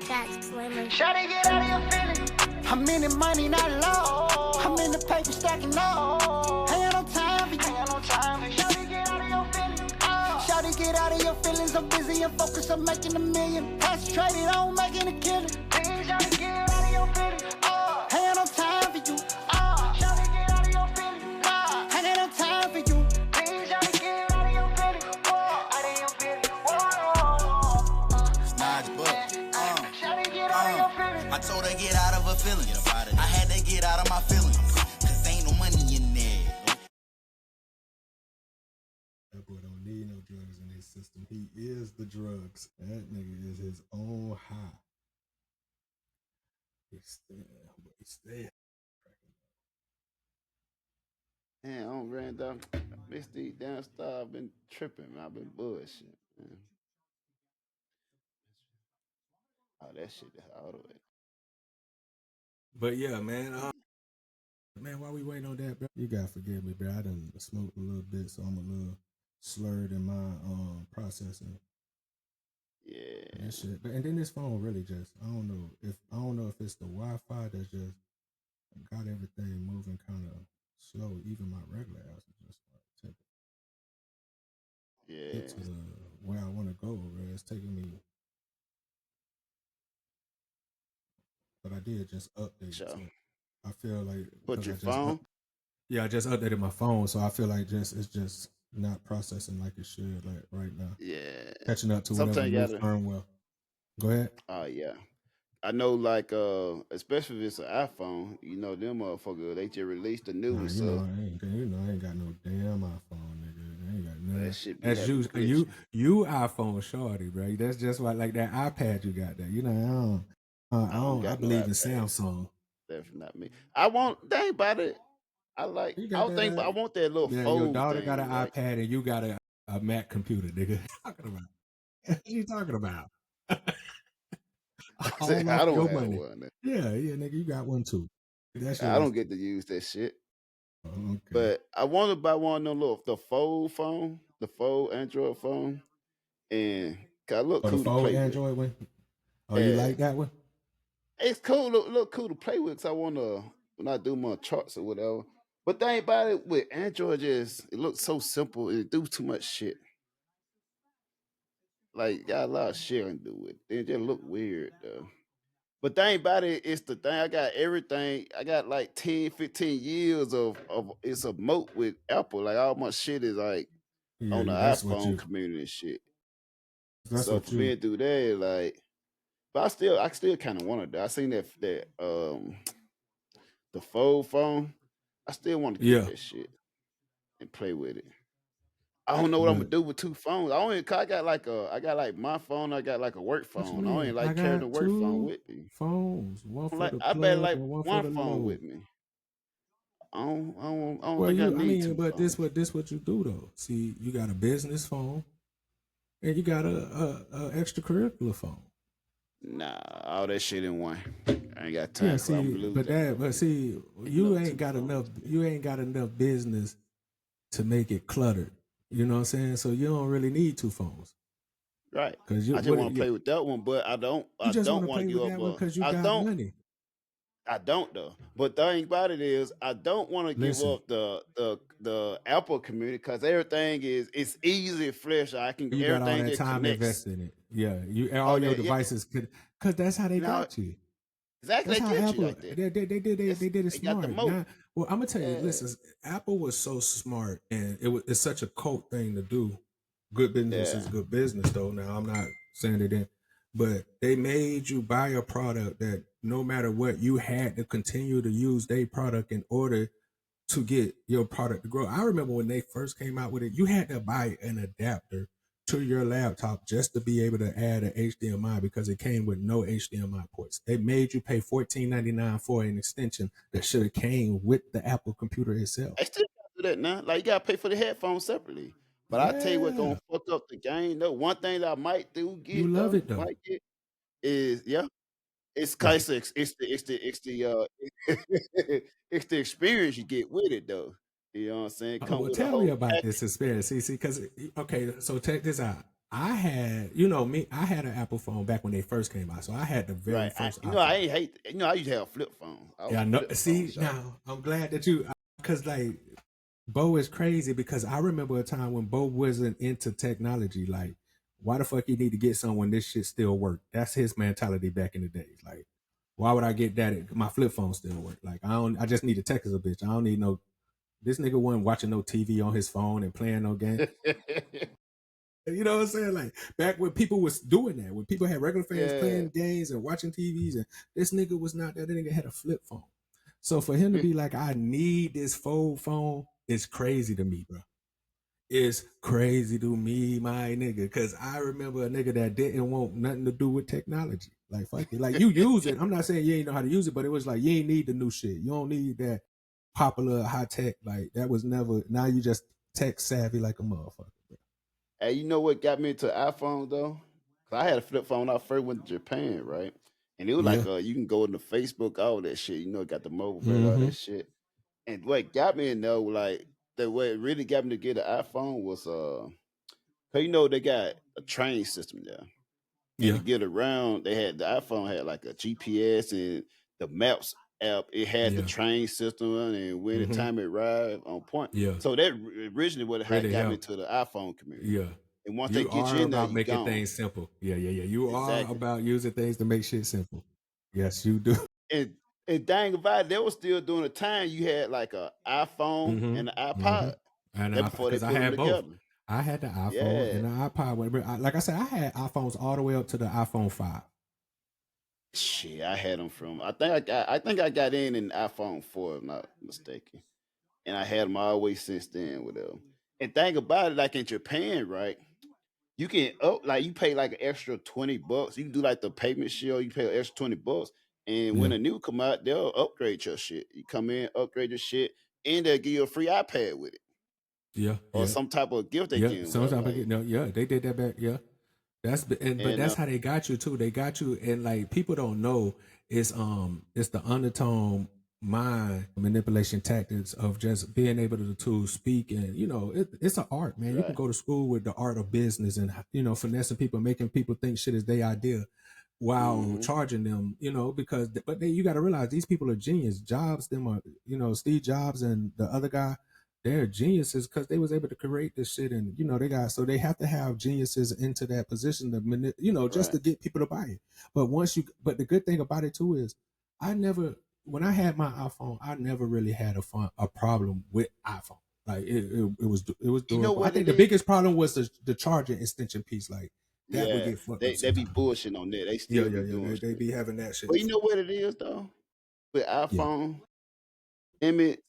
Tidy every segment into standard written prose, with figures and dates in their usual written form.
Jack Slimmer. Shawty, get out of your feelings. I'm in the money, not low. I'm in the paper stacking low. Ain't no time for you. Shawty, get out of your feelings. Shawty, get out of your feelings. I'm busy and focused on making a million. Concentrated on making a killing. Please, shawty, get out of your feelings. Ain't no time for you. Shawty, get out of your feelings. Ain't no time for you. Please, shawty, get out of your feelings. Out of your feelings. Snodge book. Shawty, get out of your feelings. I told her get out of her feelings. I had to get out of my feelings. Cause ain't no money in there. That boy don't need no drugs in his system. He is the drugs. That nigga is his own high. He's there. Man, I don't ran down. Missed these damn stuff. I've been tripping, man. I've been bullshit, man. Oh, that shit is all the way. But yeah, man. Man, while we waiting on that, bro, you gotta forgive me, bro. I done smoked a little bit, so I'm a little slurred in my processing. Yeah. That shit. But and then this phone really just I don't know if it's the Wi-Fi that's just got everything moving kind of slow. Even my regular ass is just like taking Yeah. it to where I want to go. Bro. It's taking me, but I did just update. Sure. So I feel like Put 'cause your I just phone. yeah, I just updated my phone, so I feel like it's just not processing like it should like right now. Yeah. Catching up to whatever Sometimes you new gotta. firmware. Go ahead. Oh yeah. I know, like, especially if it's an iPhone, you know, them motherfuckers, they just released the new Nah, one, you know so I ain't got no damn iPhone, nigga. I ain't got that nothing. shit be That's having you glitch. iPhone shorty, bro. That's just why like that iPad you got there. You know, I got no believe in iPad. Samsung. Definitely not me. I want. They ain't about it. I like. You I got don't think, but I that. want that little Yeah, your fold daughter got an thing. Like, iPad and you got a Mac computer, nigga. What you talking about? What you talking about? All I off don't your have money. one. Yeah, nigga, you got one too. That's I don't yours. get to use that shit. Okay. But I want to buy one of them the fold phone, the fold Android phone, and 'cause I look Oh, the cool to fold play with. Android one? Oh, you Yeah, like that one? it's cool. Look cool to play with. 'Cause I want to when I do my charts or whatever. But thing about it with Android, just it looks so simple. It do too much shit. Like got a lot of shit to do with it. It just look weird though. But thing about it, it's the thing. I got everything. I got like 10, 15 years of it's a moat with Apple. Like all my shit is like on the Yeah, that's what iPhone you. community and shit. That's So what for me you. to do that, like, but I still kind of want to do. I seen that the fold phone. I still want to get Yeah, that shit and play with it. I don't know what I'm gonna but do with two phones. I got like my phone. I got like a work what you phone. I don't even mean? I like carrying the got work phone two with me. phones, one I'm for like the I better plug like and one for one the phone load. with me. I don't Well, think I need two but phones. this what you do though. See, you got a business phone and you got a extracurricular phone. Nah, all that shit in one. I ain't got Yeah, time for. I'm see, gonna lose that. but see, Picking up two phones. you ain't got enough business to make it cluttered. You know what I'm saying? So you don't really need two phones Right. because I just want to play with that one, but you I just want don't to want to play give with up. that one because you got money. I don't though. But the thing about it is, I don't want to give Listen, up the Apple community because everything it's easy flesh. you got all Everything that that time connects. invested in it. Yeah, you all All your that, yeah. devices could because that's how they You know, got you. exactly. That's They how get you Apple like that. they did it They got the smart. moat. Now, well, I'm gonna tell you, Yeah, listen, Apple was so smart, and it's such a cult thing to do. Good business is yeah. good business, though. Now, I'm not saying it didn't, but they made you buy a product that no matter what, you had to continue to use their product in order to get your product to grow. I remember when they first came out with it, you had to buy an adapter to your laptop just to be able to add an HDMI because it came with no HDMI ports. They made you pay $14.99 for an extension that should have came with the Apple computer itself. I still gotta do that now. Like you gotta pay for the headphones separately. But I tell you what Yeah, gonna fuck up the game. Though one thing that I might you love it though. might get is yeah. It's What? cause it's the experience you get with it though. You know what I'm saying? Oh, Come well, with a tell me whole about package. this experience. See, because okay, so check this out. I had, you know me, I had an Apple phone back when they first came out. So I had the very Right. first You know, I iPhone. ain't hate. You know, I used to have a flip phone. I was Yeah, I a know. flip phone See, shop. now I'm glad that you, because like Bo is crazy because I remember a time when Bo wasn't into technology. Like, why the fuck you need to get some when this shit still work? That's his mentality back in the days. Like, why would I get that? My flip phone still work. Like, I just need to text a bitch. I don't need no. This nigga wasn't watching no TV on his phone and playing no game. You know what I'm saying? Like back when people was doing that, when people had regular fans Yeah. playing games and watching TVs, and this nigga was not that. That nigga had a flip phone. So for him to be like, I need this fold phone, is crazy to me, bro. It's crazy to me, my nigga. Cause I remember a nigga that didn't want nothing to do with technology. Like fuck it. Like you use it. I'm not saying you ain't know how to use it, but it was like you ain't need the new shit. You don't need that popular high tech. Like that was never. Now you just tech savvy like a motherfucker, bro. Hey, you know what got me into iPhone though? 'Cause I had a flip phone when I first went to Japan, right? And it was Yeah. like you can go into Facebook, all that shit. You know, it got the mobile version, all Mm-hmm. that shit. And what got me in though, like the way it really got me to get an iPhone was 'cause you know they got a train system there. And to Yeah. get around, they had the iPhone had like a GPS and the Maps app. It had the Yeah. train system and when the Mm-hmm. time it arrived on point. Yeah. So that originally what had Really got me help. to the iPhone community. Yeah. And once they You get you are in there, about you making gone. things simple. Yeah. You are Exactly. about using things to make shit simple. Yes, you do. And dang about it, they were still doing a time you had like a iPhone Mm-hmm. and an Mm-hmm. iPod. And That before they because I put them had both. together. I had the iPhone Yeah. and the iPod. Like I said, I had iPhones all the way up to the iPhone 5. Shit, I had them from. I think I got in iPhone 4, if not mistaken, and I had them always since then. Whatever. And think about it, like in Japan, right? You can like you pay like an extra $20. You can do like the payment shield. You pay an extra $20, and when Yeah. a new come out, they'll upgrade your shit. You come in, upgrade your shit, and they'll give you a free iPad with it Yeah. or Yeah. some type of gift they Yeah. give. Whatever, Sometimes I like get no. Yeah, they did that back. Yeah. But and that's how they got you too. They got you, and like people don't know it's the undertone mind manipulation tactics of just being able to speak, and it's an art, man. You can right. go to school with the art of business and finessing people, making people think shit is their idea while Hmm. charging them, because you got to realize these people are genius. Steve Jobs and the other guy, they're geniuses because they was able to create this shit, and they have to have geniuses into that position to just Right. to get people to buy it. But the good thing about it too is I never, when I had my iPhone, I never really had a problem with iPhone. Like it was You doing. know I what think it the is? biggest problem was the charging extension piece. Like that would Yeah, get fucked up they be sometimes. bullshitting on that. They Yeah, still yeah, be yeah. doing They shit. be having that shit. But you know what it is though? With Yeah, iPhone, limit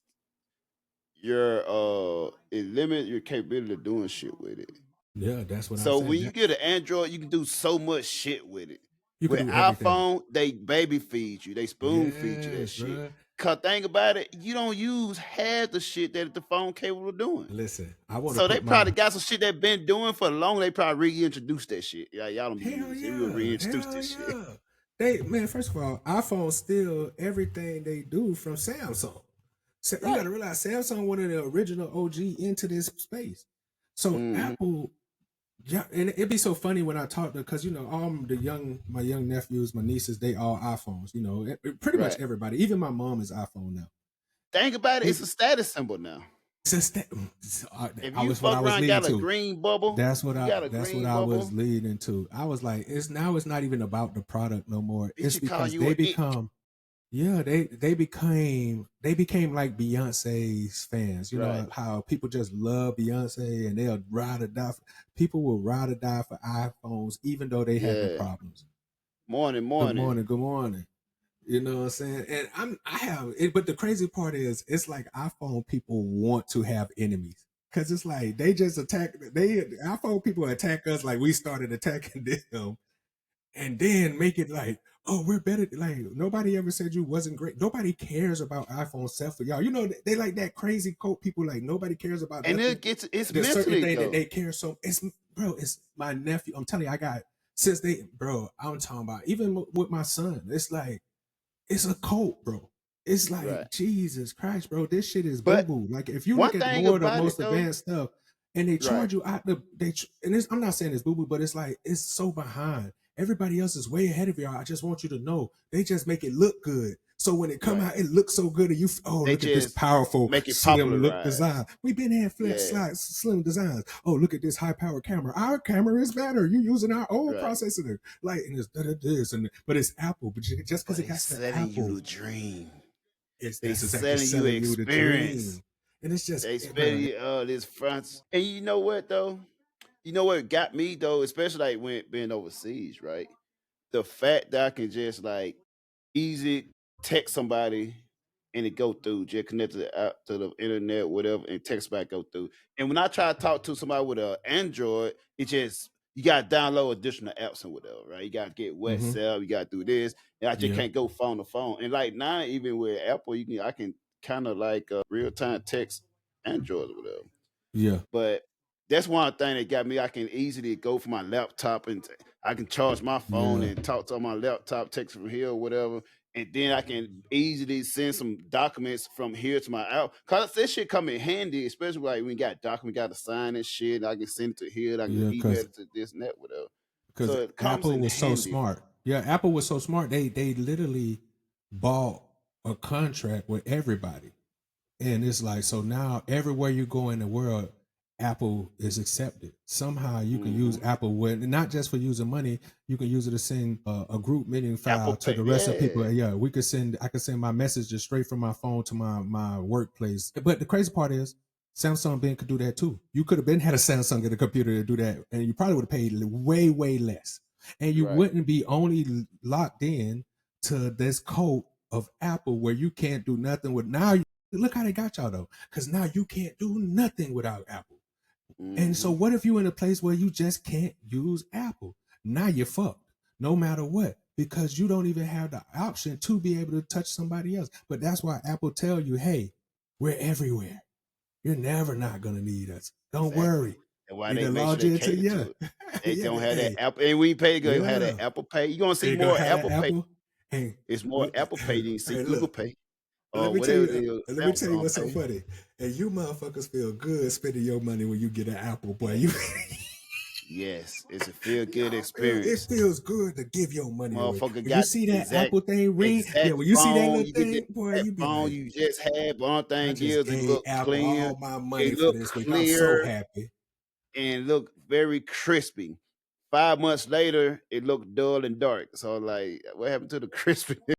it limit your capability of doing shit with it. yeah. That's what I'm So when saying. you get an Android, you can do so much shit with it. You could With do everything. iPhone, they baby feed you, they spoon feed you that Yes, shit. bro. Cause think about it, you don't use half the shit that the phone capable of doing. Listen, I want to So they put my probably got some shit that been doing for long. They probably reintroduced that shit. Yeah, y'all don't be hell using it. We will yeah, reintroduce hell this shit. yeah. Man, first of all, iPhone still everything they do from Samsung. So you got Right. to realize Samsung one of the original OG into this space. So Hmm. Apple, yeah, and it'd be so funny when I talk to, because all my young nephews, my nieces, they all iPhones. Pretty much Right. everybody, even my mom is iPhone now. Think about it, They it's a status symbol now. since that, If I you was what I fuck was around leading got a to. green bubble, That's what you I got a that's what green I was bubble, leading to. I was like, it's not even about the product no more. they It's should call because you they an ick. become they became like Beyonce's fans. You Right. know how people just love Beyonce and they'll ride or die. People will ride or die for iPhones even though they having Yeah. problems. Morning, Good morning. morning, good morning. You know what I'm saying? And I have it, but the crazy part is it's like iPhone people want to have enemies. Cause it's like they just iPhone people attack us like we started attacking them and then make it like, oh, we're better. Like nobody ever said you wasn't great. Nobody cares about iPhone except for y'all. They like that crazy quote people like nobody cares about And nothing. it's There's certain mentally thing that though. they care so. It's my nephew. I'm telling you, I got I'm talking about even with my son. It's like it's a cult, bro. It's Right. like Jesus Christ, bro. This shit is boo But boo. Like if you one look at thing more of the about it most though, advanced stuff, and they Right. charge you out the and I'm not saying it's boo boo, but it's like it's so behind. Everybody else is way ahead of y'all. I just want you to know they just make it look good. So when it come Right. out, it looks so good, and They look at this just powerful make it slim look popularized. design. We've been had Yeah. slim designs. Oh, look at this high power camera. Our camera is better. You using our old Right. processor, like, and it's this, and but it's Apple. But just But because it they got the selling you Apple, the dream. it's They that's exactly selling you selling you the experience. dream. And it's just, They man, spell you this front. And you know what though? You know what got me though, especially like when being overseas, right? The fact that I can just like easy text somebody and it go through, just connect to the app to the internet, whatever, and text back go through. And when I try to talk to somebody with an Android, it just you gotta download additional apps and whatever, right? You gotta get WhatsApp, you gotta do this, and I just yeah, can't go phone to phone. And like now, even with Apple, I can kind of like real time text Android or whatever. yeah, But that's one thing that got me. I can easily go from my laptop and I can charge my phone yeah, and talk to my laptop, text from here or whatever. And then I can easily send some documents from here to my out. Cause this shit come in handy, especially like when you got documents, got to sign and shit. And I can send it to here, I can yeah, email it to this and that, whatever. because So it comes Apple in was so handy. smart. Yeah, Apple was so smart. They literally bought a contract with everybody. And it's like, so now everywhere you go in the world, Apple is accepted. Somehow you can use Apple with not just for using money, you can use it to send a group meeting file Apple to Pay, the rest of people. yeah. Yeah, I could send my messages straight from my phone to my workplace. But the crazy part is Samsung Ben could do that too. You could have been had a Samsung at a computer to do that, and you probably would have paid way, way less. And you Right. wouldn't be only locked in to this code of Apple where you can't do nothing with now. Look how they got y'all though, because now you can't do nothing without Apple. And so, what if you in a place where you just can't use Apple? Now you're fucked, no matter what, because you don't even have the option to be able to touch somebody else. But that's why Apple tell you, hey, we're everywhere. You're never not gonna need us. Don't Exactly. worry. And why They they done make sure logged they you into cater to it. They yeah, don't have hey, that Apple. And we pay good, have yeah. that Apple Pay. You're gonna see They gonna more have Apple that Pay. Apple. Hey, It's more Apple Pay than you see hey, Google look. Pay Let or me tell whatever you. it is. Let me tell you Samsung what's so Pay. funny. And you motherfuckers feel good spending your money when you get an Apple, boy. You Yes, it's a feel good it experience. feels good to give your money away. Motherfucker When you got see that exact Apple thing ring, yeah, when you see that phone. little You get thing, boy, that you be phone like, you just had, but one I thing just is it gave look Apple clear, all my money it for look this week. I'm so clear, happy. and look very crispy. 5 months later, it looked dull and dark. So like, what happened to the crispiness?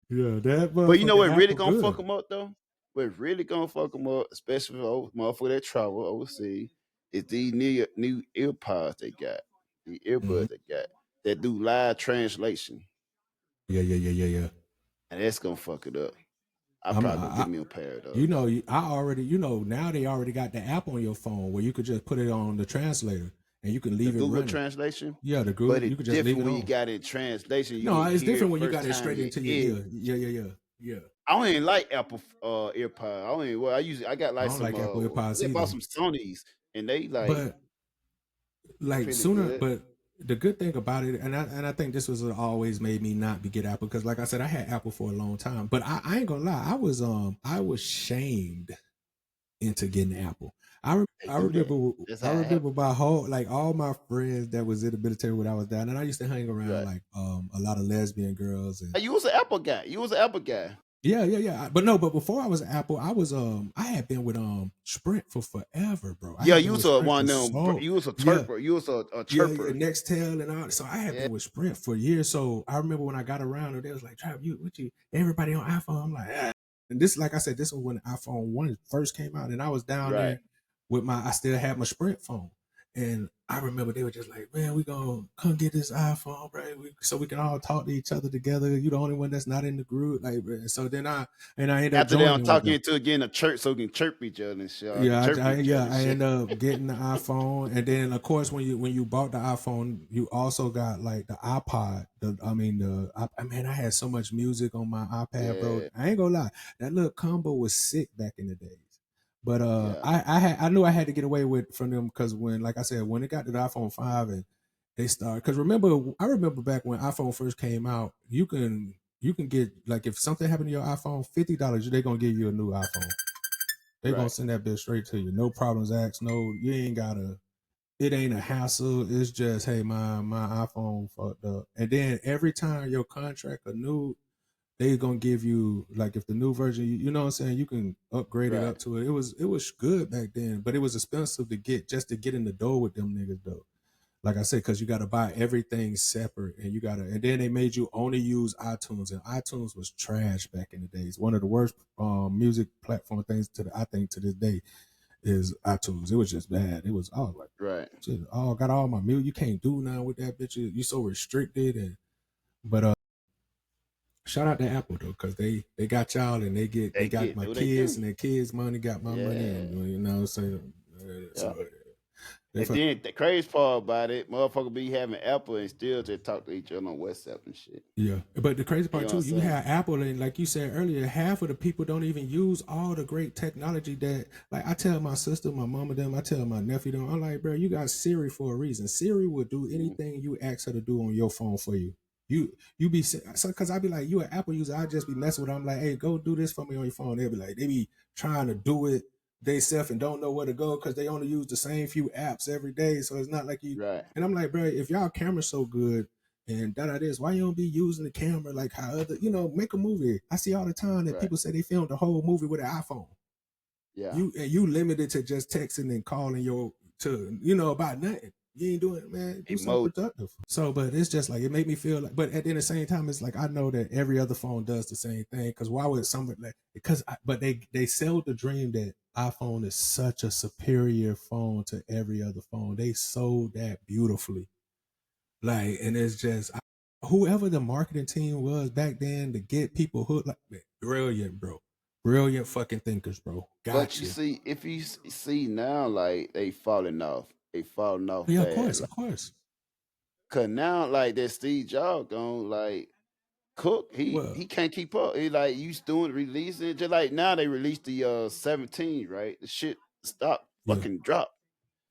Yeah, that But you know what motherfucking really Apple gonna fuck good. them up though? What really gonna fuck them up, especially for motherfuckers that travel overseas, is these new earpods they got, the Mhm. earbuds they got that do live translation, Yeah. and that's gonna fuck it up. I I'm, probably gonna get me a pair of you those. know, now they already got the app on your phone where you could just put it on the translator and you can The leave it Google running. translation, Yeah, the but Google, you it's could just leave different it when you on. got it in translation. You No, can it's hear different it when you first got it time straight you into hear. your ear. Yeah. I don't even like Apple AirPod. I don't even. Well, I got I like don't some. like Apple AirPods I bought either. some Sony's, and they like But like pretty sooner, good. but the good thing about it, and I think this was always made me not be get Apple because, like I said, I had Apple for a long time. But I ain't gonna lie, I was shamed into getting Apple. They I do that. remember That's I how it remember happens. my whole like all my friends that was in the military when I was down, and I used to hang around Right. like a lot of lesbian girls and You was an Apple guy. You was an Apple guy. yeah. But no, but before I was Apple, I had been with Sprint for forever, bro. I Yeah, had you been was with a Sprint for one of them. so You was a yeah. chirper. You was a Yeah, chirper. Nextel and all. So I had Yeah. been with Sprint for years. So I remember when I got around, they was like, "Trav, everybody on iPhone." I'm like, ah. And this, like I said, this was when iPhone 1 first came out, and I was down Right. there with I still had my Sprint phone, and I remember they were just like, "Man, we gonna come get this iPhone, bro, so we can all talk to each other together. You the only one that's not in the group." Like, so then I ended up After they don't joining with talk them. into again a church so we can chirp each other and shit. Yeah, Chirp each other and I shit. ended up getting the iPhone, and then of course when you bought the iPhone, you also got like the iPod. Man, I had so much music on my iPad, bro. Yeah. I ain't gonna lie, that little combo was sick back in the days. But Yeah. I knew I had to get away from them because when, like I said, when it got to the iPhone 5 and they started, because I remember back when iPhone first came out, you can get like if something happened to your iPhone, $50, they're gonna give you a new iPhone. They gonna Right. send that bitch straight to you. No problems asked. No, you ain't gotta. It ain't a hassle. It's just, hey, my iPhone fucked up. And then every time your contract a new, they gonna give you, like, if the new version, you know what I'm saying, you can upgrade it Right. up to it. It was good back then, but it was expensive to get in the door with them niggas though. Like I said, because you got to buy everything separate, and and then they made you only use iTunes, and iTunes was trash back in the days. One of the worst music platform things I think to this day is iTunes. It was just bad. It was all like, Right. just, got all my music. You can't do now with that bitch. You so restricted, but shout out to Apple though, because they got y'all, and they got my kids, and their kids' money got my money, and you know what I'm saying. So, and then the crazy part about it, motherfucker be having Apple and still just talk to each other on WhatsApp and shit. Yeah, but the crazy part You know too, you have Apple, and like you said earlier, half of the people don't even use all the great technology that, like, I tell my sister, my mama them, I tell my nephew them, I'm like, bro, you got Siri for a reason. Siri will do anything you ask her to do on your phone for you. You be so, because I be like, you an Apple user, I just be messing with them. I'm like, hey, go do this for me on your phone. They'll be like, they be trying to do it they self and don't know where to go because they only use the same few apps every day. So it's not like you. Right. And I'm like, bro, if y'all camera's so good and that is, why you don't be using the camera like how other, make a movie. I see all the time that people say they filmed the whole movie with an iPhone. Yeah. You limited to just texting and calling about nothing. You ain't doing it, man. Do something productive. So, but it's just like, it made me feel like, but at the same time, it's like, I know that every other phone does the same thing. Because why would somebody but they sell the dream that iPhone is such a superior phone to every other phone. They sold that beautifully. Like, and it's just, whoever the marketing team was back then to get people hooked, like, man, brilliant, bro. Brilliant fucking thinkers, bro. But you see, if you see now, like, they falling off. Yeah, bad. of course. Cause now, like, that Steve Jobs gone, like, Cook, he can't keep up. He like used doing releasing, just like now they released the 17, right? The shit stopped, fucking drop.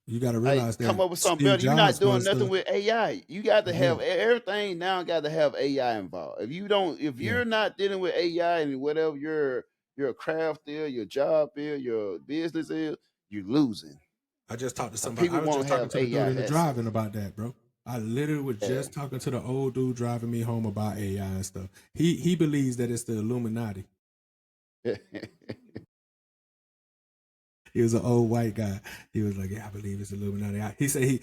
You got to realize that come up with something better. You're not doing nothing with AI. You got to have everything now. Got to have AI involved. If you're not dealing with AI and whatever your craft is, your job is, your business is, you're losing. I just talked to somebody. I was just talking to the dude in the driving about that, bro. I literally was just talking to the old dude driving me home about AI and stuff. He believes that it's the Illuminati. He was an old white guy. He was like, "Yeah, I believe it's Illuminati." He said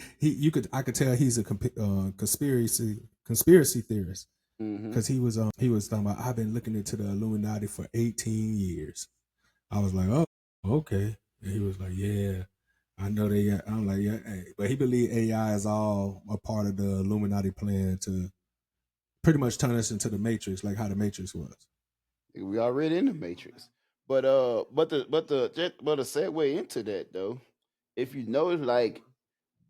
I could tell he's a conspiracy theorist because he was talking about, I've been looking into the Illuminati for 18 years. I was like, oh, okay. And he was like, yeah, I know they got. I'm like, yeah, hey. But he believed AI is all a part of the Illuminati plan to pretty much turn us into the Matrix, like how the Matrix was. We already in the Matrix. But the segue into that though, if you notice, like,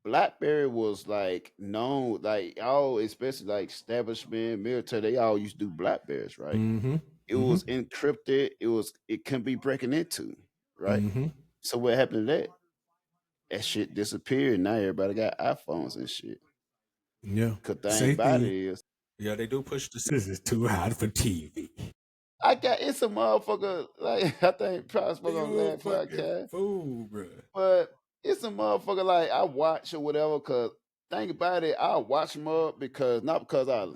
BlackBerry was like known, like all, especially like establishment, military, they all used to do BlackBerries, right? Mm-hmm. It was encrypted. It couldn't be breaking into, right? Mm-hmm. So what happened to that? That shit disappeared. Now everybody got iPhones and shit. Yeah. Cause thing about it is, yeah, they do push the this is too hot for TV. It's a motherfucker, like, I think probably spoke on that podcast. Fool, bro. But it's a motherfucker like I watch or whatever, cause think about it, I watch them up not because I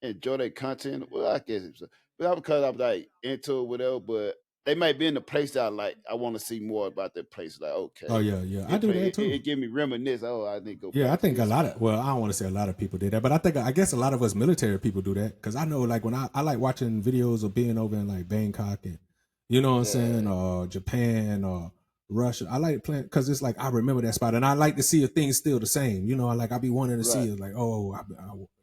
enjoy their content. Well, I guess it's, but not because I'm like into it, whatever, but they might be in the place that I want to see more about their place. Like, okay. Oh yeah. I do that too. It give me reminisce. Oh, I think go. Yeah, I think a lot of, I don't want to say a lot of people did that, but I guess a lot of us military people do that, because I know, like, when I like watching videos of being over in like Bangkok and, you know what I'm saying, or Japan or Russia. I like playing because it's like I remember that spot, and I like to see if things still the same. You know, I be wanting to see it, like, oh,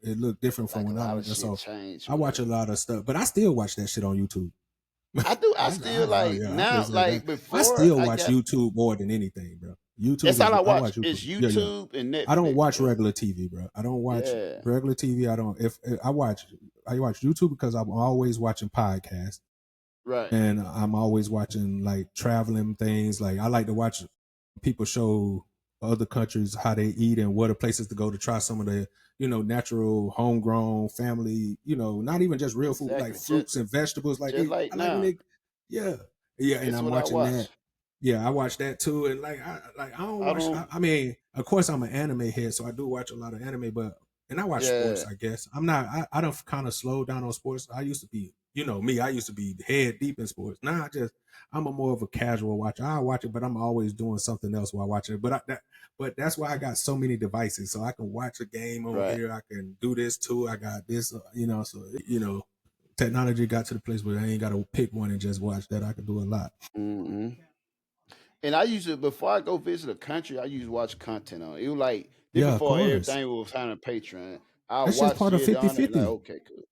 it looked different from when I was there. So I watch a lot of stuff, but I still watch that shit on YouTube. I do. I still now, like before. I still watch YouTube more than anything, bro. YouTube. That's all I watch. It's YouTube and Netflix. I don't watch regular TV, bro. I don't watch regular TV. I don't. If I watch YouTube because I'm always watching podcasts, right? And I'm always watching like traveling things. Like I like to watch people show other countries how they eat and what are places to go to try some of the natural homegrown family, not even just real food, like fruits and vegetables, like now. and I'm watching that. Yeah, I watch that too, and I don't I watch. don't. I mean, of course, I'm an anime head, so I do watch a lot of anime. But and I watch sports. Yeah. I guess I'm not. I don't kind of slow down on sports. I used to be, you know, me. I used to be head deep in sports. Now I'm a more of a casual watcher. I watch it, but I'm always doing something else while watching it. But that's why I got so many devices, so I can watch a game on Right. here. I can do this too. I got this, you know. So you know, technology got to the place where I ain't got to pick one and just watch that. I can do a lot. hmm And I usually, before I go visit a country, I usually watch content on it. It was like this Yeah, of before course. everything was on Patreon. I That's just watch part of shit 50 on it, like 50. okay, cool.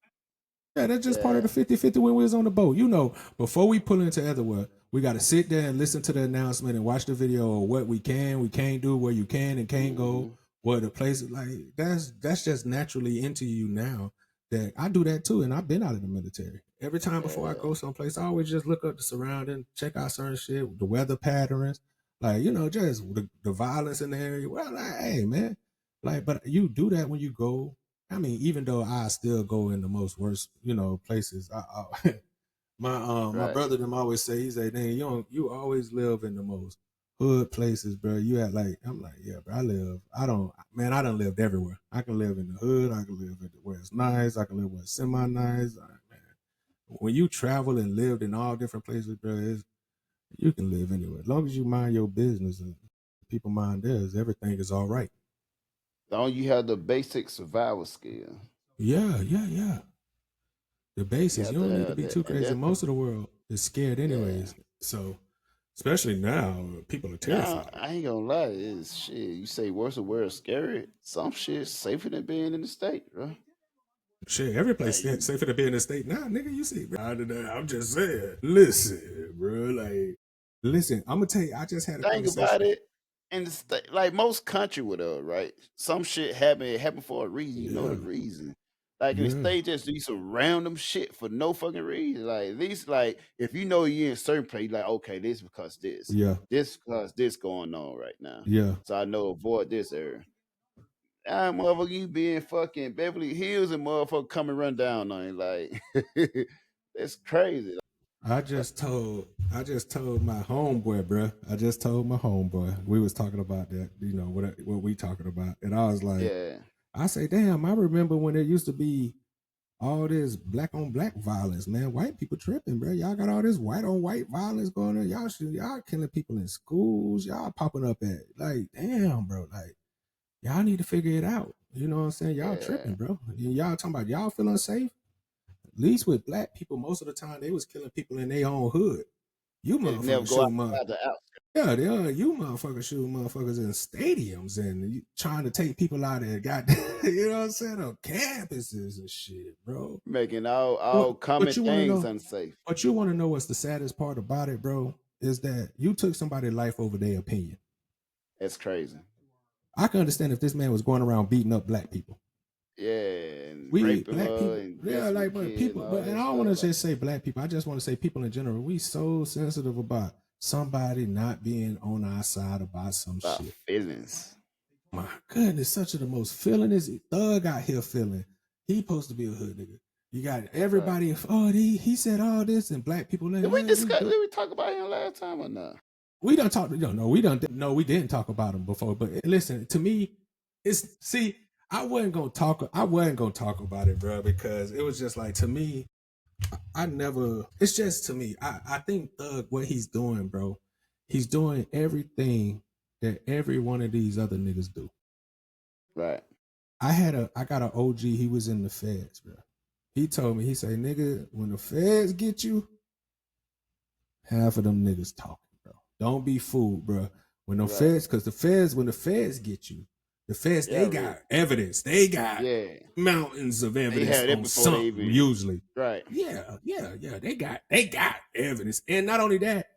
Yeah, that's just part of Yeah. the 50-50 when we was on the boat. You know, before we pull into Etherware, we got to sit there and listen to the announcement and watch the video of what we can't do, where you can and can't go, hmm where the places like that's just naturally into you now. That I do that too, and I've been out of the military. Every time before I Yeah. go someplace, I always just look up the surrounding, check out certain shit, the weather patterns, like you know, just the violence in the area. Well, like, hey man, like, but you do that when you go. I mean, even though I still go in the most worst, you know, places. My Right. brother them always say, he say, "Dang, you always live in the most hood places, bro. You act like." I'm like, yeah, bro. I done lived everywhere. I can live in the hood. I can live where it's nice. I can live where it's semi nice. Man, when you travel and lived in all different places, bro, you can live anywhere as long as you mind your business and people mind theirs. Everything is all right. As long as you have the basic survival skill, Yeah, yeah, yeah. The you basis. have You to don't need to have be that, too and crazy. that. Most of the world is scared Yeah. anyways. So especially now, people are Now terrified. I ain't gonna lie, it's shit. You say worse or worse scary. Some shit safer than being in the state, bro. Shit, every place Like safer to be in the state now, nigga. You see, bro. I'm just saying. Listen, bro. Like, listen. I'm gonna tell you. I just had a think about conversation. it, in the state, like most country would have, right? Some shit happen, it happened for a reason. You know the Yeah, reason. Like in the yeah, state, just do some random shit for no fucking reason. Like at least, like if you know you in a certain place, like okay, this because yeah, this because this going on right now. yeah. So I know avoid this area. Ah, motherfucker, you be in fucking Beverly Hills and motherfucker come and run down on you. Like it's crazy. I just told my homeboy, bro. I just told my homeboy. We was talking about that. You know what we talking about, and I was like, Yeah, I say, damn. I remember when there used to be all this black on black violence, man. White people tripping, bro. Y'all got all this white on white violence going on. Y'all killing people in schools. Y'all popping up at like, damn, bro. Like, y'all need to figure it out. You know what I'm saying? Y'all yeah. tripping, bro. Y'all talking about y'all feeling safe. At least with black people, most of the time they was killing people in their own hood. You It never motherfuckers go shoot outside the out. yeah, they are. You motherfuckers shooting motherfuckers in stadiums and you trying to take people out of goddamn, you know what I'm saying, on campuses and shit, bro. Making all What common you want to things know? unsafe. What you want to know? What's the saddest part about it, bro? Is that you took somebody's life over their opinion. That's crazy. I can understand if this man was going around beating up black people. Yeah, and We raping black her people, and yeah, messing like with but kids people, and all but and that I don't want stuff. to Like just say black people. I just want to say people in general. We so sensitive about somebody not being on our side about some about shit. feelings. My goodness, such of the most feeling is thug out here feeling. He supposed to be a hood nigga. You got Right. everybody. Oh, he said all this, and black people. Like, Did we discuss? do. Did we talk about him last time or not? We don't talk. No, we don't. No, we didn't talk about him before. But listen, to me, it's see. I wasn't gonna talk about it, bro, because it was just like to me. I never. It's just to me. I think Thug, what he's doing, bro. He's doing everything that every one of these other niggas do. Right. I got an OG. He was in the feds, bro. He told me. He say, nigga, when the feds get you, half of them niggas talking, bro. Don't be fooled, bro. When the Right. feds, because when the feds get you, the feds, Yeah, they got evidence. They got Yeah. mountains of They evidence had it on before they something, even. usually. Right. Yeah. They got evidence. And not only that,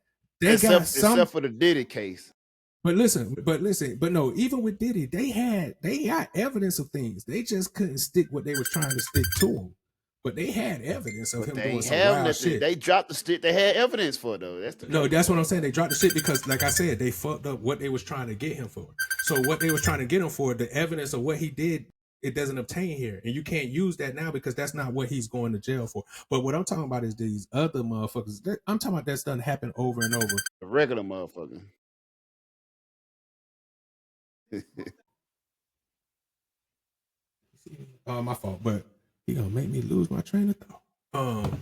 they got some. Except for the Diddy case. But no, even with Diddy, they got evidence of things. They just couldn't stick what they was trying to stick to him. But they had evidence of But him they doing ain't some have wild nothing. shit. They dropped the stick. They had evidence for it, though. That's the No, crazy that's what I'm part. saying. They dropped the shit because, like I said, they fucked up what they was trying to get him for. So what they was trying to get him for, the evidence of what he did it doesn't obtain here, and you can't use that now because that's not what he's going to jail for. But what I'm talking about is these other motherfuckers. I'm talking about that's done happen over and over. A regular motherfucker. My fault, but he gonna make me lose my train of thought.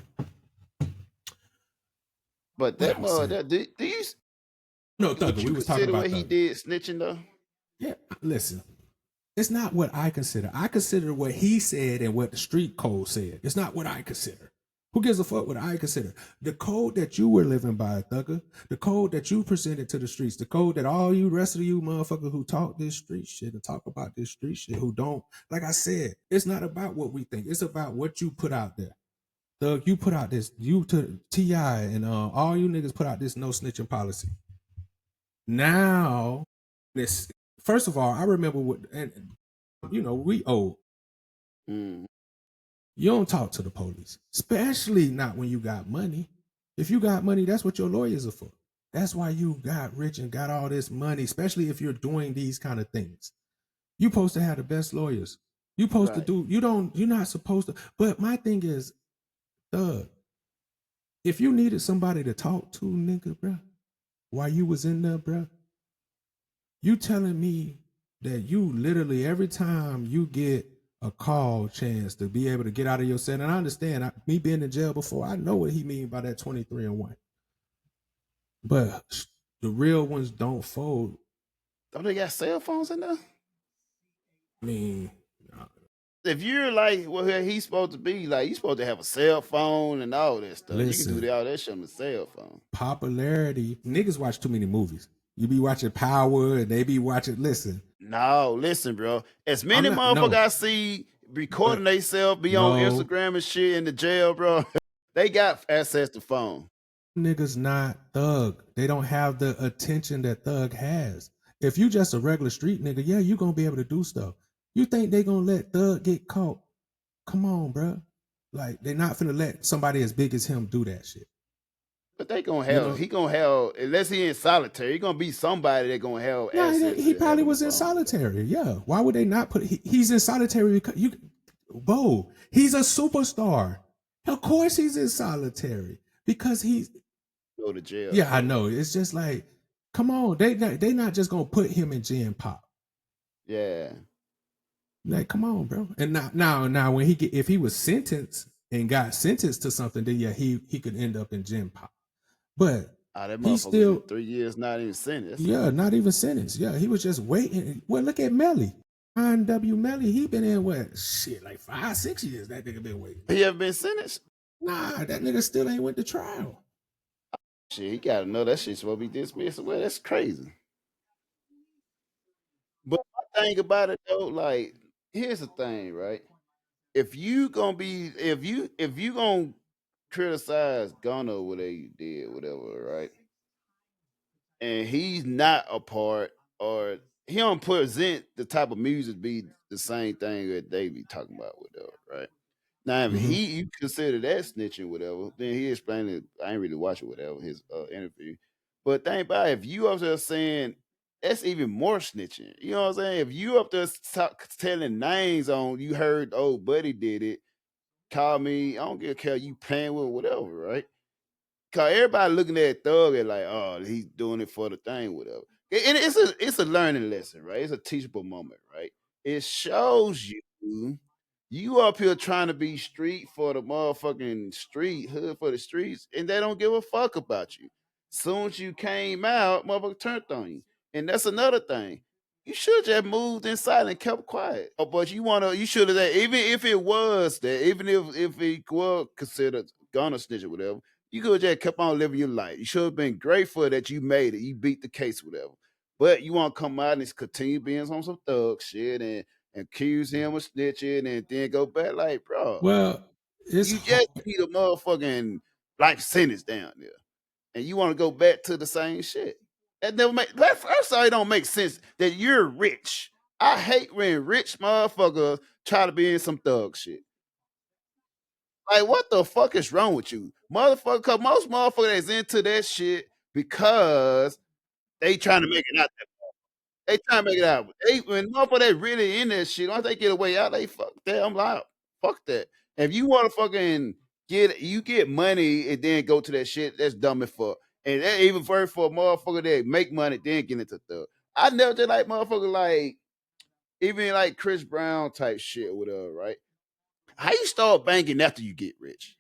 But that What I was saying. that do you No, would Thugger, you we was talking consider about what he Thugger. did snitching though? Yeah, listen. It's not what I consider. I consider what he said and what the street code said. It's not what I consider. Who gives a fuck what I consider? The code that you were living by, Thugger, the code that you presented to the streets, the code that all you rest of you motherfuckers who talk this street shit and talk about this street shit who don't, like I said, it's not about what we think. It's about what you put out there. Thug, you put out this, you to T.I. and all you niggas put out this no snitching policy. Now, this first of all, I remember what, and you know, we old. Mm. You don't talk to the police, especially not when you got money. If you got money, that's what your lawyers are for. That's why you got rich and got all this money, especially if you're doing these kind of things. You're supposed to have the best lawyers. You're supposed to Right. do, you're not supposed to. But my thing is, if you needed somebody to talk to, nigga, bruh, while you was in there, bruh, you telling me that you literally every time you get a call chance to be able to get out of your cell, and I understand me being in jail before, I know what he mean by that 23 and 1. But the real ones don't fold. Don't they got cell phones in there? I mean, if you're like where he's supposed to be, like you're supposed to have a cell phone and all that stuff. Listen. You can do all that shit on the cell phone. Popularity, niggas watch too many movies. You be watching Power and they be watching, listen. No, listen, bro. As many I'm not- motherfuckers no. I see recording themselves, be on No. Instagram and shit in the jail, bro. They got access to phone. Niggas not Thug. They don't have the attention that Thug has. If you just a regular street nigga, yeah, you gonna be able to do stuff. You think they gonna let Thug get caught? Come on, bro. Like, they not finna let somebody as big as him do that shit. But they gonna have, know? he gonna have, unless he in solitary, he gonna be somebody that gonna have Yeah, access. he to probably having was the in phone. solitary. Yeah. Why would they not put he's in solitary because Bo, he's a superstar. Of course he's in solitary. Because he's Go to jail. Yeah, I know. It's just like, come on, they not just gonna put him in Gen Pop. Yeah. Like, come on, bro. And now when if he was sentenced and got sentenced to something, then yeah, he could end up in Gen Pop. But That he's motherfucker still 3 years not even sentenced. Yeah, not even sentenced. Yeah, he was just waiting. Well, look at Melly. Ryan W. Melly, he been in what? Shit, like 5-6 years that nigga been waiting. He ever been sentenced? Nah, that nigga still ain't went to trial. Shit, he gotta know that shit's supposed to be dismissed. Well, that's crazy. But my thing about it though, like, here's the thing, right? If you gonna criticize Gunna what he did, whatever, right? And he's not a part, or he don't present the type of music be the same thing that they be talking about, whatever, right? Now, if you consider that snitching, whatever, then he explained it. I ain't really watching whatever his interview, but think about it, if you up there saying that's even more snitching. You know what I'm saying? If you up there telling names on, you heard old buddy did it, call me. I don't give a care. You playing with whatever, right? Cause everybody looking at Thug and like, oh, he's doing it for the thing, whatever. And it's a learning lesson, right? It's a teachable moment, right? It shows you up here trying to be street for the motherfucking street, hood for the streets, and they don't give a fuck about you. Soon as you came out, motherfucker turned on you. And that's another thing. You should just moved inside and kept quiet. Oh, but you should have, even if it was that, even if it was considered Gunna snitch or whatever, you could have just kept on living your life. You should have been grateful that you made it. You beat the case, whatever. But you want to come out and continue being on some thug shit and accuse him of snitching and then go back like, bro. Well, You just beat a motherfucking life sentence down there. And you want to go back to the same shit. That never make first of all, it don't make sense that you're rich. I hate when rich motherfuckers try to be in some thug shit. Like, what the fuck is wrong with you? Motherfucker, cause most motherfuckers is into that shit because they trying to make it out there. They trying to make it out. When motherfucker they really in that shit, once they get away out, they fuck that. I'm like, fuck that. If you want to fucking get money and then go to that shit, that's dumb as fuck. And that even for a motherfucker that make money, then get into stuff. I never did like motherfucker like even like Chris Brown type shit with right? How you start banking after you get rich?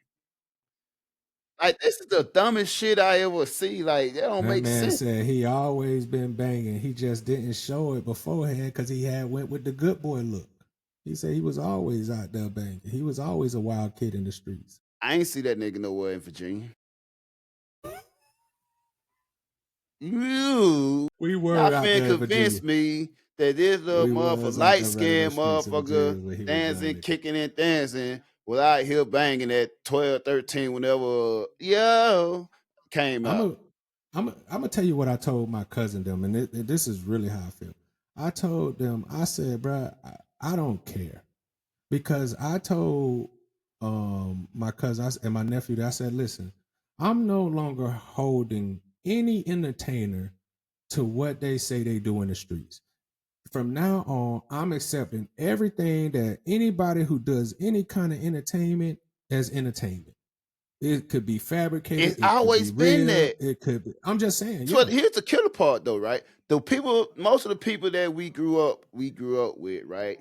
Like this is the dumbest shit I ever see. Like that don't That make man sense. said he always been banging. He just didn't show it beforehand because he had went with the good boy look. He said he was always out there banging. He was always a wild kid in the streets. I ain't see that nigga nowhere in Virginia. You We were not out finna there in convince Virginia. me that this little We was motherfucker, out light there running skinned the streets of Virginia motherfucker, when he was dancing, running. kicking and dancing without here banging at 12, 13, whenever yo came out. I'm gonna tell you what I told my cousin them, and this is really how I feel. I told them, I said, bruh, I don't care, because I told my cousin and my nephew that I said, listen, I'm no longer holding any entertainer to what they say they do in the streets. From now on, I'm accepting everything that anybody who does any kind of entertainment as entertainment. It could be fabricated. It's always been that. It could be. I'm just saying. So Yeah. here's the killer part, though, right? Most of the people that we grew up with, right?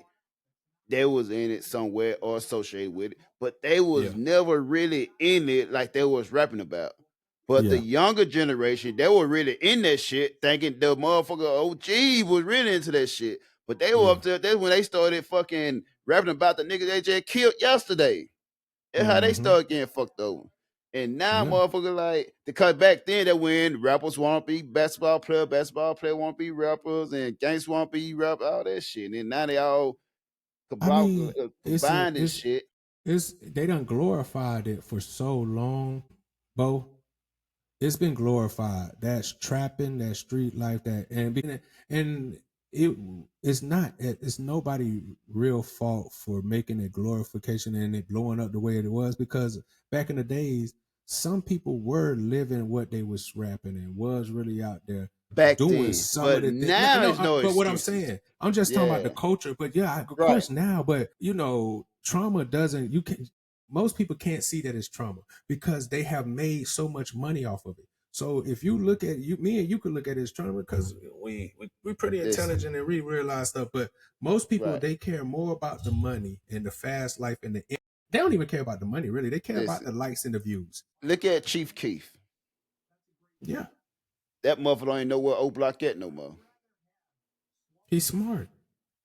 They was in it somewhere or associated with it, but they was never really in it like they was rapping about. But the younger generation, they were really in that shit, thinking the motherfucker OG was really into that shit. But they were up there. That's when they started fucking rapping about the nigga they just killed yesterday. That's how they started getting fucked over. And now motherfucker like, because back then that when rappers want to be basketball player want to be rappers, and gangsters want to be rappers, all that shit. And now they all combined this shit. They done glorified it for so long, Bo. It's been glorified. That's trapping, that street life, it's nobody real fault for making it glorification and it blowing up the way it was, because back in the days, some people were living what they was rapping and was really out there back doing then. some But of the now there's no but what I'm excuses. saying, I'm just talking about the culture. But of course now, but trauma doesn't, most people can't see that it's trauma because they have made so much money off of it. So if you look at me and you could look at it as trauma because we're pretty intelligent and we realize stuff. But most people, they care more about the money and the fast life and they don't even care about the money, really. They care about the likes and the views. Look at Chief Keef. Yeah. That motherfucker don't even know where O Block at no more. He's smart.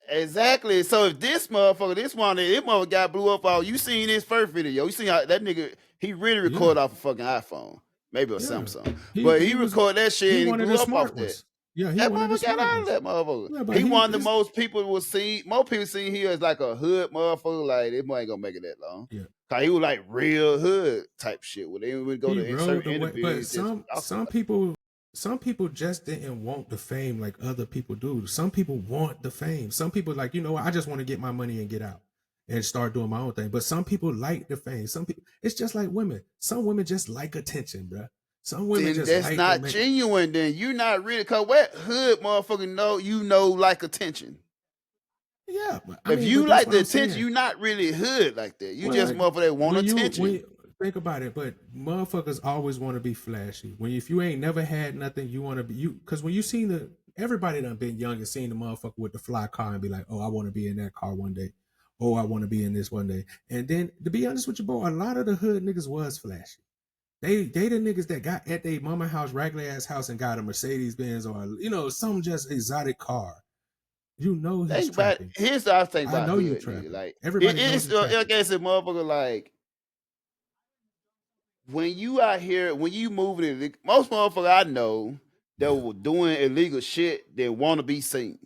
Exactly. So if this motherfucker got blew up all, you seen his first video. You seen how that nigga, he really recorded off a fucking iPhone. Maybe a Samsung. But he recorded that shit and he blew up off that. Yeah, that motherfucker got out of that motherfucker. He one of the most people will see, most people see here as like a hood motherfucker. Like, this boy ain't gonna make it that long. Yeah. Cause he was like real hood type shit. Where they would go to certain interviews. But some people just didn't want the fame like other people do. Some people want the fame. Some people like, I just want to get my money and get out and start doing my own thing. But some people like the fame. Some people, it's just like women. Some women just like attention, bro. Some women then just that's like not genuine. Then you not really, cause what hood motherfucker like attention. Yeah, if you like the attention, you not really hood like that. You just motherfucker that want attention. Think about it, but motherfuckers always want to be flashy. If you ain't never had nothing, you want to be because when you seen everybody done been young and seen the motherfucker with the fly car and be like, oh, I want to be in that car one day. Oh, I want to be in this one day. And then to be honest with you, boy, a lot of the hood niggas was flashy. They the niggas that got at their mama house, regular ass house, and got a Mercedes Benz or some just exotic car. He's trapping. Here's the other thing about I know you trapping. Like everybody knows like I said, motherfucker, like when you out here, when you moving, most motherfuckers I know that were doing illegal shit that want to be seen.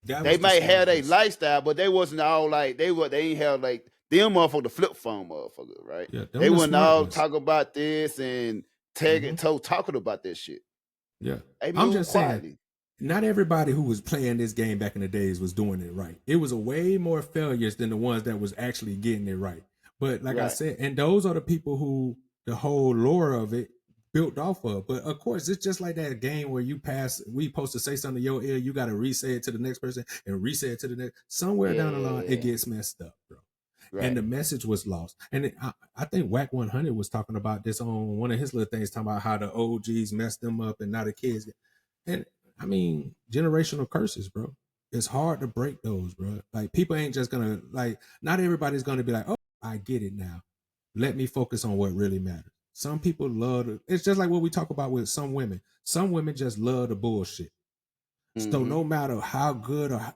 They might have a lifestyle, but they wasn't all like they ain't have like them motherfucker the flip phone motherfucker, right? Yeah, they wasn't all talking about this and tagging talking about that shit. Yeah, I'm just saying. Not everybody who was playing this game back in the days was doing it right. It was way more failures than the ones that was actually getting it right. But like I said, and those are the people who the whole lore of it built off of. But of course, it's just like that game where we supposed to say something to your ear, you got to re-say it to the next person and re-say it to the next. Somewhere down the line, it gets messed up, bro. Right. And the message was lost. And I think Wack 100 was talking about this on one of his little things, talking about how the OGs messed them up and now the kids. And I mean, generational curses, bro. It's hard to break those, bro. Like, people ain't just gonna, like, not everybody's gonna be like, oh, I get it now. Let me focus on what really matters. Some people love it's just like what we talk about with some women. Some women just love the bullshit. So no matter how good or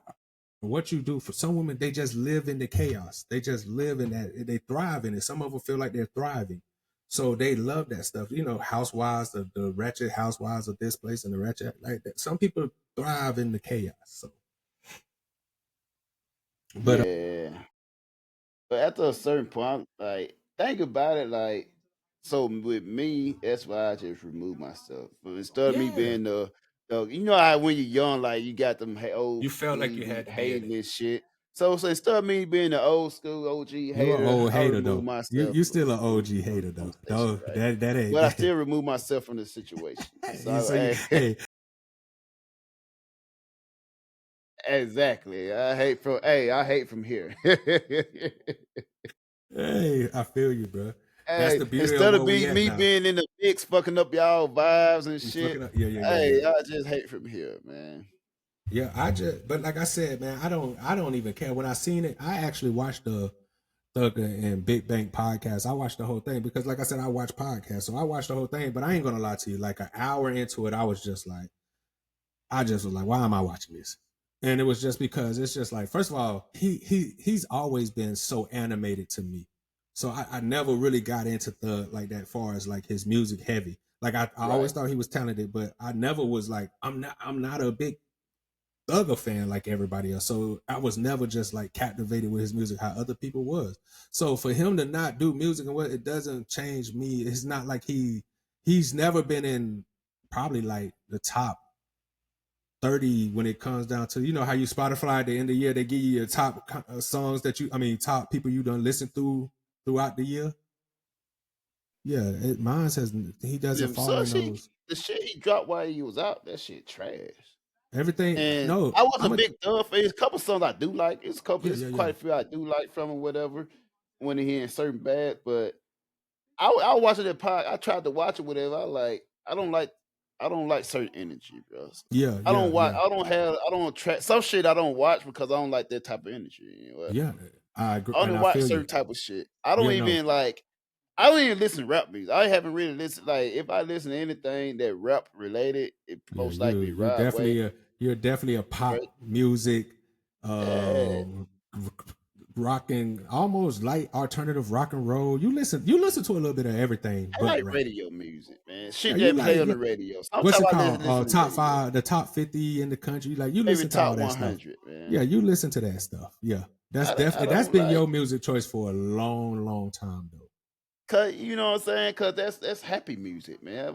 what you do, for some women, they just live in the chaos. They just live in that. They thrive in it. Some of them feel like they're thriving. So they love that stuff. You know, housewives, the ratchet housewives of this place and the ratchet, like that. Some people thrive in the chaos. So, but but after a certain point, like, think about it, like, so with me, that's why I just remove myself. But instead of me being the you know how when you're young, like, you got them old, you felt like you had hating this shit. So instead of me being the old school OG hater, you're an old hater though. Myself. You still an OG hater though. No, right? that ain't. But I still remove myself from the situation. So, hey. Exactly. I hate from here. Hey, I feel you, bro. That's the beauty instead of me being in the mix, fucking up y'all vibes and shit. I just hate from here, man. Yeah, but like I said, man, I don't even care. When I seen it, I actually watched the Thugger and Big Bank podcast. I watched the whole thing because, like I said, I watch podcasts, so I watched the whole thing. But I ain't gonna lie to you, like an hour into it, I just was like, why am I watching this? And it was just because it's just like, first of all, he's always been so animated to me. So I never really got into Thug like that, far as like his music heavy. Like I always thought he was talented, but I never was like, I'm not a big Thugger fan like everybody else. So I was never just like captivated with his music how other people was. So for him to not do music and what, it doesn't change me. It's not like he's never been in probably like the top 30 when it comes down to, you know how you Spotify at the end of the year, they give you your top songs that top people you done listen throughout the year. Yeah, mine says he doesn't follow those. The shit he dropped while he was out, that shit trash. Everything. And no, I wasn't a big Thug fan. There's a couple songs I do like. It's quite a few I do like from him, whatever. When he in certain bad, but I watch it at pod. I tried to watch it, whatever. I don't like certain energy, bro. Yeah, I don't watch. Yeah. I don't attract some shit. I don't watch because I don't like that type of energy. You know? Yeah, I agree. I don't watch certain type of shit. I don't even like. I don't even listen to rap music. I haven't really listened. Like, if I listen to anything that rap related, it most likely you're definitely a pop music, rocking, almost light alternative rock and roll. You listen to a little bit of everything. I like radio music, man. Shit that play on the radio. What's it called? Top 5, the top 50 in the country. Like, you listen to all that stuff. Man. Yeah, you listen to that stuff. Yeah, that's been your music choice for a long, long time though. Cause you know what I'm saying? Cause that's happy music, man.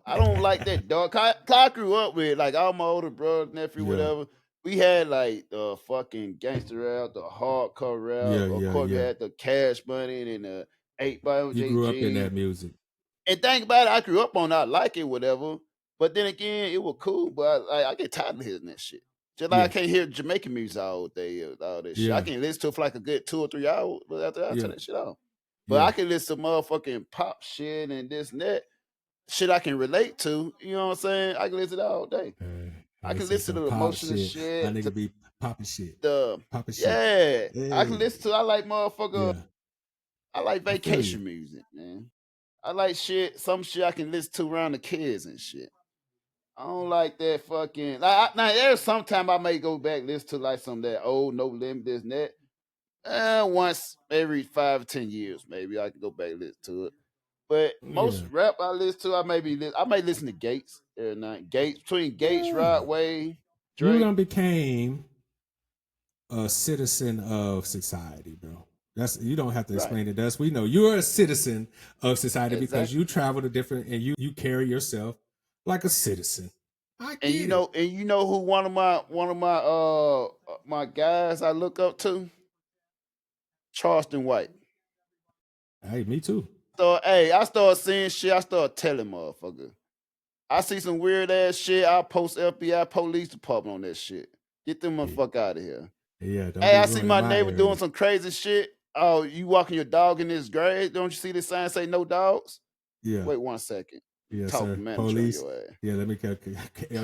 I don't like that dark. I grew up with, like, all my older brother, nephew, whatever. We had like the fucking gangster rap, the hardcore rap. Of course, we had the Cash Money and the 8x. You grew up in that music. And think about it, I grew up on not like it, whatever. But then again, it was cool. But I get tired of hearing that shit. Just like I can't hear Jamaican music all day, all that shit. I can listen to it for like a good 2 or 3 hours, but after that, I turn that shit off. But I can listen to motherfucking pop shit and this and that. Shit I can relate to. You know what I'm saying? I can listen to that all day. I can listen to the emotional shit. My nigga be popping shit. Popping shit. Yeah. I can listen to, I like motherfucker. Yeah. I like vacation music, man. I like some shit I can listen to around the kids and shit. I don't like that fucking. Now, there's sometime I may go back listen to like some of that old No Limit, this and that. Once every 5 or 10 years, maybe I can go back and listen to it. But most rap I listen to, I may listen to Gates every night. Between Gates, Rod Wave, Drake. You done became a citizen of society, bro. You don't have to explain it to us. We know you're a citizen of society because you travel to different and you carry yourself like a citizen. And you know who one of my guys I look up to? Charleston White. Hey, me too. I start seeing shit. I start telling motherfucker. I see some weird ass shit. I post FBI police department on that shit. Get them motherfucker out of here. Yeah, don't Hey, be I see ruining my my neighbor doing area. some crazy shit. Oh, you walking your dog in his grave? Don't you see the sign say no dogs? Yeah, Wait 1 second. yes, Talk sir. manager on Police. your ass. Yeah, let me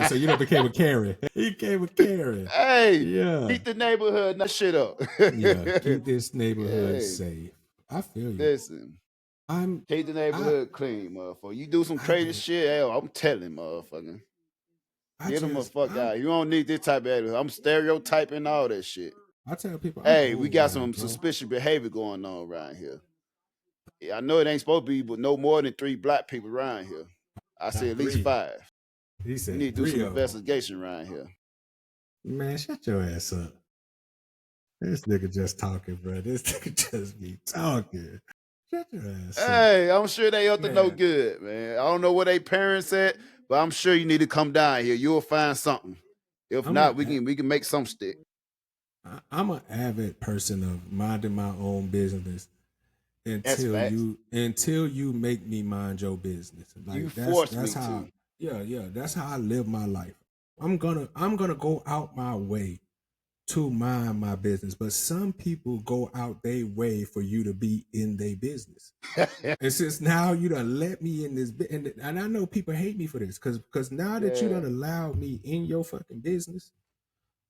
so you know became a Karen. He became a Karen. Hey, Yeah, keep the neighborhood that shit up. yeah. Keep this neighborhood Hey, safe. I feel you. listen. I'm Keep the I neighborhood clean, motherfucker. You do some I crazy just shit, hell, I'm telling motherfucker. I Get them a just fuck out. You don't need this type of attitude. I'm stereotyping all that shit. I tell people I'm Hey, we old got now, some bro. suspicious behavior going on around here. Yeah, I know it ain't supposed to be, but no more than 3 black people around here. I say Not at least 3. 5. He We said need to do 3 some of them. investigation around here. Man, shut your ass up. This nigga just talking, bro. This nigga just be talking. Shut your ass up. Hey, I'm sure they up to no Man, good, man. I don't know where they parents at, but I'm sure you need to come down here. You'll find something. If I'm not, a we can make some stick. I'm an avid person of minding my own business That's facts. until you make me mind your business. You Like forced that's me how to. that's how I live my life. I'm gonna go out my way to mind my business, but some people go out their way for you to be in their business. And since now you done let me in this, and I know people hate me for this, because now that you Yeah, done allowed me in your fucking business,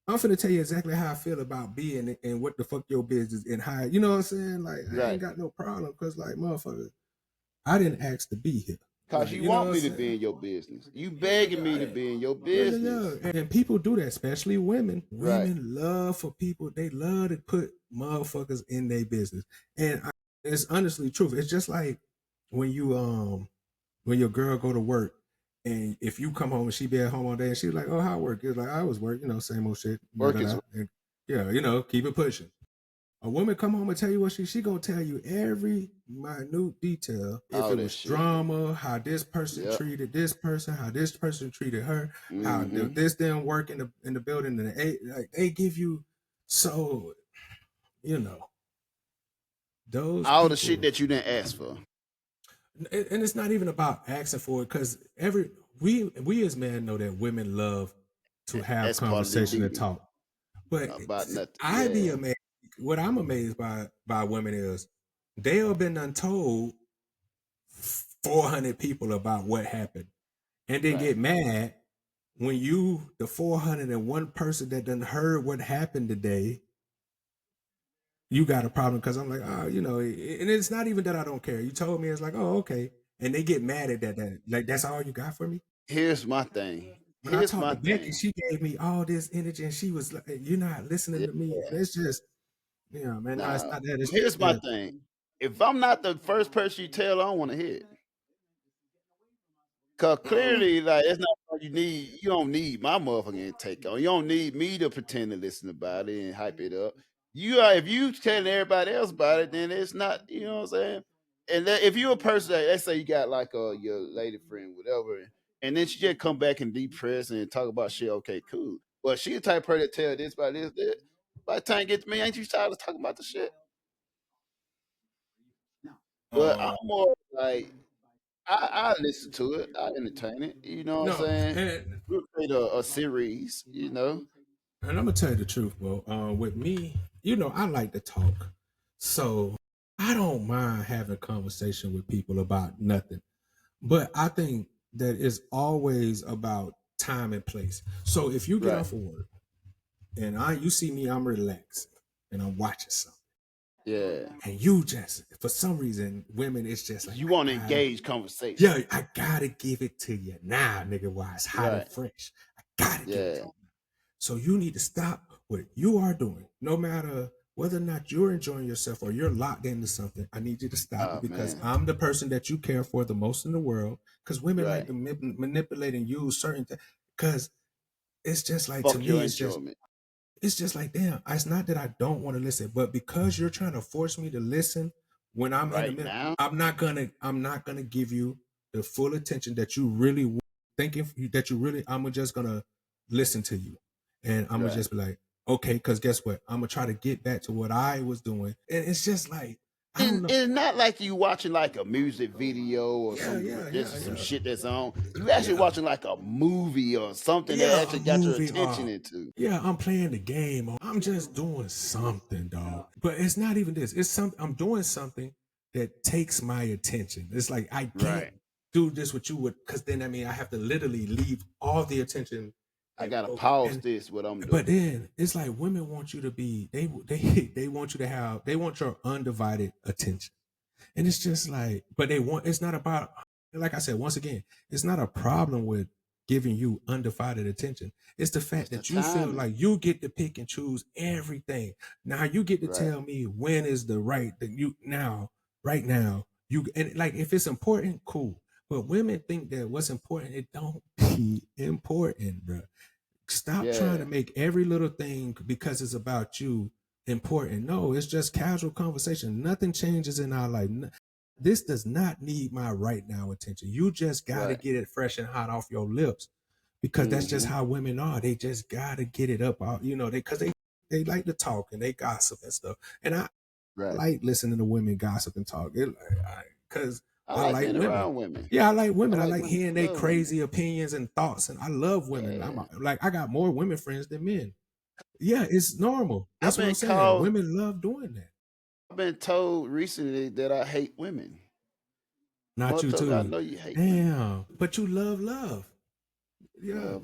I'm finna tell you exactly how I feel about being it and what the fuck your business and how, you know what I'm saying? Like, I ain't right. got no problem because, like, motherfucker, I didn't ask to be here. Cause Like, you you know what want I'm me to be saying? in your business. You Yeah, begging me to be in your yeah, business. And people do that, especially women. Right. Women love for people, they love to put motherfuckers in their business. And it's honestly truth. It's just like when when your girl go to work and if you come home and she be at home all day and she's like, oh, how work? It's like, I was work, same old shit. Work is And, yeah, keep it pushing. A woman come home and tell you what she gonna tell you every minute detail. If all it that was shit. drama, how this person Yep. treated this person, how this person treated her, how Mm-hmm. this didn't work in the building, and they give you so those All the shit people, that you didn't ask for. and it's not even about asking for it because we as men know that women love to have That's part of the conversation and duty. talk, but About nothing. I be Yeah. amazed. What I'm amazed by women is they have been untold 400 people about what happened, and they Right. get mad when you, the 401 person that done heard what happened today, you got a problem because I'm like, oh, and it's not even that I don't care. You told me, it's like, oh, okay, and they get mad at that. Like, that's all you got for me. Here's my thing. When I Here's talked my to Becky, thing. she gave me all this energy, and she was like, "You're not listening Yeah. to me." And it's just, man, no, it's Nah. not that. It's Here's just my that. thing. If I'm not the first person you tell, I don't want to hear it. Cause clearly, like, it's not what you need. You don't need my motherfucking take on. You don't need me to pretend to listen about it and hype it up. If you telling everybody else about it, then it's not. You know what I'm saying? And if you're a person that, let's say you got like your lady friend, whatever, and then she just come back and depress and talk about shit. Okay, cool. But she the type of person that tell this about this, that. By the time you get to me, ain't you tired of talking about the shit? But I'm more like I listen to it. I entertain it. You know what I'm No, saying? and We'll create a series. I'm gonna tell you the truth, bro. With me, I like to talk, so I don't mind having conversation with people about nothing. But I think that it's always about time and place. So if you get Right. off of work and you see me, I'm relaxed and I'm watching something, Yeah. and you just for some reason, women, it's just like You want to engage conversation. yeah, I gotta give it to you now, nigga, while it's hot and Right. fresh. I gotta give it to Yeah. you. So you need to stop what you are doing, no matter whether or not you're enjoying yourself or you're locked into something. I need you to stop Oh it because man. I'm the person that you care for the most in the world. Because women like Right. to manipulate and use certain things. Because it's just like, to Fuck me, your it's just enjoyment. like, damn, it's not that I don't want to listen, but because you're trying to force me to listen when I'm in the Right middle, now. I'm not gonna give you the full attention that you really thinking that you really. I'm just gonna listen to you, and I'm gonna Right. just be like, okay, because guess what? I'm gonna try to get back to what I was doing, and it's just like I don't know. It's not like you watching like a music video or Yeah, some yeah, just yeah, some yeah. shit that's on. You actually Yeah. watching like a movie or something that Yeah, a actually got your movie attention into. yeah, I'm playing the game. Or I'm just doing something, dog. But it's not even this. It's something I'm doing something that takes my attention. It's like I can't Right. do this with you because then I mean I have to literally leave all the attention I and gotta focus. pause And this what I'm but doing. then it's like women want you to be they want you to have they want your undivided attention. And it's just like, but they want, it's not about, like I said, once again, it's not a problem with giving you undivided attention. It's the It's fact the that you feel timing. like you get to pick and choose everything. Now you get to Right. tell me when is the right that you now, right now, you, and like if it's important, cool. But women think that what's important, it don't be important, bro. Stop trying to Yeah. make every little thing because it's about you important. No, it's just casual conversation. Nothing changes in our life. This does not need my right now attention. You just got to Right. get it fresh and hot off your lips because that's just Mm-hmm. how women are. They just got to get it up out, you know, because they like to talk and they gossip and stuff. And I Right. like listening to women gossip and talk because I I like like being women. around women. Yeah, I like I women. I like like women. hearing their Love women. crazy opinions and thoughts, and I love women. Yeah. Like I got more women friends than men. Yeah, it's normal. I've That's what I'm been saying. called. Women love doing that. I've been told recently that I hate women. Not you Motherfucker, I too. know you hate women. Damn, but you love love. Yeah, Love,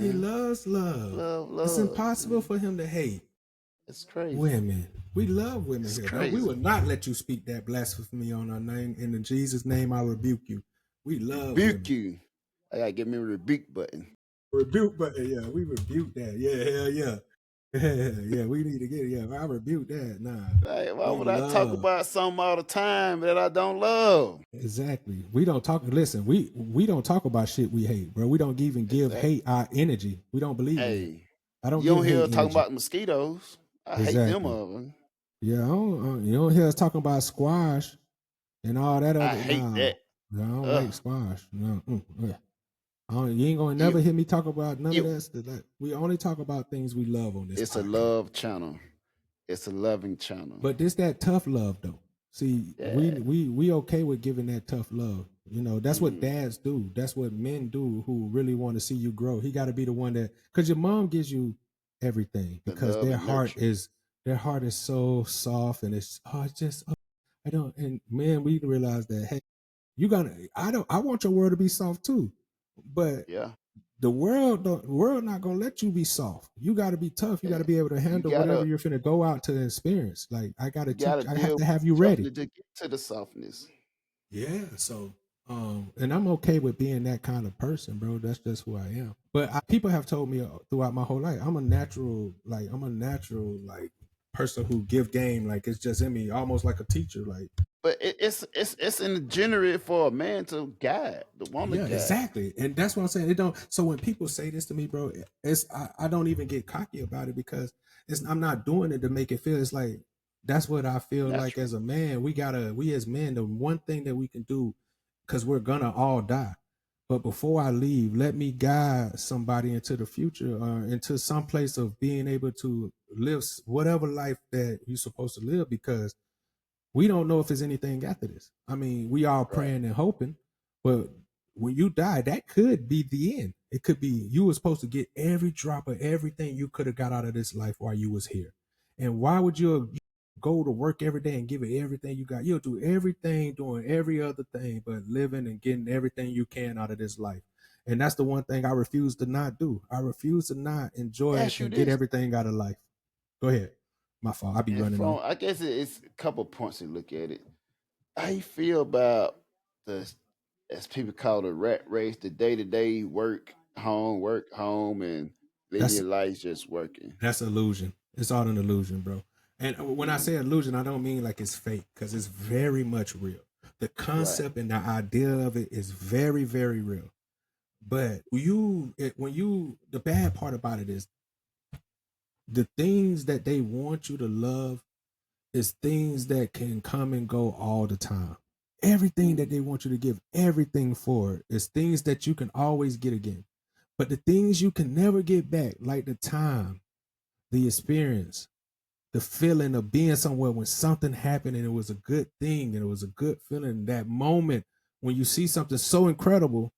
he man. loves love. Love, It's impossible man. for him to hate It's crazy. women. We love women It's here. No, we crazy. will not let you speak that blasphemy on our name. In Jesus' name, I rebuke you. We love Rebuke women. you. I gotta get me a rebuke button. Rebuke button, yeah, we rebuke that. Yeah, hell yeah. Yeah, we need to get it. Yeah, I rebuke that. Nah. Like, why We would I talk love. about something all the time that I don't love? Exactly. We don't talk. Listen, we don't talk about shit we hate, bro. We don't even give Exactly. hate our energy. We don't believe in that. Hey, I don't you give don't hear hate us talking energy. about mosquitoes. I hate them Exactly. of them. Yeah, you don't hear us talking about squash and all that I other. hate Nah, that. I don't Ugh. like squash. No, yeah. You ain't gonna You, never hear me talk about none of you, that stuff. Like, we only talk about things we love on this it's a podcast. love channel. It's a loving channel. But this that tough love though. See, Yeah. we okay with giving that tough love. You know, that's what Mm. dads do. That's what men do who really want to see you grow. He got to be the one that, because your mom gives you everything The because love their and heart nurture. is so soft and it's I don't, and men, we realize that, hey, you gotta, I want your world to be soft too, but Yeah. the world not gonna let you be soft. You got to be tough. You got to Yeah. be able to You handle whatever gotta you're finna go out to experience. Like I gotta you gotta I have deal to with have you the ready. toughness to get to the softness. Yeah. So and I'm okay with being that kind of person, bro. That's just who I am. But people have told me throughout my whole life, I'm a natural like person who give game. Like it's just in me, almost like a teacher. Like But it's in the general for a man to guide, the woman yeah, guide. exactly. And that's what I'm saying. It don't. So when people say this to me, bro, I don't even get cocky about it because I'm not doing it to make it feel. It's like that's what I feel like Natural. as a man. We as men, the one thing that we can do, because we're gonna all die. But before I leave, let me guide somebody into the future or into some place of being able to live whatever life that you're supposed to live, because we don't know if there's anything after this. I mean, we all Right. praying and hoping, but when you die, that could be the end. It could be you were supposed to get every drop of everything you could have got out of this life while you was here. And why would you go to work every day and give it everything you got? You'll do everything, doing every other thing, but living and getting everything you can out of this life. And that's the one thing I refuse to not do. I refuse to not enjoy it Ask you and get this. everything out of life. Go ahead. My fault. I be And running from on. I guess it's a couple points to look at it. How you feel about the, as people call the rat race, the day to day work home, and living That's your life just working? That's illusion. It's all an illusion, bro. And when I Mm. say illusion, I don't mean like it's fake, because it's very much real. The Right. concept and the idea of it is very, very real. But the bad part about it is the things that they want you to love is things that can come and go all the time. Everything that they want you to give everything for is things that you can always get again. But the things you can never get back, like the time, the experience, the feeling of being somewhere when something happened and it was a good thing and it was a good feeling. That moment when you see something so incredible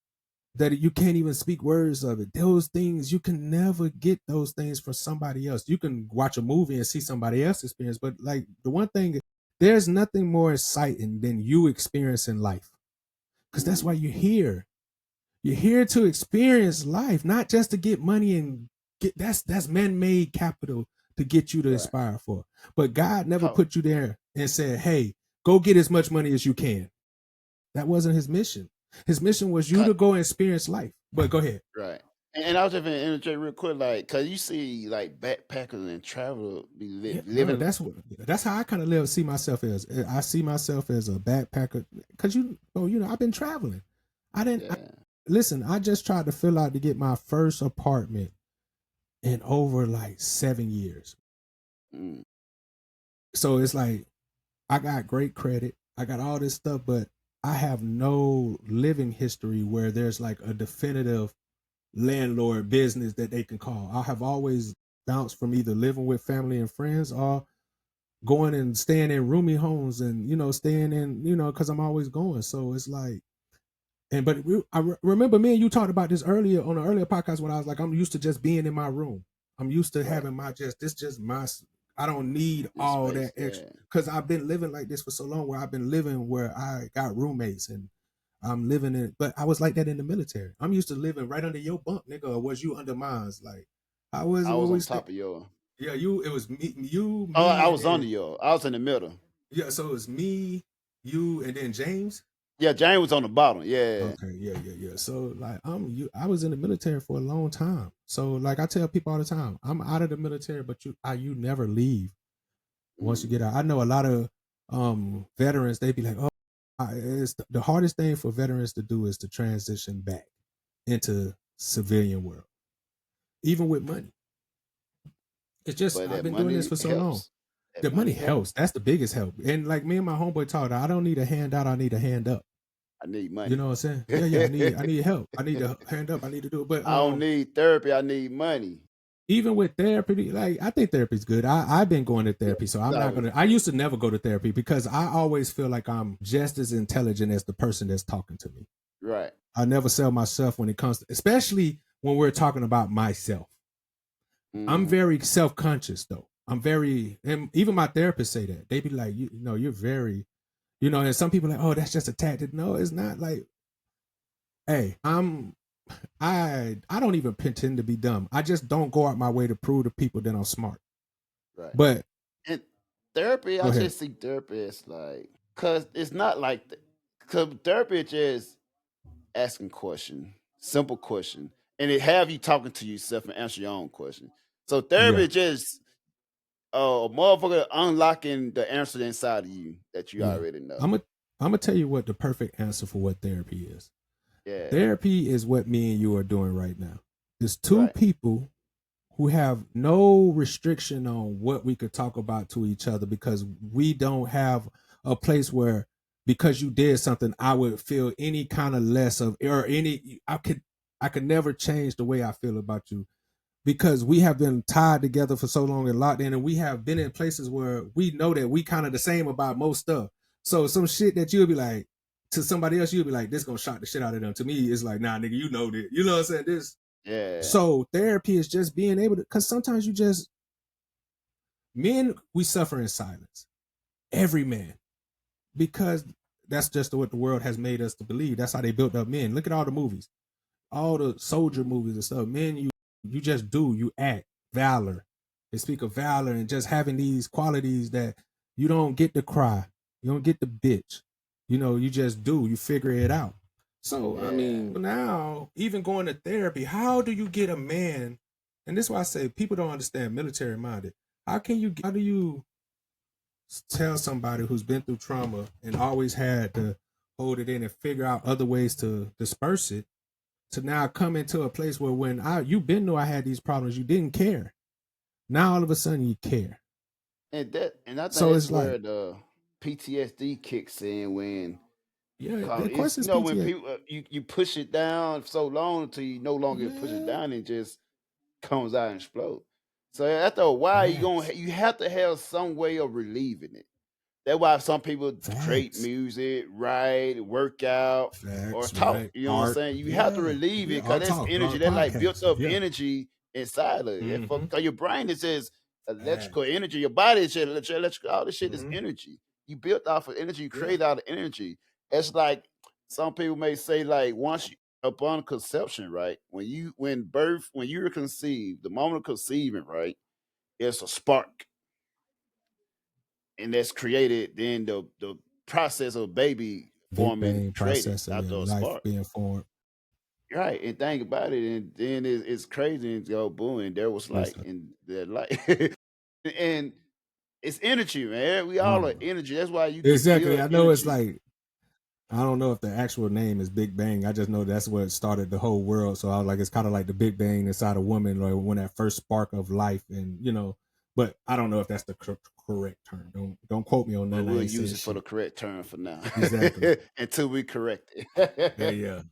that you can't even speak words of it. Those things, you can never get those things from somebody else. You can watch a movie and see somebody else's experience, but like the one thing, there's nothing more exciting than you experiencing life. Because that's why you're here. You're here to experience life, not just to get money and get that's man-made capital to get you to Right. aspire for. But God never Oh, put you there and said, hey, go get as much money as you can. That wasn't his mission. His mission was you to cut. go and experience life. But go ahead. Right. And I was just gonna interject real quick, like, cause you see like backpackers and travel be Yeah, no, living. that's how I kind of see myself as. I see myself as a backpacker because I've been traveling. Yeah. Listen. I just tried to fill out to get my first apartment in over like 7 years. Mm. So it's like I got great credit. I got all this stuff, but I have no living history where there's like a definitive landlord business that they can call. I have always bounced from either living with family and friends or going and staying in roomy homes and staying in because I'm always going. So it's like, remember me and you talked about this earlier on an earlier podcast when I was like, I'm used to just being in my room. I'm used to Right. having I don't need Your all space, that extra yeah. because I've been living like this for so long where I've been living where I got roommates and I'm living in, but I was like that in the military. I'm used to living right under your bunk, nigga, or was you under mine's? Like, how was it I when was we on top of yours. Yeah, it was me, Oh, I and was under then yours. I was in the middle. yeah, so it was me, you, and then James. Yeah, James was on the bottom. Yeah. Okay, yeah. So like I was in the military for a long time. So like I tell people all the time, I'm out of the military, but you never leave once you Mm. get out. I know a lot of veterans, they be like, oh, it's the hardest thing for veterans to do is to transition back into civilian world, even with money. It's just But I've that been doing this money for so long. helps. The That money money helps. helps. That's the biggest help. And like me and my homeboy talked, I don't need a handout. I need a hand up. I need You money. know what I'm saying? Yeah. I need help. I need a hand up. I need to do it. But I don't need therapy. I need money. even with therapy, like I think therapy's good. I've been going to therapy, so I'm not No. gonna. I used to never go to therapy because I always feel like I'm just as intelligent as the person that's talking to me. Right. I never sell myself when it comes to, especially when we're talking about myself. I'm Mhm. very self-conscious though. And even my therapists say that. They be like, you're very, and some people are like, oh, that's just a tactic. No, it's not. Like, hey, I don't even pretend to be dumb. I just don't go out my way to prove to people that I'm smart. Right. But And therapy, Go I ahead. just see therapy as like, cause it's not like, cause therapy is just asking question, simple question, and it have you talking to yourself and answer your own question. So therapy Yeah, is just a motherfucker unlocking the answer inside of you that you yeah. already know. I'm gonna tell you what the perfect answer for what therapy is. Yeah. Therapy is what me and you are doing right now. There's two Right. people who have no restriction on what we could talk about to each other because we don't have a place where because you did something I would feel any kind of less of or any I could never change the way I feel about you because we have been tied together for so long and locked in and we have been in places where we know that we kind of the same about most stuff. So some shit that you'll be like to somebody else, you'll be like, this gonna shock the shit out of them. To me, it's like, nah, nigga, you know that. You know what I'm saying? This Yeah. So therapy is just being able to, because sometimes men, we suffer in silence. Every man, because that's just what the world has made us to believe. That's how they built up men. Look at all the movies, all the soldier movies and stuff. Men, you just do, you act, valor. They speak of valor and just having these qualities that you don't get to cry, you don't get to bitch. You just do, you figure it out. So, I Yeah. mean, now, even going to therapy, how do you get a man? And this is why I say people don't understand military minded. How do you tell somebody who's been through trauma and always had to hold it in and figure out other ways to disperse it to now come into a place where when you've been knew I had these problems, you didn't care. Now all of a sudden you care. And I think So that's it's where like, the PTSD kicks in when yeah, Cause of course it's it's when PTSD. people you push it down so long until you no longer push it Yeah. down and just comes out and explodes. So after a while, Facts. you have to have some way of relieving it. That's why some people create Facts. music, write, work out, or Facts, talk. right? You know what I'm Art. saying? You have to Yeah. relieve Yeah. it because Art that's talk. energy. Art That's like built podcast. up Yeah. energy inside of it. Mm-hmm. Because your brain is just electrical Facts. energy. Your body is just electrical. All this shit is Mm-hmm. energy. You built off of energy. You Yeah. create out of energy. It's like some people may say, like once you, upon conception, right? When you're conceived, the moment of conceiving, right? It's a spark, and that's created. Then the process of baby Big forming Bang created processor. after Yeah. a Life spark. being formed. Right, and think about it, and then it's crazy and go boom, and there was Yes, light, sir. and the light, and it's energy, man. We all are Oh. energy. That's why you can Exactly. feel I know it's energy. like, I don't know if the actual name is Big Bang. I just know that's what started the whole world. So I was like, it's kind of like the Big Bang inside a woman, like when that first spark of life, and but I don't know if that's the correct term. Don't quote me on But that. I we'll ain't use said it for the shit. correct term for now, Exactly. until we correct Yeah, it. yeah.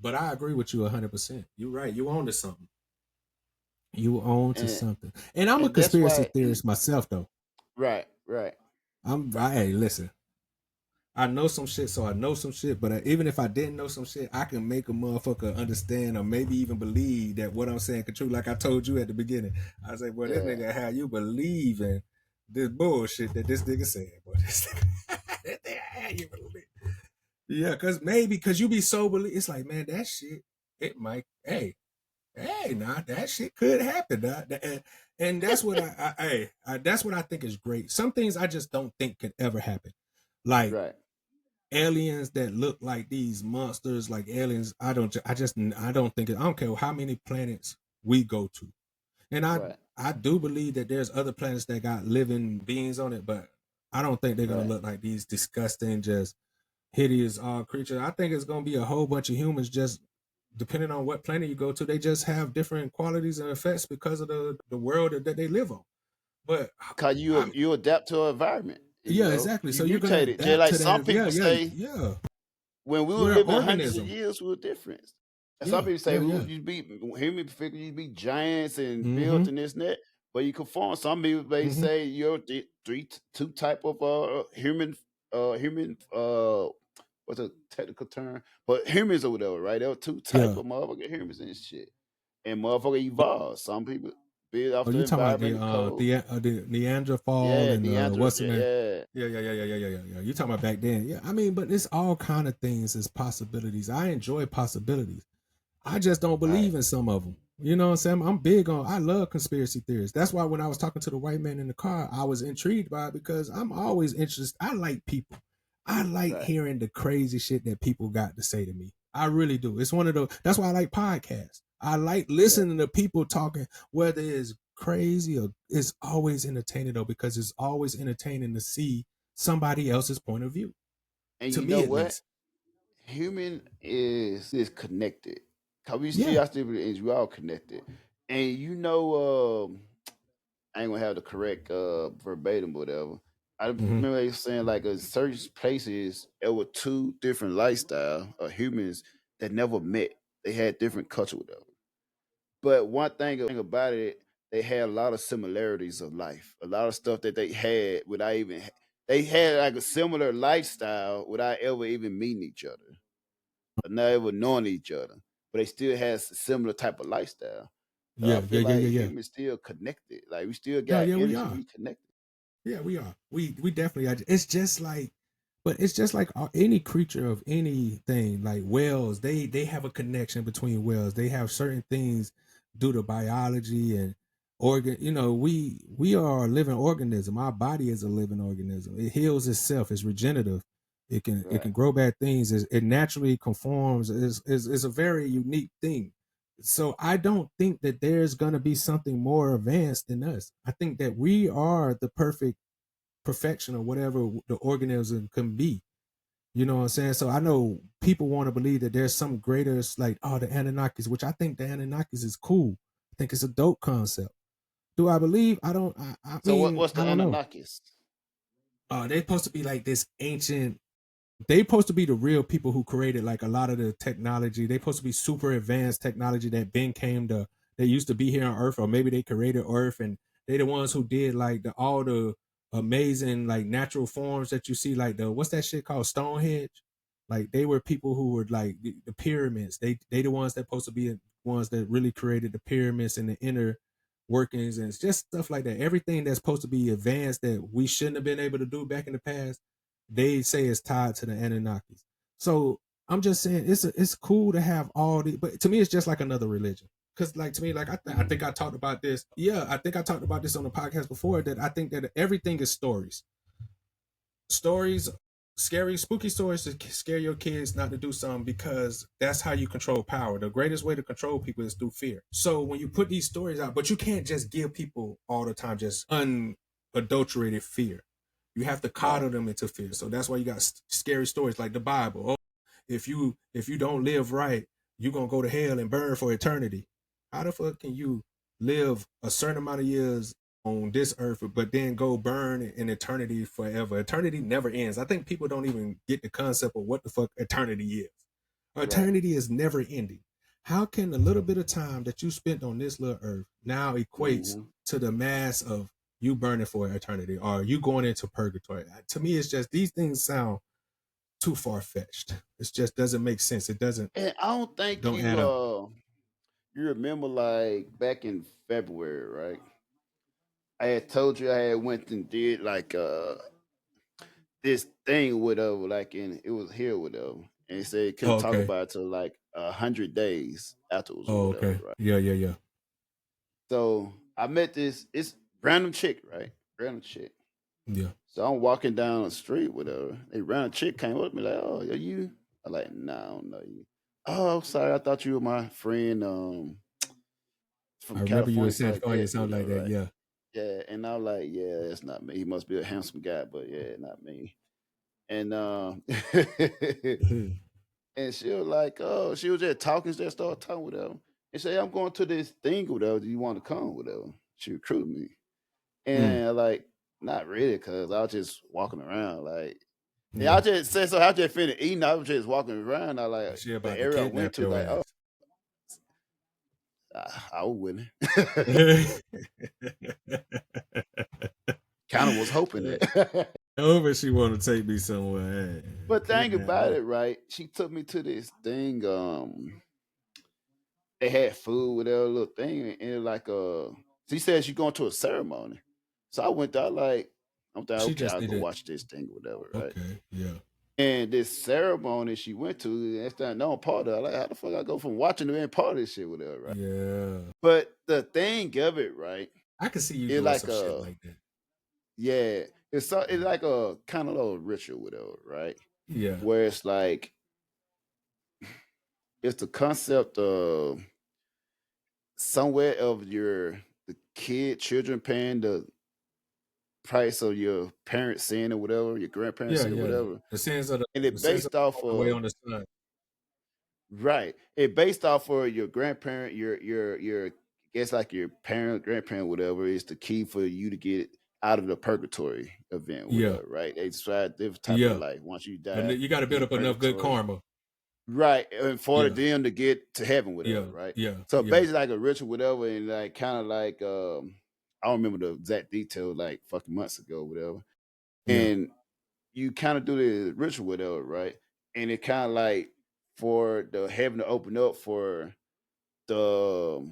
But I agree with you 100%. You're right. You own to something. You own to and something. And I'm a and that's conspiracy why, theorist myself, though. right, Hey, listen. I know some shit, so I know some shit. But even if I didn't know some shit, I can make a motherfucker understand or maybe even believe that what I'm saying is true. Like I told you at the beginning, I said, "Boy, this yeah. nigga, how you believe in this bullshit that this nigga said? Boy, this nigga, how you believe?" Yeah, because you be so believe. It's like, man, that shit, it might. Hey, nah, that shit could happen. Nah. And that's what that's what I think is great. Some things I just don't think could ever happen, like Right, aliens that look like these monsters, like aliens. I don't think it. I don't care how many planets we go to, and right, I do believe that there's other planets that got living beings on it, but I don't think they're gonna right. look like these disgusting, just hideous creatures. I think it's gonna be a whole bunch of humans, just depending on what planet you go to. They just have different qualities and effects because of the world that they live on. But Cause I'm you adapt to an environment. yeah, exactly. You So you're gonna mutate it. Just adapt like to some that. Yeah, people yeah, say, yeah. when we were We're an living hundreds of organism. years, we were different. And some Yeah, people say yeah, we yeah. you be human figure, you be giants and Mm-hmm. built and this and that, but you conform. Some people may Mm-hmm. say you're two type of human what's a technical term? But humans or whatever, right? There were two type Yeah. of motherfucking humans and shit. And motherfucker But evolved. Some people build off are the you talking about environment, the code. the Neanderthal Yeah, and Neanderthal. what's the name? Yeah, Yeah, yeah, yeah, yeah, yeah, yeah, yeah. You talking about back then? Yeah, I mean, but it's all kind of things as possibilities. I enjoy possibilities. I just don't right, believe in some of them. You know what I'm saying? I'm big on. I love conspiracy theories. That's why when I was talking to the white man in the car, I was intrigued by it because I'm always interested. I like people. I like right. hearing the crazy shit that people got to say to me. I really do. It's one of those. That's why I like podcasts. I like Yeah. listening to people talking, whether it's crazy or it's always entertaining though, because it's always entertaining to see somebody else's point of view. And To you me, know at what? least. Human is connected. Cause Yeah. I still believe we all connected. And I ain't gonna have the correct verbatim, whatever. I Mm-hmm. remember they saying like in certain places there were two different lifestyle of humans that never met. They had different culture, whatever. But one thing about it, they had a lot of similarities of life. A lot of stuff that they had without even they had like a similar lifestyle without ever even meeting each other, or not ever knowing each other. But they still has a similar type of lifestyle. So I Yeah, yeah, feel yeah, like yeah, yeah. humans still connected. Like we still Yeah, got yeah, we energy. are. We connected. Yeah, we are. We definitely are. It's just like, but it's just like any creature of anything, like whales. They have a connection between whales. They have certain things due to biology and organ. We are a living organism. Our body is a living organism. It heals itself. It's regenerative. It can Right. grow bad things. It naturally conforms. Is a very unique thing. So I don't think that there's gonna be something more advanced than us. I think that we are the perfection or whatever the organism can be. You know what I'm saying? So I know people want to believe that there's some greater, like, the Anunnakis, which I think the Anunnakis is cool. I think it's a dope concept. Do I believe? I don't. I So mean, what's the I don't know. Anunnakis? They're supposed to be like this ancient. They supposed to be the real people who created like a lot of the technology. They supposed to be super advanced technology that then came to they used to be here on Earth, or maybe they created Earth, and they the ones who did like all the amazing like natural forms that you see, like what's that shit called, Stonehenge. Like they were people who were like the pyramids. They the ones that supposed to be the ones that really created the pyramids and the inner workings, and it's just stuff like that. Everything that's supposed to be advanced that we shouldn't have been able to do back in the past, they say is tied to the Anunnakis. So I'm just saying it's cool to have all the, but to me it's just like another religion. Because like to me, like I think I talked about this. Yeah, I think I talked about this on the podcast before, that I think that everything is stories. Stories, scary, spooky stories to scare your kids not to do something, because that's how you control power. The greatest way to control people is through fear. So when you put these stories out, but you can't just give people all the time just unadulterated fear. You have to coddle them into fear. So that's why you got scary stories like the Bible. Oh, if you don't live right, you're gonna go to hell and burn for eternity. How the fuck can you live a certain amount of years on this earth, but then go burn in eternity forever? Eternity never ends. I think people don't even get the concept of what the fuck eternity is. Eternity is never ending. How can a little bit of time that you spent on this little earth now equates to the mass of you burning for eternity, or you going into purgatory? To me, it's just, these things sound too far-fetched. It just doesn't make sense. It doesn't. And I don't think add up. you remember, like back in February, right? I had told you I had went and did like this thing, whatever, like it was here, whatever, and it said it couldn't talk about it till like 100 days afterwards. Oh, whatever, okay. Right? Yeah. So I met it's random chick, right? Random chick. Yeah. So I'm walking down the street with her. A random chick came up to me like, "Oh, are you?" I'm like, "Nah, I don't know you." "Oh, sorry, I thought you were my friend from I remember California." you in San Like Antonio, that, something like that. right? Yeah. Yeah, and I'm like, "Yeah, it's not me. He must be a handsome guy, but yeah, not me." And and she was like, "Oh," she was just talking, just started talking with her, and say, "I'm going to this thing with her. Do you want to come with her?" She recruited me, and I like, not really, cause I was just walking around, like, yeah, I just said so. I just finished eating. I was just walking around. I like She the about to area I went kidnap to, your like, oh, ass. I was willing. Kind of was hoping that. Over, she want to take me somewhere. But think about it, right? She took me to this thing. They had food with their little thing, and like she said she going to a ceremony. So I went there, like, I'm thinking, She okay, just I'll go needed. watch this thing, or whatever, right? Okay, yeah. And this ceremony she went to, that's not known part of it. Like, how the fuck I go from watching to being part of this shit with her, right? Yeah. But the thing of it, right? I can see you It's doing like some shit like that. yeah, it's like a kind of little ritual with her, right? Yeah. Where it's like, it's the concept of somewhere of the children paying the price of your parents' sin or whatever, your grandparents' sin or whatever. The sins of And it based off the way of on the sun. right. It based off of your grandparent, your guess like your parent, grandparent, whatever is the key for you to get out of the purgatory event, whatever, right? They describe different type of life. Once you die, And you got to build up enough good karma. Right, and for them to get to heaven, whatever, right? Yeah. So basically, like a ritual, whatever, and like kind of like I don't remember the exact detail, like fucking months ago, whatever. And you kind of do the ritual, whatever, right? And it kind of like for the heaven to open up for the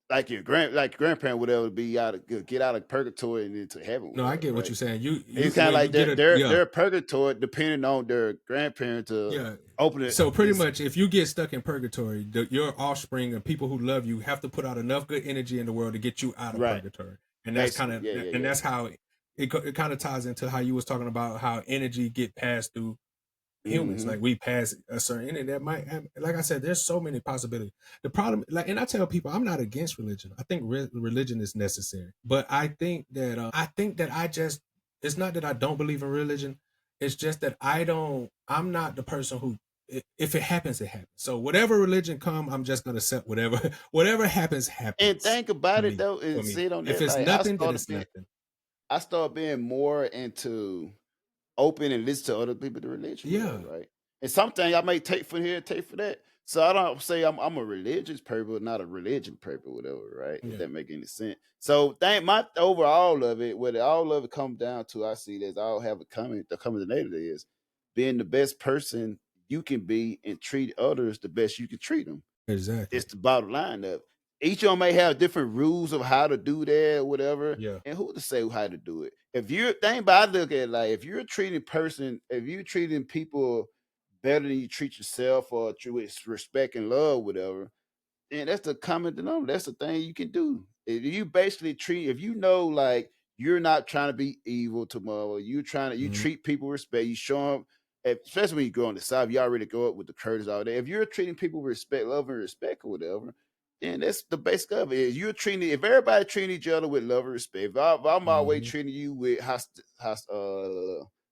like your grandparent, whatever, be get out of purgatory and into heaven. No, I get what you're saying. It's kind of like their purgatory depending on their grandparent to open it. So pretty much, if you get stuck in purgatory, your offspring and people who love you have to put out enough good energy in the world to get you out of purgatory. And that's kind of and that's how it kind of ties into how you was talking about how energy get passed through humans. Like we pass a certain energy that might have, like I said, there's so many possibilities. The problem, like, and I tell people, I'm not against religion. I think religion is necessary, but I think that I just, it's not that I don't believe in religion. It's just that I'm not the person who, if it happens, it happens. So whatever religion come, I'm just gonna accept whatever happens. And think about it though, and sit on that. If it's like, nothing, then it's nothing. I start being more into open and listen to other people, the religion. Yeah. Right. And something I may take for here, take for that. So I don't say I'm a religious person, but not a religion person, whatever, right? If Yeah. that make any sense. So my overall of it, what all of it comes down to, I see that all have a common the common denominator is being the best person you can be and treat others the best you can treat them. Exactly. It's the bottom line of each of them may have different rules of how to do that or whatever. Yeah. And who to say how to do it? If you're think about I look at it like if you're treating people better than you treat yourself or with respect and love, whatever, then that's the common denominator. That's the thing you can do. If you basically if you know like you're not trying to be evil tomorrow, you Mhm. treat people with respect, you show them, especially when you go on the side, you already go up with the courtesy all day. If you're treating people with respect, love, and respect or whatever, then that's the basic of it. If everybody treating each other with love and respect, if I'm always Mhm. treating you with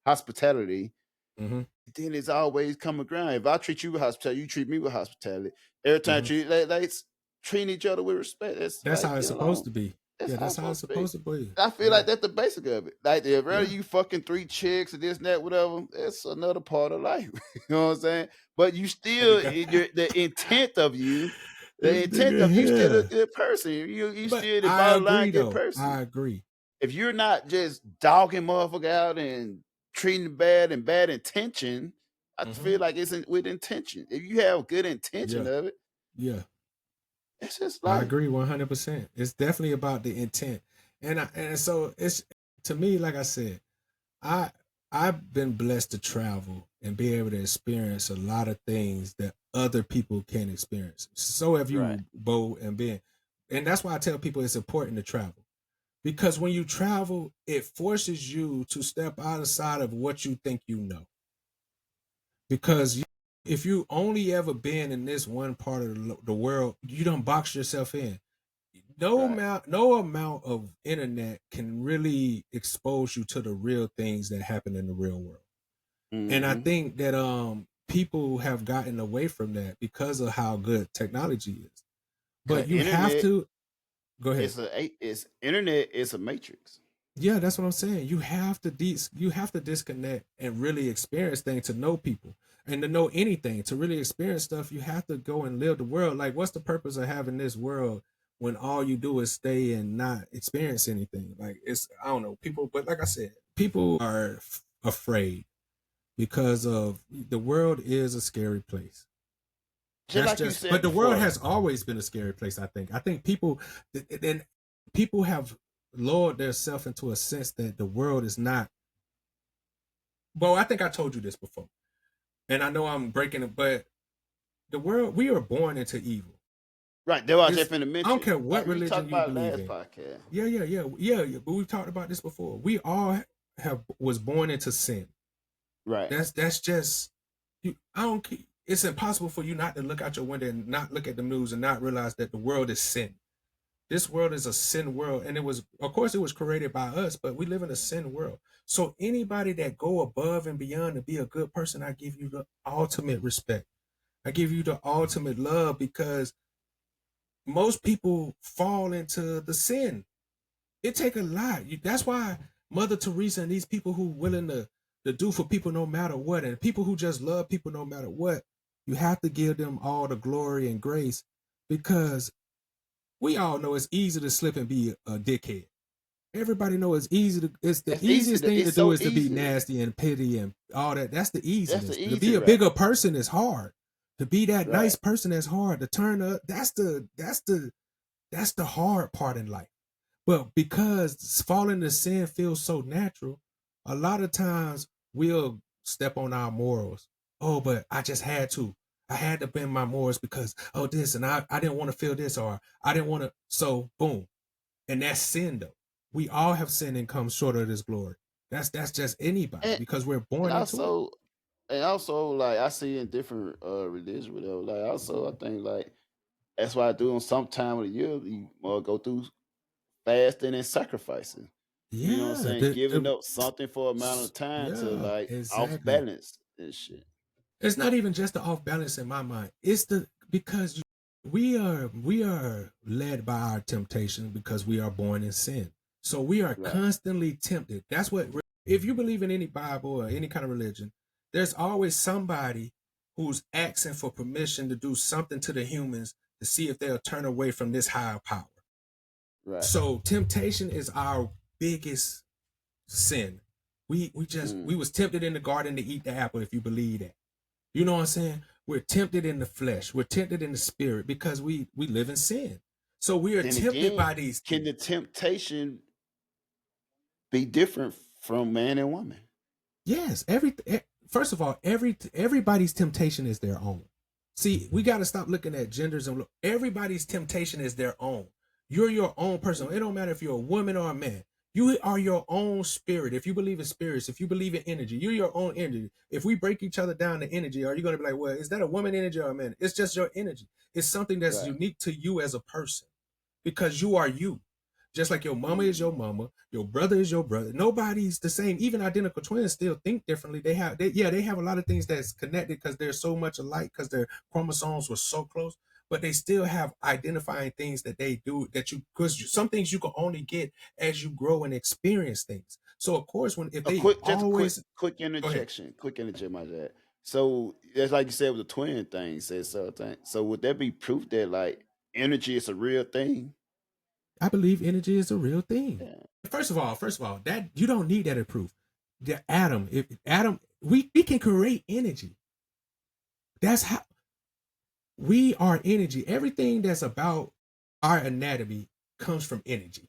hospitality, Mhm. then it's always common ground. If I treat you with hospitality, you treat me with hospitality. Every time Mhm. treat treating each other with respect. That's That's like how it's supposed to be. that's Yeah, how that's it's how it's supposed to be. supposed to be. I feel Yeah. like that's the basic of it. Like if rather Yeah. you fucking 3 chicks and this and that, whatever, that's another part of life. You know what I'm saying? But you still the intent of you, This nigga still a here. good person. You But still the I bottom line agree good though. person. I agree. If you're not just dogging motherfucker out and treating bad and bad intention, I feel Mhm. like it's with intention. If you have good intention Yeah. of it, Yeah. it's just I life. agree 100%. It's definitely about the intent. And so it's to me, like I said, I I've been blessed to travel and be able to experience a lot of things that other people can't experience. So have Right. you, Bo and Ben. And that's why I tell people it's important to travel. Because when you travel, it forces you to step outside of what you think you know. Because if you only ever been in this one part of the world, you don't box yourself in. Right. No amount of internet can really expose you to the real things that happen in the real world. And I Mm-hmm. think that people have gotten away from that because of how good technology is. Cause But you have internet to go ahead. it's internet is a matrix. Yeah, that's what I'm saying. You have to disconnect and really experience things to know people and to know anything. To really experience stuff, you have to go and live the world. Like, what's the purpose of having this world when all you do is stay and not experience anything? Like, it's I don't know people, but like I said, people are afraid because of the world is a scary place. Just That's like you just, said but the world before. has always been a scary place. I think people, and people have lowered themselves into a sense that the world is not. Well, I think I told you this before, and I know I'm breaking it, but the world we are born into evil. Right. That was It's, just finna I don't mention. care what Like we religion talked you about believe last in. podcast. Yeah. But we've talked about this before. We all have was born into sin. Right. That's just you. I don't. It's impossible for you not to look out your window and not look at the news and not realize that the world is sin. This world is a sin world, and it was, of course, it was created by us, but we live in a sin world. So anybody that go above and beyond to be a good person, I give you the ultimate respect. I give you the ultimate love because most people fall into the sin. It take a lot. That's why Mother Teresa and these people who willing to do for people no matter what, and people who just love people no matter what, you have to give them all the glory and grace because we all know it's easy to slip and be a dickhead. Everybody know it's easy to. It's the It's easy easiest to thing to it's do so is to be easy. nasty and petty and all that. That's the That's easiness. the To be easy a route. bigger person is hard. To be that Right. nice person is hard. To turn up, that's the hard part in life. But because falling into sin feels so natural, a lot of times we'll step on our morals. Oh, but I just had to. I had to bend my morals because this and I didn't want to feel this or I didn't want to. So boom, and that's sin though. We all have sinned and come short of this glory. That's just anybody And because we're and born into it. also and also like I see in different religions whatever. Like also I think like that's why I do on some time of the year you go through fasting and sacrificing. You know what I'm Yeah, saying? Giving up something for amount of time to yeah, like off exactly. balance and shit. It's not even just the off balance in my mind. It's the because we are led by our temptation because we are born in sin. So we are Right. constantly tempted. That's what if you believe in any Bible or any kind of religion, there's always somebody who's asking for permission to do something to the humans to see if they'll turn away from this higher power. Right. So temptation is our biggest sin. We was tempted in the garden to eat the apple, if you believe that. You know what I'm saying? We're tempted in the flesh. We're tempted in the spirit because we live in sin. So we are Then tempted again, by these can the temptation be different from man and woman? Yes, first of all, everybody's temptation is their own. See, we got to stop looking at genders and everybody's temptation is their own. You're your own person. It don't matter if you're a woman or a man. You are your own spirit. If you believe in spirits, if you believe in energy, you're your own energy. If we break each other down to energy, are you going to be like, well, is that a woman energy or a man? It's just your energy. It's something that's unique to you as a person because you are you. Just like your mama is your mama, your brother is your brother. Nobody's the same. Even identical twins still think differently. They have a lot of things that's connected because they're so much alike because their chromosomes were so close. But they still have identifying things that they do because some things you can only get as you grow and experience things. So of course, quick interjection, my dad. So that's like you said with the twin thing. So would that be proof that like energy is a real thing? I believe energy is a real thing. Yeah. First of all, that you don't need that as proof. The atom, we can create energy. That's how we are energy. Everything that's about our anatomy comes from energy.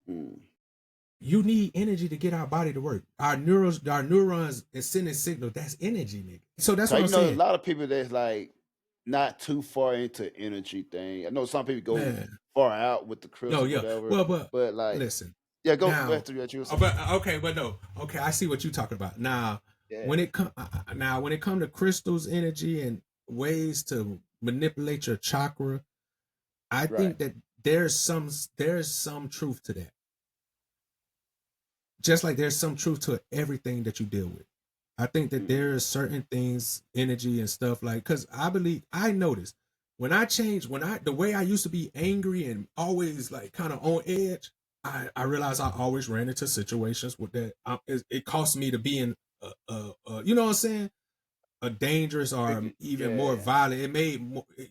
You need energy to get our body to work. Our neurons is sending signal. That's energy, nigga. So that's what I'm saying. A lot of people that's like not too far into energy thing. I know some people go far out with the crystal, whatever. Well, but like, listen. Yeah, go back to what you were saying. Okay, I see what you're talking about. Now, when it comes to crystals, energy, and ways to manipulate your chakra, I think that there's some truth to that. Just like there's some truth to everything that you deal with. I think that there are certain things, energy and stuff like, because I noticed when I changed, the way I used to be angry and always like kind of on edge, I realized I always ran into situations with that. It cost me to be in, you know what I'm saying? A dangerous or even more violent. It made,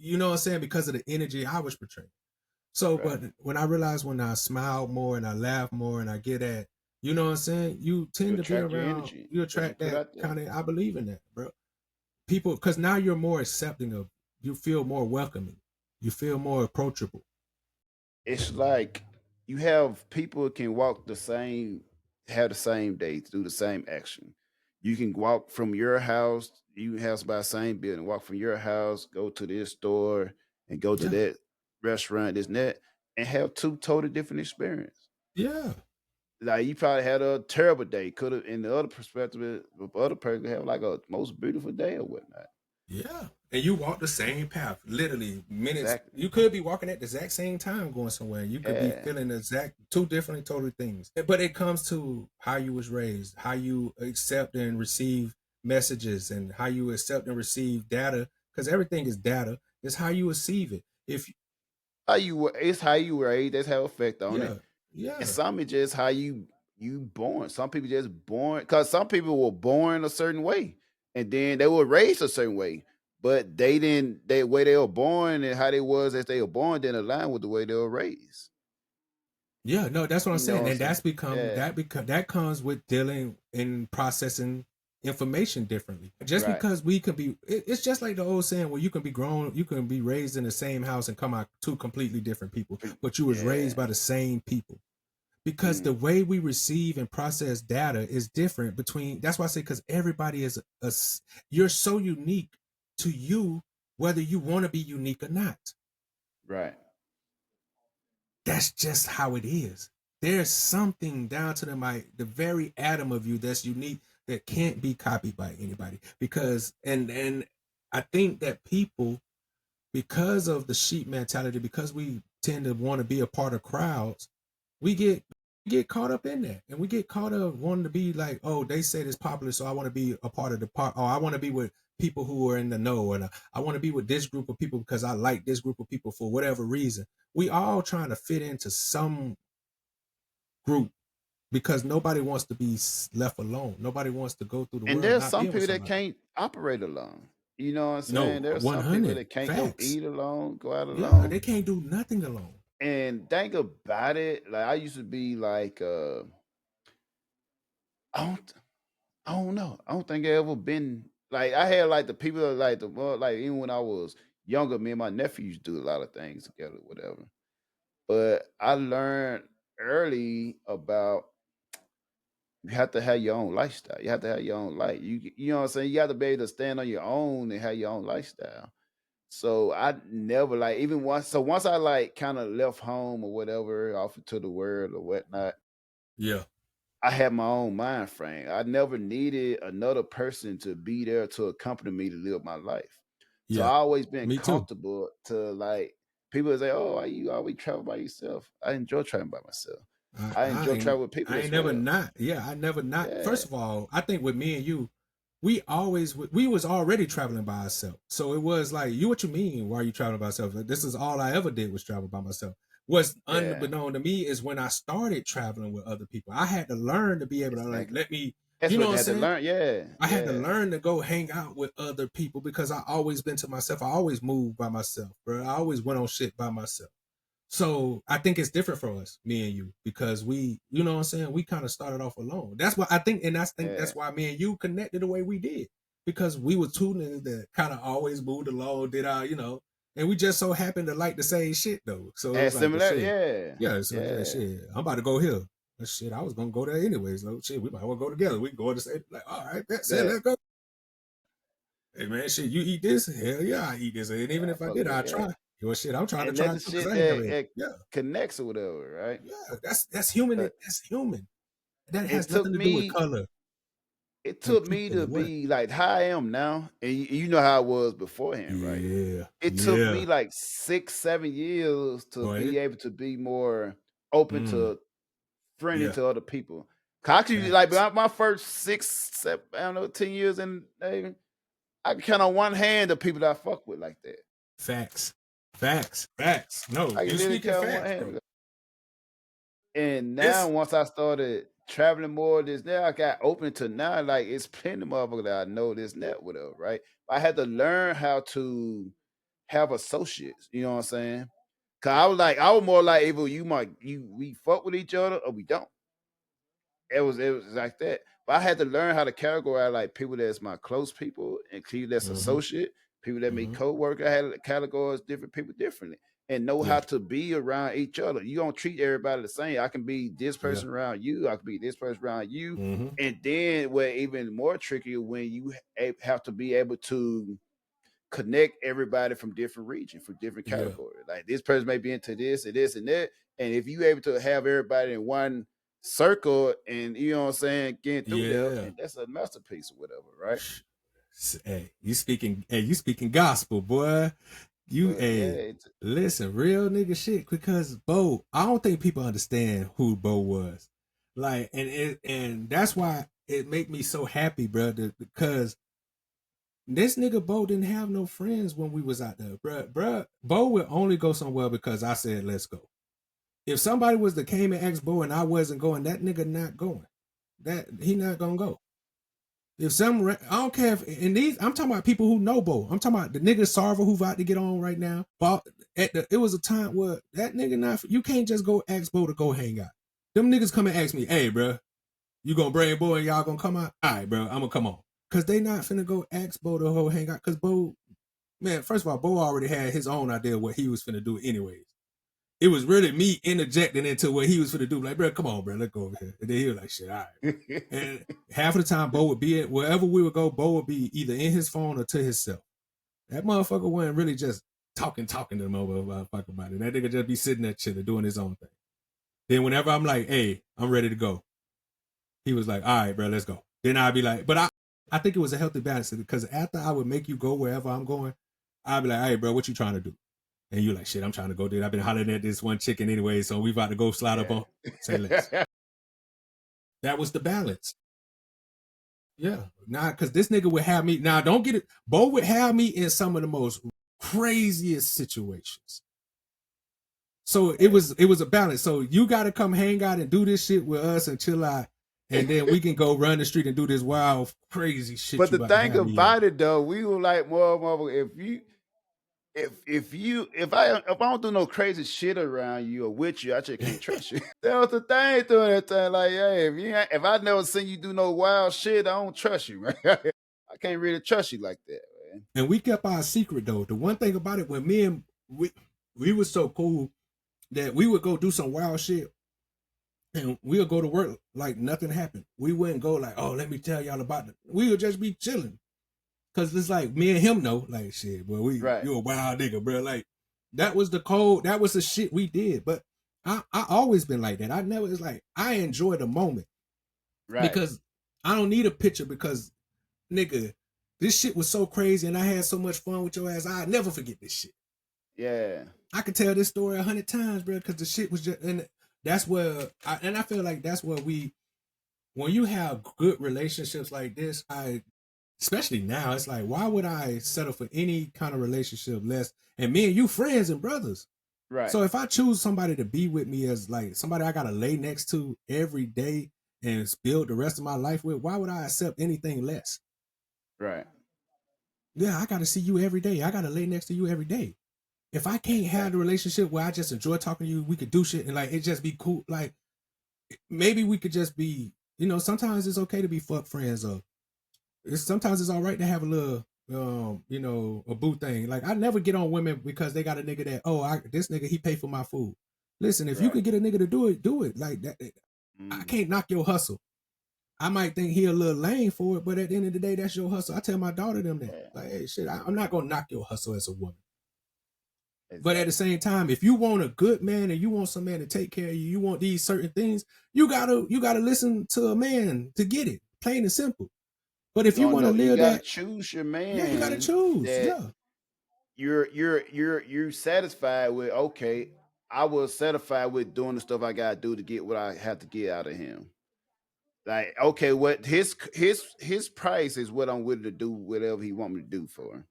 you know what I'm saying? Because of the energy I was portraying. So, but when I realized when I smile more and I laugh more and I get at, you know what I'm saying? You tend to be around, you attract that kind of, I believe in that, bro. People, because now you're more accepting of, you feel more welcoming. You feel more approachable. It's like you have people who can have the same day, do the same action. You can walk from your house, you have by the same building, walk from your house, go to this store and go to that restaurant, this and that, and have two totally different experiences. Yeah. Like you probably had a terrible day. Could have, in the other perspective, the other person could have like a most beautiful day or whatnot. Yeah. And you walk the same path, literally minutes. Exactly. You could be walking at the exact same time going somewhere. You could be feeling the exact two different totally things. But it comes to how you was raised, how you accept and receive messages, and how you accept and receive data. Because everything is data. It's how you receive it. It's how you were raised. That's how it affect on it. Yeah. And some is just how you born. Some people just born, because some people were born a certain way and then they were raised a certain way, but the way they were born and how they was as they were born didn't align with the way they were raised. Yeah, no, that's what I'm saying. And that comes with dealing and processing information differently. Just because we can be, it's just like the old saying where you can be raised in the same house and come out two completely different people, but you was raised by the same people. Because the way we receive and process data is different that's why I say, because everybody is you're so unique to you, whether you want to be unique or not. Right. That's just how it is. There's something down to the very atom of you that's unique, that can't be copied by anybody. Because and I think that people, because of the sheep mentality, because we tend to want to be a part of crowds, we get caught up in that, and we get caught up wanting to be like, oh, they said it's popular, so I want to be a part of or I want to be with people who are in the know, and I want to be with this group of people because I like this group of people for whatever reason. We all trying to fit into some group, because nobody wants to be left alone. Nobody wants to go through the world. And there's some people that can't operate alone. You know what I'm No, saying? There's some people 100 that can't go facts. eat alone, go out Yeah, alone. they can't do nothing alone. And think about it, like I used to be like I don't I don't know. I don't think I ever been like I had like the people that like the like even when I was younger, me and my nephews do a lot of things together, whatever. But I learned early about you have to have your own lifestyle. You have to have your own life. You know what I'm saying? You have to be able to stand on your own and have your own lifestyle. So I never like even once I like kind of left home or whatever, off into the world or whatnot, Yeah. I had my own mind frame. I never needed another person to be there to accompany me to live my life. So I Yeah. always been Me too. comfortable to like people say, "Oh, why you always travel by yourself?" I enjoy traveling by myself. I enjoy traveling with people I as ain't never well. not. Yeah, I never not. Yeah, First of all, I think with me and you, we was already traveling by ourselves. So it was like, you what you mean? Why are you traveling by yourself? This is all I ever did was travel by myself. What's yeah, unbeknown to me is when I started traveling with other people, I had to learn to be able to like exactly. let me, That's you know what what they I'm had to saying? learn. Yeah, I had to yeah, learn to go hang out with other people because I always been to myself. I always moved by myself, bro. I always went on shit by myself. So I think it's different for us, me and you, because we, you know what I'm saying, we kind of started off alone. That's what I think, and yeah. that's why me and you connected the way we did, because we were two niggas that kind of always moved along, did our, and we just so happened to like the same shit though. So it Had was like, well, similar. shit, Yeah, yeah. So yeah, yeah. shit, I'm about to go here. But shit, I was gonna go there anyways. So shit, we might well go together. We go to say like, all right, that's it, That let's go. Hey man, shit, you eat this? Hell yeah, I eat this. And even I if I fuck did, with I it. Yeah, try. Well, shit, I'm trying to and that's try the too because shit I ain't never. that Yeah, connects or whatever, right? yeah, that's human. But That's human. That it has took nothing to do with me color it and took me people to or what. be like how I am now, and you know how I was beforehand, right? Yeah, It took me yeah. like 6, 7 years to Go ahead. be able to be more open Mm, to friendly yeah, to other people. 'Cause I could like facts, my first 6, 7, I don't know, 10 years in Navy, I can count on one hand the people that I fuck with like that. facts, facts. No, I can you literally speaking count on one facts, hand. bro. And now It's once I started traveling more, this now I got open to now like it's plenty of motherfuckers that I know this net with her, right? I had to learn how to have associates, you know what I'm saying? Cause I was more like either we fuck with each other or we don't. It was like that. But I had to learn how to categorize like people that's my close people and people that's mm-hmm, associate, people that meet mm-hmm. co-worker. I had to categorize different people differently and know Yeah, how to be around each other. You don't treat everybody the same. I can be this yeah, person around you, I can be this person around you. mm-hmm, And then where even more tricky when you have to be able to connect everybody from different regions, from different yeah, categories. Like this person may be into this and this and that. And if you able to have everybody in one circle and you know what I'm saying, getting through there, yeah. and that's a masterpiece or whatever, right? Hey, you speaking gospel, boy. You But yeah, a listen, real nigga shit. Because Bo, I don't think people understand who Bo was. Like, and that's why it make me so happy, brother. Because this nigga Bo didn't have no friends when we was out there, bruh. Bo would only go somewhere because I said let's go. If somebody was that came and asked Bo and I wasn't going, that nigga not going. That he not gonna go. If I don't care if in these, I'm talking about people who know Bo. I'm talking about the nigga Sarva who about to get on right now. But it was a time where that nigga not. You can't just go ask Bo to go hang out. Them niggas come and ask me, hey, bro, you gonna bring Bo and y'all gonna come out? All right, bro, I'm gonna come on. Cause they not finna go ask Bo to go hang out. Cause Bo, man, first of all, Bo already had his own idea of what he was finna do anyways. It was really me interjecting into what he was finna do. Like, bro, come on, bro, let's go over here. And then he was like, shit, all right. And half of the time, Bo would be wherever we would go, Bo would be either in his phone or to himself. That motherfucker wasn't really just talking to the motherfucker about it. That nigga just be sitting there chilling, doing his own thing. Then whenever I'm like, hey, I'm ready to go, he was like, all right, bro, let's go. Then I'd be like, but I think it was a healthy balance because after I would make you go wherever I'm going, I'd be like, hey, bro, what you trying to do? And you're like, shit, I'm trying to go, dude. I've been hollering at this one chicken anyway, so we about to go slide up on. Say less. That was the balance. Yeah. Nah, because this nigga would have me. Now, don't get it. Bo would have me in some of the most craziest situations. So it was a balance. So you got to come hang out and do this shit with us until and then we can go run the street and do this wild, crazy shit. But you the about to thing have me about it though, we were like more if I don't do no crazy shit around you or with you, I just can't trust you. That was the thing during that time. Like, hey, if I never seen you do no wild shit, I don't trust you, man. I can't really trust you like that, man. And we kept our secret though. The one thing about it, when me and we were so cool that we would go do some wild shit, and we'll go to work like nothing happened. We wouldn't go like, oh, let me tell y'all about it. We would just be chilling. Cause it's like me and him know, like shit, boy, you a wild nigga, bro. Like that was the code, that was the shit we did. But I always been like that. I never, it's like I enjoy the moment. Right. Because I don't need a picture because nigga, this shit was so crazy and I had so much fun with your ass. I'll never forget this shit. Yeah. I could tell this story 100 times, bro, because the shit was just, and that's where I feel like that's where when you have good relationships like this, especially now, it's like, why would I settle for any kind of relationship less? And me and you friends and brothers. Right. So if I choose somebody to be with me as like somebody I got to lay next to every day and build the rest of my life with, why would I accept anything less? Right. Yeah, I got to see you every day. I got to lay next to you every day. If I can't have the relationship where I just enjoy talking to you, we could do shit and like it just be cool. Like maybe we could just be, sometimes it's okay to be fuck friends or sometimes it's all right to have a little, a boo thing. Like I never get on women because they got a nigga that, this nigga, he pay for my food. Listen, if you could get a nigga to do it, do it. Like that. I can't knock your hustle. I might think he a little lame for it, but at the end of the day, that's your hustle. I tell my daughter them that. Like, hey, shit, I'm not gonna knock your hustle as a woman. Exactly. But at the same time, if you want a good man and you want some man to take care of you, you want these certain things, you gotta listen to a man to get it. Plain and simple. But if you want to live that, choose your man. Yeah, you gotta choose. Yeah, you're satisfied with. Okay, I was satisfied with doing the stuff I gotta do to get what I have to get out of him. Like, okay, what his price is what I'm willing to do whatever he want me to do for him.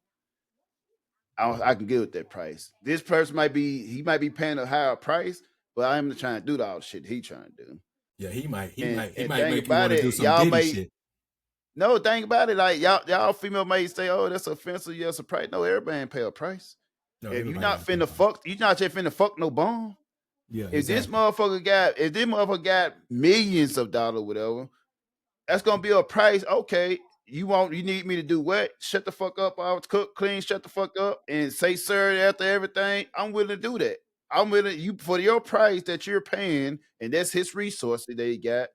I can get with that price. This person might be paying a higher price, but I'm trying to do all the shit he trying to do. Yeah, he might make you want to do some Diddy shit. No, think about it. Like y'all female may say, "Oh, that's offensive." Yes, a price. No, everybody ain't pay a price. No, if you're not finna fuck, you're not just finna fuck no bum. Yeah. If this motherfucker got millions of dollars, whatever, that's gonna be a price. Okay, you need me to do what? Shut the fuck up. I was cook, clean. Shut the fuck up and say sir after everything. I'm willing to do that. I'm willing for your price that you're paying, and that's his resources that he got.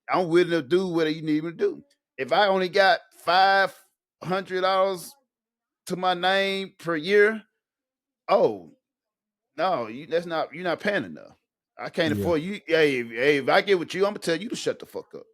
I'm willing to do what you need me to do. If I only got $500 to my name per year, oh no, you're not paying enough. I can't afford you. Hey, if I get with you, I'm gonna tell you to shut the fuck up.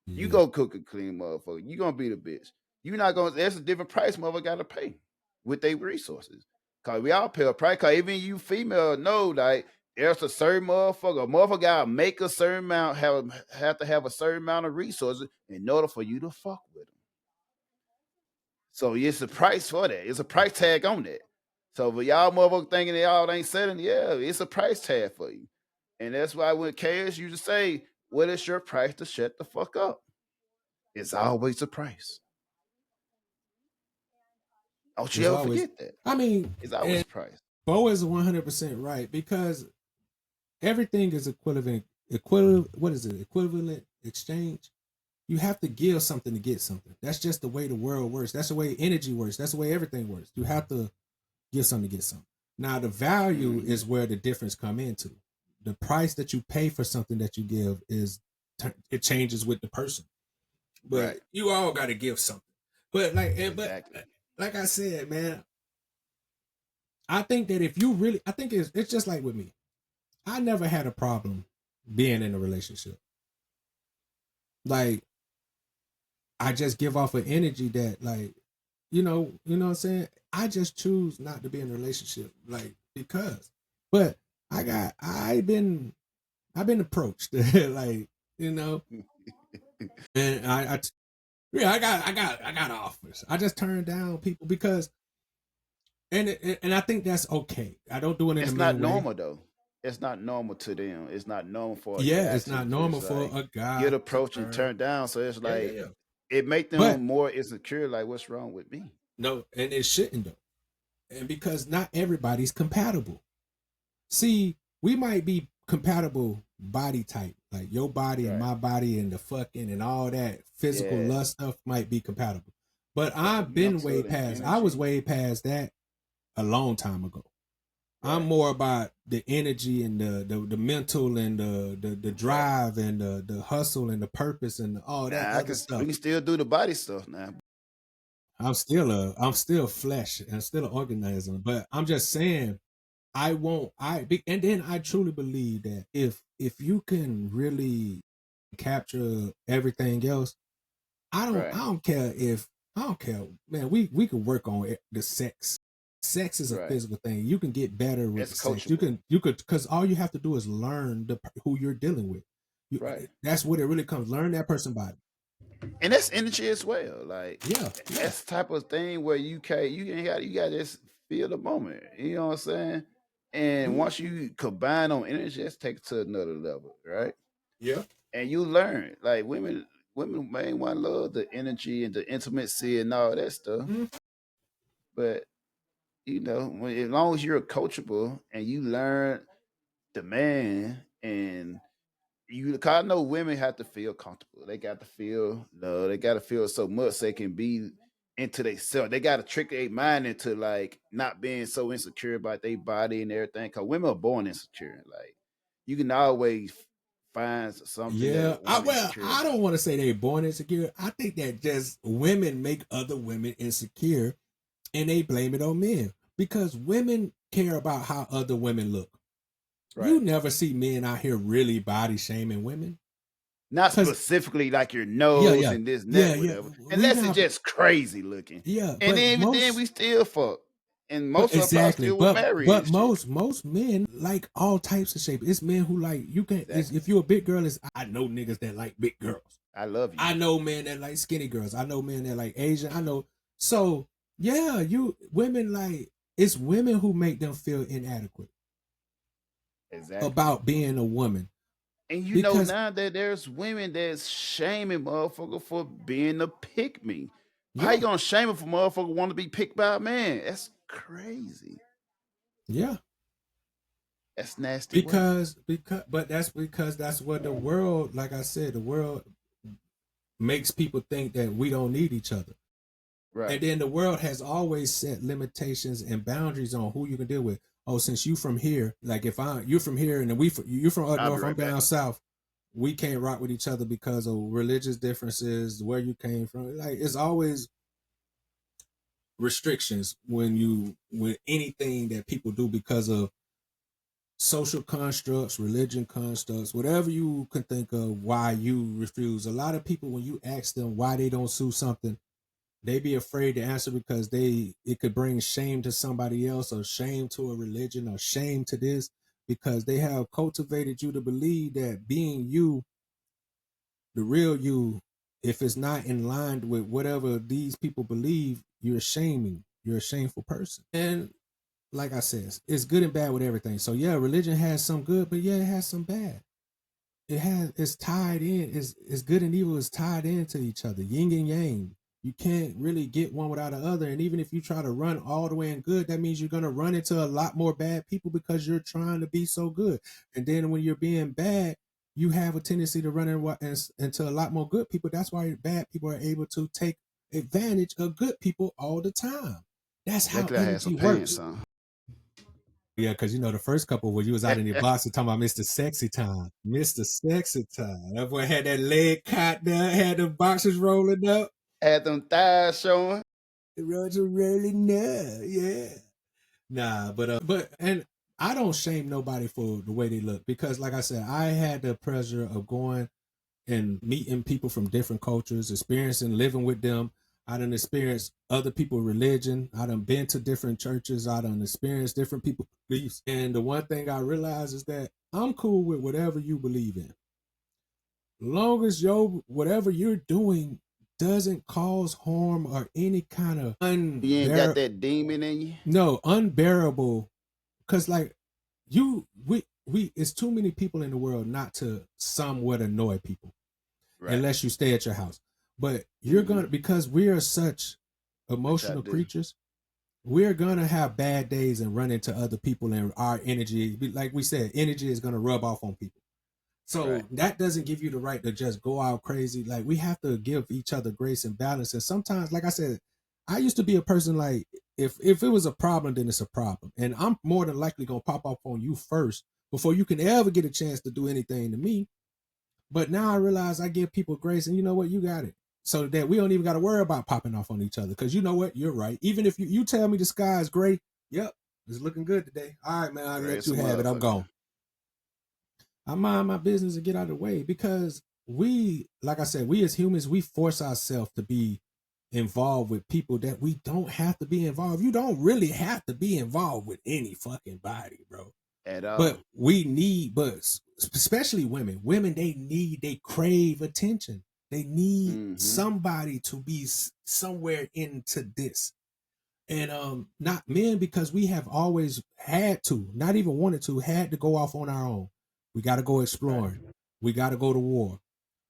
Yeah. You go cook and clean, motherfucker. You gonna be the bitch. You're not gonna. That's a different price, motherfucker. Gotta pay with their resources. Cause we all pay a price. Cause even you female know like there's a certain motherfucker. A motherfucker gotta make a certain amount, have to have a certain amount of resources in order for you to fuck with them. So it's a price for that. It's a price tag on that. So for y'all motherfuckers thinking y'all ain't selling, it's a price tag for you. And that's why when KS used to say, what is your price to shut the fuck up? It's always a price. Don't you ever forget that. I mean, it's always a price. Bo is 100% right because everything is equivalent. What is it? Equivalent exchange. You have to give something to get something. That's just the way the world works. That's the way energy works. That's the way everything works. You have to give something to get something. Now the value is where the difference come into. The price that you pay for something that you give it changes with the person. But you all got to give something. But like I said, man, I think that if you really, I think it's just like with me. I never had a problem being in a relationship. Like, I just give off an energy that, like, you know what I'm saying? I just choose not to be in a relationship, like, because. But I've been approached, like, and I got offers. I just turned down people because, and I think that's okay. I don't do it in it's a not way. normal though. it's not normal to them. It's not normal for you Yeah, to it's actually not normal just for like a get guy to approached and turn. turned down. So it's Yeah, yeah, like yeah. it make But them more insecure. Like, what's wrong with me? no, and it shouldn't though. And because not everybody's compatible. See, we might be compatible body type, like your body and Right. my body and the fucking and all that physical Yeah. lust stuff might be compatible. But But the I've been way mental and past. I was energy, way past that a long time ago. I'm right? more about the energy and the mental and the Right. drive and the hustle and the purpose and all that Now other we stuff. can still do the body stuff now. I'm still flesh and still an organism, but I'm just saying and then I truly believe that if you can really capture everything else, I Right. don't care, man. We can work on the sex. Sex is a Right. physical thing. You can get better with It's the sex. You coachable. could because all you have to do is learn who you're dealing with. Right. That's what it really comes. Learn that person body. And that's energy as well. Like Yeah, yeah, that's the type of thing where you got to just feel the moment. You know what I'm saying? And Mhm. once you combine on energy, let's take it to another level, right? Yeah. And you learn. Like women main one love the energy and the intimacy and all that stuff. Mhm. But as long as you're coachable and you learn the man and cause I know women have to feel comfortable. They got to feel love. They got to feel so much they can be into themselves. They got to trick their mind into like not being so insecure about their body and everything. Cause women are born insecure. Like you can always find something Yeah. that one Well, insecure I about. don't want to say they're born insecure. I think that just women make other women insecure and they blame it on men because women care about how other women look. You Right. never see men out here really body shaming women. Not Cause specifically like your yeah, nose yeah, and this and yeah, that, yeah. whatever. We Unless it's not, just crazy looking. yeah, And but even then we still fuck. And most of them probably exactly, still will marry but this shit. most men like all types of shape. It's men who like you can. Exactly. If you're a big girl, I know niggas that like big girls. I love you. I know men that like skinny girls. I know men that like Asian. I know. So yeah, women like it's women who make them feel inadequate Exactly. about being a woman. And Because now that there's women that's shaming motherfucker for being a pick me. How yeah, you gonna shame him for motherfucker want to be picked by a man? That's crazy. yeah. That's nasty work. But that's because that's what the world, like I said, the world makes people think that we don't need each other. Right. And then the world has always set limitations and boundaries on who you can deal with. Oh, since you from here, like if you're from here and you're from up I'll be north, I'm right back. down south, we can't rock with each other because of religious differences, where you came from. Like it's always restrictions with anything that people do because of social constructs, religion constructs, whatever you can think of why you refuse. A lot of people, when you ask them why they don't sue something, they be afraid to answer because it could bring shame to somebody else or shame to a religion or shame to this because they have cultivated you to believe that being you, the real you, if it's not in line with whatever these people believe, you're a shameful person. And like I said, it's good and bad with everything. So yeah, religion has some good, but yeah, it has some bad. It's tied in. It's good and evil is tied into each other, yin and yang. You can't really get one without the other. And even if you try to run all the way in good, that means you're gonna run into a lot more bad people because you're trying to be so good. And then when you're being bad, you have a tendency to run into a lot more good people. That's why bad people are able to take advantage of good people all the time. That's how Luckily I had some energy pants works. on. Yeah, because the first couple where you was out in the box and talking about Mr. Sexy Time. Mr. Sexy Time. That boy had that leg caught down, had the boxes rolling up. Had them thighs showing. The roads are rolling up, yeah. Nah, but and I don't shame nobody for the way they look because like I said, I had the pleasure of going and meeting people from different cultures, experiencing living with them. I done experienced other people's religion. I done been to different churches. I done experienced different people's beliefs. And the one thing I realized is that I'm cool with whatever you believe in. Long as whatever you're doing doesn't cause harm or any kind of You ain't got that demon in you. unbearable. Cause like it's too many people in the world not to somewhat annoy people Right. unless you stay at your house. But you're gonna, because we are such emotional do. creatures, we're gonna have bad days and run into other people, and our energy, like we said, energy is gonna rub off on people. So Right. that doesn't give you the right to just go out crazy. Like, we have to give each other grace and balance. And sometimes, like I said, I used to be a person like, if it was a problem, then it's a problem, and I'm more than likely gonna pop up on you first before you can ever get a chance to do anything to me. But now I realize I give people grace, and you know what, you got it, so that we don't even got to worry about popping off on each other. Because you know what, you're right. Even if you tell me the sky is gray, yep, it's looking good today. All right, man, I'll let you have it. I'm gone. I mind my business and get out of the way, because we, like I said, we as humans, we force ourselves to be involved with people that we don't have to be involved. You don't really have to be involved with any fucking body, bro. At all. But we need, but especially women, they crave attention. They need somebody to be somewhere into this. And not men, because we have always had to, not even wanted to, had to go off on our own. We got to go exploring. Right. We got to go to war.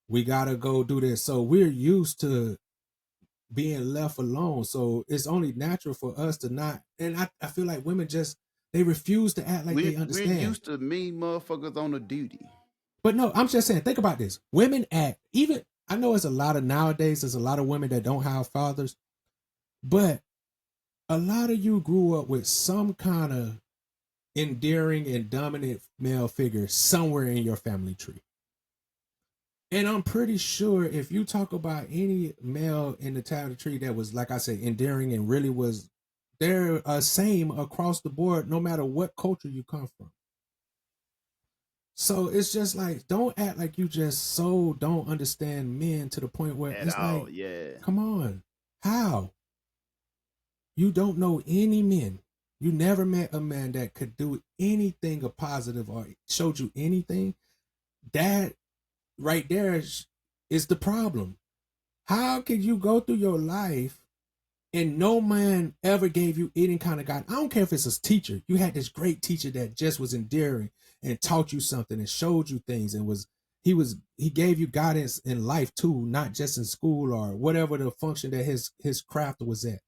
We got to go do this. So we're used to being left alone. So it's only natural for us to not. And I feel like women just, they refuse to act like they understand. We're used to mean motherfuckers on a duty. But no, I'm just saying, think about this. Women act, even, I know it's a lot of nowadays, there's a lot of women that don't have fathers, but a lot of you grew up with some kind of endearing and dominant male figure somewhere in your family tree. And I'm pretty sure if you talk about any male in the family tree that was, like I said, endearing and really was, they're same across the board, no matter what culture you come from. So it's just like, don't act like you just so don't understand men to the point where it's like, come on, how? You don't know any men. You never met a man that could do anything a positive or showed you anything. That right there is the problem. How can you go through your life and no man ever gave you any kind of guidance? I don't care if it's a teacher. You had this great teacher that just was endearing and taught you something and showed you things, and he gave you guidance in life too, not just in school or whatever the function that his craft was at.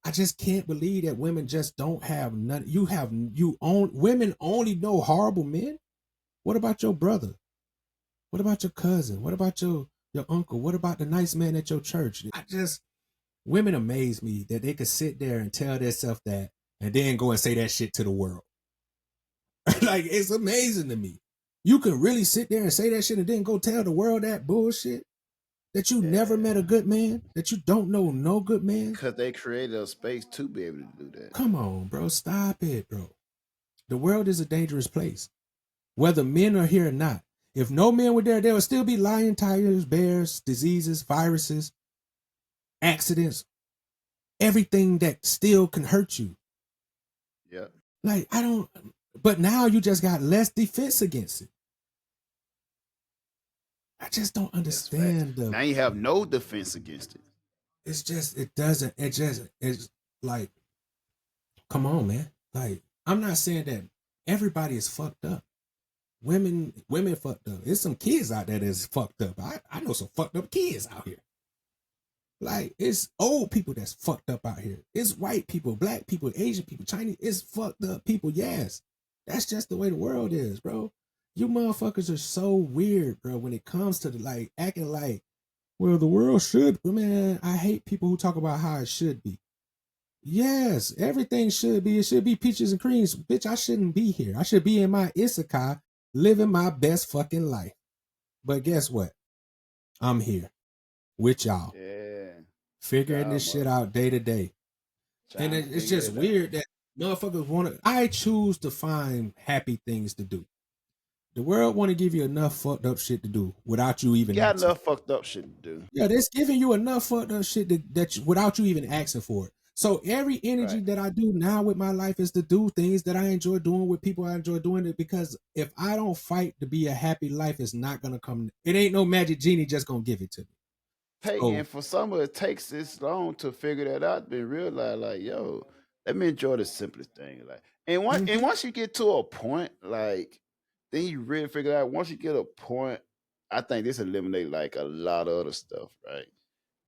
I just can't believe that women just don't have none. Women only know horrible men. What about your brother? What about your cousin? What about your uncle? What about the nice man at your church? Women amaze me that they could sit there and tell themselves that and then go and say that shit to the world. Like, it's amazing to me. You can really sit there and say that shit and then go tell the world that bullshit? That you never met a good man? That you don't know no good man? Because they created a space to be able to do that. Come on, bro. Stop it, bro. The world is a dangerous place. Whether men are here or not. If no men were there would still be lions, tigers, bears, diseases, viruses, accidents, everything that still can hurt you. Yeah. Like, but now you just got less defense against it. I just don't understand. Now you have no defense against it. It's like, come on, man. Like, I'm not saying that everybody is fucked up. Women fucked up. There's some kids out there that's fucked up. I know some fucked up kids out here. Like, it's old people that's fucked up out here. It's white people, black people, Asian people, Chinese. It's fucked up people, yes. That's just the way the world is, bro. You motherfuckers are so weird, bro, when it comes to like acting like, well, the world should. Man, I hate people who talk about how it should be. Yes, everything should be. It should be peaches and creams. Bitch, I shouldn't be here. I should be in my Isekai living my best fucking life. But guess what? I'm here with y'all. Yeah. Figuring this shit out day to day. And it's just weird that motherfuckers I choose to find happy things to do. The world want to give you enough fucked up shit to do without you even asking. Enough fucked up shit to do. Yeah, that's giving you enough fucked up shit without you even asking for it. So every energy that I do now with my life is to do things that I enjoy doing with people I enjoy doing it, because if I don't fight to be a happy life, it's not going to come. It ain't no magic genie just going to give it to me. Hey, and for some of it takes this long to figure that out and realize, like, yo, let me enjoy the simplest thing. Like, and Mhm. once you get to a point, like, then you really figure out. Once you get a point, I think this eliminate like a lot of other stuff, right?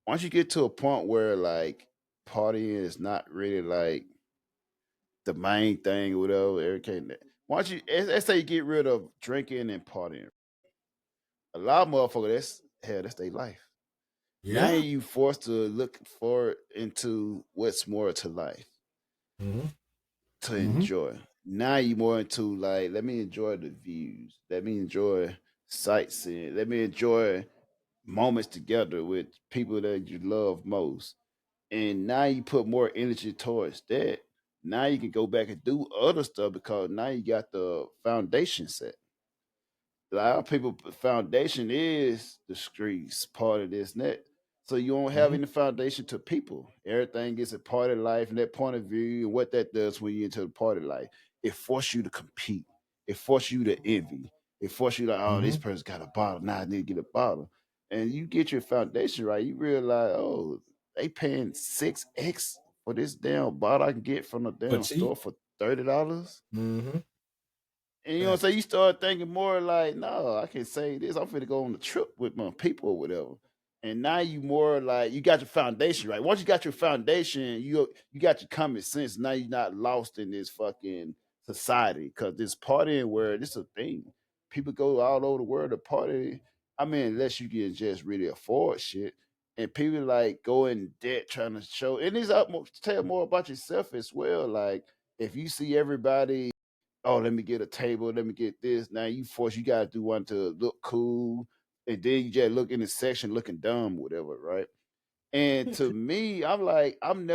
Once you get to a point where like partying is not really like the main thing, or whatever. Everything. Once you, let's say you get rid of drinking and partying, a lot of motherfuckers, that's their life. Now Yeah. you forced to look forward into what's more to life Mhm. to Mhm. enjoy. Now you more into like, let me enjoy the views. Let me enjoy sightseeing. Let me enjoy moments together with people that you love most. And now you put more energy towards that. Now you can go back and do other stuff because now you got the foundation set. A lot of people foundation is the streets, part of this and that. So you don't have Mhm. any foundation to people. Everything is a part of life and that point of view and what that does when you're into the party life. It forces you to compete. It forces you to envy. It forces you to, oh, this Mhm. person got a bottle. Now I need to get a bottle. And you get your foundation right, you realize, oh, they paying 6x for this damn bottle I can get from the For damn cheap. store for $30. Mhm. And you know what I'm Facts. saying? You start thinking more like, no, I can say this. I'm finna go on a trip with my people or whatever. And now you more like you got your foundation right. Once you got your foundation, you got your common sense. Now you're not lost in this fucking society because this partying where this is a thing. People go all over the world to party. I mean, unless you can just really afford shit. And people like go in debt trying to show. And it's up tell more about yourself as well. Like if you see everybody, oh, let me get a table, let me get this. Now you gotta do one to look cool, and then you just look in the section looking dumb, whatever, right? And to me, I'm like, I'm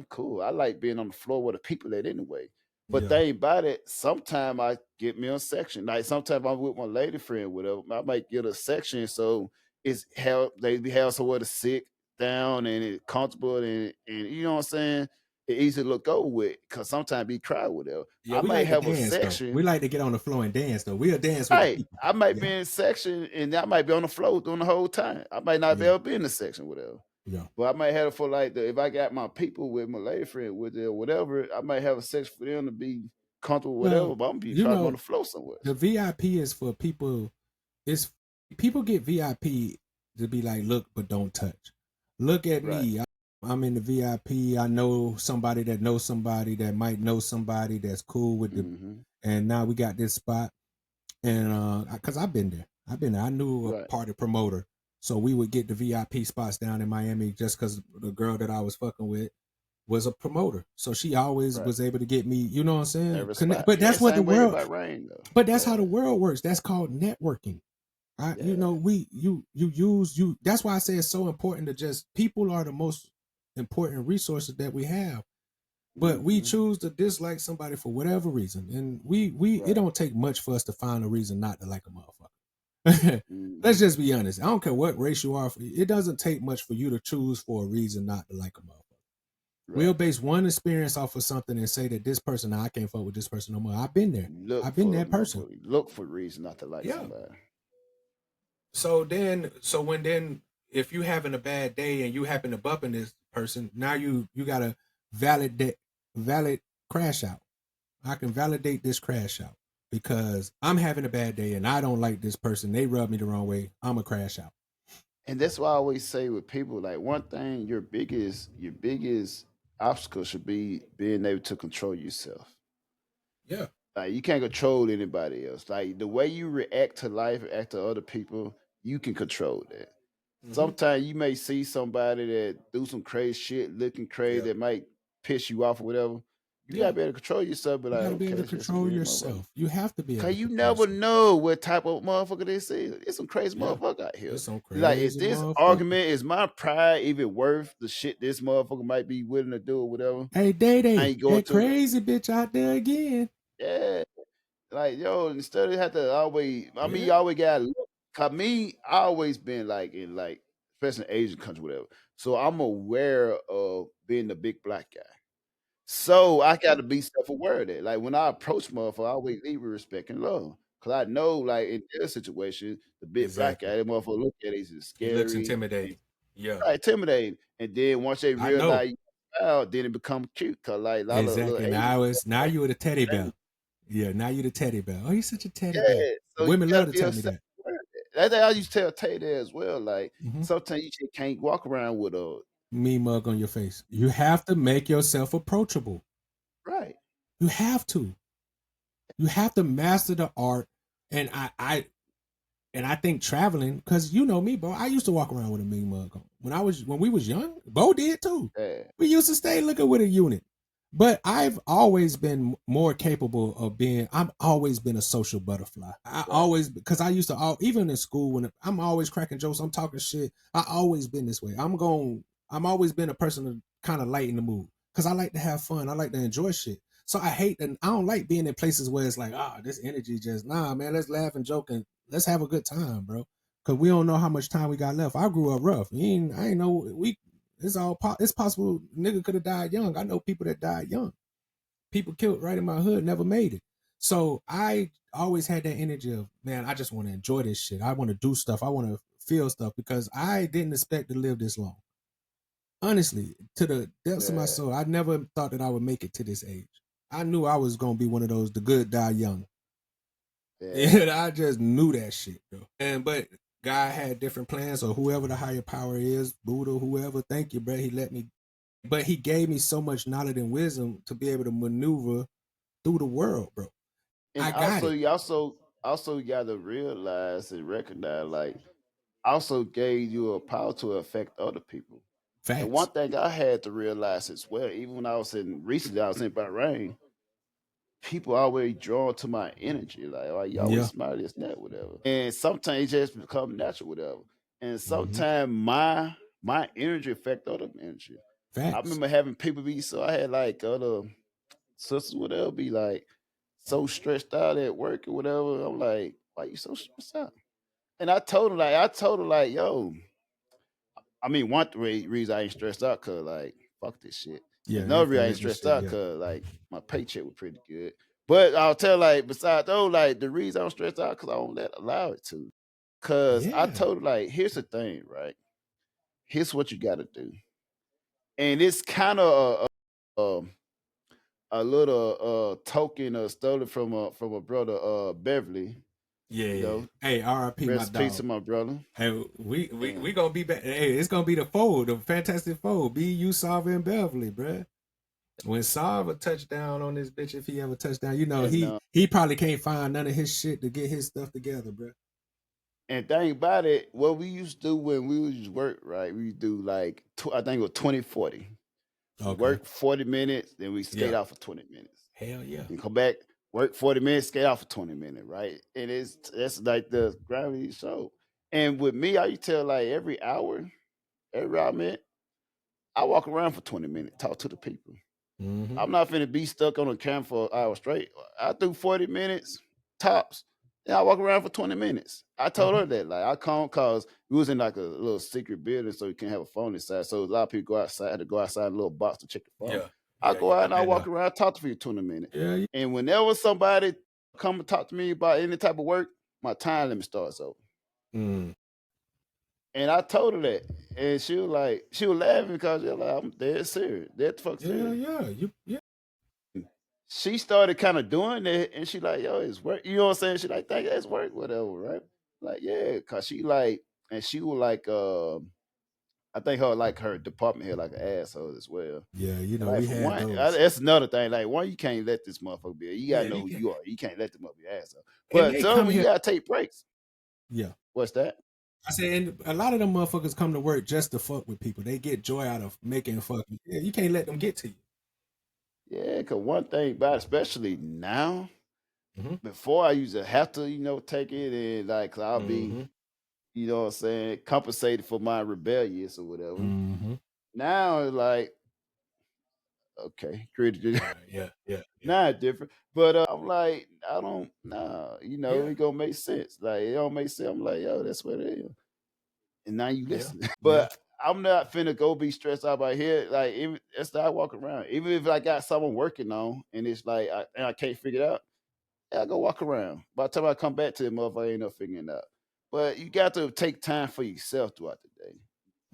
cool. I like being on the floor with the people at anyway. But Yeah. thing about it, sometime I get me a section. Like sometimes I'm with my lady friend, whatever. I might get a section so it's help they be have somewhere to sit down and it's comfortable and you know what I'm saying? It easy to look over with because sometimes be crowded whatever. Yeah, I we might like to have a dance though. We section. like to get on the floor and dance though. We'll dance with the Right. people. I might be Yeah. in section and I might be on the floor during the whole time. I might not be Yeah. able to be in the section, whatever. Yeah. But I might have it for like if I got my people with my lady friend with it or whatever, I might have a section for them to be comfortable, whatever. Well, But I'm gonna be you probably on know, the floor somewhere. the VIP is for people. It's people get VIP to be like, look, but don't touch. Look at Right. me. I'm in the VIP. I know somebody that knows somebody that might know somebody that's cool with the. Hmm. And now we got this spot, and because I've been there, I knew a Right. party promoter, so we would get the VIP spots down in Miami just because the girl that I was fucking with was a promoter, so she always Right. was able to get me. You know what I'm saying? Every Connect. spot. But Yeah, that's what the same way world. about rain though. But that's how Yeah. the world works. That's called networking. You Yeah. know, you use you. That's why I say it's so important to just people are the most important resources that we have. But we Hmm. choose to dislike somebody for whatever reason, and we it Right. don't take much for us to find a reason not to like a motherfucker. Let's Hmm. just be honest. I don't care what race you are. It doesn't take much for you to choose for a reason not to like a motherfucker. We'll Right. base one experience off of something and say that this person, nah, I can't fuck with this person no more. I've been there. Look I've been for a that person. motherfucker. Look for reason not to like Yeah. somebody. So when if you having a bad day and you happen to bump in this person, now you got a valid crash out. I can validate this crash out because I'm having a bad day and I don't like this person. They rub me the wrong way. I'm a crash out. And that's why I always say with people, like one thing, your biggest obstacle should be being able to control yourself. Yeah. Like you can't control anybody else. Like the way you react to life, react to other people, you can control that. Mm-hmm. Sometimes you may see somebody that do some crazy shit, looking crazy, Yeah. that might piss you off or whatever. You Yeah. gotta be able to control yourself. But You like, got to be able okay, to it's just a control weird motherfucker. yourself. You have to be able Cause to you control never yourself. know what type of motherfucker this is. It's some crazy Yeah. motherfucker out here. There's some Like, is crazy this motherfucker. argument, is my pride even worth the shit this motherfucker might be willing to do or whatever? Hey, Day I Day, ain't going that to, crazy bitch out there again. yeah. Like, yo, instead of have to always, I mean, you Yeah. always got, cause me, I always been like in like, especially in Asian country, whatever. So I'm aware of being the big black guy. So I got to be self-aware of that. Like when I approach motherfucker, I always leave with respect and love. Cause I know, like in their situation, the big black Exactly. guy, that motherfucker look at it, he's He looks scary, intimidating. Yeah. right, intimidating. And then once they I know. realize out, then it become cute. Cause like a lot of little Exactly. Asian Now like you the teddy bear. thing. Yeah, now you the teddy bear. Oh, you're such a teddy bear. Yeah, so you Women gotta love to be tell me yourself. that. That's how I used to tell Tay that as well. Like hmm sometimes you just can't walk around with a Me mug on your face. You have to make yourself approachable. right. You have to. You have to master the art. And I think traveling, because you know me, bro. I used to walk around with a mean mug on. When we was young, Bo did too. Yeah, We used to stay looking with a unit. But I've always been more capable of I'm always been a social butterfly. right. Because I used to, even in school, when I'm always cracking jokes, I'm talking shit. I always been this way. I'm always been a person to kind of lighten the mood because I like to have fun. I like to enjoy shit. So I don't like being in places where it's like, this energy just, nah, man, let's laugh and joke and let's have a good time, bro. Cause we don't know how much time we got left. I grew up rough. I ain't know it's possible nigga could have died young. I know people that died young. People killed right in my hood never made it. So I always had that energy of, man, I just want to enjoy this shit. I want to do stuff. I want to feel stuff because I didn't expect to live this long. Honestly, to the depths of my Yeah, soul, I never thought that I would make it to this age. I knew I was gonna be one of those the good die young. yeah. And I just knew that shit, bro. But God had different plans, or whoever the higher power is, Buddha, whoever. Thank you, bro. But he gave me so much knowledge and wisdom to be able to maneuver through the world, bro. And I got it. you also gotta realize and recognize like also gave you a power to affect other people. And Facts. one thing I had to realize as well, even when I was in Bahrain, people always drawn to my energy. Like, oh, you always Yeah. smile, this, and that, whatever. And sometimes it just become natural, whatever. And hmm sometimes my energy affect other energy. I Facts. remember having people be so I had like other sisters, whatever, be like so stressed out at work or whatever. I'm like, why you so stressed out? And I told her like, yo, I mean, one reason I ain't stressed out, cause like, fuck this shit. Yeah, Another ain't reason I finna ain't let this stressed shit. out, Yeah. cause like my paycheck was pretty good. But I'll tell like, besides though, like the reason I'm stressed out, cause I don't allow it to. Cause I Yeah. told her like, here's the thing, right? Here's what you got to do, and it's kind of a little token stolen from a brother Beverly. Yeah. You know, Hey, R.I.P. my rest in peace dog. to my brother. Hey, we And gonna be back. Hey, it's gonna be the fold, the Fantastic Four. Be you, Sava, and Beverly, bruh. When Sava touch down on this bitch, if he ever touch down, and he probably can't find none of his shit to get his stuff together, bruh. And think about it, what we used to do when we was work, right? We do like I think it was 20-40. We Okay. work 40 minutes, then we skate Yeah. out for 20 minutes. Hell yeah. And come back, work 40 minutes, skate out for 20 minutes, right? And that's like the gravity show. And with me, I used to tell like every hour minute, I walk around for 20 minutes, talk to the people. Mm-hmm. I'm not finna be stuck on a camera for an hour straight. I do 40 minutes tops. Then I walk around for 20 minutes. I told her that. Like I come cause we was in like a little secret building, so you can't have a phone inside. So a lot of people had to go outside in a little box to check the phone. Yeah. I go out and I I've been walk there. around, talk to you 20 minutes. Yeah. And whenever somebody come and talk to me about any type of work, my time limit starts over. Mm. And I told her that. And she was laughing because like, I'm dead serious. Dead the fuck Yeah. serious. Yeah. She started kind of doing it and she like, yo, it's work. You know what I'm saying? She like, think it's work, whatever, right? Like, yeah, cause she like, and she was like, I think her department head like an asshole as well. Yeah. Like We for had one, those. that's another thing. Like one, you can't let this motherfucker be. You gotta Yeah. know You who can. you are. You can't let them up be an asshole. And But they some come you here. gotta take breaks. Yeah. What's that? I said, and a lot of them motherfuckers come to work just to fuck with people. They get joy out of making fuck you. Yeah, you can't let them get to you. Yeah, cause one thing about it, especially now, Mm-hmm. before I used to have to, take it and like 'cause I'll be, Mm-hmm. you know what I'm saying, compensated for my rebellious or whatever. Mm-hmm. Now it's like, okay, created Yeah. now it's different. But I'm like, I don't nah, Yeah. it gonna make sense. Like it don't make sense. I'm like, yo, that's what it is. And now you Yeah. listen. Yeah. But I'm not finna go be stressed out by here. Like even that's how I walk around. Even if I got someone working on and it's like I can't figure it out, yeah, I go walk around. By the time I come back to it, motherfucker ain't no figuring it out. But you got to take time for yourself throughout the day.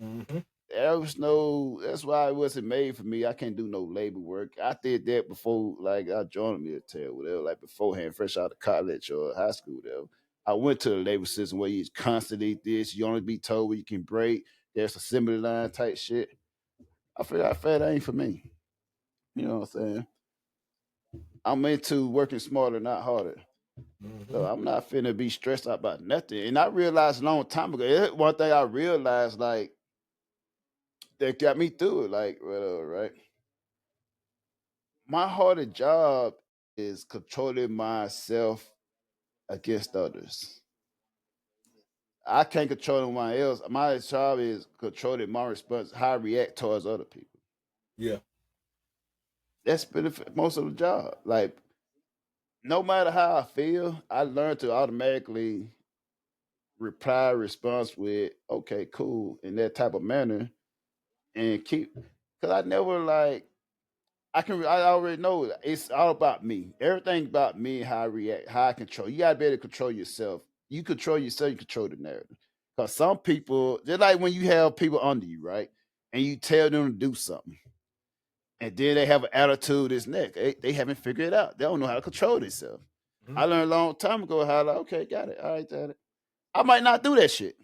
Mm-hmm. That's why it wasn't made for me. I can't do no labor work. I did that before, like I joined the military, whatever, like beforehand, fresh out of college or high school, whatever. I went to the labor system where you constantly this, you only be told where you can break. There's assembly line type shit. I figured that ain't for me. You know what I'm saying? I'm into working smarter, not harder. So I'm not finna be stressed out about nothing. And I realized a long time ago, one thing I realized, like, that got me through it, like, right? My hardest job is controlling myself against others. I can't control anyone else. My job is controlling my response, how I react towards other people. Yeah. That's been most of the job. Like, no matter how I feel, I learn to automatically response with, okay, cool, in that type of manner, and keep, because I never like, I already know it's all about me. Everything about me, how I react, how I control. You gotta be able to control yourself. You control yourself, you control the narrative. Because some people, just like when you have people under you, right? And you tell them to do something. And then they have an attitude, this neck. They haven't figured it out. They don't know how to control themselves. I learned a long time ago how, like, okay, got it. All right, got it. I might not do that shit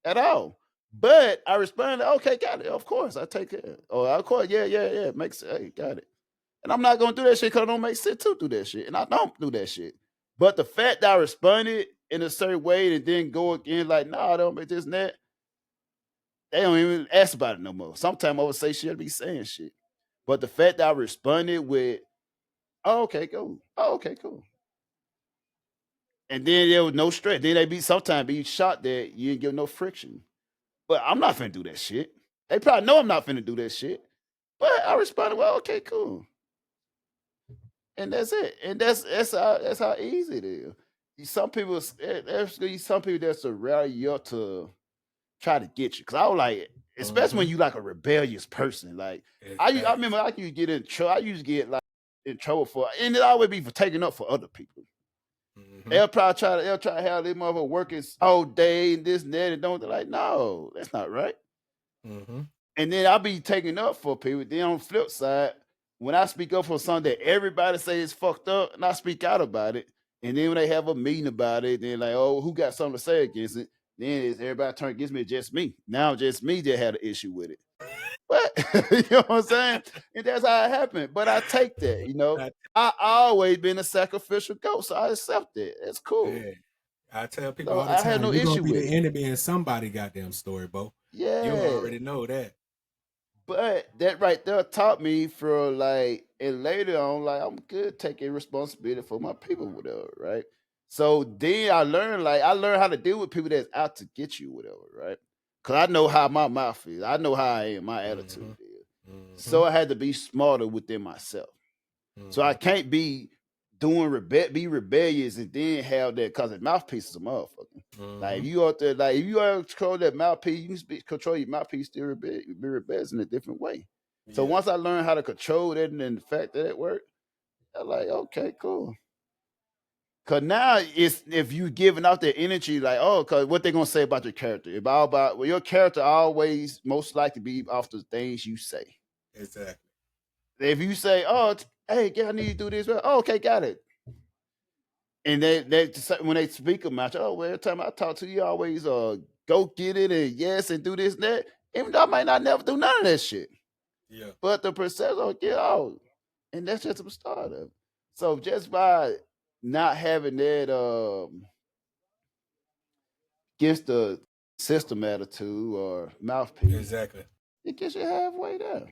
at all. But I responded, okay, got it. Of course, I take it. Oh, of course, yeah. Makes sense. Hey, got it. And I'm not gonna do that shit because it don't make sense to do that shit. And I don't do that shit. But the fact that I responded in a certain way and then go again, like, nah, I don't make this and that, they don't even ask about it no more. Sometimes I would say shit, be saying shit. But the fact that I responded with, oh, okay, cool. Oh, okay, cool. And then there was no stress. Then they be sometimes be shocked that you didn't give no friction. But I'm not finna do that shit. They probably know I'm not finna do that shit. But I responded, well, okay, cool. And that's it. And that's how easy it is. Some people, there's some people that's a rally you up to try to get you. Cause I was like, especially when you like a rebellious person. Like I remember I used to get in trouble. I used to get like in trouble for, and it always be for taking up for other people. They'll try to have them motherfucker working all day and this and that, and don't, they're like, no, that's not right. And then I'll be taking up for people. Then on the flip side, when I speak up for something that everybody say is fucked up, and I speak out about it, and then when they have a meeting about it, then like, oh, who got something to say against it? Then it's everybody turn against me, just me. Now just me that had an issue with it. But you know what I'm saying? And that's how it happened. But I take that, you know. I always been a sacrificial goat, so I accept it. It's cool. Yeah. I tell people So all the I time, had no you're gonna issue be with the it. enemy in somebody goddamn story, Bo. You Yeah. already know that. But that right there taught me for like, and later on, like, I'm good taking responsibility for my people, whatever, right? So then I learned how to deal with people that's out to get you, whatever, right? Cause I know how my mouth is. I know how I am, my attitude is. So I had to be smarter within myself. So I can't be doing be rebellious and then have that, cause the mouthpiece is a motherfucker. Like if you out there, like if you are control that mouthpiece, you can control your mouthpiece, still be rebellious in a different way. So once I learned how to control that and the fact that it worked, I'm like, okay, cool. Cause now it's, if you giving out that energy, like, oh, cause what they gonna say about your character? It's all about, well, your character always most likely be off the things you say. Exactly. If you say, oh, hey, I need to do this, well, oh, okay, got it. And they when they speak about you, oh, well, every time I talk to you, always go get it and yes and do this and that. Even though I might not never do none of that shit. Yeah. But the perception, oh, get out. And that's just a start of it. So just by not having that against the system attitude or mouthpiece, Exactly. it gets you halfway there.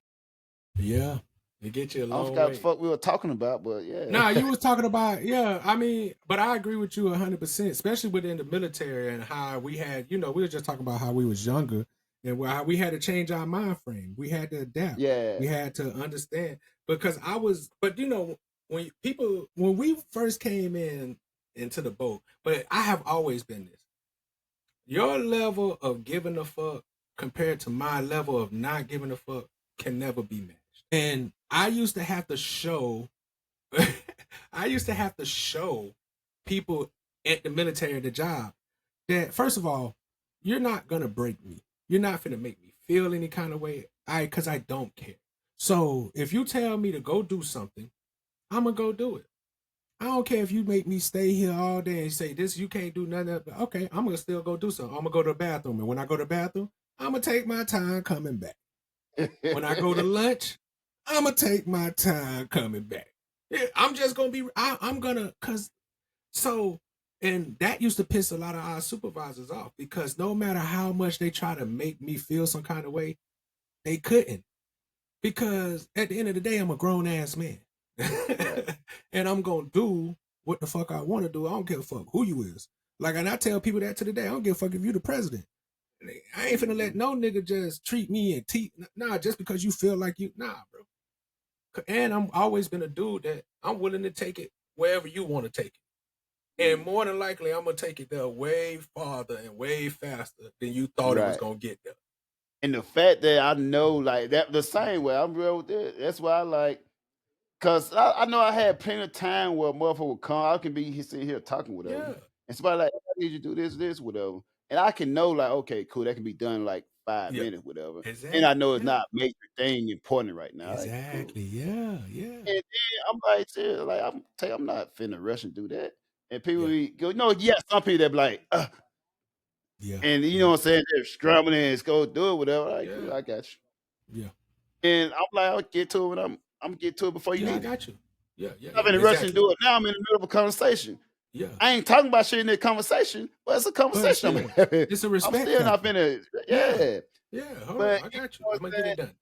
Yeah. It get you a I long forgot way. what the fuck we were talking about, but yeah. Nah, you was talking about, yeah, I mean, but I agree with you 100%, especially within the military and how we had, we were just talking about how we was younger and how we had to change our mind frame. We had to adapt. Yeah. We had to understand, because but when we first came into the boat, but I have always been this. Your level of giving a fuck compared to my level of not giving a fuck can never be matched. And I used to have to show people at the military, the job, that first of all, you're not gonna break me. You're not gonna make me feel any kind of way, because I don't care. So if you tell me to go do something, I'm gonna go do it. I don't care if you make me stay here all day and say this, you can't do nothing. Okay, I'm gonna still go do something. I'm gonna go to the bathroom, and when I go to the bathroom, I'm gonna take my time coming back. When I go to lunch, I'm gonna take my time coming back. Yeah, I'm just gonna be. I'm gonna and that used to piss a lot of our supervisors off because no matter how much they try to make me feel some kind of way, they couldn't. Because at the end of the day, I'm a grown ass man. And I'm gonna do what the fuck I want to do. I don't give a fuck who you is. Like, and I tell people that to the day. I don't give a fuck if you the president. I ain't finna let no nigga just treat me and nah, just because you feel like you, nah, bro. And I'm always been a dude that I'm willing to take it wherever you want to take it. And more than likely, I'm gonna take it there way farther and way faster than you thought it was Right. gonna get there. And the fact that I know like that the same way, I'm real with that. That's why I like, cause I know I had plenty of time where a motherfucker would come. I can be sitting here talking with them, Yeah, and somebody like, I need you to do this, whatever. And I can know like, okay, cool, that can be done in like 5 yeah, minutes, whatever. And I exactly, know it's yeah, not a major thing important right now. Like, cool. exactly, yeah, yeah, And then I'm like, shit, like I'm not finna rush and do that. And people yeah, go, no, yeah, some people that be like, yeah, and you yeah, know what I'm saying, they're scrambling and go do it, whatever. Like, cool, yeah, I got you. yeah, And I'm like, I'll get to it when I'm get to it before you yeah. I need it. got you. Yeah, yeah, I'm yeah, in a rush and exactly. do it now. I'm in the middle of a conversation. Yeah, I ain't talking about shit in that conversation, but it's a but conversation I'm still, having. it's a I'm respect still not factor. finna, Yeah, yeah. yeah. Hold on, But I you got you. know I'm what gonna I'm get saying? it done.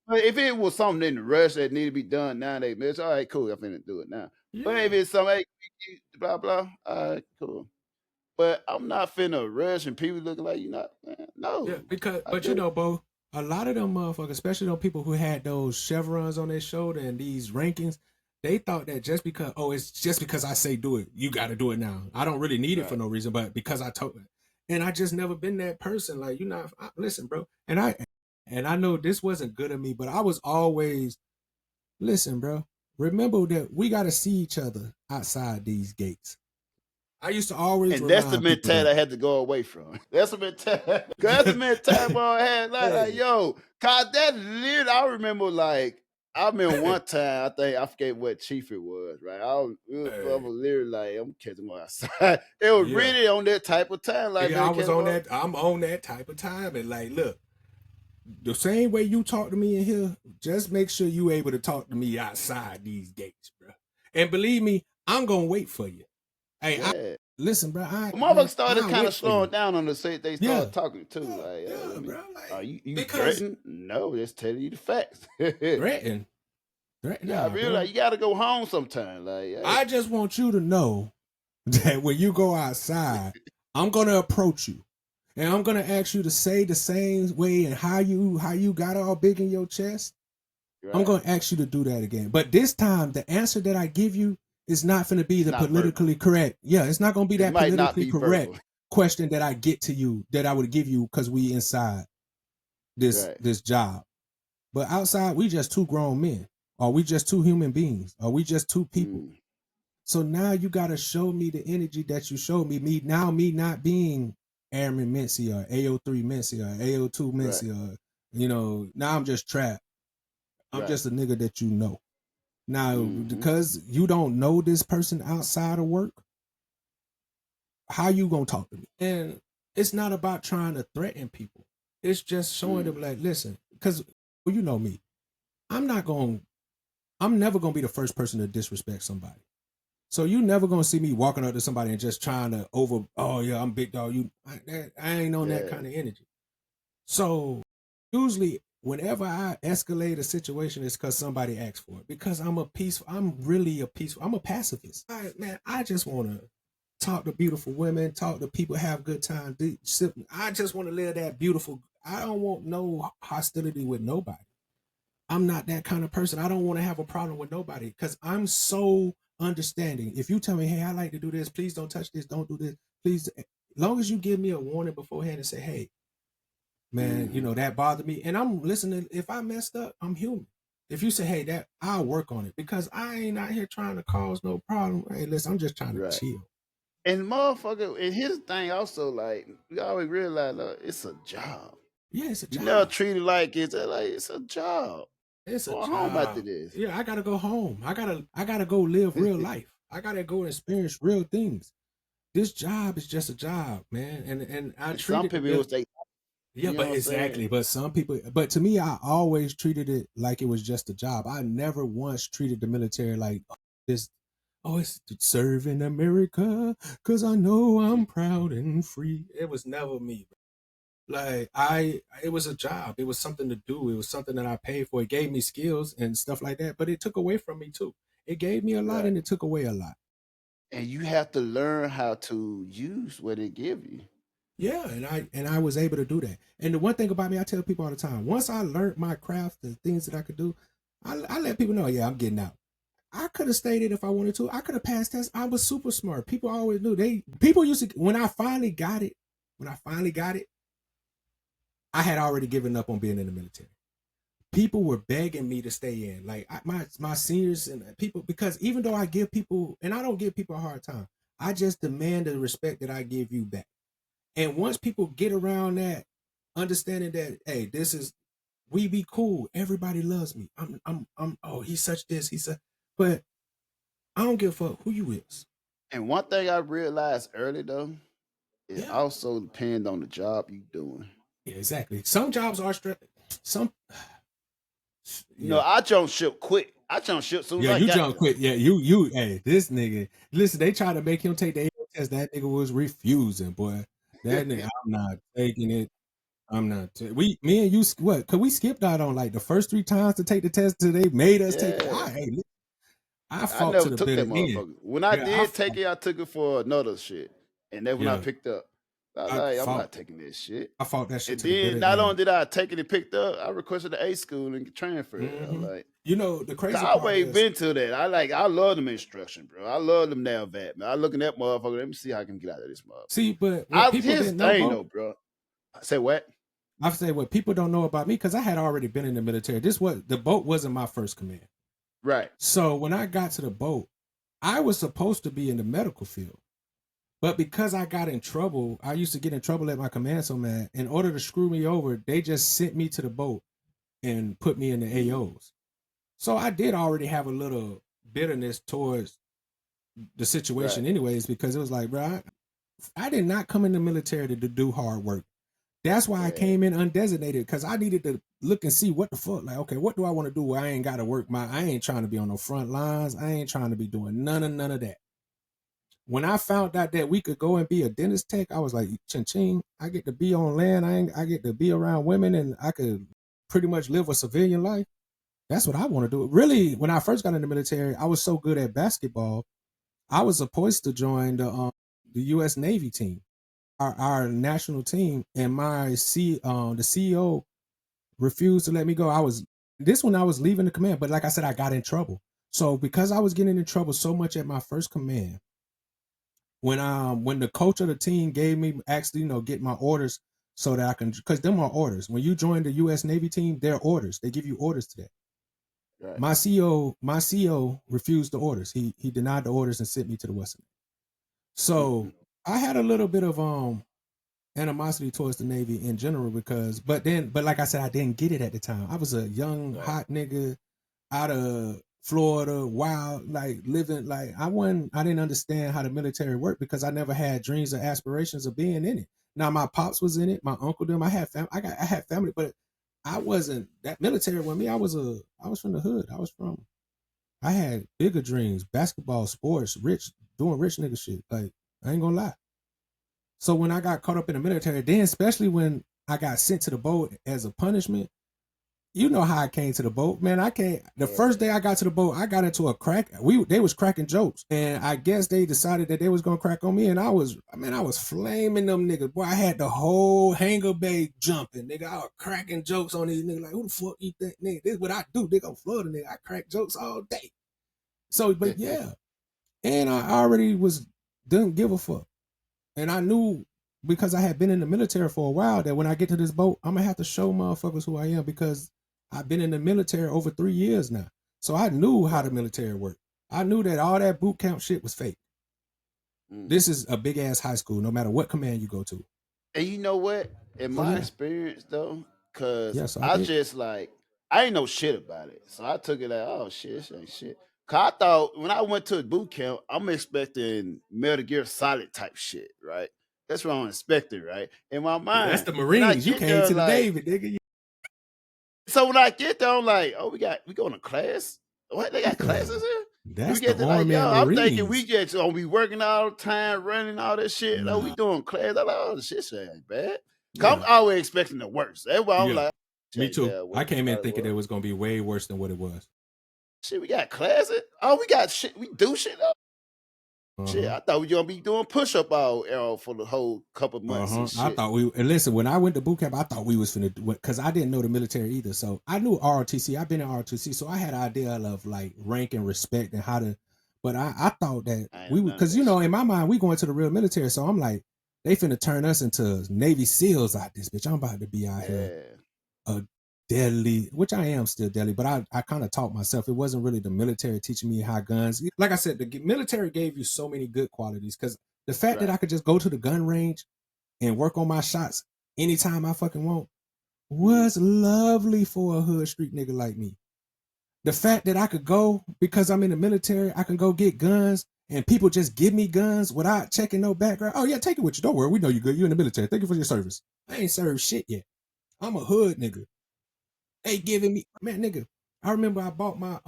But if it was something in the rush that needed to be done now, it's all right, cool. I'm finna do it now. But if Yeah, it's something, hey, blah blah, all right, cool. But I'm not finna rush and people looking like you not. Man, yeah. no, I But you do. know, Bo, a lot of them motherfuckers, especially those people who had those chevrons on their shoulder and these rankings, they thought that just because, it's just because I say do it, you got to do it now. I don't really need it for Right. no reason, but because I told it. And I just never been that person. Like, listen, bro. And I know this wasn't good of me, but I was always, listen, bro. Remember that we got to see each other outside these gates. I used to always And that's the remind people mentality I that. had to go away from. That's the mentality. That's the mentality I had. Like, Hey, yo, cause that literally, I remember one time, I forget what chief it was, right? I hey, was literally like, I'm catching my outside. It was yeah. really on that type of time, like, Yeah, I man, was catch on my, that. I'm on that type of time, and like, look, the same way you talk to me in here, just make sure you able to talk to me outside these gates, bro. And believe me, I'm gonna wait for you. Hey, yeah. listen, bro. The motherfuckers started I'll kind of wait for slowing you. down on the set. They Yeah, started talking too. yeah, Like, yeah, let me. bro. Are Like you because threatened? No, just telling you the facts. threaten, Yeah, I nah, really bro. like you got to go home sometime. Like, hey, I just want you to know that when you go outside, I'm gonna approach you. And I'm gonna ask you to say the same way and how you got all big in your chest. I'm right. gonna ask you to do that again. But this time the answer that I give you is not gonna be It's the not verbal. politically correct. Yeah, it's not gonna be It that might not politically be verbal. correct question that I get to you that I would give you because we inside this Right. this job. But outside, we just two grown men. Or we just two human beings. Or we just two people. Mm, So now you gotta show me the energy that you showed me. Me not being Airman Mincy or AO3 Mincy or AO2 right. Mincy or now I'm just trapped. I'm Right. just a nigga that you know. Now, Mm-hmm. because you don't know this person outside of work, how you gonna talk to me? And it's not about trying to threaten people. It's just showing them Mm, like, listen, because you know me, I'm never gonna be the first person to disrespect somebody. So you never gonna see me walking up to somebody and just trying to oh yeah, I'm big dog. I ain't on that yeah. kind of energy. So usually whenever I escalate a situation, it's because somebody asked for it. Because I'm really a peaceful, I'm a pacifist. I just wanna talk to beautiful women, talk to people, have good time. I just want to live that beautiful. I don't want no hostility with nobody. I'm not that kind of person. I don't want to have a problem with nobody because I'm so understanding. If you tell me, hey, I like to do this, please don't touch this, don't do this, please. As long as you give me a warning beforehand and say, hey, man, Mm-hmm. that bothered me, and I'm listening. If I messed up, I'm human. If you say, hey, that I'll work on it because I ain't out here trying to cause no problem. Hey, listen, I'm just trying to Right. chill. And motherfucker, and here's the thing also, like, we always realize it's a job. Yeah, it's a You never job. treat it like it's a job. It's a Go home after job. this. Yeah, I gotta go home. I gotta go live real life. I gotta go experience real things. This job is just a job, man. And I And some treated people it. will say, Yeah, you know but what I'm saying? exactly. But some people, but to me, I always treated it like it was just a job. I never once treated the military like this. Oh, it's to serve in America because I know I'm proud and free. It was never me. Like it was a job. It was something to do. It was something that I paid for. It gave me skills and stuff like that, but it took away from me too. It gave me a lot Right. and it took away a lot. And you have to learn how to use what they give you. Yeah, and I was able to do that. And the one thing about me, I tell people all the time, once I learned my craft, the things that I could do, I let people know, yeah, I'm getting out. I could have stayed in if I wanted to. I could have passed tests. I was super smart. People always knew. People used to when I finally got it, I had already given up on being in the military. People were begging me to stay in. Like my seniors and people, because even though I give people, and I don't give people a hard time, I just demand the respect that I give you back. And once people get around that, understanding that, hey, this is we be cool. Everybody loves me. I'm oh, he's such this, he's a but I don't give a fuck who you is. And one thing I realized early though, it Yeah. also depends on the job you doing. Yeah, exactly. Some jobs are some No, I jump ship quick. I jump ship soon as yeah, I you got jump there. quick. Yeah, you hey, this nigga. Listen, they tried to make him take the AO test. That nigga was refusing, boy. That nigga, I'm not taking it. I'm not. Me and you, what? Cause we skipped out on like the first 3 times to take the test till they made us take it. Yeah. Hey, I I fought to never the took bitter that end. motherfucker. When I Yeah, did take it, I took it for another shit. And then when I yeah, picked up, I was I like, I'm fought. not taking this shit. I fought that shit And to the then bitter not only end. did I take it and picked up, I requested the A school and transferred. I was like, You know the 'cause crazy I part always is, been to that. I love them instruction, bro. I love them now vat, man. I look at that motherfucker. Let me see how I can get out of this motherfucker. see, but what people Here's didn't the know, thing bro. though, bro. I say what? I say what people don't know about me because I had already been in the military. The boat wasn't my first command. Right. So when I got to the boat, I was supposed to be in the medical field. But because I got in trouble, I used to get in trouble at my command so man. In order to screw me over, they just sent me to the boat and put me in the AOs. So I did already have a little bitterness towards the situation Right. anyways, because it was like, bro, I did not come in the military to do hard work. That's why I Yeah. came in undesignated, because I needed to look and see what the fuck. Like, okay, what do I want to do where I ain't got to work I ain't trying to be on the front lines. I ain't trying to be doing none of that. When I found out that we could go and be a dentist tech, I was like, ching, I get to be on land. I get to be around women and I could pretty much live a civilian life. That's what I want to do. Really, when I first got in the military, I was so good at basketball. I was supposed to join the U.S. Navy team, our national team, and the CEO refused to let me go. I was leaving the command, but like I said, I got in trouble. So because I was getting in trouble so much at my first command, when the coach of the team gave me actually, get my orders so that I can, because them are orders. When you join the U.S. Navy team, they're orders. They give you orders to that. Right. My CEO refused the orders. He denied the orders and sent me to the Western. So I had a little bit of animosity towards the Navy in general but like I said, I didn't get it at the time. I was a young hot nigga out of Florida, wild, like living like I didn't understand how the military worked because I never had dreams or aspirations of being in it. Now my pops was in it, my uncle them, I had family, but I wasn't that military with me. I was from the hood. I had bigger dreams, basketball, sports, doing rich nigga shit. Like, I ain't gonna lie. So when I got caught up in the military, then especially when I got sent to the boat as a punishment, you know how I came to the boat, man. The first day I got to the boat, I got into a crack. They was cracking jokes, and I guess they decided that they was gonna crack on me, and I was flaming them niggas. Boy, I had the whole hangar bay jumping, nigga. I was cracking jokes on these niggas. Like, who the fuck you think, nigga? This is what I do, nigga. I'm Florida, nigga. I crack jokes all day. So, but yeah, and I already didn't give a fuck, and I knew because I had been in the military for a while that when I get to this boat, I'm gonna have to show motherfuckers who I am because I've been in the military over 3 years now. So I knew how the military worked. I knew that all that boot camp shit was fake. This is a big ass high school, no matter what command you go to. And you know what? in So my yeah, experience though, cause yeah. So I I did. just like I ain't know shit about it, so I took it like, oh shit, this ain't shit. Cause I thought when I went to a boot camp, I'm expecting Metal Gear Solid type shit, right? That's what I'm expecting, right? In my That's mind, the and I Marines. You get came there to the like, Navy, nigga. so when I get there, I'm like, oh, we going to class? What they got Yeah, classes here? We that's the get to like, Army yo, and I'm thinking we Marines. just gonna be working all the time, running all this shit. Like we Nah, doing class. I'm like, oh, this shit ain't bad. Cause I'm yeah, always expecting the worst. That's why I'm yeah. like, shit Me ain't too. bad. I What came in probably thinking it was. was gonna be way worse than what it was. Shit, we got classes. Oh, we got shit. We do shit up. Shit, Uh-huh. I thought we gonna be doing push up all for the whole couple months and I shit. thought we and listen, when I went to boot camp, I thought we was finna because I didn't know the military either. So I knew ROTC. I've been in ROTC, so I had an idea of like rank and respect and how to. But I thought that I ain't we know would none of because that in shit. my mind we going to the real military. So I'm like, they finna turn us into Navy SEALs out this bitch. I'm about to be out here Yeah. a deadly, which I am still deadly, but I kind of taught myself. It wasn't really the military teaching me how guns. Like I said, the military gave you so many good qualities because the fact that Right. I could just go to the gun range and work on my shots anytime I fucking want was lovely for a hood street nigga like me. The fact that I could go because I'm in the military, I can go get guns and people just give me guns without checking no background. Oh yeah, take it with you. Don't worry, we know you good. You in the military. Thank you for your service. I ain't served shit yet. I'm a hood nigga. They giving me man nigga. I remember I bought my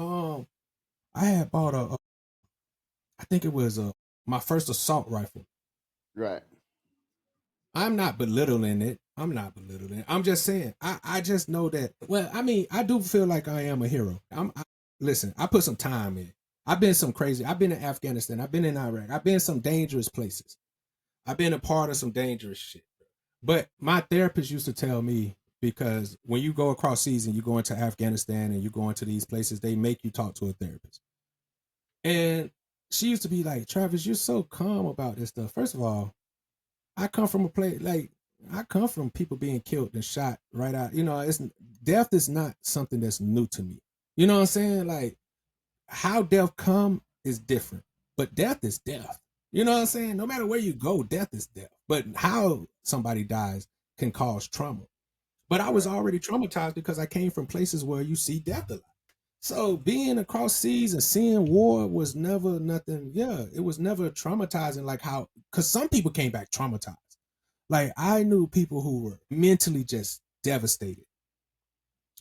I had bought I think it was my first assault rifle. Right. I'm not belittling it. I'm not belittling it. I'm just saying. I just know that. Well, I mean, I do feel like I am a hero. Listen. I put some time in. I've been some crazy. I've been in Afghanistan. I've been in Iraq. I've been some dangerous places. I've been a part of some dangerous shit. But my therapist used to tell me because when you go across seas and you go into Afghanistan and you go into these places, they make you talk to a therapist. And she used to be like, Travis, you're so calm about this stuff. First of all, I come from a place like I come from people being killed and shot right out. You know, it's death is not something that's new to me. You know what I'm saying? Like how death come is different, but death is death. You know what I'm saying? No matter where you go, death is death. But how somebody dies can cause trauma. But I was Right. already traumatized because I came from places where you see death a lot. So being across seas and seeing war was never nothing. Yeah, it was never traumatizing like how because some people came back traumatized. Like I knew people who were mentally just devastated.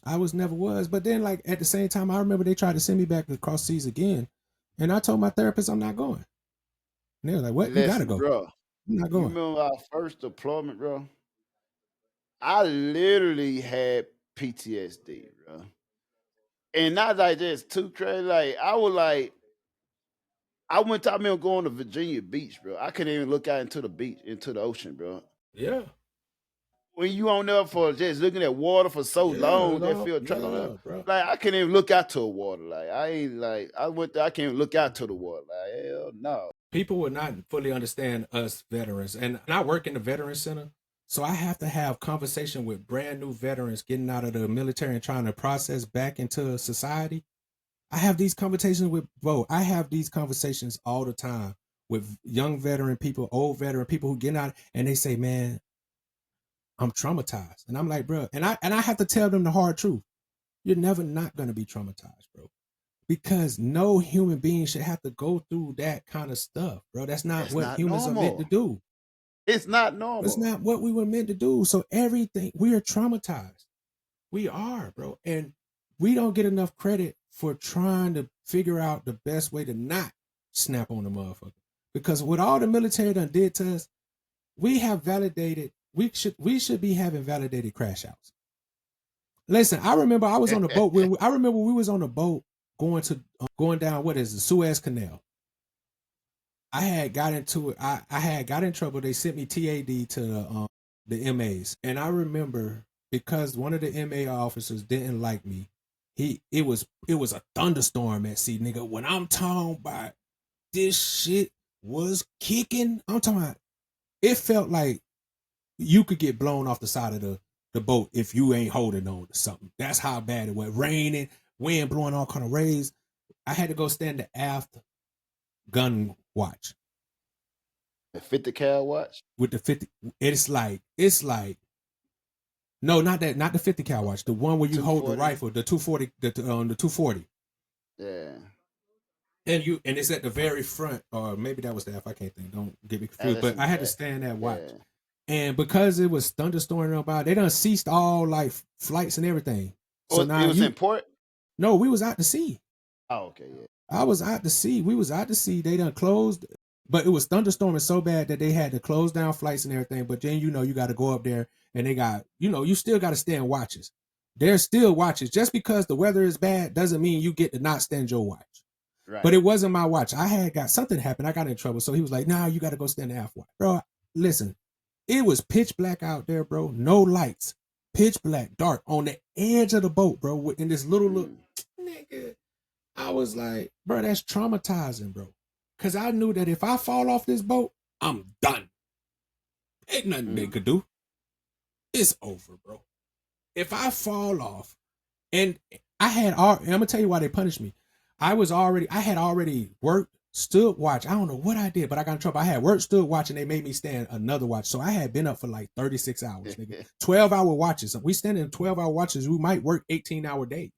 I never was, but then like at the same time, I remember they tried to send me back to cross seas again, and I told my therapist I'm not going. And they were like, "What? You gotta Listen, go. bro. I'm not You going." remember our first deployment, bro? I literally had PTSD, bro. And not like just too crazy. Like I was like, I remember going to Virginia Beach, bro. I couldn't even look out into the beach, into the ocean, bro. Yeah, When you on there for just looking at water for so yeah, long, that no, feel trapped on there. yeah, bro. Like I couldn't even look out to the water. Like I ain't like I went there, I can't even look out to the water. Like hell no. People would not fully understand us veterans, and I work in the veteran center, so I have to have conversation with brand new veterans getting out of the military and trying to process back into society. I have these conversations with I have these conversations all the time with young veteran people, old veteran people who get out and they say, "Man, I'm traumatized," and I'm like, "Bro," and I have to tell them the hard truth. You're never not gonna be traumatized, bro, because no human being should have to go through that kind of stuff, bro. That's not That's what not humans are meant to normal. do. It's not That's normal. not what we were meant to do. So everything we are traumatized. We are, bro. And we don't get enough credit for trying to figure out the best way to not snap on the motherfucker. Because what all the military done did to us, we have validated, we should be having validated crash outs. Listen, I remember I was on the boat I remember we was on the boat going down what is the Suez Canal. I had got into it. I had got in trouble. They sent me TAD to the MAs, and I remember because one of the MA officers didn't like me. It was a thunderstorm at sea, nigga. When I'm talking about this shit was kicking, I'm talking about it felt like you could get blown off the side of the boat if you ain't holding on to something. That's how bad it was. Raining, wind blowing all kind of rays. I had to go stand the aft gun watch. A 50 cal watch? With the 50, it's like No, not that, not the 50 cal watch. The one where you hold the 240. rifle, the 240, the 240. Yeah. And it's at the very front, or maybe that was the F. I can't think. Don't get me confused. that's But in I the had to back. stand that watch. Yeah. And because it was thunderstorming about, they done ceased all like flights and everything. So Oh, now it was in port? no, we was out to sea. Oh, okay, yeah. I was out to sea. We was out to sea. They done closed, but it was thunderstorming so bad that they had to close down flights and everything. But then you got to go up there and they got, you still got to stand watches. There's still watches. Just because the weather is bad doesn't mean you get to not stand your watch. Right. But it wasn't my watch. I had got something happened. I got in trouble. So he was like, nah, you got to go stand the half watch. Bro, listen, it was pitch black out there, bro. No lights. Pitch black, dark on the edge of the boat, bro. In this little nigga. I was like, bro, that's traumatizing, bro. Because I knew that if I fall off this boat, I'm done. Ain't nothing they could do. It's over, bro. If I fall off, and I'm going to tell you why they punished me. I had already worked, stood watch. I don't know what I did, but I got in trouble. I had worked, stood watch, and they made me stand another watch. So I had been up for like 36 hours, nigga. 12-hour watches. If we stand in 12-hour watches, we might work 18-hour days.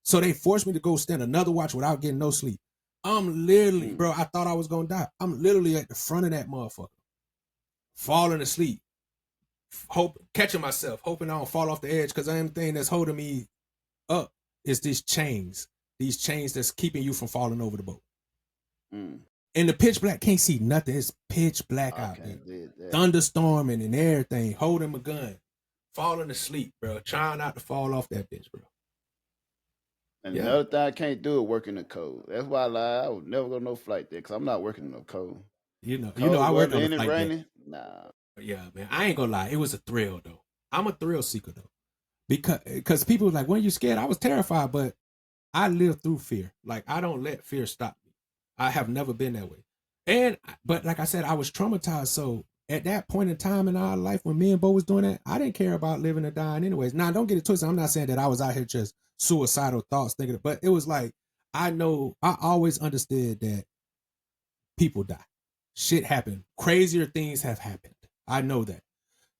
So they forced me to go stand another watch without getting no sleep. I'm literally, bro, I thought I was going to die. I'm literally at the front of that motherfucker, falling asleep, catching myself, hoping I don't fall off the edge, because the only thing that's holding me up is these chains that's keeping you from falling over the boat. And the pitch black, can't see nothing. It's pitch black out there. Thunderstorming and everything, holding my gun, falling asleep, bro, trying not to fall off that bitch, bro. And another thing I can't do is work in the cold. That's why I would never go no flight there, because I'm not working in the cold. I worked on the flight raining. Nah. Yeah, man. I ain't gonna lie. It was a thrill, though. I'm a thrill seeker, though. Because people were like, when you scared? I was terrified, but I lived through fear. Like, I don't let fear stop me. I have never been that way. But like I said, I was traumatized. So at that point in time in our life, when me and Bo was doing that, I didn't care about living or dying anyways. Now, don't get it twisted. I'm not saying that I was out here just suicidal thoughts thinking, but it was like, I always understood that people die. Shit happened. Crazier things have happened. I know that.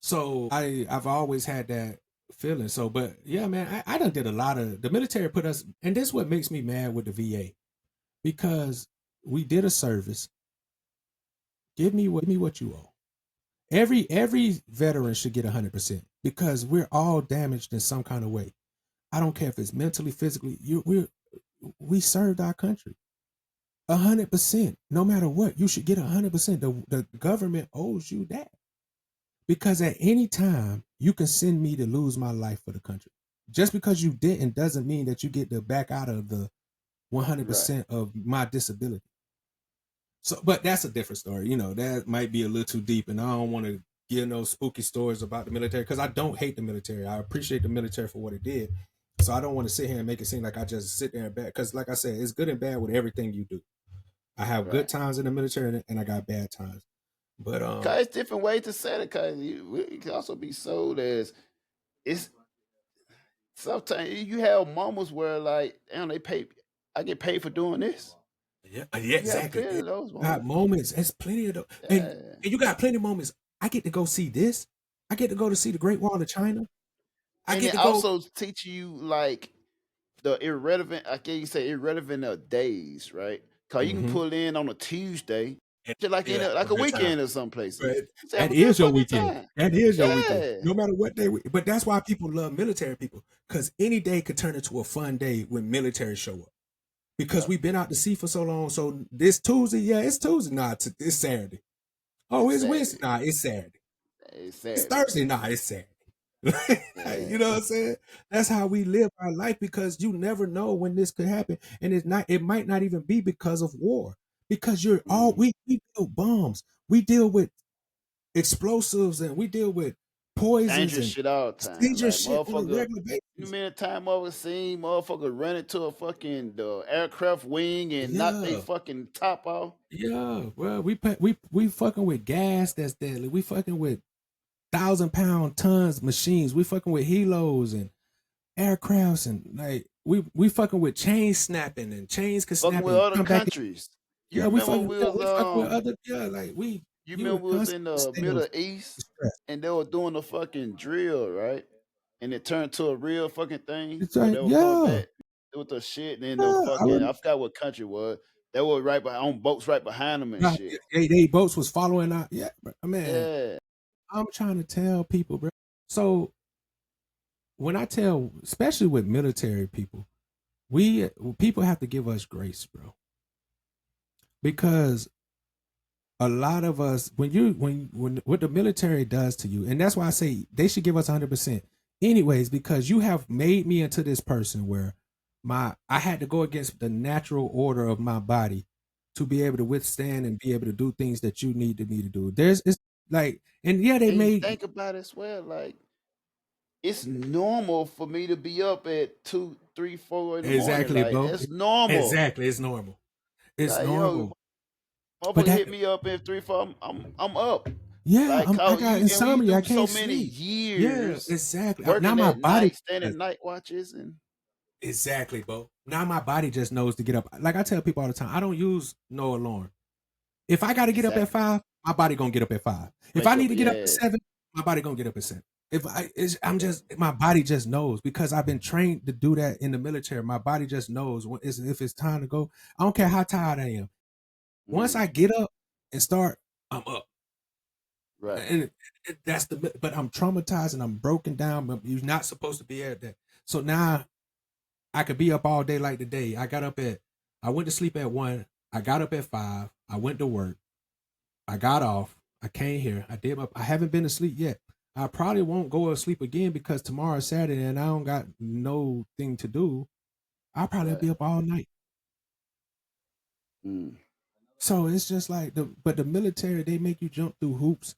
So I've always had that feeling. So, but yeah, man, I done did a lot of, the military put us, and this is what makes me mad with the VA, because we did a service. Give me what you owe. Every veteran should get 100%, because we're all damaged in some kind of way. I don't care if it's mentally, physically. We served our country 100%. No matter what, you should get 100%. The government owes you that, because at any time you can send me to lose my life for the country. Just because you didn't doesn't mean that you get to back out of the 100% of my disability. So, but that's a different story. That might be a little too deep, and I don't want to give no spooky stories about the military, because I don't hate the military. I appreciate the military for what it did. So I don't want to sit here and make it seem like I just sit there and bad, because like I said, it's good and bad with everything you do. I have good times in the military and I got bad times. But it's different ways to say it, because it can also be sold as, it's sometimes you have moments where like, damn, I get paid for doing this. Yeah, exactly. Those got moments. There's plenty of those. And you got plenty of moments. I get to go see this. I get to go to see the Great Wall of China. I get to also teach you like the irrelevant, I can't say irrelevant of days, right? Because you can pull in on a Tuesday, just like like a weekend or someplace. That is your weekend. That is your weekend. No matter what day. But that's why people love military people, because any day could turn into a fun day when military show up. Because we've been out to sea for so long. So this Tuesday, it's Tuesday. Nah, it's Saturday. Oh, it's Wednesday. Nah, it's Saturday. It's Thursday. Nah, it's Saturday. You know what I'm saying? That's how we live our life, because you never know when this could happen. And it might not even be because of war. Because we build bombs. We deal with explosives, and we deal with poisons dangerous shit all the time. Dangerous shit on a regular basis. You mean a time I was seeing motherfuckers run into a fucking aircraft wing and knock their fucking top off? Yeah, well, we fucking with gas that's deadly. We fucking with 1,000-pound tons machines. We fucking with helos and aircrafts, and like we fucking with chain snapping, and chains can snap with other countries. Yeah, we fucking with other. Yeah, like we. You remember we was in the Middle East and they were doing a fucking drill, right? and it turned to a real fucking thing It's where like, they were coming yeah, back with the shit, and then the yeah. fucking I forgot what country it was. They were right behind on boats right behind them and Right. shit. They boats was following out. Yeah, bro. Man, Yeah, I'm trying to tell people, bro. So when I tell, especially with military people, people have to give us grace, bro, because a lot of us, when what the military does to you, and that's why I say they should give us 100%. Anyways, because you have made me into this person where I had to go against the natural order of my body to be able to withstand and be able to do things that you needed me to do. It's like, and yeah, they and you made think about it as well, like it's normal for me to be up at 2, 3, 4 in the morning. exactly, Like bro. that's normal. Exactly, it's normal. It's Like yo, normal. But motherfucker that, hit me up at 3, 4. I'm up. yeah, Like I cause got you and we insomnia. I do so can't many sleep. Yeah, years exactly. Now working my at body night, standing night watches, and exactly, bro. Now my body just knows to get up. Like I tell people all the time, I don't use no alarm. If I got to get up at exactly 5, my body gonna get up at 5. If I wake need up. to get up at Yeah, 7, my body gonna get up at 7. I'm just my body just knows because I've been trained to do that in the military. My body just knows if it's time to go. I don't care how tired I am. Once I get up and start, I'm up. right. And that's but I'm traumatized and I'm broken down. But you're not supposed to be at that. So now I could be up all day like today. I went to sleep at 1. I got up at 5. I went to work. I got off. I came here. I haven't been to sleep yet. I probably won't go to sleep again because tomorrow's Saturday and I don't got no thing to do. I'll probably Right. be up all night. Mm. So it's just like but the military, they make you jump through hoops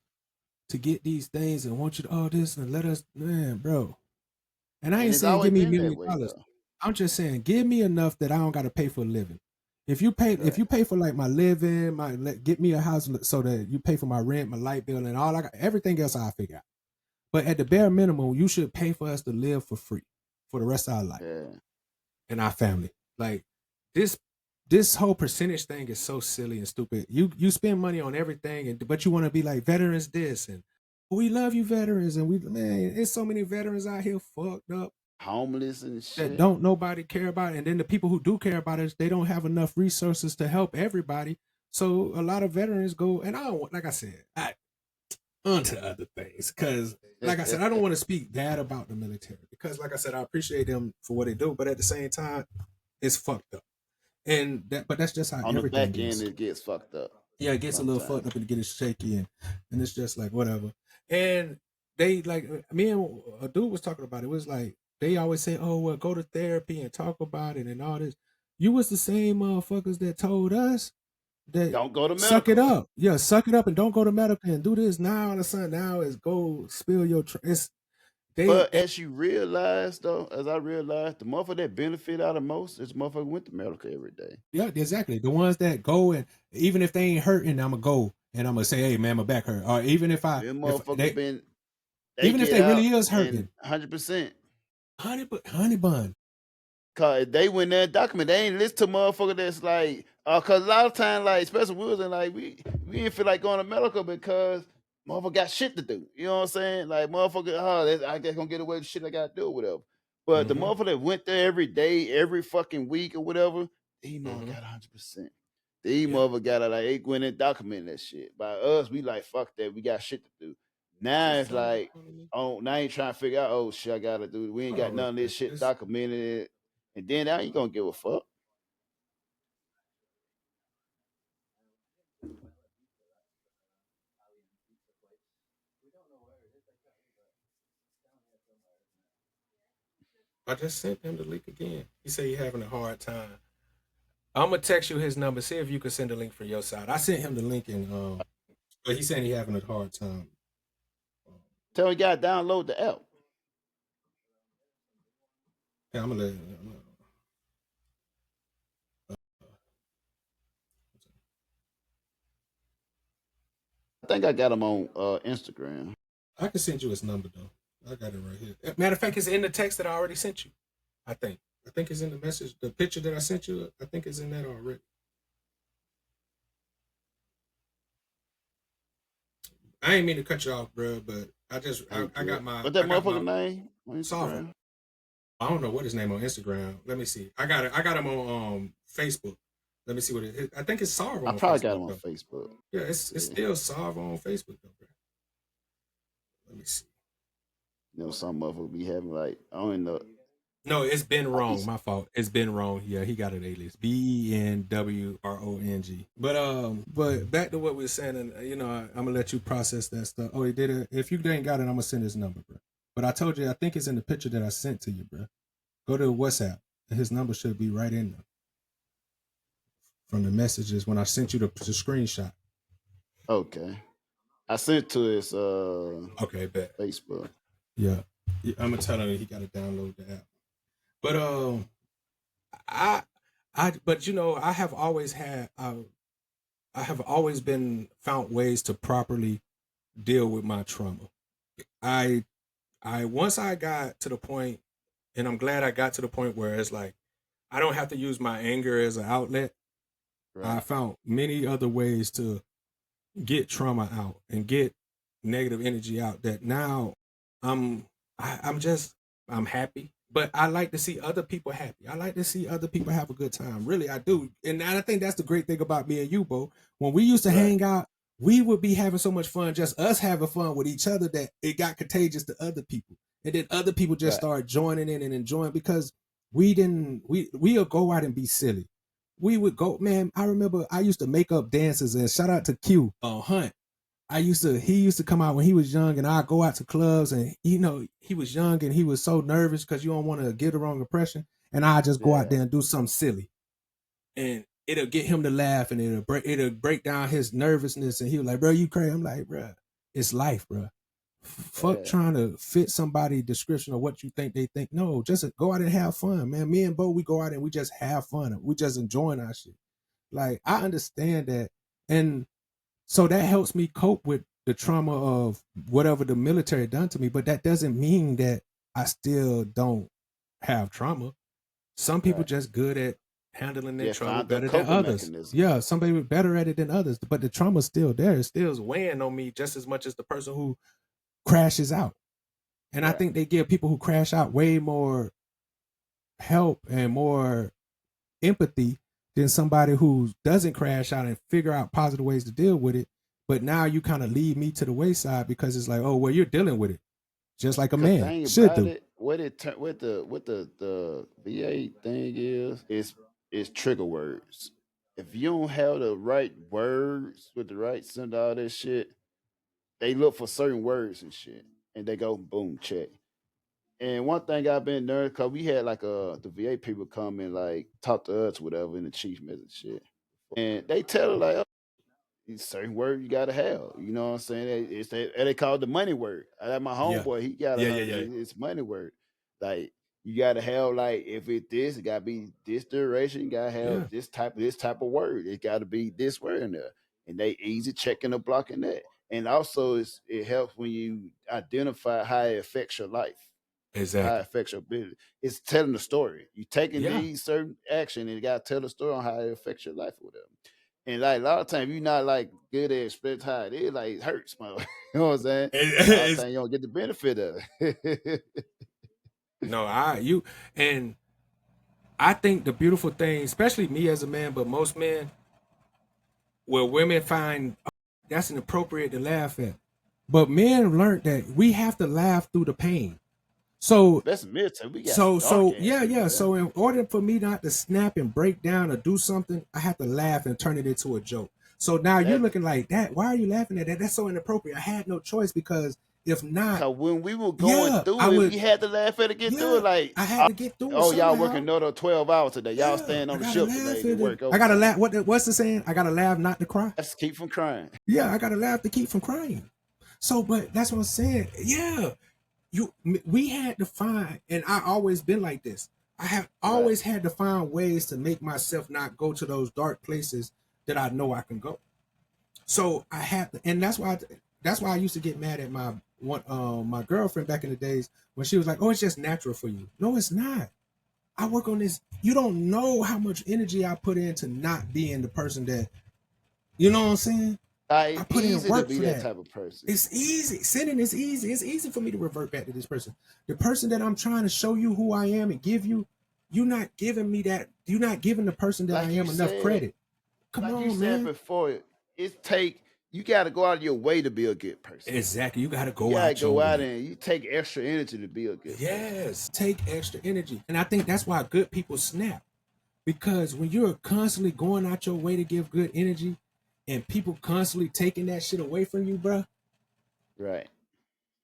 to get these things and want you to this and let us, man, bro. And I And ain't it's saying always give me been $1 that million. way though. I'm just saying give me enough that I don't got to pay for a living. If you Right. pay for like my living, get me a house so that you pay for my rent, my light bill, and all everything else I'll figure out. But at the bare minimum, you should pay for us to live for free for the rest of our life Yeah. and our family. Like this whole percentage thing is so silly and stupid. You spend money on everything, but you want to be like veterans this and we love you veterans and there's so many veterans out here fucked up Homeless and that shit. don't nobody care about it. And then the people who do care about it, they don't have enough resources to help everybody. So a lot of veterans go, and I don't, like I said, on to other things. Because like I said, I don't want to speak bad about the military because like I said, I appreciate them for what they do, but at the same time, it's fucked up. But that's just how On the everything back end is. it gets fucked up. Yeah, it gets a little fucked Sometimes. up and it gets shaky and it's just like whatever. And they like me and a dude was talking about it. It was like they always say, "Oh, well, go to therapy and talk about it and all this." You was the same motherfuckers that told us that Don't go to suck it medical. up. Yeah, suck it up and don't go to medical and do this now. All of a sudden, now is go spill your. It's But they as you realize though, as I realized, the motherfucker that benefit out of most is the motherfucker who went to medical every day. yeah, exactly. The ones that go and even if they ain't hurting, I'm gonna go and I'm gonna say, "Hey, man, my back hurt." Or even if Them if motherfuckers they been they even if get they out really is and hurting, 100%. honey bun. Cause they went there and document. They ain't listen to motherfucker that's like, cause a lot of time, like, especially we was in like we didn't feel like going to medical because motherfucker got shit to do. You know what I'm saying? Like motherfucker, I guess gonna get away with shit I gotta do or whatever. But the Mm-hmm. motherfucker that went there every day, every fucking week or whatever, these motherfucker Mm-hmm. got 100%. These Yeah. motherfucker got like they went and documented that shit. By us, we like fuck that. We got shit to do. Now it's like, oh, now you trying to figure out, oh shit, I gotta do. We ain't got Oh, none of this shit it's documented. And then now you gonna give a fuck. I just sent him the link again. He said he having a hard time. I'm gonna text you his number. See if you can send a link from your side. I sent him the link and but he said he having a hard time. Tell you gotta download the app. Yeah, I'm gonna let. I think I got him on Instagram. I can send you his number though. I got it right here. Matter of fact, it's in the text that I already sent you. I think. I think it's in the message. The picture that I sent you, I think it's in that already. I ain't mean to cut you off, bro, but I Thank you. got my What that I got motherfucker my name on Sava. Instagram? I don't know what his name on Instagram. Let me see. I got him on Facebook. Let me see what it is. I think it's Sarva I on probably got Facebook him on though. Facebook. Yeah, it's Yeah. still Sarva on Facebook though, bro. Let me see. You know, some motherfucker be having like I don't know. No, it's been I wrong. think My fault. It's been wrong. Yeah, he got an alias. BENWRONG. But back to what we were saying, and you know, I'm gonna let you process that stuff. Oh, he did it. If you ain't got it, I'm gonna send his number, bro. But I told you, I think it's in the picture that I sent to you, bro. Go to WhatsApp. His number should be right in there from the messages when I sent you the screenshot. okay. I sent to his Okay, bet. Facebook. Yeah, I'm gonna tell him he got to download the app. But but you know, I have always been found ways to properly deal with my trauma. I once I got to the point, and I'm glad I got to the point where it's like I don't have to use my anger as an outlet. Right. I found many other ways to get trauma out and get negative energy out that now I'm happy. But I like to see other people happy. I like to see other people have a good time. Really, I do. And I think that's the great thing about me and you, Bo. When we used to hang out, we would be having so much fun, just us having fun with each other, that it got contagious to other people. And then other people just started joining in and enjoying, because we'll go out and be silly. We would go, man. I remember I used to make up dances, and shout out to Q, Hunt. He used to come out when he was young, and I'd go out to clubs, and you know, he was young and he was so nervous because you don't want to give the wrong impression. And I just go out there and do something silly, and it'll get him to laugh, and it'll break down his nervousness. And he was like, "Bro, you crazy?" I'm like, "Bro, it's life, bro. Fuck trying to fit somebody's description of what you think they think. No, just go out and have fun, man. Me and Bo, we go out and we just have fun. We just enjoying our shit. Like, I understand that, and so that helps me cope with the trauma of whatever the military done to me. But that doesn't mean that I still don't have trauma. Some people just good at handling their trauma better than others. Yeah, somebody better at it than others. But the trauma's still there. It still is weighing on me just as much as the person who crashes out. And I think they give people who crash out way more help and more empathy than somebody who doesn't crash out and figure out positive ways to deal with it. But now you kind of lead me to the wayside, because it's like, oh, well, you're dealing with it just like a man should do. What the VA thing is trigger words. If you don't have the right words with the right send all that shit, they look for certain words and shit, and they go boom check. And one thing I've been learning, cause we had like the VA people come and like talk to us, whatever, in the chief message shit, and they tell her like, these certain words you gotta have. You know what I'm saying? They call it the money word. I like my homeboy, he got it's money word. Like, you gotta have, like, if it this, it gotta be this duration, you gotta have this type of word. It gotta be this word in there. And they easy checking or blocking that. And also it helps when you identify how it affects your life. Exactly. How it affects your business. It's telling the story. You taking these certain action, and you gotta tell the story on how it affects your life or whatever. And like a lot of times, you're not like good at express how it is, like it hurts, man. You know what I'm saying? A lot of times you don't get the benefit of it. No, and I think the beautiful thing, especially me as a man, but most men, where women find that's inappropriate to laugh at, but men learned that we have to laugh through the pain. So that's military. We got So in order for me not to snap and break down or do something, I have to laugh and turn it into a joke. So now you're looking like that. Why are you laughing at that? That's so inappropriate. I had no choice, because if not, because when we were going through it, we had to laugh at it, get through it. Like, I had to get through it. Oh, y'all working another 12 hours today. Y'all staying on the ship today to work over. I gotta laugh. What's the saying? I gotta laugh not to cry. That's to keep from crying. Yeah, I gotta laugh to keep from crying. So, but that's what I'm saying. Yeah. We had to find, and I always been like this. I have always had to find ways to make myself not go to those dark places that I know I can go. So I have to, and that's why I used to get mad at my girlfriend back in the days when she was like, "Oh, it's just natural for you." No, it's not. I work on this. You don't know how much energy I put into not being the person that, you know what I'm saying? Like, I it's put in easy to work be for that that. type of person. It's easy. Sending is easy. It's easy for me to revert back to this person. The person that I'm trying to show you who I am and give you, you're not giving me that. You're not giving the person that I Like you am enough said, credit. Come like you on, said man. before, you got to go out of your way to be a good person. Exactly. You got to You go got to out your go out way. and you take extra energy to be a good person. Yes. Take extra energy. And I think that's why good people snap. Because when you're constantly going out your way to give good energy and people constantly taking that shit away from you, bro, Right.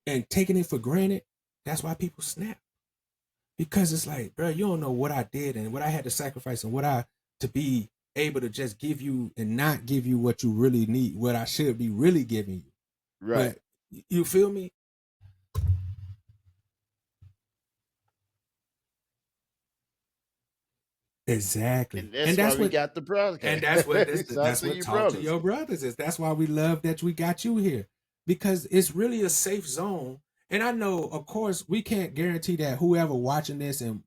and taking it for granted, that's why people snap. Because it's like, bro, you don't know what I did and what I had to sacrifice and to be able to just give you and not give you what you really need, what I should be really giving you. Right. But you feel me? Exactly. And that's why we got the broadcast. And that's what that's what talk to your brothers is. That's why we love that we got you here. Because it's really a safe zone. And I know, of course, we can't guarantee that whoever watching this and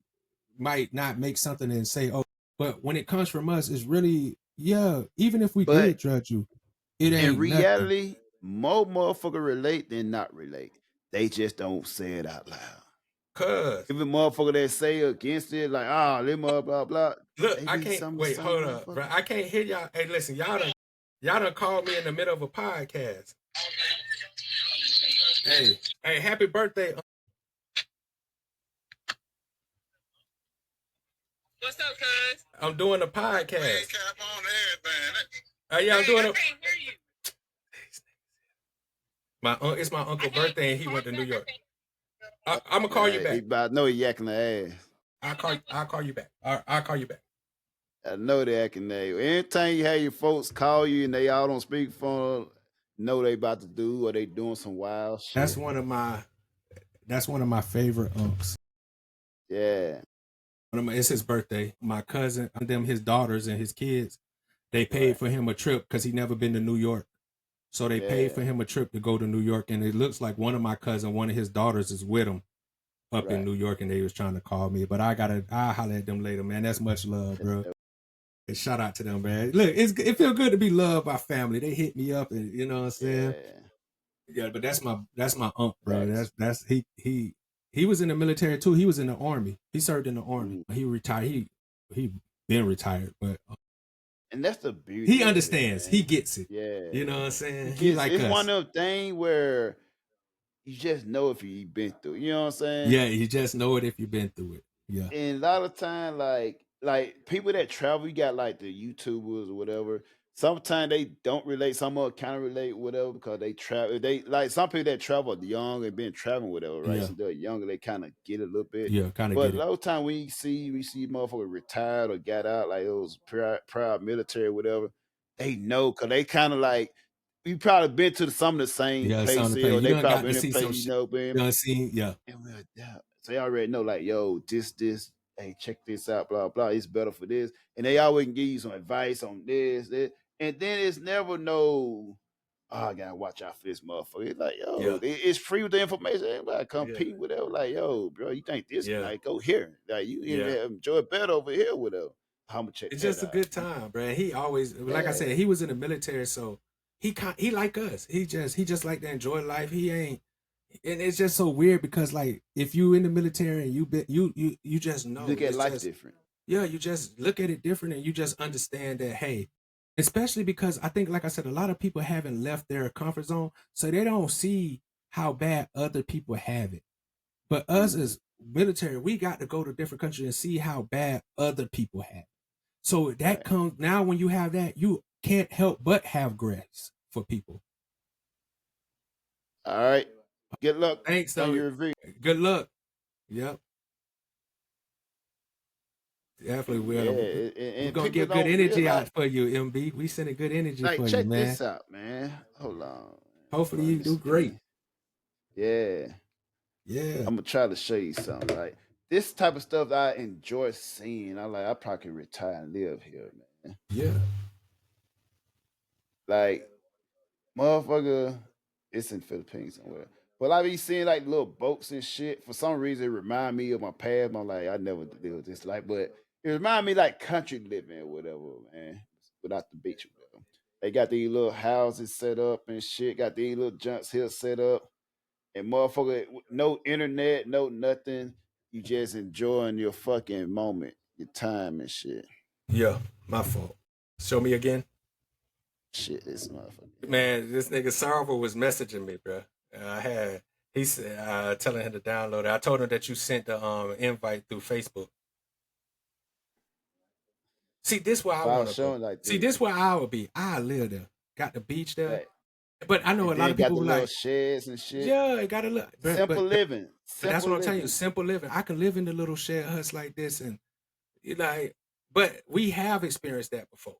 might not make something and say, oh, but when it comes from us, it's really, yeah, even if we did judge you, it ain't in reality, more motherfucker relate than not relate. They just don't say it out loud. Cause even motherfucker that say against it, like, ah, them blah blah. Look, I can't wait, hold up, bro. I can't hear y'all. Hey, listen, y'all done called me in the middle of a podcast. Hey, happy birthday. What's up, cuz? I'm doing a podcast. Cap on everything. Yeah, I'm doing I can't hear you. It's my uncle's birthday and he went to New York. I'm gonna call you back. I know he yakking the ass. I'll call you back. I'll call you back. I know they acting that. Anytime you have your folks call you and they all on speakerphone, know they about to do or they doing some wild shit. That's one of my favorite unks. Yeah. It's his birthday. My cousin, his daughters and his kids, they paid for him a trip because he never been to New York. So they paid for him a trip to go to New York. And it looks like one of my cousins, one of his daughters is with him up in New York, and they was trying to call me. But I'll holler at them later, man. That's much love, bro. And shout out to them, man. Look, it feels good to be loved by family. They hit me up, and you know what I'm saying? Yeah, but that's my uncle, bro. That's he was in the military too. He was in the army. He served in the army. He retired. He been retired, but and that's the beauty. He understands. He gets it. Yeah. You know what I'm saying? He like it's us. one of them things where you just know if you've been through it. You know what I'm saying? Yeah, you just know it if you've been through it. Yeah. And a lot of time, like people that travel, you got like the YouTubers or whatever. Sometimes they don't relate. Some of them kind of relate, whatever, because they travel. They like some people that travel young and been traveling, whatever, right? Yeah. So they're younger, they kind of get it a little bit. Yeah, kind of But get a it. lot of time we see motherfuckers retired or got out, like those proud military, whatever. They know because they kind of like we probably been to some of the same places, or they probably been in places, you know, been. Yeah. And so they already know, like, yo, this, hey, check this out, blah, blah. It's better for this. And they always can give you some advice on this. And then it's never no, I gotta watch out for this motherfucker. It's like, yo, it's free with the information. Everybody compete with it. Like, yo, bro, you think this like go here. Like you enjoy it better over here, whatever. How much it's just a good time, bro. He always, like I said, he was in the military, so he like us. He just like to enjoy life. He ain't. And it's just so weird because, like, if you in the military and you just know, look at life different. Yeah, you just look at it different, and you just understand that, hey, especially because I think, like I said, a lot of people haven't left their comfort zone, so they don't see how bad other people have it. But us as military, we got to go to different countries and see how bad other people have it. So that comes now when you have that, you can't help but have grace for people. All right. Good luck. Thanks, on your review. Good luck. Yep. Definitely will. We're gonna get good energy out for you, MB. We sending good energy for you, man. Check this out, man. Hold on. Hopefully you do great. Yeah. Yeah. I'm gonna try to show you something. Like this type of stuff I enjoy seeing. I probably can retire and live here, man. Yeah. Like, motherfucker, it's in the Philippines somewhere. But I be seeing like little boats and shit. For some reason, it remind me of my past. I'm like, I never lived this life, but it remind me like country living or whatever, man. Without the beach or whatever. They got these little houses set up and shit. Got these little junks here set up, and motherfucker, no internet, no nothing. You just enjoying your fucking moment, your time and shit. Yeah, my fault. Show me again. Shit, this motherfucker. Man, this nigga Sarver was messaging me, bro. He said telling him to download it. I told him that you sent the invite through Facebook. See, this where I want to go. Like See, this where I would be. I live there. Got the beach there. Right. But I know a lot of got people the like little sheds and shit. Yeah, it got a look. Simple living. That's what I'm telling you. Simple living. I can live in the little shed huts like this, and but we have experienced that before.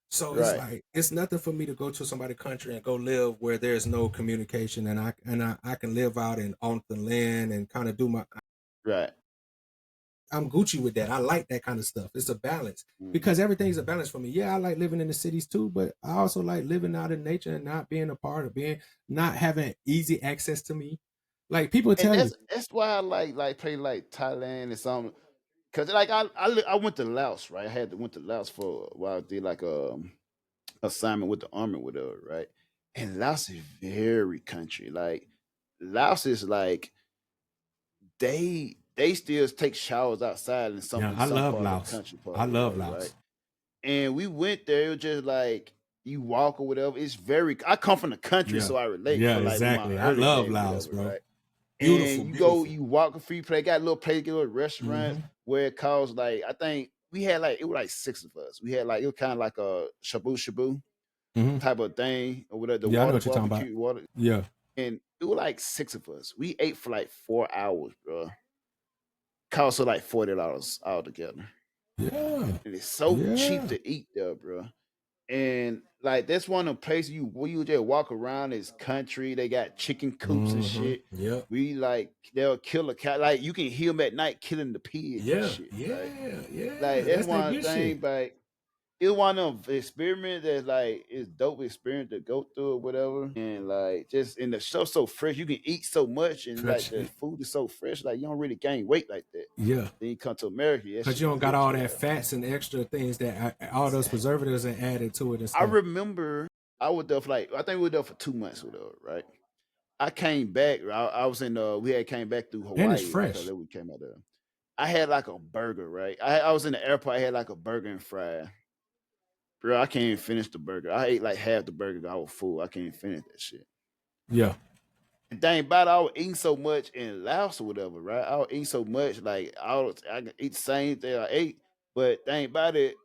So it's like it's nothing for me to go to somebody's country and go live where there's no communication, and I can live out on the land and kind of do my I'm Gucci with that. I like that kind of stuff. It's a balance because everything's a balance for me. Yeah, I like living in the cities too, but I also like living out in nature and not being a part of not having easy access to me. Like people tell you, that's why I like play like Thailand and something. Cause like I went to Laos, right? Went to Laos for a while. I did like assignment with the army, whatever, right? And Laos is very country. Like Laos is like they still take showers outside in some. Yeah, I love Laos. Country part, I love Laos. Right? And we went there. It was just like you walk or whatever. It's very. I come from the country, so I relate. Yeah, like, exactly. I love Laos, whatever, bro. Right? Beautiful. And you walk a free play. Got a little place, get a little restaurant where it costs like I think we had like it was like 6 of us. We had like it was kind of like a shabu type of thing or whatever. I know what you're talking about. Water. Yeah. And it was like 6 of us. We ate for like 4 hours, bro. Cost us like $40 altogether. Yeah. And it's so cheap to eat there, bro. And like that's one of the places you just walk around. It's country. They got chicken coops and shit. Yeah. We like they'll kill a cat. Like you can hear them at night killing the pigs. Yeah. And shit, Yeah. Right? Yeah. Like that's one thing. But it's one of them experiments that's like it's dope experience to go through or whatever. And like just in the show so fresh, you can eat so much and like the food is so fresh, like you don't really gain weight like that. Yeah. Then you come to America, because you don't got all that fats and extra things that all those preservatives are added to it. And stuff. I remember I was there for I think we were there for 2 months or whatever, right? I came back. I was in we had came back through Hawaii. And it's fresh. We came out there. I had like a burger, right? I was in the airport. I had like a burger and fry. Bro, I can't even finish the burger. I ate like half the burger. I was full. I can't even finish that shit. Yeah. And dang about it, I was eating so much in Laos or whatever, right? I was eating so much, like I could eat the same thing I ate. But dang about it,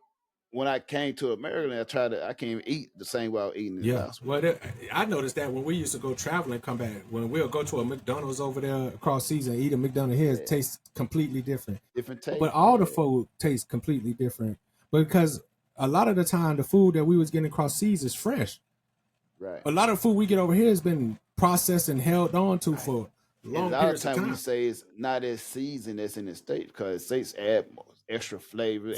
when I came to America, I can't even eat the same way I was eating in Laos. Well, I noticed that when we used to go traveling and come back, when we'll go to a McDonald's over there across seas and eat a McDonald's here, it tastes completely different. Different taste. But all the food tastes completely different. Because a lot of the time, the food that we was getting across seas is fresh. Right. A lot of food we get over here has been processed and held on to for long periods of time. We say it's not as seasoned as in the States because States add extra flavor.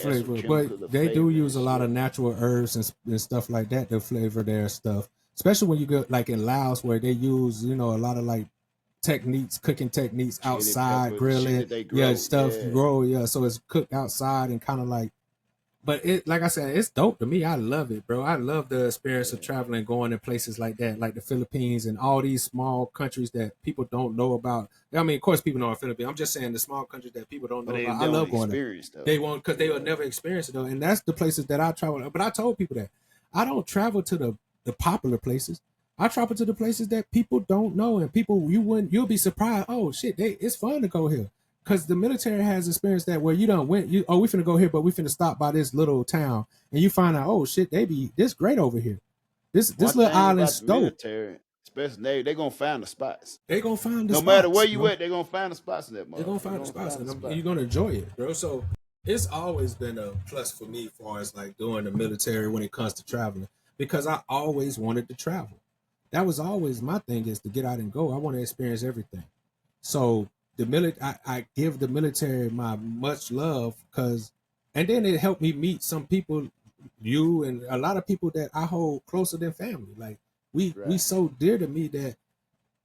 But they do use a lot of natural herbs and stuff like that to flavor their stuff. Especially when you go like in Laos where they use, a lot of like cooking techniques outside, grilling, grow. So it's cooked outside and kind of like. But it, like I said, it's dope to me. I love it, bro. I love the experience of traveling, going to places like that, like the Philippines and all these small countries that people don't know about. I mean, of course, people know the Philippines. I'm just saying the small countries that people don't know about. I love going there. They won't because they will never experience it though. And that's the places that I travel. But I told people that I don't travel to the popular places. I travel to the places that people don't know, and you'll be surprised. Oh shit, it's fun to go here. Because the military has experienced that where you don't we finna go here, but we finna stop by this little town, and you find out, oh shit, this great over here. This little island's dope. Especially they gonna find the spots. They gonna find the spots. No matter where you at, they gonna find the spots in that. They gonna find the spots, and you're gonna enjoy it, bro. So it's always been a plus for me, as far as like doing the military when it comes to traveling, because I always wanted to travel. That was always my thing, is to get out and go. I want to experience everything. So. I give the military my much love and then it helped me meet some people, you and a lot of people that I hold closer than family. Like we so dear to me that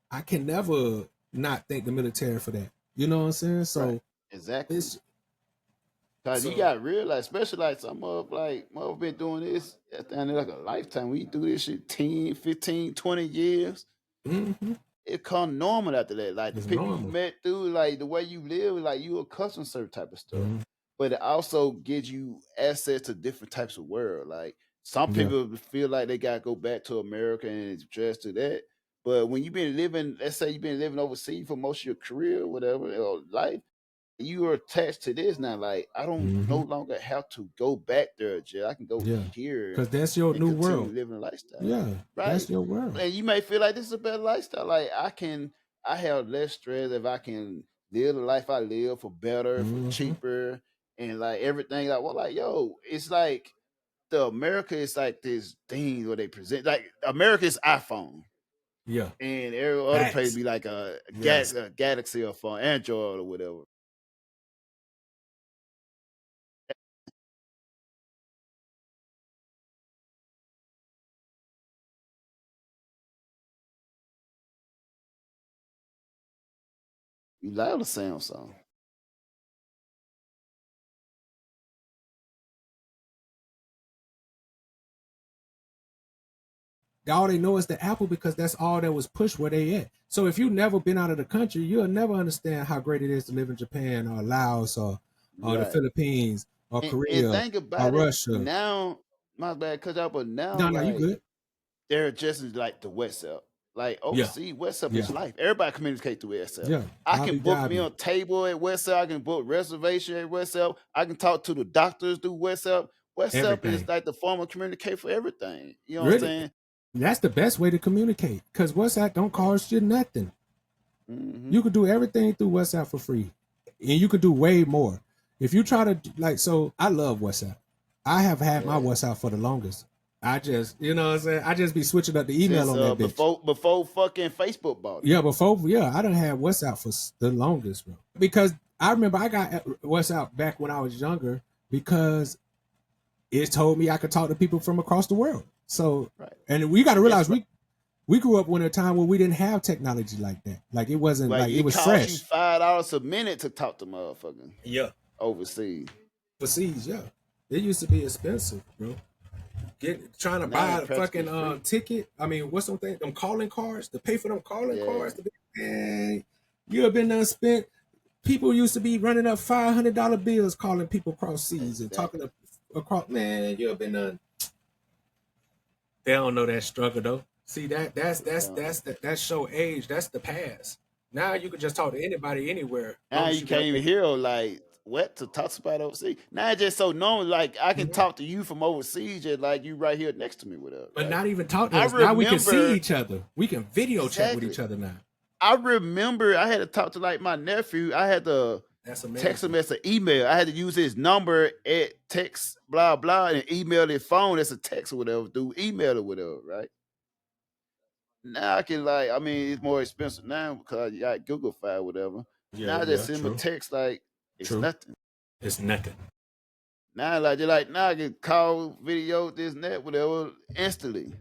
I can never not thank the military for that. You know what I'm saying? So exactly. Cause you So got real, like, especially like some of like mother been doing this down there like a lifetime. We do this shit 10, 15, 20 years. mhm, It come normal after that. Like the it's people you normal. met through, like the way you live, like you accustomed to certain type of stuff. Mhm. But it also gives you access to different types of world. Like some Yeah. people feel like they gotta go back to America and adjust to that. But when you've been living, let's say you've been living overseas for most of your career, or whatever, or life, you are attached to this now. Like I don't no Mhm. longer have to go back there, Jay. I can go Yeah. here Because that's your and new continue world. living a lifestyle. Yeah. That's Right. your world. And you may feel like this is a better lifestyle. Like I have less stress if I can live the life I live for better, for Mhm. cheaper, and like everything. Like well, like yo, it's like the America is like this thing where they present like America is iPhone, Yeah. and every other place Facts. be like a, Yes. Galaxy or phone, Android or whatever. You love the Samsung. All they know is the Apple because that's all that was pushed where they at. So if you've never been out of the country, you'll never understand how great it is to live in Japan or Laos or the Right. Philippines or And Korea think or about it Russia. now. My bad, cut out, but now No, no, you like good. they're just like the WhatsApp. Like Yeah. overseas, WhatsApp Yeah. is life. Everybody communicate through WhatsApp. Yeah. I can Hobby book me Jobby. a table at WhatsApp. I can book reservation at WhatsApp. I can talk to the doctors through WhatsApp. WhatsApp is Everything. like the form of communicate for everything. You know what I'm Really. saying? That's the best way to communicate. Because WhatsApp don't cost you nothing. Mm-hmm. You could do everything through WhatsApp for free. And you could do way more. If you try to like, so I love WhatsApp. I have had my Yeah. WhatsApp for the longest. I just, you know what I'm saying? I just be switching up the email Since on that bitch. before fucking Facebook bought it. Yeah, I done had WhatsApp for the longest, bro. Because I remember I got WhatsApp back when I was younger because it told me I could talk to people from across the world. So, Right. and we got to realize It's we grew up in a time where we didn't have technology like that. Like it wasn't like like it it was costs you fresh. $5 a minute to talk to motherfuckers Yeah. overseas. Overseas, yeah. It used to be expensive, bro. Trying to Now buy it's a practically fucking free. ticket. I mean, what's something? Them calling cards to pay for them calling Yeah. cards. Man, you have been done spent. People used to be running up $500 bills calling people across seas and talking Exactly. across. Man, you have been done. They don't know that struggle though. See that show age. That's the past. Now you can just talk to anybody anywhere. Now you can't even hear like what to talk about overseas. Now it's just so normal. Like I can talk to you from overseas, just like you right here next to me with us. But right? not even talk to I us. Now we can see remember- each other. We can video chat with Exactly. each other now. I remember I had to talk to like my nephew. I had to That's amazing. text him as an email. I had to use his number at text blah blah and email his phone as a text or whatever through email or whatever, right? Now I can like, I mean, it's more expensive now because you got Google Fi, whatever. Now I just send him a text like it's True. nothing. It's nothing. Now like just like now I can call, video, this and that, whatever, instantly.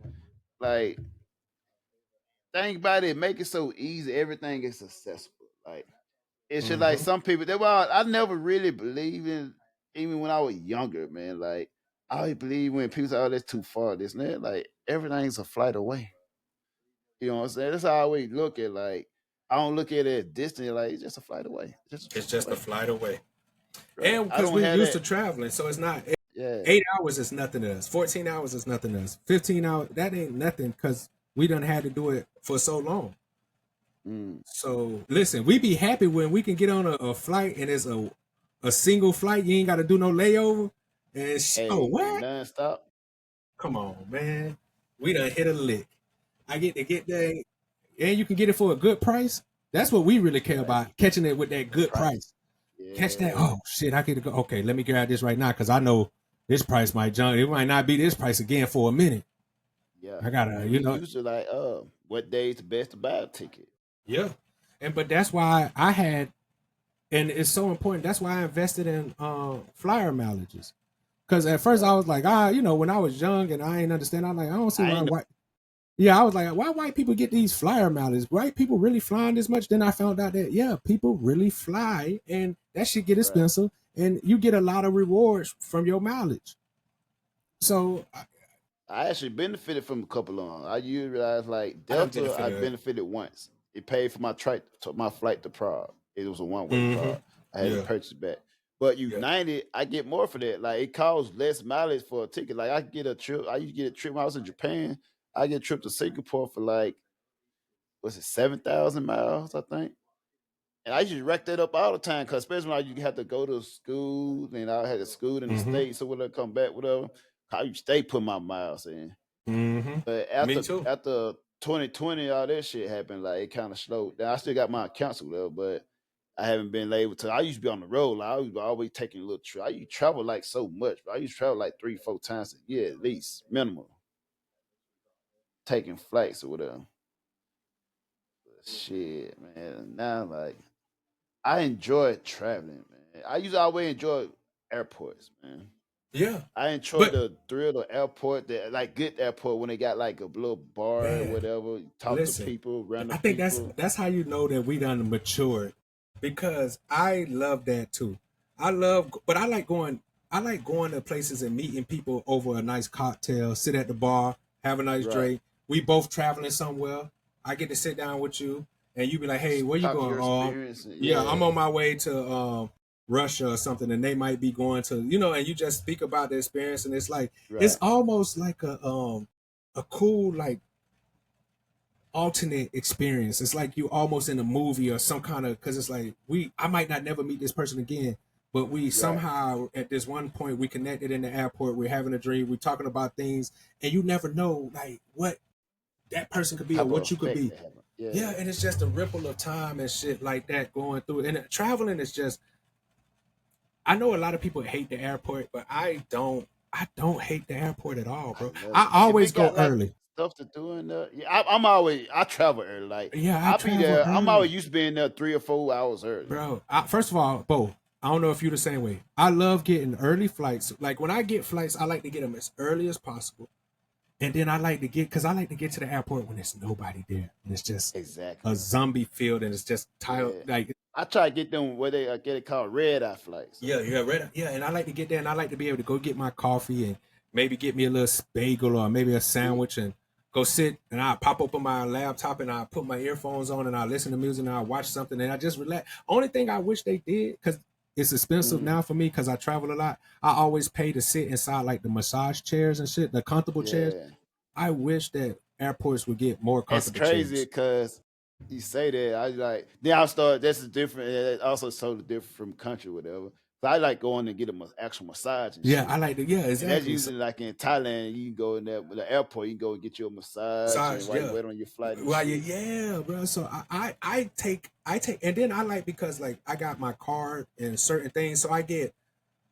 Like think about it, make it so easy. Everything is accessible. Like it's just like some people. I never really believed in, even when I was younger, man. Like I always believe when people say, "Oh, that's too far," this and that. Like everything's a flight away. You know what I'm saying? That's how I always look at. Like I don't look at it distant. Like it's just a flight away. It's just a flight away. Right. And I because don't we're have used that- to traveling, so it's not Yeah. 8 hours is nothing to us. 14 hours is nothing to us. 15 hours, that ain't nothing because we done had to do it for so long. So listen, we be happy when we can get on a flight and it's a single flight. You ain't got to do no layover. And Hey, what? nonstop. Come on, man. We done hit a lick. I get to get there, and you can get it for a good price. That's what we really care about, catching it with that good price. Yeah. Catch that. Oh shit, I get to go. Okay, let me grab this right now because I know this price might jump. It might not be this price again for a minute. Yeah. I gotta, We used to like, what day's the best to buy a ticket? Yeah. But that's why I had, and it's so important. That's why I invested in flyer mileages. Because at first I was like, when I was young and I ain't understand, I'm like, I don't see why white. Yeah, I was like, why white people get these flyer mileages? White people really flying this much? Then I found out that people really fly, and that shit get expensive. and you get a lot of rewards from your mileage. So I actually benefited from a couple of them. I utilized like I done Delta. I benefited. benefited once. It paid for my flight to Prague. It was a one-way Mhm. Prague. I had to Yeah. purchase it back. But Yeah. United, I get more for that. Like it costs less mileage for a ticket. Like I get a trip. I used to get a trip when I was in Japan. I get a trip to Singapore for like, what's it, 7,000 miles, I think. And I used to rack that up all the time, cause especially when I used to have to go to school, and I had to school in the Mhm. States, so when I come back, whatever, I used to stay putting my miles in. Mm-hmm. But Me too. after 2020, all that shit happened. Like it kind of slowed down. I still got my canceled though, but I haven't been able to. I used to be on the road. Like, I was always taking a little trip. I used to travel like so much. But I used to travel like 3-4 times a year at least, minimum. Taking flights or whatever. But shit, man. Now like I enjoy traveling, man. I used to always enjoy airports, man. Yeah. I enjoy But the thrill of airport, that like good airport when they got like a little bar or man, whatever. Talk listen, to people, I random think people. that's how you know that we done matured, because I love that too. But I like going. I like going to places and meeting people over a nice cocktail, sit at the bar, have a nice Right. drink. We both traveling somewhere. I get to sit down with you, and you be like, "Hey, where you Talk going?" your experience. Yeah, I'm Yeah. on my way to Russia or something, and they might be going to, and you just speak about the experience, and it's like it's Right. almost like a cool like alternate experience. It's like you almost in a movie or some kind of, because it's like I might not never meet this person again, but we Right. somehow at this one point we connected in the airport. We're having a dream. We're talking about things, and you never know like what that person could be or Type of what you could effect be. they have. Yeah, Yeah. and it's just a ripple of time and shit like that going through. And traveling is just. I know a lot of people hate the airport, but I don't. I don't hate the airport at all, I bro. love I it. If always it go got like early. stuff to do in there, yeah, I travel early. Like Yeah, I I'll be travel there. I'm early. always used to being there 3 or 4 hours early. Bro, first of all, Bo, I don't know if you the same way. I love getting early flights. Like when I get flights, I like to get them as early as possible. And then I like to get to the airport when there's nobody there. And it's just Exactly. a zombie field and it's just tired. Yeah. Like, I try to get them where they get it called red eye flights. yeah, right. Yeah, and I like to get there and I like to be able to go get my coffee and maybe get me a little bagel or maybe a sandwich and go sit and I pop open my laptop and I put my earphones on and I listen to music and I watch something and I just relax. Only thing I wish they did, because it's expensive now for me because I travel a lot. I always pay to sit inside like the massage chairs and shit, the comfortable chairs. Yeah. I wish that airports would get more It's comfortable crazy chairs. because you say that. I like then I start. That's different. It's also totally different from country, whatever. So I like going and get an actual massage and Yeah, shit. I like to. Yeah, And that's exactly. usually like in Thailand. You can go in there with the airport. You can go and get you a massage Massage, and while you yeah. wait on your flight and Well, shit. yeah, bro. So I take, and then I like because like I got my card and certain things, so I get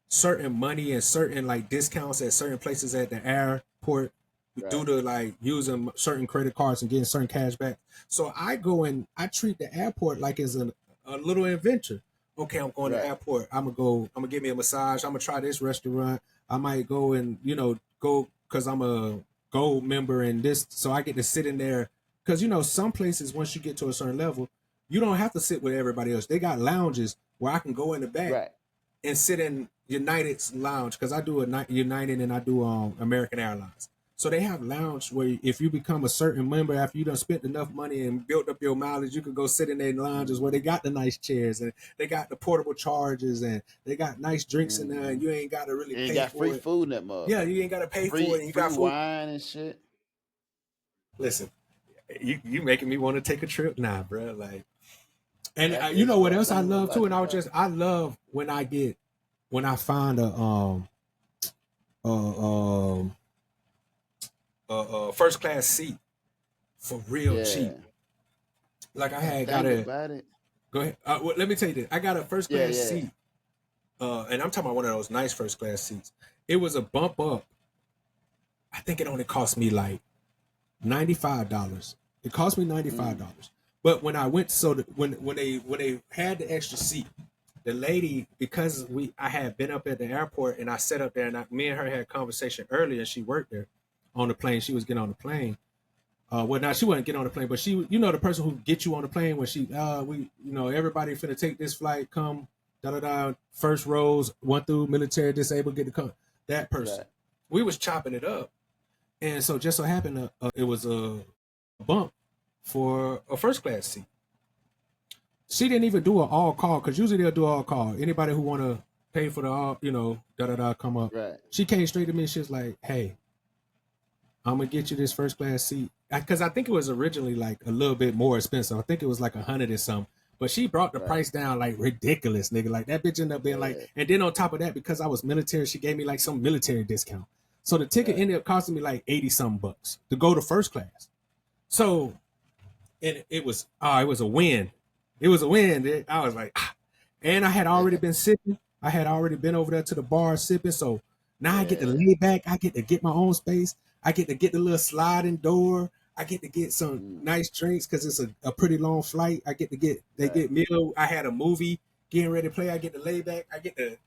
certain money and certain like discounts at certain places at the airport due Right. to like using certain credit cards and getting certain cash back. So I go and I treat the airport like it's a little adventure. Okay, I'm going to the Right. airport. I'm gonna get me a massage. I'm gonna try this restaurant. I might go and go because I'm a gold member in this, so I get to sit in there. Because some places once you get to a certain level, you don't have to sit with everybody else. They got lounges where I can go in the back Right. and sit in United's lounge because I do a United and I do American Airlines. So they have lounge where if you become a certain member after you done spent enough money and built up your mileage, you can go sit in their lounges where they got the nice chairs and they got the portable chargers and they got nice drinks in there and you ain't got to really And you pay got for free it. food in that mug. Yeah, you ain't got to pay for it. And you Free got food. wine and shit. Listen, you making me want to take a trip now, bro. Like, and That you is know what what else I I'm love too? like And about. I love when I find a first class seat for real cheap. Yeah. Like I The had got thing a about it. go ahead. Well, let me tell you this. I got a first Yeah, class yeah. seat, and I'm talking about one of those nice first class seats. It was a bump up. I think it only cost me like $95. It cost me $95. But when I went, when they had the extra seat, the lady, because I had been up at the airport and I sat up there and me and her had a conversation earlier. And she worked there on the plane. She was getting on the plane. Well, now she wasn't getting on the plane, but she, the person who gets you on the plane when she, everybody finna take this flight. Come da da da. First rows, 1 through military, disabled, get to come. That person. Right. We was chopping it up, and so just so happened, it was a bump for a first class seat. She didn't even do an all call because usually they'll do all call. Anybody who want to pay for the all, da da da, come up. Right. She came straight to me. She was like, "Hey, I'm gonna get you this first class seat," because I think it was originally like a little bit more expensive. I think it was like 100 or something. But she brought the Right. price down like ridiculous, nigga. Like that bitch ended up being like, Yeah. and then on top of that, because I was military, she gave me like some military discount. So the ticket Right. ended up costing me like 80 something bucks to go to first class. So it was a win. It was a win. Dude. I was like, and I had already been sipping. I had already been over there to the bar sipping. So now I get to lay back. I get to get my own space. I get to get the little sliding door. I get to get some nice drinks because it's a pretty long flight. I get to get get meal. I had a movie getting ready to play. I get to lay back. I get to.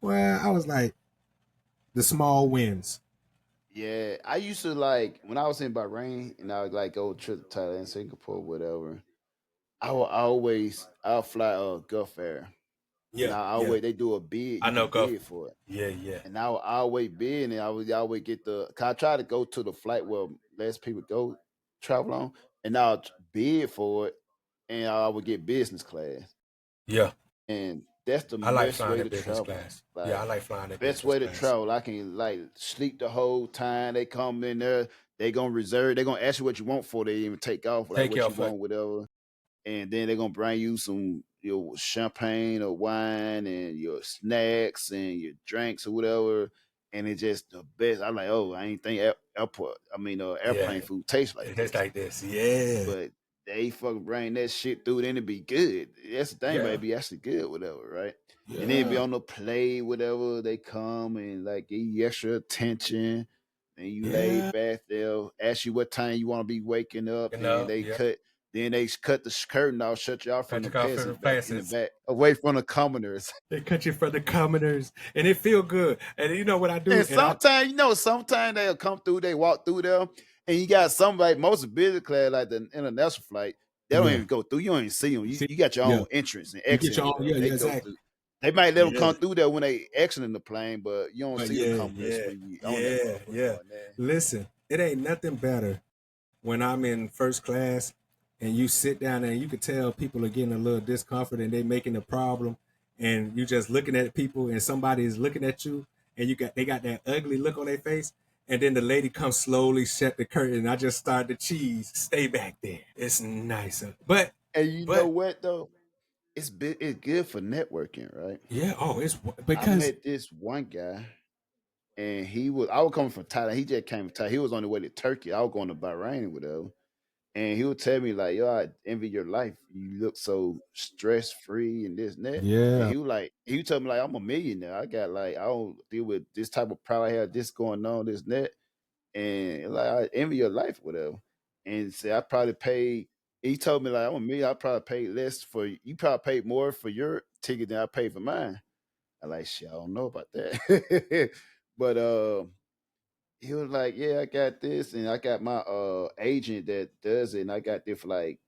Well, I was like, the small wins. Yeah, I used to like when I was in Bahrain and I would like go trip to Thailand, Singapore, whatever. I'll fly Gulf Air. And I always they do a bid. I know Gulf bid for it. Yeah. And I always bid, and I would always get the. Cause I try to go to the flight where less people go travel on, and I'll bid for it, and I would get business class. Yeah. And that's the I like best flying way in to business travel. class. Like, Yeah, I like flying in best business way to class. travel. I can like sleep the whole time. They come in there. They gonna reserve. They gonna ask you what you want before they even take off. Like Take what you you off, want, whatever. And then they're gonna bring you some your champagne or wine and your snacks and your drinks or whatever. And it's just the best. I'm like, oh, I ain't think airplane food tastes like It this. tastes like this. Yeah. But they fucking bring that shit through, then it be good. That's the thing, Yeah. baby. Actually good, whatever, right? Yeah. And then be on the play, whatever. They come and like give you extra attention. And you lay back, they'll ask you what time you want to be waking up. And they cut the curtain off, shut you off from the peasants back in the back, away from the commoners. They cut you from the commoners, and it feel good. And you know what I do? And sometimes they'll come through, they walk through there, and you got somebody, most of business class, like the international flight, they don't even go through. You don't even see them. You got your own entrance and exit. You get your own, exactly. They might let them come through there when they exiting the plane, but you don't see them come there when you on that. Listen, it ain't nothing better when I'm in first class and you sit down there and you can tell people are getting a little discomfort and they making a problem, and you just looking at people and somebody is looking at you and they got that ugly look on their face, and then the lady comes slowly, shut the curtain, and I just start to cheese. Stay back there. It's nicer. But know what though? It's good for networking, right? Yeah. Oh, it's because I met this one guy, and I was coming from Thailand. He just came from Thailand. He was on the way to Turkey. I was going to Bahrain with him. And he would tell me, like, yo, I envy your life. You look so stress free and this and that. Yeah. And he would tell me, like, I'm a millionaire. I got like, I don't deal with this type of problem. I have this going on, this and that. And like, I envy your life, whatever. And say I probably paid. He told me like, I'm a million. I probably paid less for you. Probably paid more for your ticket than I paid for mine. I like, shit, I don't know about that. But he was like, yeah, I got this, and I got my agent that does it, and I got this for like,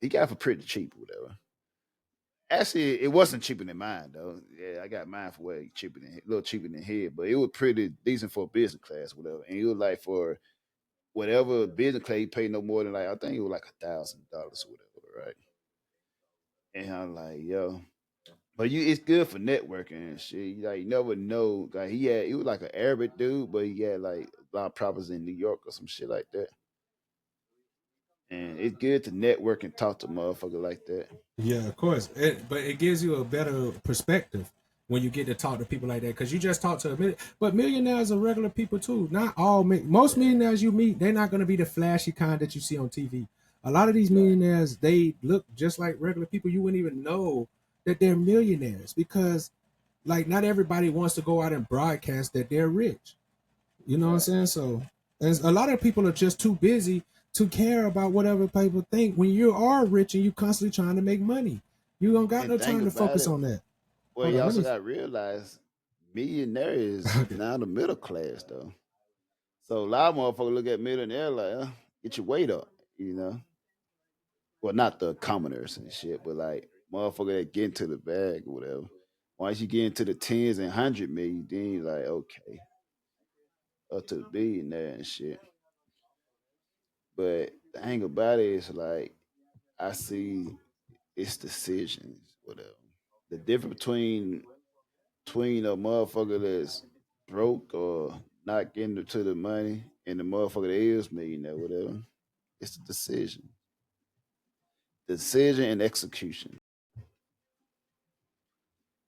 he got it for pretty cheap, whatever. Actually, it wasn't cheaper than mine though. Yeah, I got mine for way cheaper than a little cheaper than here, but it was pretty decent for business class, whatever. And it was like for whatever business class, he paid no more than like I think it was like $1,000 or whatever, right? And I'm like, yo. But it's good for networking and shit. Like you never know. Like he was like an Arabic dude, but he had like a lot of properties in New York or some shit like that. And it's good to network and talk to motherfuckers like that. Yeah, of course. But it gives you a better perspective when you get to talk to people like that, because you just talk to but millionaires are regular people too. Not all most millionaires you meet, they're not going to be the flashy kind that you see on TV. A lot of these millionaires, they look just like regular people. You wouldn't even know that they're millionaires because like not everybody wants to go out and broadcast that they're rich. You know what I'm saying? So and a lot of people are just too busy to care about whatever people think. When you are rich and you constantly trying to make money, you don't got no time to focus on that. Well, you also got to realize millionaire is now the middle class though. So a lot of motherfuckers look at millionaire like, get your weight up, you know. Well, not the commoners and shit, but like motherfucker that get into the bag or whatever. Once you get into the tens and 100 million, then you like, okay, up to the billionaire and shit. But the thing about it is like I see it's decisions, whatever. The difference between a motherfucker that's broke or not getting to the money and the motherfucker that is millionaire, whatever, it's the decision. Decision and execution.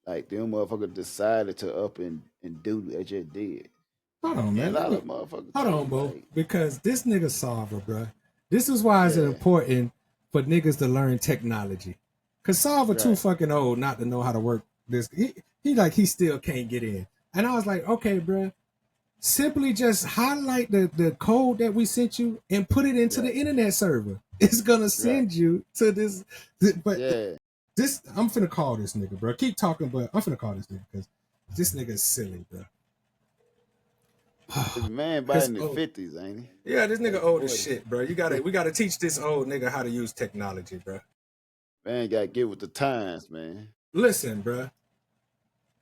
Like them motherfuckers decided to up and do what they just did. Hold on, And a man. lot of motherfuckers Hold on, too, bro. like, Because this nigga Solver, bro. This is why it's yeah, important for niggas to learn technology. Cause Solver too right, fucking old not to know how to work this. He still can't get in. And I was like, okay, bro. Simply just highlight the code that we sent you and put it into the right, internet server. It's gonna right, send you to this. But yeah. this, I'm finna call this nigga, bro. Keep talking, but I'm finna call this nigga because this nigga is silly, bro. This man about This in the old. 50s, ain't he? Yeah, this nigga Like old as 40. shit, bro. We gotta teach this old nigga how to use technology, bro. Man got to get with the times, man. Listen, bro.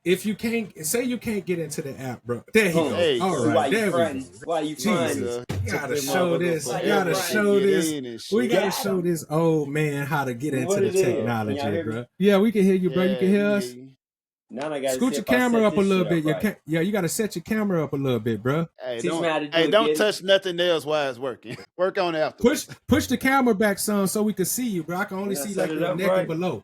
If you can't say you can't get into the app, bro. There he Hold go. on. There you All go. See why right, you there we fronting? go. Why you There fronting? you Jesus, go. we Took gotta that show motherfucker this. Why We you gotta fronting? show get this. in and We shit. gotta Got show him. this old man how to get into What the it is? Can y'all technology, hear me? bro. Yeah, we can hear you, bro. You can Yeah, hear we us. hear you. Now I gotta Scoot see your if I camera set up a this little shit up bit. right. Yeah, you gotta set your camera up a little bit, bro. Hey, Teach me how to do hey, it, don't get it. touch nothing else while it's working. Work on it afterwards. Push the camera back some so we can see you, bro. I can only Can I see set like it your up neck and right? below.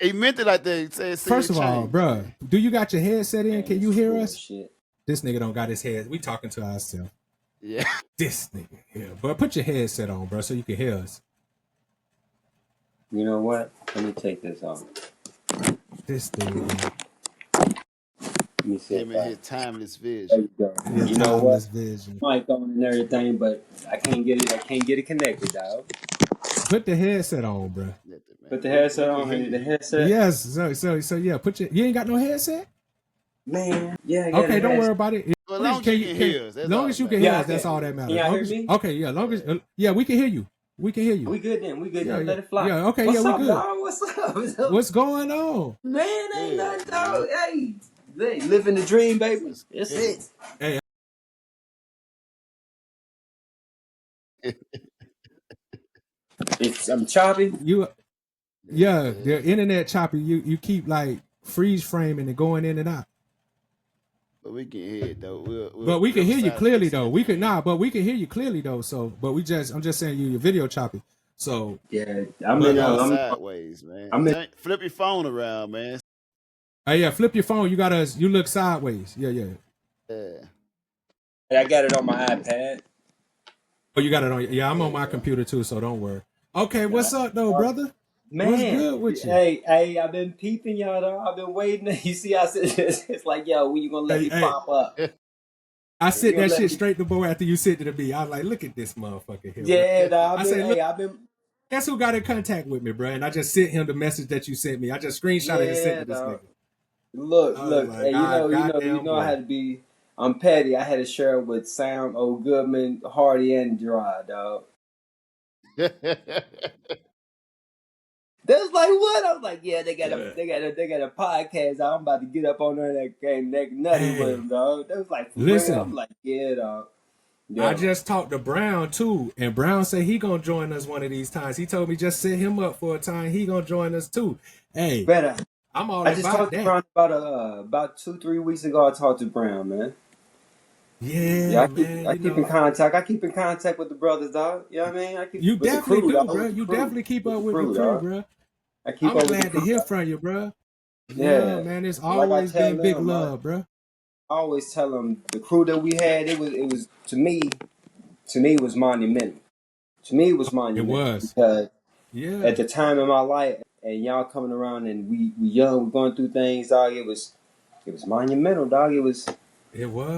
He meant it like that. He said, see First it of all, change, bro, man. do you got your headset in? Man, Can this you is hear us? bullshit. This nigga don't got his head. We talking to ourselves. Yeah. This nigga here, but put your headset on, bro, so you can hear us. You know what? Let me take this off. This dude here. Let me see Him if and I. his timeless There vision. you go. Your You know what? timeless vision. Mic on and everything, but I can't get it. I can't get it connected, dog. Put the headset on, bro. Nothing, man. Put the We headset can on. hear Honey. The you. headset. Yes, so yeah. You ain't got no headset. Man, yeah, I got a Okay, don't worry headset. about it. As long as you can hear us, that's Long all as that you can matters. hear Yeah, I us, that's can. all that Can matters. y'all Long hear as, me? okay, yeah, long as yeah, we can hear you. We can hear you. We good then. We good Yeah, then. yeah, Let it fly. yeah. Okay, What's yeah, we up, good. dog? What's up? What's up? What's going on? Man, ain't Good, nothing, man. dog. Hey, living the dream, baby. What's That's good? it. Hey, I'm choppy. you yeah, the Yeah. internet choppy. You keep like freeze framing and going in and out. But we can hear it, though. But we can hear you Riverside clearly fixing though. We can everything. but we can hear you clearly though. So, but I'm just saying your video choppy. So, Yeah, I'm but in. Going I'm. sideways, man. I'm in. Flip your phone around, man. yeah, flip your phone. You look sideways. Yeah. Yeah. I got it on my iPad. Oh, you got it on. Yeah, I'm There on you my go. computer too, so don't worry. Okay, Yeah. what's up though, brother? What's Man, good with you? hey, I've been peeping y'all, dog. I've been waiting. You see, I said it's like, yo, when you gonna let Hey, me hey, pop up? I When sent you gonna that let shit me? straight to boy after you sent it to me. I was like, look at this motherfucker here, bro. Yeah, dog. I said, look, I've been. guess who got in contact with me, bro? And I just sent him the message that you sent me. I just screenshotted and sent Yeah, to this dog. nigga. Look, I was look. like, Hey, goddamn I boy. had to be. I'm petty. I had to share it with Sound, Old Goodman, Hardy, and Gerard, dog. They was like, what? I was like, yeah, they got a podcast. I'm about to get up on there that game nutty with Hey, them, dog. They was like, for real? I'm listen, like, yeah, dog. I Yo, just talked to Brown too, and Brown said he gonna join us one of these times. He told me just set him up for a time. He gonna join us too. Hey, better. I'm all I just about talked to that. Brown about 2-3 weeks ago. I talked to Brown, man. Yeah, Yeah, man. I keep in contact. I keep in contact with the brothers, dog. You know what I mean? I keep You with the definitely crew, do, dog. bro. With the You crew, definitely keep with up the with the crew, crew, dog. bro. I keep I'm up with the glad to crew, hear dog. from you, bro. Yeah, Yeah, man. It's like I always tell been big them, love, bro. I always tell them the crew that we had. It was to me it was monumental. To me, it was It monumental was. because Yeah, at the time in my life, and y'all coming around, and we young, we going through things, dog. It was monumental, dog. it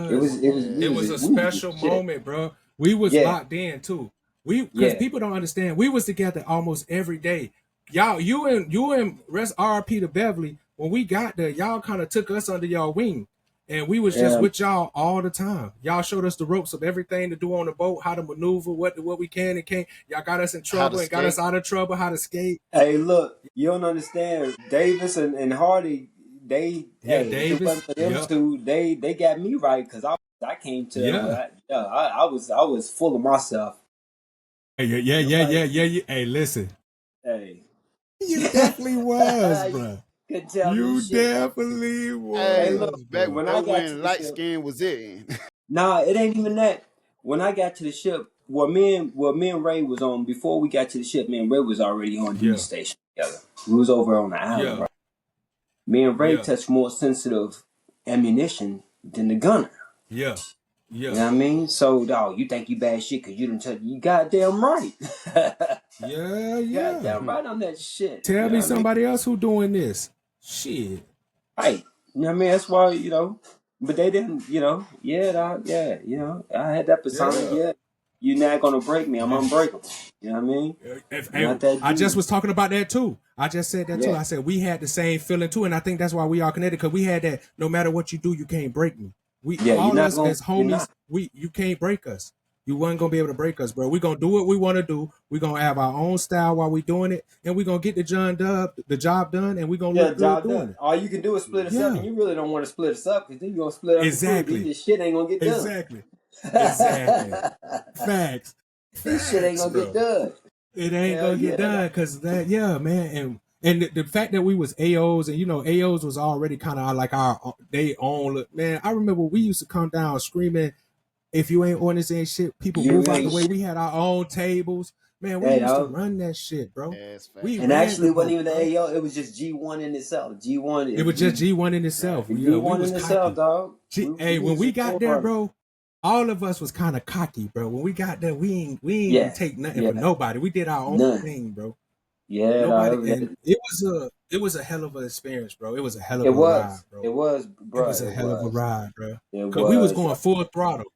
It was. was It was a special shit. moment, bro. We was Yeah, locked in too. Because yeah, people don't understand. We was together almost every day. Y'all, you and rest RP to Beverly. When we got there, y'all kind of took us under y'all wing. And we was just Yeah. with y'all all the time. Y'all showed us the ropes of everything to do on the boat, how to maneuver, what we can and can't. Y'all got us in trouble and got us out of trouble, how to skate. Hey, look, you don't understand. Davis and Hardy, they if it Davis. wasn't for them two, they got me right because I came to I was full of myself. Yeah. Hey, listen. Hey, you definitely was, bro. Could tell you me shit, definitely was. Hey, look, back when I got when to the light ship, skin was in. nah, it ain't even that. When I got to the ship, me and Ray was on before we got to the ship. Me and Ray was already on duty station together. We was over on the island, right? Me and Ray touched more sensitive ammunition than the gunner. Yeah. You know what I mean? So, dog, you think you bad shit because you didn't touch. You goddamn right. Yeah. Goddamn right on that shit. Tell me somebody else who doing this. Shit. Right. You know what I mean? That's why, you know. But they didn't, you know. Yeah, dog, yeah. You know, I had that persona. Yeah. You're not going to break me. I'm unbreakable. You know what I mean? I just was talking about that too. I just said that too. I said we had the same feeling too. And I think that's why we are connected because we had that no matter what you do, you can't break me. All of us as homies, you can't break us. You wasn't gonna be able to break us, bro. We're gonna do what we want to do. We're gonna have our own style while we doing it, and we're gonna get the job done, and we're gonna look good doing it. All you can do is split us up, and you really don't want to split us up because then you're gonna split up. Exactly. This shit ain't gonna get done. Exactly. Facts. This shit ain't gonna get done. It ain't gonna get done because that, man. And the fact that we was AOs and, you know, AOs was already kind of like they own, man. I remember we used to come down screaming, if you ain't on this ain't shit, people move out the way. We had our own tables. Man, we used to run that shit, bro. And actually, it wasn't even the AO. It was just G1 in itself. G1. It was just G1 in itself. G1 in itself, dog. Hey, when we got there, bro, all of us was kind of cocky, bro. When we got there, we ain't take nothing from nobody. We did our own thing, bro. Yeah, and it was a hell of an experience, bro. It was a hell of a ride, bro. It was, bro. It was a hell of a ride, bro. Because we was going full throttle.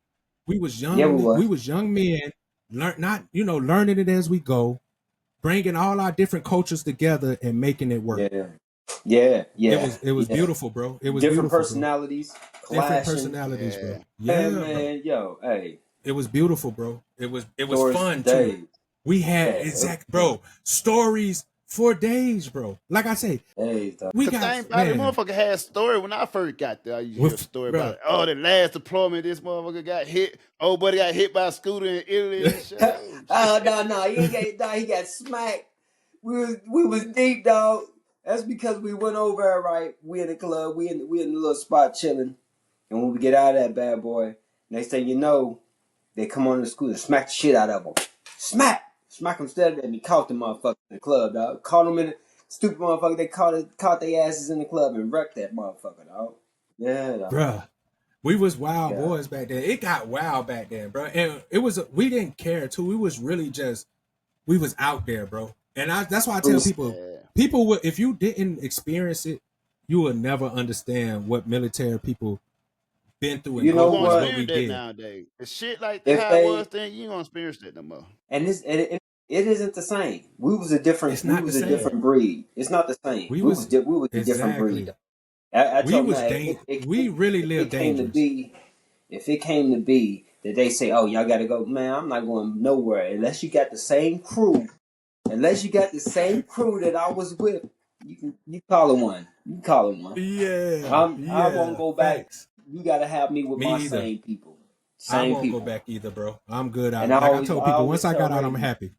We was young. We was young men, learning it as we go, bringing all our different cultures together and making it work. Yeah. It was beautiful, bro. It was different beautiful, personalities. Bro. Different personalities, bro. Yeah, man. Yo, hey. It was beautiful, bro. It was fun too. We had bro, stories for days, bro. Like I say, we got the motherfucker had a story when I first got there. I used to hear a story about it. Oh, the last deployment, this motherfucker got hit. Old buddy got hit by a scooter in Italy and shit. No, he got smacked. We was deep, dog. That's because we went over there, right? We in the club, we in the little spot chilling. And when we get out of that bad boy, next thing you know, they come on the scooter, smack the shit out of them. Smack them steady at me, caught the motherfucker in the club, dog. Caught them in the stupid motherfucker. They caught their asses in the club and wrecked that motherfucker, dog. Yeah, dog. Bruh. We was wild boys back then. It got wild back then, bro. And we didn't care too. We was really we was out there, bro. And that's why I tell people would, if you didn't experience it, you will never understand what military people been through. You know what we did nowadays. The shit like that how it was then, you ain't gonna experience that no more. And it isn't the same. We was a different breed. It's not the same. We was a different breed. We really lived dangerous. If it came to be that they say, "Oh, y'all got to go," man, I'm not going nowhere unless you got the same crew. Unless you got the same crew that I was with, you call it one. You call it one. Yeah. I won't go back. You got to have me with my same people. I won't go back either, bro. I'm good out. I told people once I got out, I'm happy.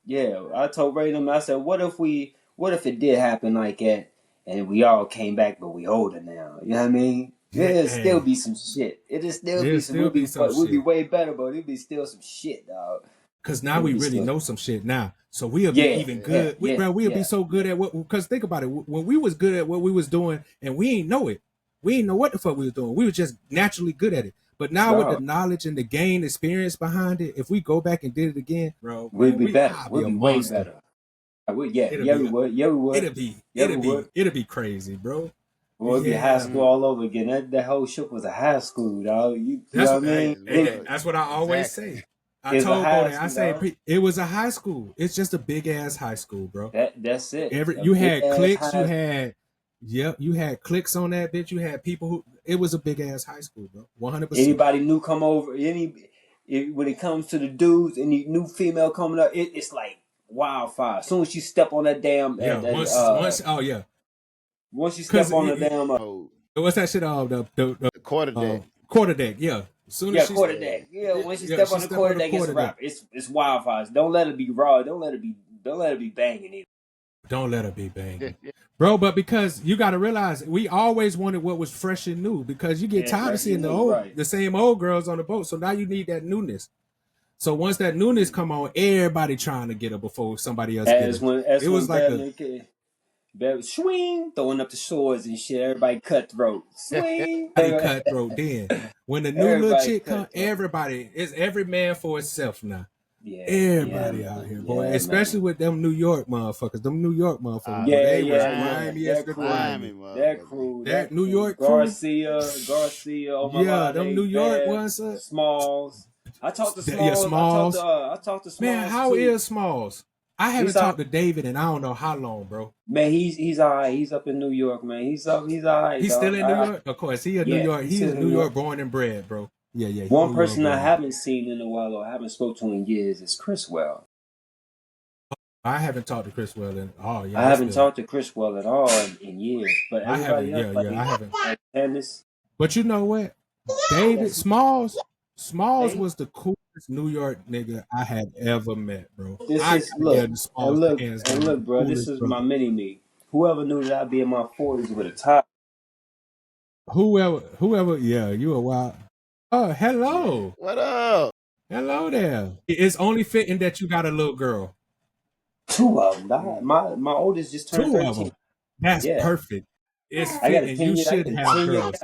Yeah, I told Ray them. I said, "What if it did happen like that, and we all came back, but we older now? You know what I mean? It'll still be some shit. It'll still be some shit. We'll be way better, but it'll be still some shit, dog. Because now we really know some shit now, so we'll be even good. We'll be so good at what. Because think about it, when we was good at what we was doing, and we ain't know it. We didn't know what the fuck we was doing. We were just naturally good at it. But now with the knowledge and the gain experience behind it, if we go back and did it again, bro, we'd be better. We'd be way better. We would. It'll be crazy, bro. Well, it'd be high school all over again. That whole shit was a high school, dog. You know what I mean? That's what I always say. I told Bodie, I say it was a high school. It's just a big ass high school, bro. That's it. You had cliques, you had Yep, you had clicks on that bitch. You had people who it was a big ass high school, bro. 100%. Anybody new come over, when it comes to the dudes, any new female coming up, it's like wildfire. As soon as you step on that damn, Yeah, once oh yeah, once you step on the damn, Oh, what's that shit? The the quarter deck. quarter deck. Yeah, as soon as she quarter deck. Yeah, once you step on the quarter deck, it's rap. It's wildfires. Don't let it be raw. Don't let it be banging either. Don't let her be banging. Bro, but because you got to realize we always wanted what was fresh and new because you get tired of seeing the same old girls on the boat. So now you need that newness. So once that newness come on, everybody trying to get her before somebody else gets her. It was like swing, throwing up the swords and shit. Everybody cutthroat. Swing. Cutthroat then. When the new little chick come, it's every man for itself now. Yeah, everybody out here, boy. Especially with them New York motherfuckers. Them New York motherfuckers. They was grimy as the grimy. That crew. That New York crew. Garcia. Oh my God, them New York ones. Smalls. I talked to Smalls. Yeah, Smalls. I talked to Smalls. Man, how is Smalls? I haven't talked to David in I don't know how long, bro. Man, he's all right. He's up in New York, man. He's all right. He's still in New York? Of course. He a New York. He's New York born and bred, bro. Yeah. One person I haven't seen in a while or I haven't spoken to in years is Chris Well. I haven't talked to Chris Well in I haven't talked to Chris Well at all in years. But I haven't. I haven't. But you know what? David Smalls was the coolest New York nigga I had ever met, bro. Look, bro. This is my mini me. Whoever knew that I'd be in my 40s with a top. Whoever, yeah, you a wild. Oh, hello. What up? Hello there. It's only fitting that you got a little girl. 2 of them. My oldest just turned 13. 2 of them. That's perfect. It's fitting. You should have girls.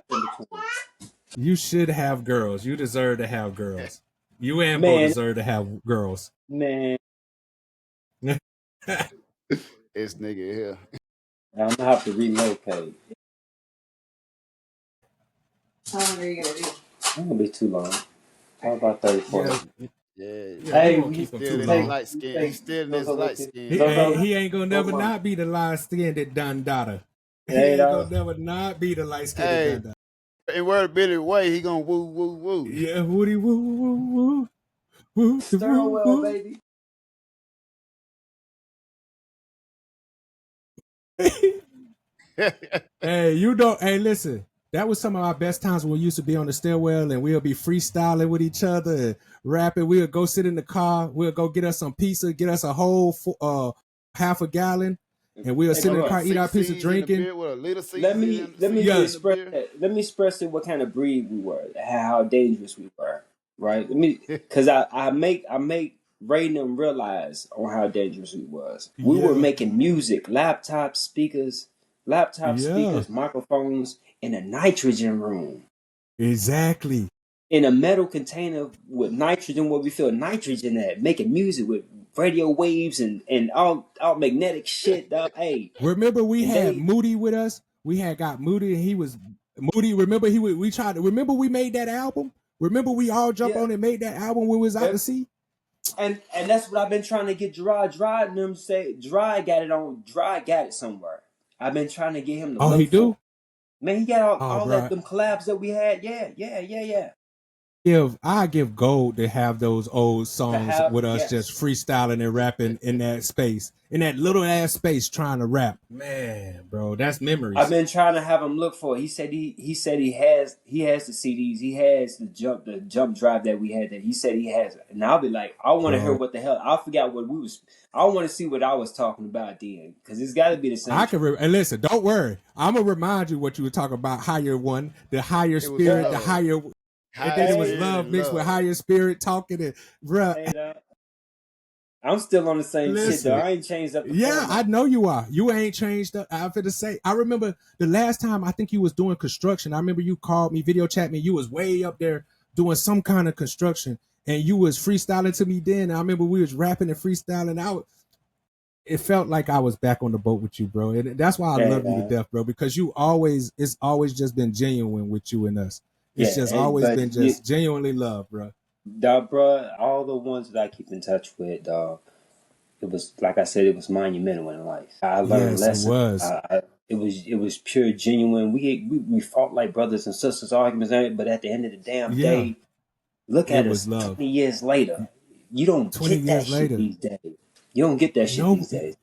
You should have girls. You deserve to have girls. You and Bo deserve to have girls. Man. This nigga here. I'm gonna have to relocate. How long are you gonna be? I'm gonna be too long. How about 34? Yeah. Hey, he's still in his light skin. He's still in his light skin. He ain't gonna never not be the light skinned Dundada. He ain't gonna never not be the light skinned Dundada. And where Billy Way, he gonna woo woo woo. Yeah, woody woo woo woo woo. Stirwell, baby. Hey, listen. That was some of our best times when we used to be on the stairwell and we'll be freestyling with each other and rapping. We'll go sit in the car. We'll go get us some pizza, get us a whole half a gallon, and we'll sit in the car, eat our pizza, drinking. Let me express it what kind of breed we were, how dangerous we were, right? Because I make Ray and them realize on how dangerous we was. We were making music, laptop speakers, microphones in a nitrogen room. Exactly. In a metal container with nitrogen, where we feel nitrogen at, making music with radio waves and all magnetic shit. Hey, remember we had Moody with us? We had got Moody and he was Moody. Remember remember we made that album? Remember we all jumped on and made that album when we was out to sea? And that's what I've been trying to get Gerard and them say. Gerard got it somewhere. I've been trying to get him to. Oh, he do? Man, he got all that them collabs that we had. Yeah. I give gold to have those old songs with us just freestyling and rapping in that space, in that little ass space, trying to rap. Man, bro, that's memories. I've been trying to have him look for it. He said he has the CDs. He has the jump drive that we had. That he said he has it. And I'll be like, I want to hear what the hell. I forgot what we was. I want to see what I was talking about then, because it's got to be the same. And listen, don't worry. I'm gonna remind you what you were talking about. Higher one, the higher spirit, the higher. And then it was love mixed with higher spirit talking and bruh. I'm still on the same shit though. I ain't changed up. I know you are. You ain't changed up. I'm finna say. I remember the last time I think you was doing construction. I remember you called me, video chat me. You was way up there doing some kind of construction, and you was freestyling to me then. I remember we was rapping and freestyling out. It felt like I was back on the boat with you, bro. And that's why I love you to death, bro. Because it's always just been genuine with you and us. It's just always been just genuinely love, bro. Dog, bro, all the ones that I keep in touch with, dog, it was like I said, it was monumental in life. I learned Yes, it lessons. was. It was pure, genuine. We fought like brothers and sisters, arguments, but at the end of the damn Yeah, day, look it at was us love. 20 years later. You don't 20 get that years shit later, these days. You don't get that shit no, these days.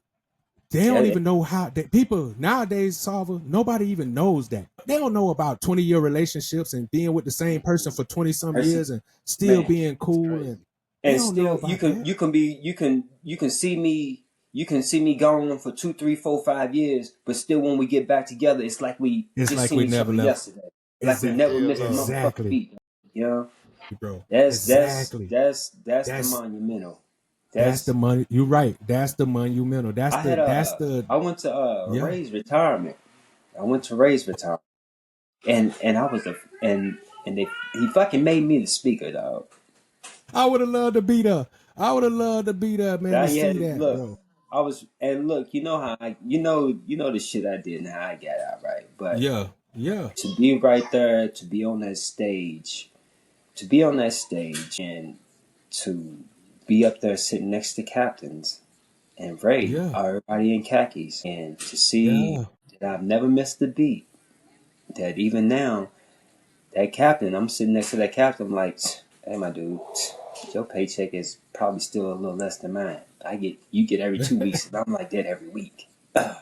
they don't Yeah, even know how people nowadays, Salva, nobody even knows that. They don't know about 20-year relationships and being with the same person for 20 some person, years and still man. being cool, Crazy. and they And don't know still, you about can that. you can see me gone for 2, 3, 4, 5 years, but still when we get back together, it's like we It's just like seen we each never other left. yesterday. Like we Exactly. never Still missed a love. motherfucking Exactly, beat. You know, bro. that's Exactly. that's the That's monumental. that's the money. You're right. That's the monumental. I had I went to yeah. Ray's retirement. I went to Ray's retirement, and I was he fucking made me the speaker, dog. I would have loved to be there. I would have loved to be there, man, Now to he see had that, look. bro. I was and look, you know how you know the shit I did and how I got out, right? But Yeah, yeah, to be right there, to be on that stage, and to be up there sitting next to captains and Ray, yeah, everybody in khakis, and to see yeah. that I've never missed a beat. That even now, that captain, I'm sitting next to that captain, I'm like, hey, my dude, your paycheck is probably still a little less than mine. You get every 2 weeks, and I'm like that every week. You know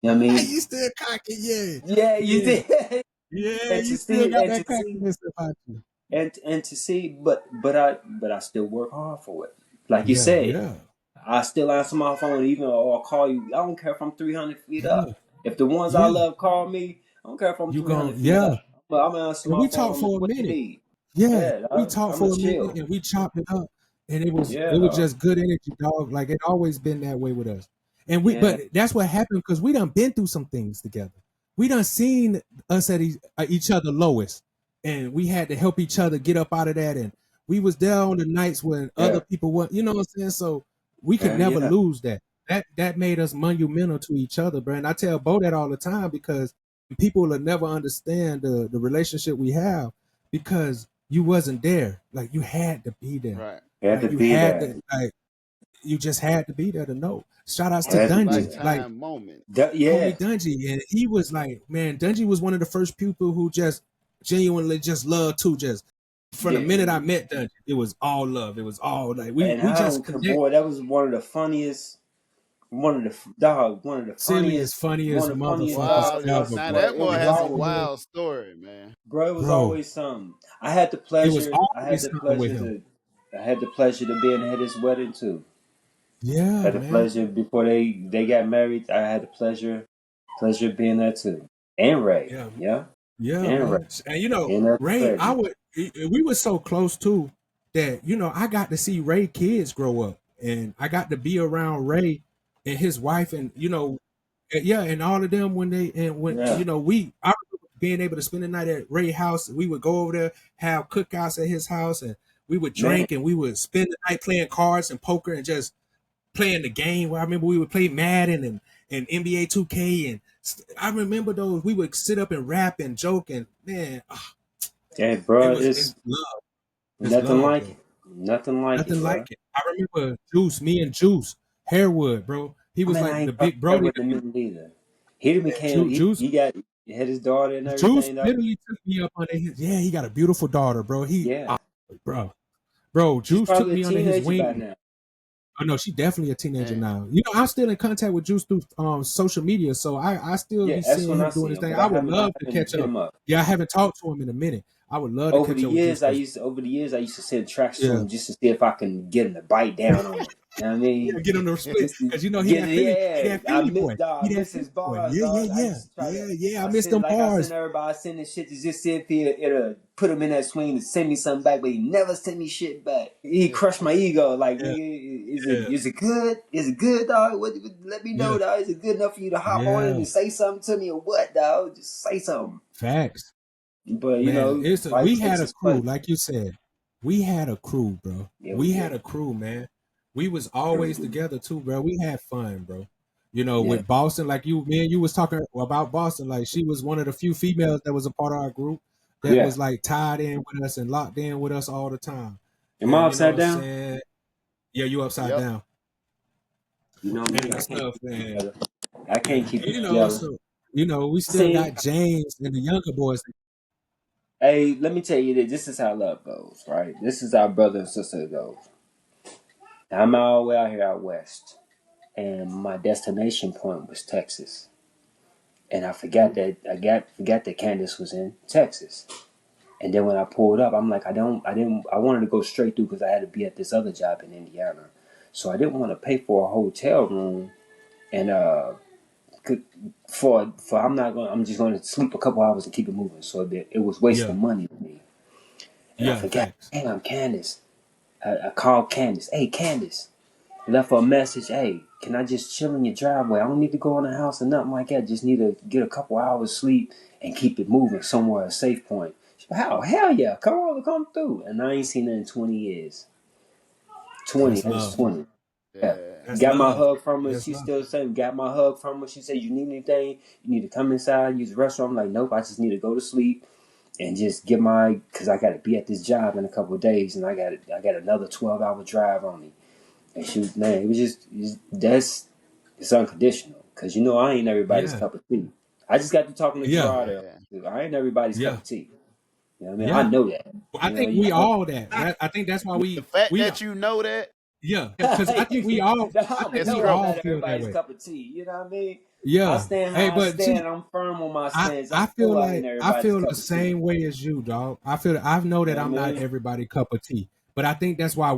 what I mean? You still cocky, yeah. Yeah, you Yeah. did. Yeah, And you to still see, got and that to see, cockiness about you. and to see, but I still work hard for it. Like you Yeah, said, yeah, I still answer my phone, even or call you. I don't care if I'm 300 feet yeah, up. If the ones I yeah. love call me, I don't care if I'm You 300 gon' feet yeah. up. But I'm gonna answer And my we talked phone. for a What you minute. need? Yeah, Yeah, we talked I'm for gonna a minute chill. and we chopped it up, and it Yeah, was just good energy, dog. Like it always been that way with us. And we, yeah, but that's what happened because we done been through some things together. We done seen us at each other lowest, and we had to help each other get up out of that. And we was there on the nights when yeah, other people weren't. You know what I'm saying? So we could never yeah. lose that. That made us monumental to each other, bro. And I tell Bo that all the time because people will never understand the relationship we have because you wasn't there. Like you had to be there. Right. You have Like to you be had there. to like you just had to be there to know. Shout outs to Once Had in to a be Dungy. there. Like lifetime moment. Yeah, homie Dungy. And he was like, man, Dungy was one of the first people who just genuinely just loved to just from the yeah. minute I met Dungy, it was all love. It was all like And we I just don't care, connect. boy. That was one of the funniest. One of the Serious, funniest one of the funniest motherfuckers Wow, dogs. yo, ever, now bro. But that it boy was has a always, wild story, man. bro. It was Bro, always something. I had the it was pleasure. always something with him. I had the pleasure to be at his wedding too. I Yeah, had the man. pleasure before they got married. I had the pleasure of being there too. And Ray, Yeah, yeah, yeah, and Ray, man. And you know, being there Ray, for Reggie. we were so close too that I got to see Ray kids grow up, and I got to be around Ray and his wife, and yeah, and all of them when Yeah, I remember being able to spend the night at Ray's house. We would go over there, have cookouts at his house, and we would man. drink, and we would spend the night playing cards and poker and just playing the game. I remember we would play Madden and NBA 2K, and I remember those. We would sit up and rap and joke, and man, Hey, bro, it's it's love. It's nothing love, like bro. it. Nothing like it, Nothing bro. like it. I remember Juice, me and Juice Harewood, bro. He I was mean, I like the ain't talking big about Brody. with the men either. He done became Juice, he had his daughter and Juice everything though. literally took me up under his. Yeah, he got a beautiful daughter, bro. Yeah, Bro, she's Juice took probably a me under his teenager by wing. now. Oh no, she definitely a teenager Man. now. I'm still in contact with Juice through social media, so I still Yeah, be that's seeing when I him doing see his him, thing. but I I would haven't love to catch hit up. him up. Yeah, I haven't talked to him in a minute. I would love to Over catch the up with Juice. years, I used to send tracks to Yeah, him just to see if I can get him to bite down on it. You know what I mean? yeah, get on the split Just to because he get that it. Philly, Yeah, he that Philly boy. I He that miss Philly his boy. bars, Yeah, dog. I yeah, used to try yeah, to. yeah. I miss them I send bars. everybody. I send this shit to just see if it'll put him in that swing to send me something back, but he never sent me shit back. He crushed my ego. Like, Yeah, nigga, yeah, is it good? Is it good, dog? Let me yeah, know, dog. Is it good enough for you to hop on it yeah. and say something to me or what, dog? Just say something. Facts, But man. life We had takes a its crew, place. like you said. We had a crew, bro. Yeah, we We had a did. crew, man. We was Yeah, we always did. together too, bro. We had fun, bro. Yeah, With Boston, like me and you was talking about Boston, like she was one of the few females that was a part of our group that yeah. was like tied in with us and locked in with us all the time. Am I And you know upside what I'm down? saying? Yeah, you upside Yep. down. You know me, and I the can't stuff, keep it man. together. I can't keep And, it together. so we still See, got James and the younger boys. hey, let me tell you this. This is how love goes, right? This is how brother and sister goes. I'm all the way out here out west, and my destination point was Texas. And I forgot that Candace was in Texas. And then when I pulled up, I'm like, I wanted to go straight through because I had to be at this other job in Indiana. So I didn't want to pay for a hotel room and I'm just going to sleep a couple hours and keep it moving. So that it was Yeah, wasting money on me. And I yeah, forgot, facts. damn, Candace. I called Candace. Hey, Candace. Left her a message. Hey, can I just chill in your driveway? I don't need to go in the house or nothing like that. Just need to get a couple hours sleep and keep it moving somewhere, a safe point. She, hell yeah. Come through. And I ain't seen her in 20 years. 20. That's That is love. 20. Yeah. Yeah. That's Got my love. hug from her. That's She love. still saying, got my hug from her. She said, you need anything? You need to come inside, use the restroom. I'm like, nope, I just need to go to sleep and just get because I got to be at this job in a couple of days and I got another 12-hour drive on me. And she was, man, it was it's unconditional. Because, I ain't everybody's Yeah, cup of tea. I just got to talking to yeah, Gerard. Yeah. I ain't everybody's cup yeah, of tea. You know what I mean? I yeah. know that. Well, I think You we know. all that. I think that's why The fact we that you know that, yeah, because I think we all I I think that's we know I'm all not crazy. feel that everybody's way. cup of tea. You know what I mean? I Yeah. stand Hey, how I but see, stand. I'm firm on my stance. I I know feel I ain't like I everybody's feel the cup of tea. same way as you, dog. I know You that know I'm what I not mean? everybody cup of tea, but I think that's why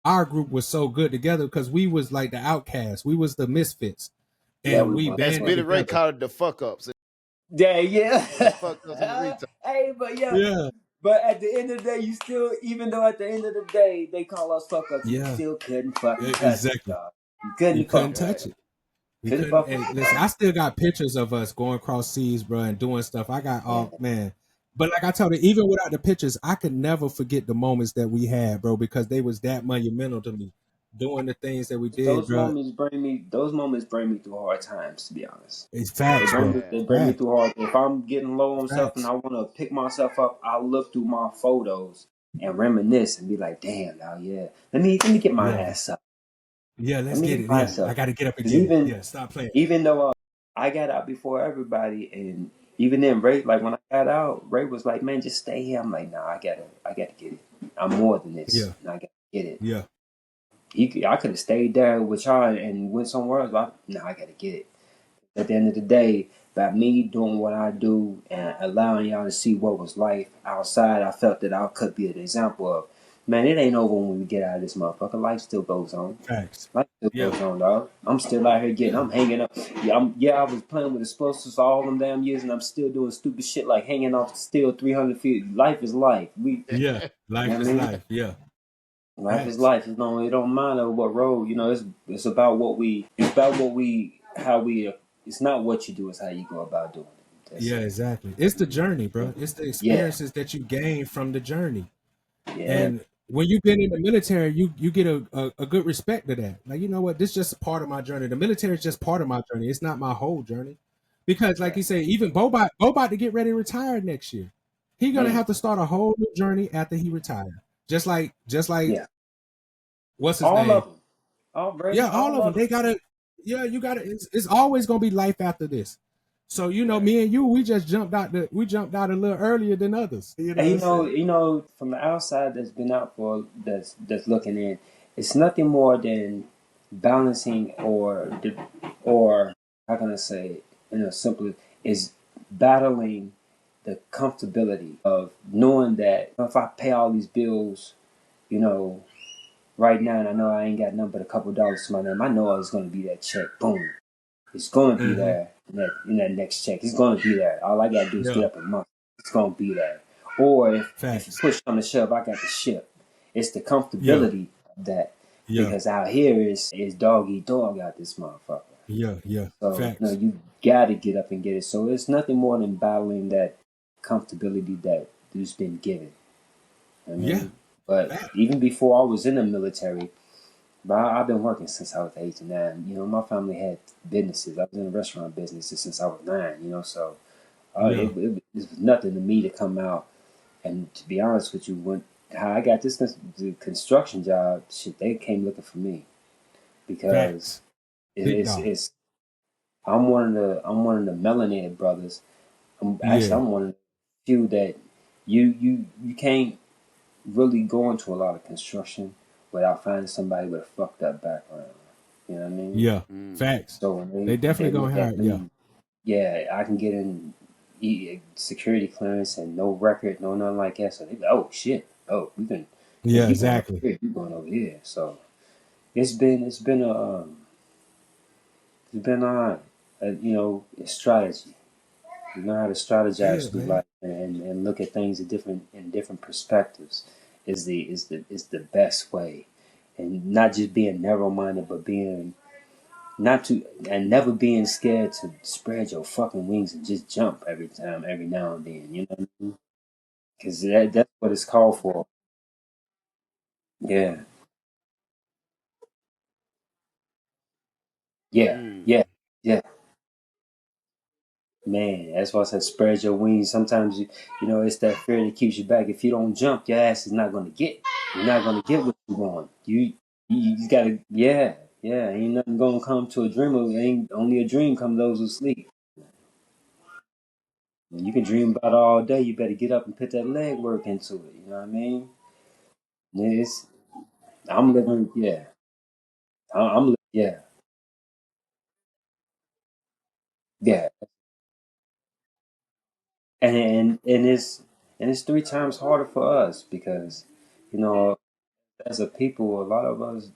our group was so good together because we was like the outcasts, we was the misfits, Yeah, and we we want. As banded Billy Ray together. called it, the fuck ups. Yeah, The fuck ups and the yeah. retards. Hey, but yeah. Yeah, But at the end of the day, you still, even though at the end of the day they call us fuck ups, you yeah, still couldn't fucking touch it, exactly. dog. You You couldn't fuck couldn't with touch it. it. We Couldn't couldn't. fuck with And it, listen, dog. I still got pictures of us going across seas, bro, and doing stuff. I got Yeah. all man. But like I told you, even without the pictures, I could never forget the moments that we had, bro, because they was that monumental to me. Doing the things that we did, Those bro. moments bring me. Those moments bring me through hard times. To be honest, It's they facts, bring bro. me. Yeah. They bring me Facts. through hard. If I'm getting low on stuff and Facts. I want to pick myself up, I'll look through my photos and reminisce and be like, "Damn, now, yeah. Let me get my Yeah. ass up. Yeah, Let let's me get get it. my Yeah. ass I up." gotta get up and Because get it. Yeah, stop playing. even though I got out before everybody, and even then, Ray, like when I got out, Ray was like, "Man, just stay here." I'm like, "Nah, I gotta get it. I'm more than this, Yeah. and I gotta get it." Yeah. I could have stayed there with y'all and went somewhere else, but I gotta get it. At the end of the day, by me doing what I do and allowing y'all to see what was life outside, I felt that I could be an example of, man, it ain't over when we get out of this motherfucker. Life still goes on. Facts. Life still Yeah. goes on, dog. I'm still out here Yeah. I'm hanging up. Yeah, I was playing with explosives all them damn years, and I'm still doing stupid shit like hanging off steel 300 feet. Life is life. Yeah. You know Life what I is mean? life. Yeah. Life is Facts. life. It don't matter what road. It's about how we. It's not what you do. It's how you go about doing it. That's Yeah, it. exactly. It's the journey, bro. It's the Yeah, experiences that you gain from the journey. yeah, And when you've been in the military, you get a good respect to that. Like, you know what? This is just a part of my journey. The military is just part of my journey. It's not my whole journey. Because like right. you say, even Bobot to get ready to retire next year. He's gonna Man, have to start a whole new journey after he retires. Just like yeah. what's his All name? of them. All Brady. Yeah, all All of them. of them. They gotta. Yeah, you gotta. It's always gonna be life after this. So Yeah. me and you, we just jumped out. We jumped out a little earlier than others. You know And what I'm saying? from the outside that's been out for that's looking in, it's nothing more than balancing or how can I say it in a simple is battling the comfortability of knowing that if I pay all these bills, you know, right now and I know I ain't got nothing but a couple dollars to my name, I know it's gonna be that check. Boom. It's gonna be Mm-hmm. there in that next check. It's gonna be there. All I gotta do is Yeah. get up a month. It's gonna be there. Or if you Facts. push on the shove, I got the ship. It's the Yeah. comfortability of that. Yeah. Because out here is dog eat dog out this motherfucker. Yeah. Yeah. So Facts. you gotta get up and get it. So it's nothing more than battling that comfortability that has been given. I Yeah. mean, but Facts. even before I was in the military, but I've been working since I was 8 and 9. My family had businesses. I was in the restaurant business since I was 9. So Yeah. it was nothing to me to come out. And to be honest with you, how I got the construction job, shit, they came looking for me because Facts. Big It's dog. it's I'm one of the melanated brothers. Yeah. I'm one of the few that you can't really go into a lot of construction without finding somebody with a fucked up background. You know what I mean? Yeah. Mm. Facts. So when They they definitely gonna look hire. at Yeah. me, yeah, I can get in security clearance and no record, no nothing like that. So they be like, oh shit, oh Yeah. you going over Exactly. here, you going over here. So it's been a strategy. You know how to Yeah, strategize through man. life and look at things in different perspectives is the best way, and not just being narrow minded, but being not to and never being scared to spread your fucking wings and just jump every now and then. You know what I mean? Because that's what it's called for. Yeah, yeah, Mm. yeah, yeah. Man, that's why I said spread your wings. Sometimes it's that fear that keeps you back. If you don't jump, your ass is not gonna get. You're not gonna get what you want. You gotta, yeah, yeah. Ain't nothing gonna come to a dreamer. Ain't only a dream come to those who sleep. And you can dream about it all day. You better get up and put that leg work into it. You know what I mean? It's I'm living, yeah. Yeah, yeah. And it's three times harder for us because you know as a people, a lot of us,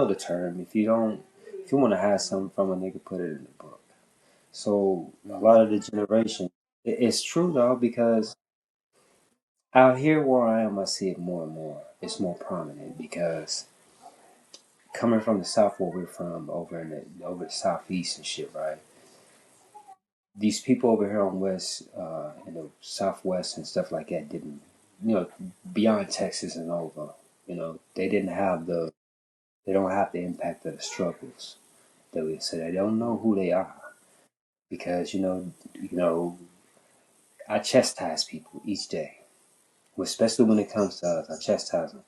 the term. If you want to hide something from a nigga, put it in the book. So a Mm. lot of the generation, it's true though because out here where I am, I see it more and more. It's more prominent because coming from the south where we're from, over the southeast and shit, right? These people over here on west, in the southwest and stuff like that, didn't, beyond Texas and over, they didn't have they don't have the impact of the struggles that we. So they don't know Mm. who they are because I chastise people each day, especially when it comes to us. I chastise them.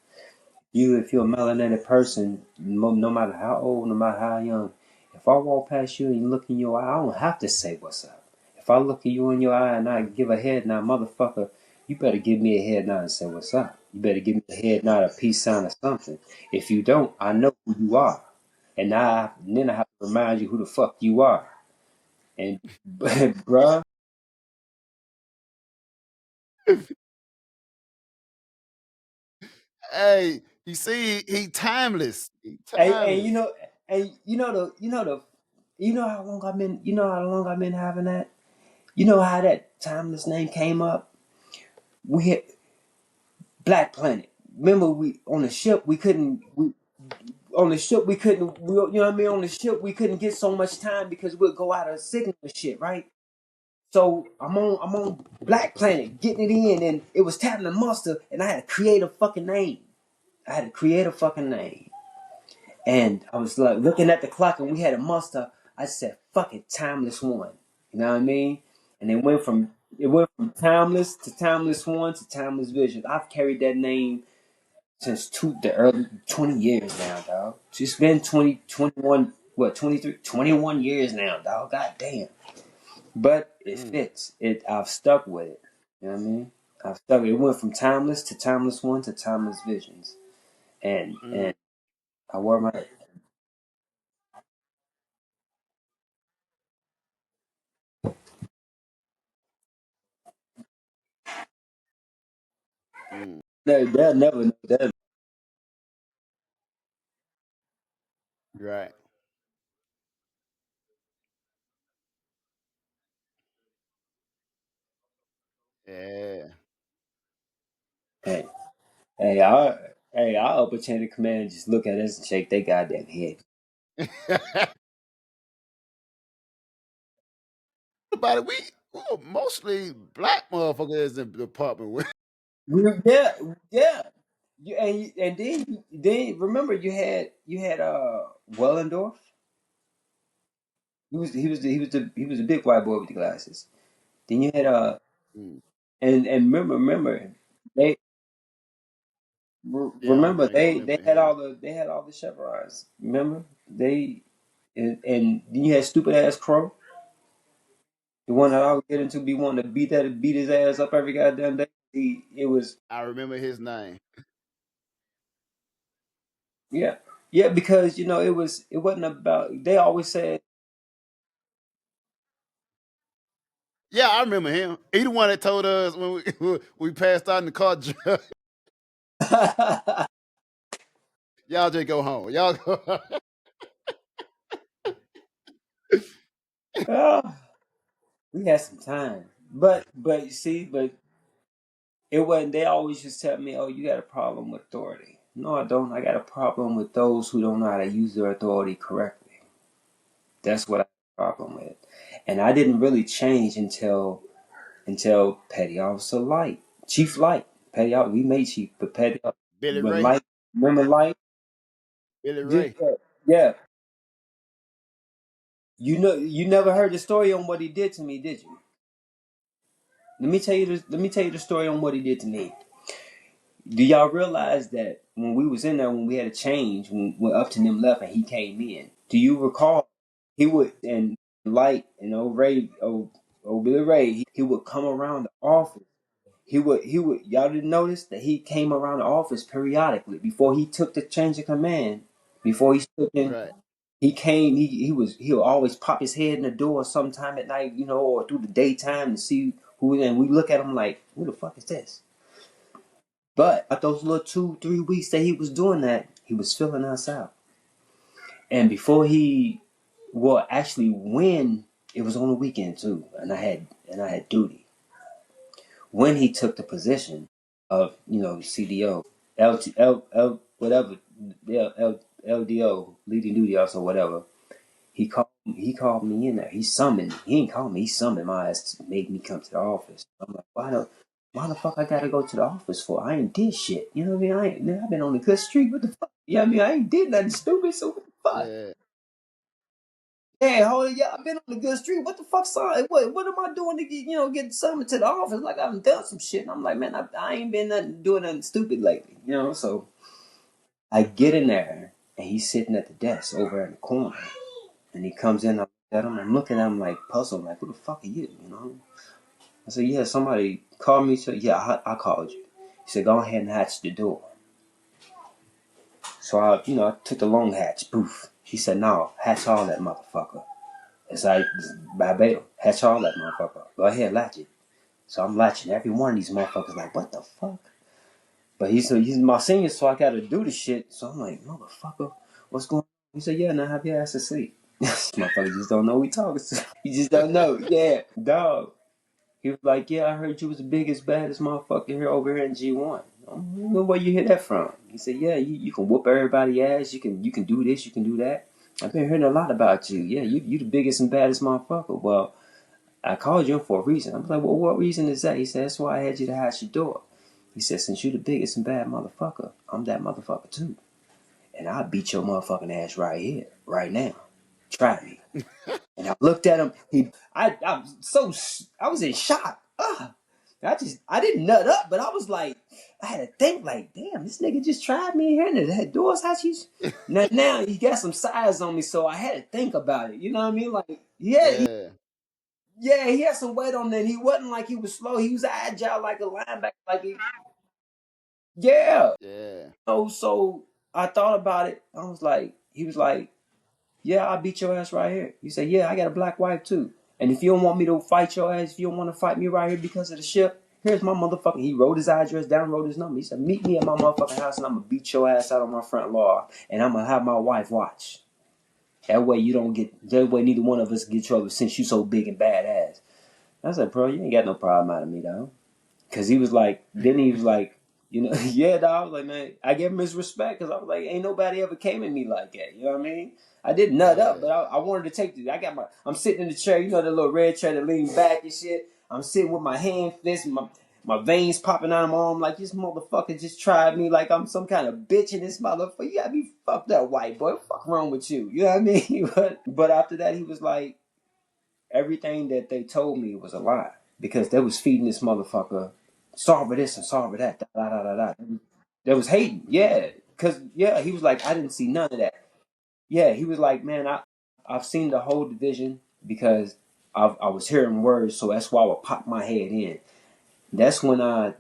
If you're a melanated person, no matter how old, no matter how young, if I walk past you and you look in your eye, I don't have to say what's up. If I look at you in your eye and I give a head nod, motherfucker, you better give me a head nod and say what's up. You better give me a head nod, a peace sign, or something. If you don't, I know who you are, and then I have to remind you who the fuck you are. And bruh, Hey, you see, he timeless. He and timeless. you know how long I've been having that. You know how that timeless name came up? We hit Black Planet. Remember, we on the ship we couldn't. We on the ship we couldn't. You know what I mean? On the ship we couldn't get so much time because we'd go out of signal and shit, right? So I'm on Black Planet getting it in, and it was tapping the muster, and I had to create a fucking name. I had to create a fucking name. And I was like looking at the clock and we had a muster. I said, fuck it, timeless one. You know what I mean? And it went from timeless to timeless one to timeless vision. I've carried that name since the early 20 years now, dog. It's been 20, 21, what, 23, 21 years now, dog. God damn. But it Mm. fits. I've stuck with it. You know what I mean? I've stuck. It went from timeless to timeless one to timeless visions. And Mm. and I wore my Mm. they'll never know that. Right. Yeah. Hey, hey, our upper chain of command just look at us and shake their goddamn head. About it, we were mostly black motherfuckers in the department. Yeah, yeah. And then remember you had Wellendorf. He was the big white boy with the glasses. Then you had Mm. and remember they Yeah, I don't remember think I they remember had him. all the chevrons. Remember? They and then you had stupid ass Crow, the one that I would get into be wanting to beat his ass up every goddamn day. It was I remember his name. yeah. Yeah, because it wasn't about they always said Yeah, I remember him. He the one that told us when we passed out in the car. Y'all just go home. Y'all go. "Ah, we had some time. But you see, but it wasn't they always just tell me, oh, you got a problem with authority. No, I don't. I got a problem with those who don't know how to use their authority correctly. That's what I have a problem with. And I didn't really change until Petty Officer Light. Chief Light. Petty Officer, we made Chief, but Petty Officer, Billy but Ray. Light, remember Light? Billy Just, Ray. yeah. You never heard the story on what he did to me, did you? Let me tell you the story on what he did to me. Do y'all realize that when we was in there, when we had a change, when Upton them left and he came in, do you recall he would and Light and old Billy Ray, he would come around the office. He would y'all didn't notice that he came around the office periodically before he took the change of command. Before he took in, Right. he came. He'll always pop his head in the door sometime at night, or through the daytime to see who. And we look at him like, who the fuck is this? But at those little 2-3 weeks that he was doing that, he was filling us out. And before actually when it was on the weekend too, and I had duty. When he took the position of CDO, whatever, LDO, leading duty officer, whatever, he called me in there. He ain't called me. He summoned my ass to make me come to the office. I'm like, why the fuck I gotta go to the office for? I ain't did shit. You know what I mean? I've been on a good streak. What the fuck? You know what I mean? I ain't did nothing stupid. So what the fuck? Yeah. Yeah, hold it. Yeah, I've been on a good streak. What the fuck, son? What am I doing to get summoned to the office? Like I've done some shit. And I'm like, man, I ain't been doing nothing stupid lately. So I get in there and he's sitting at the desk over in the corner. And he comes in, I'm looking at him like puzzled, like, who the fuck are you? I said, yeah, somebody called me. So yeah, I called you. He said, go ahead and hatch the door. So I took the long hatch, poof. He said, no, hatch all that motherfucker. It's like, verbatim, hatch all that motherfucker. Go ahead, latch it. So I'm latching every one of these motherfuckers like, what the fuck? But he's my senior, so I gotta do the shit. So I'm like, motherfucker, what's going on? He said, yeah, now have your ass asleep. Motherfucker just don't know who he talking to. He just don't know. Yeah, dog. He was like, yeah, I heard you was the biggest, baddest motherfucker here over here in G1. I don't know where you hear that from. He said, yeah, you can whoop everybody's ass. You can do this, you can do that. I've been hearing a lot about you. Yeah, you the biggest and baddest motherfucker. Well, I called you for a reason. I was like, well, what reason is that? He said, that's why I had you to hatch your door. He said, since you the biggest and bad motherfucker, I'm that motherfucker too. And I'll beat your motherfucking ass right here, right now. Try me. And I looked at him. I was in shock. I didn't nut up, but I was like, I had to think like, damn, this nigga just tried me here and the doors how she's now he got some size on me, so I had to think about it. You know what I mean? Like, Yeah. he had some weight on there. He wasn't like he was slow. He was agile like a linebacker. Yeah. Yeah. So I thought about it. He was like, yeah, I'll beat your ass right here. He said, yeah, I got a black wife too. And if you don't want me to fight your ass, if you don't want to fight me right here because of the ship, here's my motherfucking. He wrote his address down, wrote his number. He said, meet me at my motherfucking house and I'm going to beat your ass out on my front lawn. And I'm going to have my wife watch. That way neither one of us get trouble since you so big and badass. I said, bro, you ain't got no problem out of me, though. Because he was like, yeah, dog. I was like, man, I gave him his respect because I was like, ain't nobody ever came at me like that. You know what I mean? I did nut up, but I wanted to take I'm sitting in the chair, the little red chair that leans back and shit. I'm sitting with my hand fist, my veins popping out of my arm like this motherfucker just tried me like I'm some kind of bitch in this motherfucker. You got me fucked up, white boy. What the fuck wrong with you? You know what I mean? but after that, he was like, everything that they told me was a lie because they was feeding this motherfucker solve this and solve that. Da, da, da, da, da. They was hating, yeah. Because, yeah, he was like, I didn't see none of that. Yeah, he was like, man, I've seen the whole division because I was hearing words, so that's why I would pop my head in. That's when I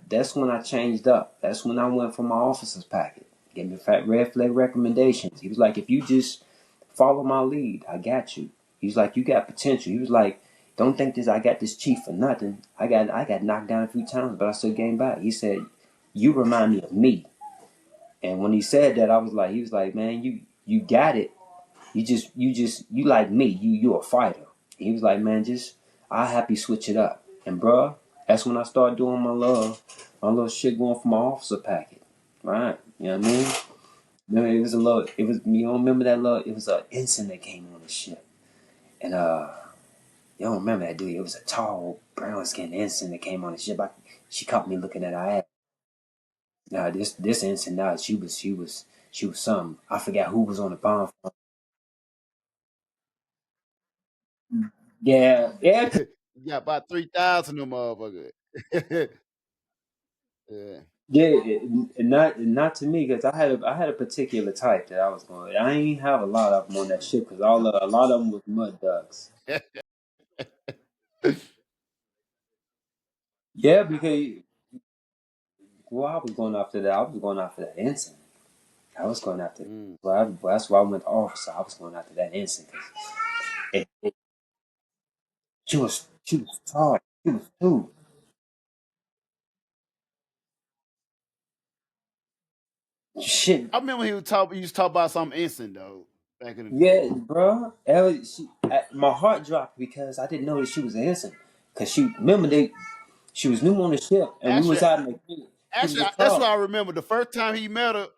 changed up. That's when I went for my officer's packet. Gave me fat red flag recommendations. He was like, if you just follow my lead, I got you. He was like, you got potential. He was like, don't think this I got this chief for nothing. I got knocked down a few times, but I still came back. He said, you remind me of me. And when he said that, he was like, man, you got it. You like me. You a fighter. He was like, man, just I'll happy switch it up. And bruh, that's when I started doing my little shit going for my officer packet. Right. You know what I mean? Remember, you don't remember that little, it was an ensign that came on the ship. And you don't remember that, dude. It was a tall, brown skinned ensign that came on the ship. She caught me looking at her ass. Now this ensign now, she was something. I forgot who was on the bomb. Yeah, yeah, You got about 3,000 of them motherfuckers. Yeah. yeah, not to me because I had a particular type that I was going. I ain't have a lot of them on that ship because a lot of them was mud ducks. Yeah, because well, I was going after that. I was going after that ensign. I was going after. Mm. Well, that's why I went to officer. I was going after that ensign because she was tall. She was too. Shit. I remember he used to talk about some instant though back in the day. Yeah, bro. My heart dropped because I didn't know that she was an ensign. Cause she was new on the ship and we Actually, was out in the creek. She was actually, a that's what tall. I remember. The first time he met her,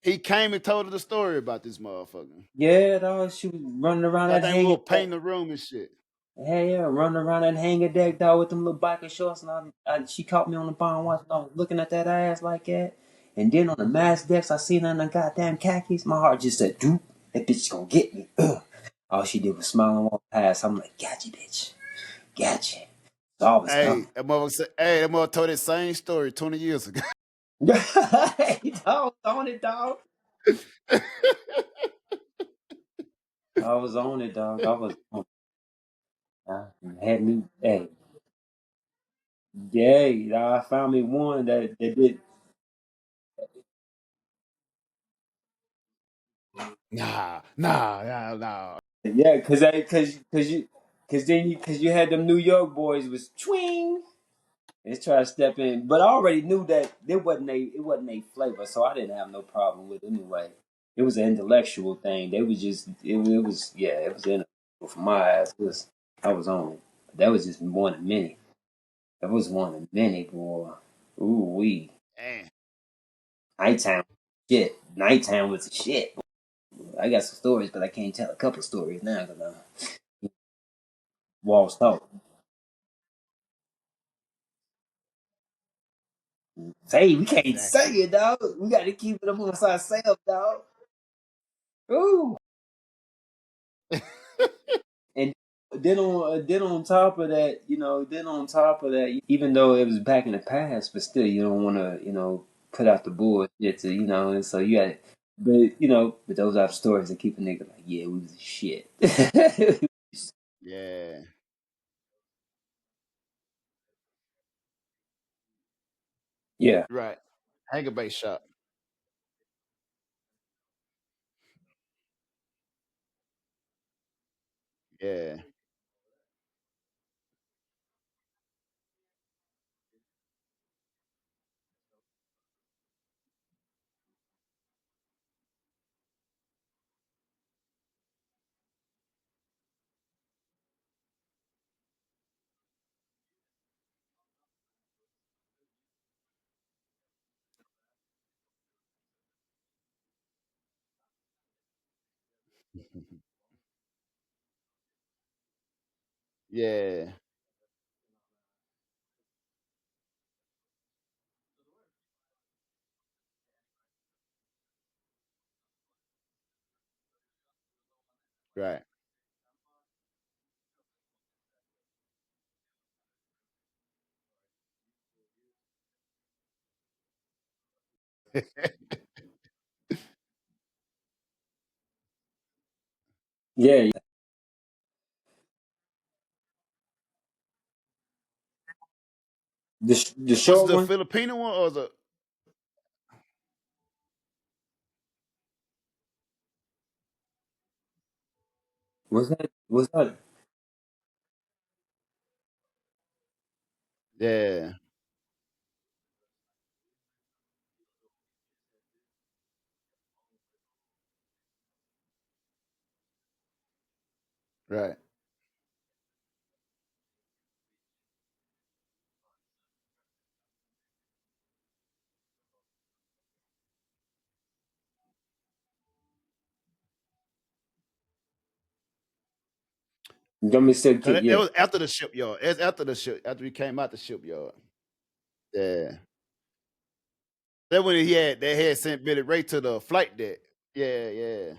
he came and told her the story about this motherfucker. Yeah, dog. She was running around I that think we hangar were deck. painting the room and shit. Hey, yeah, running around that hangar deck, dog, with them little biker shorts. And she caught me on the bottom watch. I was looking at that ass like that. And then on the mass decks, I seen her in the goddamn khakis. My heart just said, "Doop, that bitch gonna get me." Ugh. All she did was smile and walk past. I'm like, "Gotcha, bitch. Gotcha." So I was Hey, coming. that mother told that same story 20 years ago. Hey, dog, on it, dog. I was on it, dog. I was on it. Had me, hey, yeah, I found me one that did. Nah. Yeah, cause you had them New York boys was twing. They try to step in, but I already knew that it wasn't a flavor, so I didn't have no problem with it anyway. It was an intellectual thing. They was just it was yeah, it was intellectual for my ass. I was on it. That was just one of many. That was one of many, boy. Ooh wee. Man. Nighttime shit. Nighttime was the shit. I got some stories, but I can't tell a couple stories now because walls talk. Say we can't say Exactly. it, dog. We got to keep it amongst ourselves, dog. Ooh. And then on top of that, even though it was back in the past, but still, you don't want to, put out the bullshit to, and so you got, but those are stories that keep a nigga like, yeah, we was shit. Yeah. Yeah, Right. Hangar base shop. Yeah. Yeah. Right. Yeah, the What's short the one. Filipino one or the? What's that? What's that? Yeah, right. Got me said, Cause that yeah. was after the shipyard. It's after the ship. After we came out the shipyard. Yeah. That when they had sent Billy Ray to the flight deck. Yeah, yeah,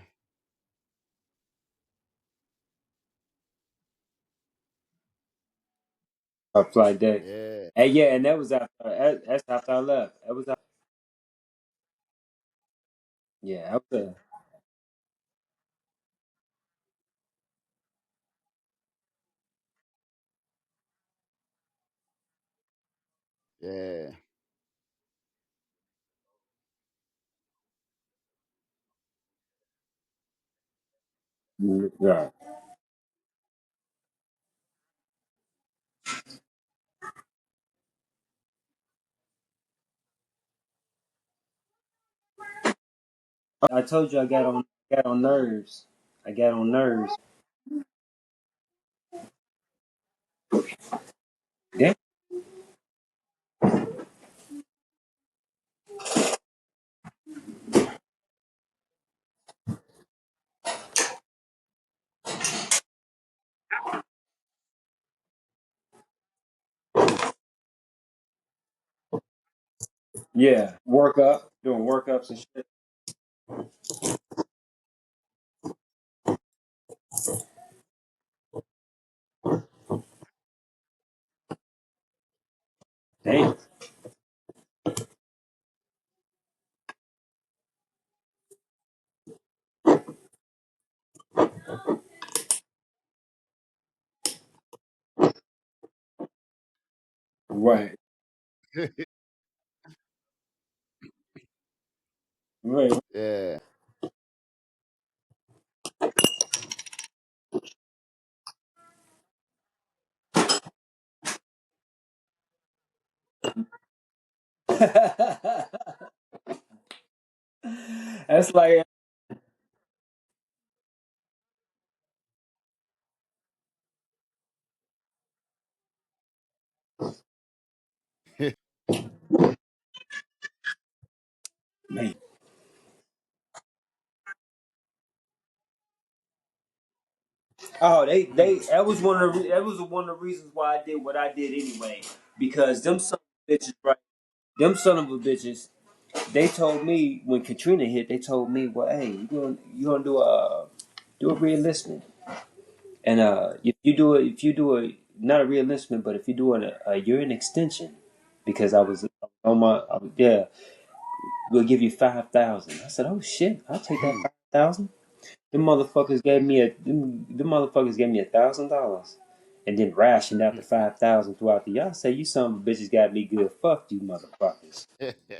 Up like that. yeah, And yeah, and that was after that's after I left. That was after, yeah, after, yeah. yeah. I told you got on nerves. I got on nerves. Yeah, yeah. Doing workups and shit. Damn. Right. Right. Yeah. That's like man. Oh, they that was one of the reasons why I did what I did anyway. Because them son of a bitches, right? Them son of a bitches, they told me when Katrina hit, they told me, well, hey, you gonna do a reenlistment, and if you do a not a reenlistment, but if you do a urine extension, because I was on yeah, we'll give you 5,000. I said, oh shit, I'll take that 5,000. Them motherfuckers gave me $1,000, and then rationed out the 5,000 throughout the year. I say, you son of a bitches got me good. Fuck you, motherfuckers.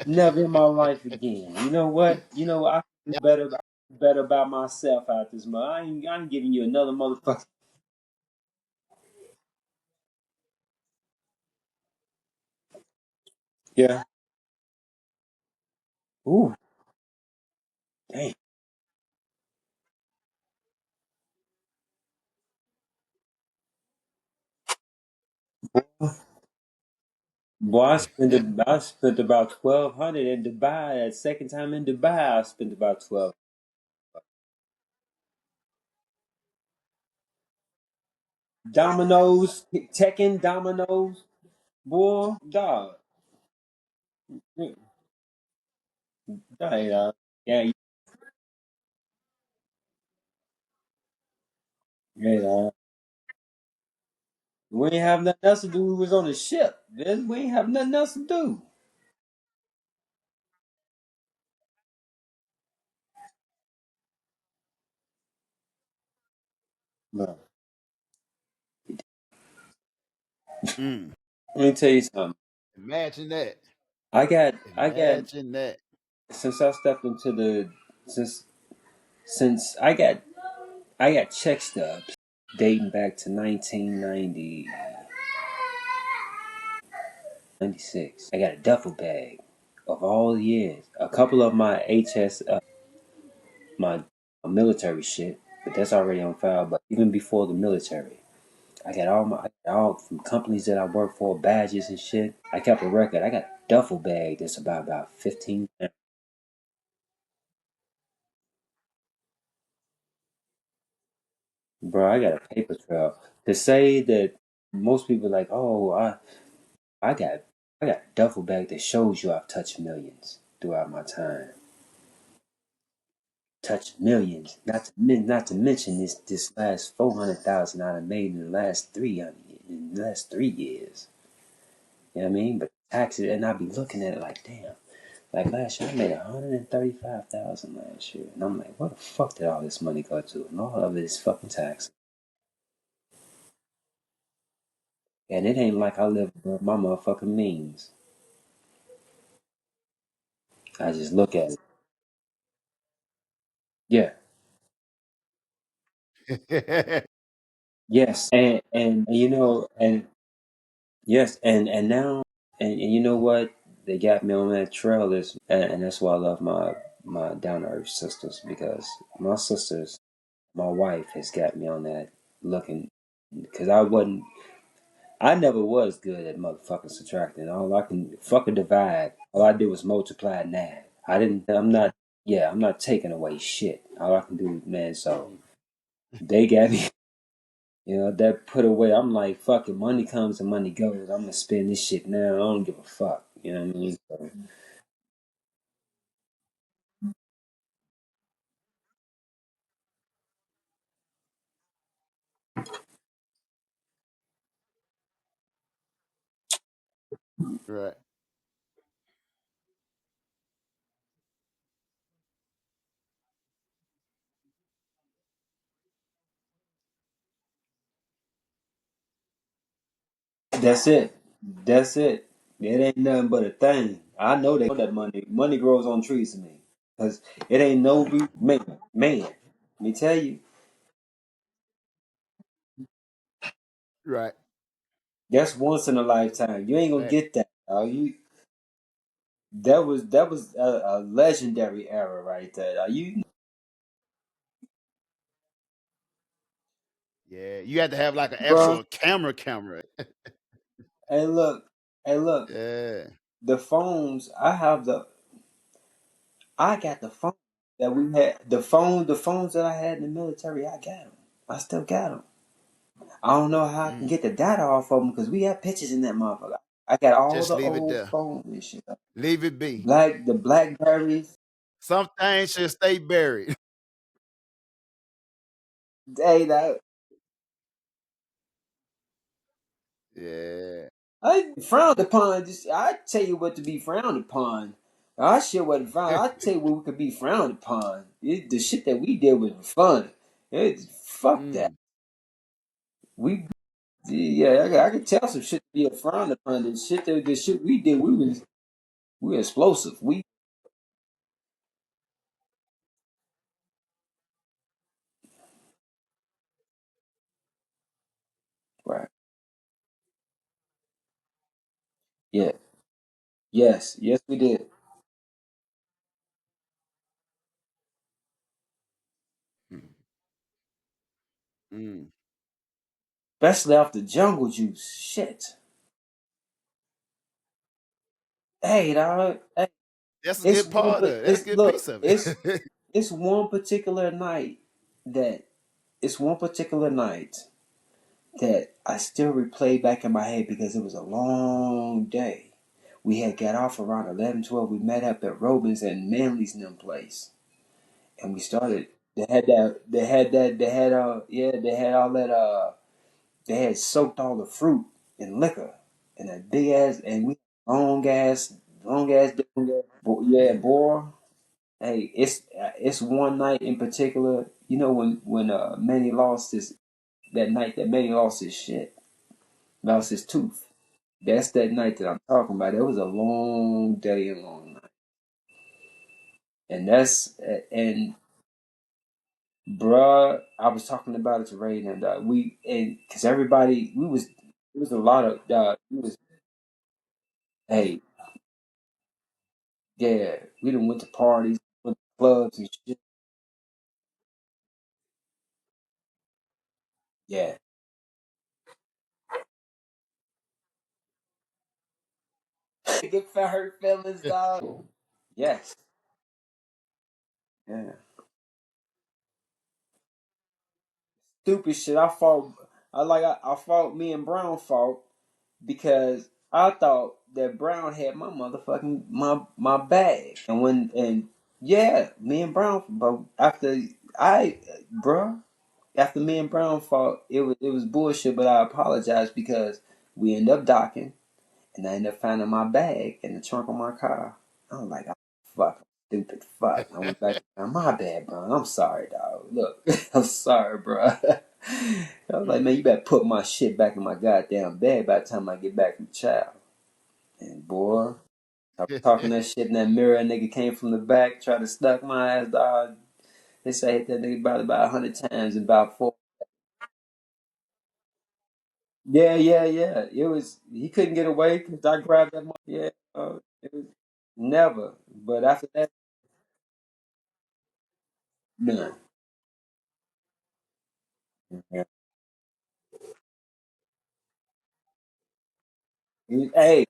Never in my life again. You know what? You know I can do better. I can do better about myself out this month. I ain't giving you another motherfucker. Yeah. Ooh, damn. Boy, I spent about 1,200 in Dubai. That second time in Dubai, I spent about 12. Dominoes, Tekken Dominoes, boy, dog. Yeah, yeah, yeah. We ain't have nothing else to do. We was on a ship. Man. We ain't have nothing else to do. Bro, Mm. let me tell you something. Imagine that. I got Imagine that. since I stepped into the since since I got check stubs dating back to 1990 96. I got a duffel bag of all the years. A couple of my my military shit, but that's already on file. But even before the military, I got all from companies that I worked for, badges and shit. I kept a record. I got a duffel bag that's about 15. Bro, I got a paper trail to say that most people like, oh, I got I got a duffel bag that shows you I've touched millions throughout my time. Touched millions. Not to mention this last 400,000 I done made in the last 3 years. You know what I mean? But taxes, and I be looking at it like, damn. Like last year, I made 135,000 last year, and I'm like, where the fuck did all this money go to? And all of it is fucking tax. And it ain't like I live above my motherfucking means. I just look at it. Yeah. Yes. And you know, and yes, and now, and you know what? They got me on that trail, and that's why I love my down to earth sisters, because my sisters, my wife has got me on that looking, because I never was good at motherfucking subtracting. All I can fucking divide. All I did was multiply and add. I'm not taking away shit. All I can do, man. So they got me. That put away. I'm like, fucking money comes and money goes. I'm gonna spend this shit now. I don't give a fuck. You know what I mean? So, Right. that's it. That's it. It ain't nothing but a thing. I know that money grows on trees to me. Cause it ain't no man. Let me tell you, Right. that's once in a lifetime. You ain't gonna Fact. get that. That was a legendary era right there. Yeah. You had to have like an Bro? actual camera. Hey, look, hey, look. Yeah. The phones. I got the phone that we had. The phones that I had in the military. I got them. I still got them. I don't know how I can Mm. get the data off of them because we have pictures in that motherfucker. I got all Just the leave it old there. phones and shit. Leave it be. The Blackberries. Some things should stay buried. Hey, that Yeah. I frowned upon. Just I tell you what to be frowned upon. Our shit wasn't frowned. I tell you what we could be frowned upon. The shit that we did was fun. Fuck that. Mm. We yeah, I could tell some shit to be a frowned upon. The shit we did, we were explosive. We right. Yeah. Yes, we did. Mm. Mm. Especially off the jungle juice. Shit. Hey, dog. Hey, That's a it's good one, part of but it. That's a it's good look, piece of it. it's one particular night that it's one particular night that I still replay back in my head because it was a long day. We had got off around 11, 12. We met up at Robin's and Manly's and them place. And we started. They had yeah, they had all that they had soaked all the fruit in liquor and that big ass and we long ass yeah, boy. Hey, it's one night in particular. You know when Manny lost his that night that Manny lost his shit, lost his tooth. That's that night that I'm talking about. It was a long day and long night, and and bruh, I was talking about it to Ray and them, dog. We and because everybody, we was it was a lot of dog. We was hey, yeah, we done went to parties, went to clubs and shit. Yeah, get for hurt feelings, dog. Yes, yeah. Stupid shit. I fought. I fought. Me and Brown fought because I thought that Brown had my motherfucking my bag, and yeah, me and Brown. But I, bruh, after me and Brown fought, it was bullshit. But I apologized because we ended up docking, and I ended up finding my bag in the trunk of my car. I was like, oh, fuck, stupid fuck. I went back. My bad, bro. I'm sorry, dog. Look, I'm sorry, bro. I was like, man, you better put my shit back in my goddamn bag by the time I get back from child. And boy, I was talking that shit in that mirror. That nigga came from the back, tried to stuck my ass, dog. They say I hit that nigga about 100 times in about four. Yeah, yeah, yeah. It was he couldn't get away because I grabbed that. Yeah, it was never. But after that, none. Yeah. Hey,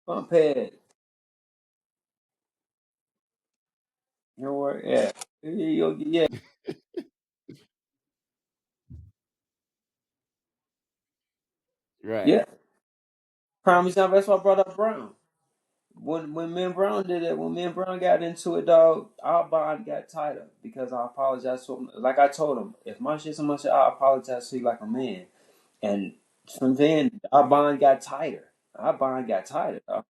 pump head. You know what? Yeah, yeah, Right. yeah. Prime example. That's why I brought up Brown. When me and Brown did it, when me and Brown got into it, dog, our bond got tighter because I apologized to him. Like I told him, if my shit's so much, I apologize to you like a man. And from then, our bond got tighter. Our bond got tighter, dog.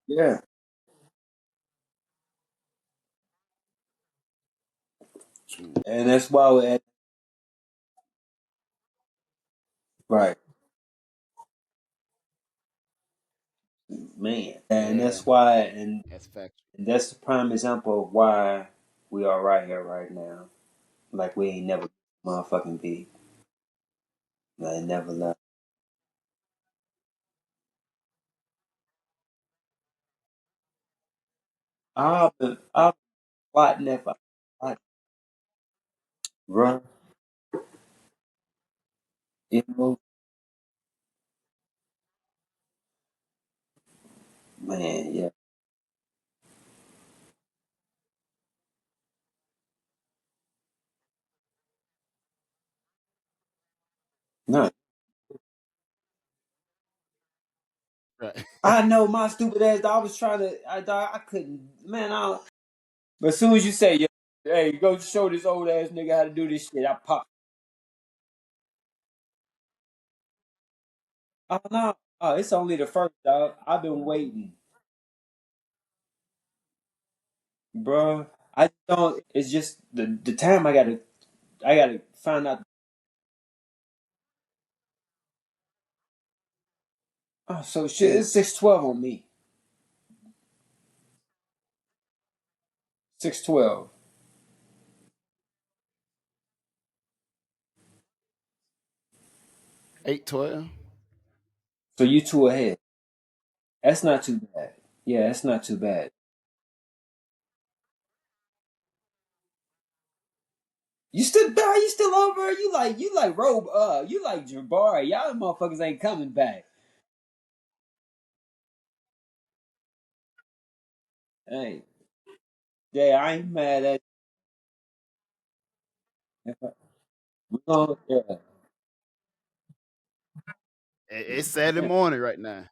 Yeah. Mm. And that's why right, man. And Yeah, that's why, and that's fact. that's the prime example of why we are right here right now. Like we ain't never motherfucking be. Like never left. I've been plotting that for, bro. You know, man, yeah. No, Right. I know my stupid ass. I was trying to. I couldn't. Man, I. Don't, but as soon as you say, hey, go show this old ass nigga how to do this shit, I pop. Oh no. Oh, it's only the first, dog. I've been waiting, bro. I don't. It's just the time I gotta find out. Oh, so shit. It's 612 on me. 612. 812. So you two ahead. That's not too bad. Yeah, that's not too bad. You still die? You still over? You like Robe? You like Jabari? Y'all motherfuckers ain't coming back. Hey, yeah, I ain't mad at. We gonna, yeah. It's Saturday Yeah. morning right now.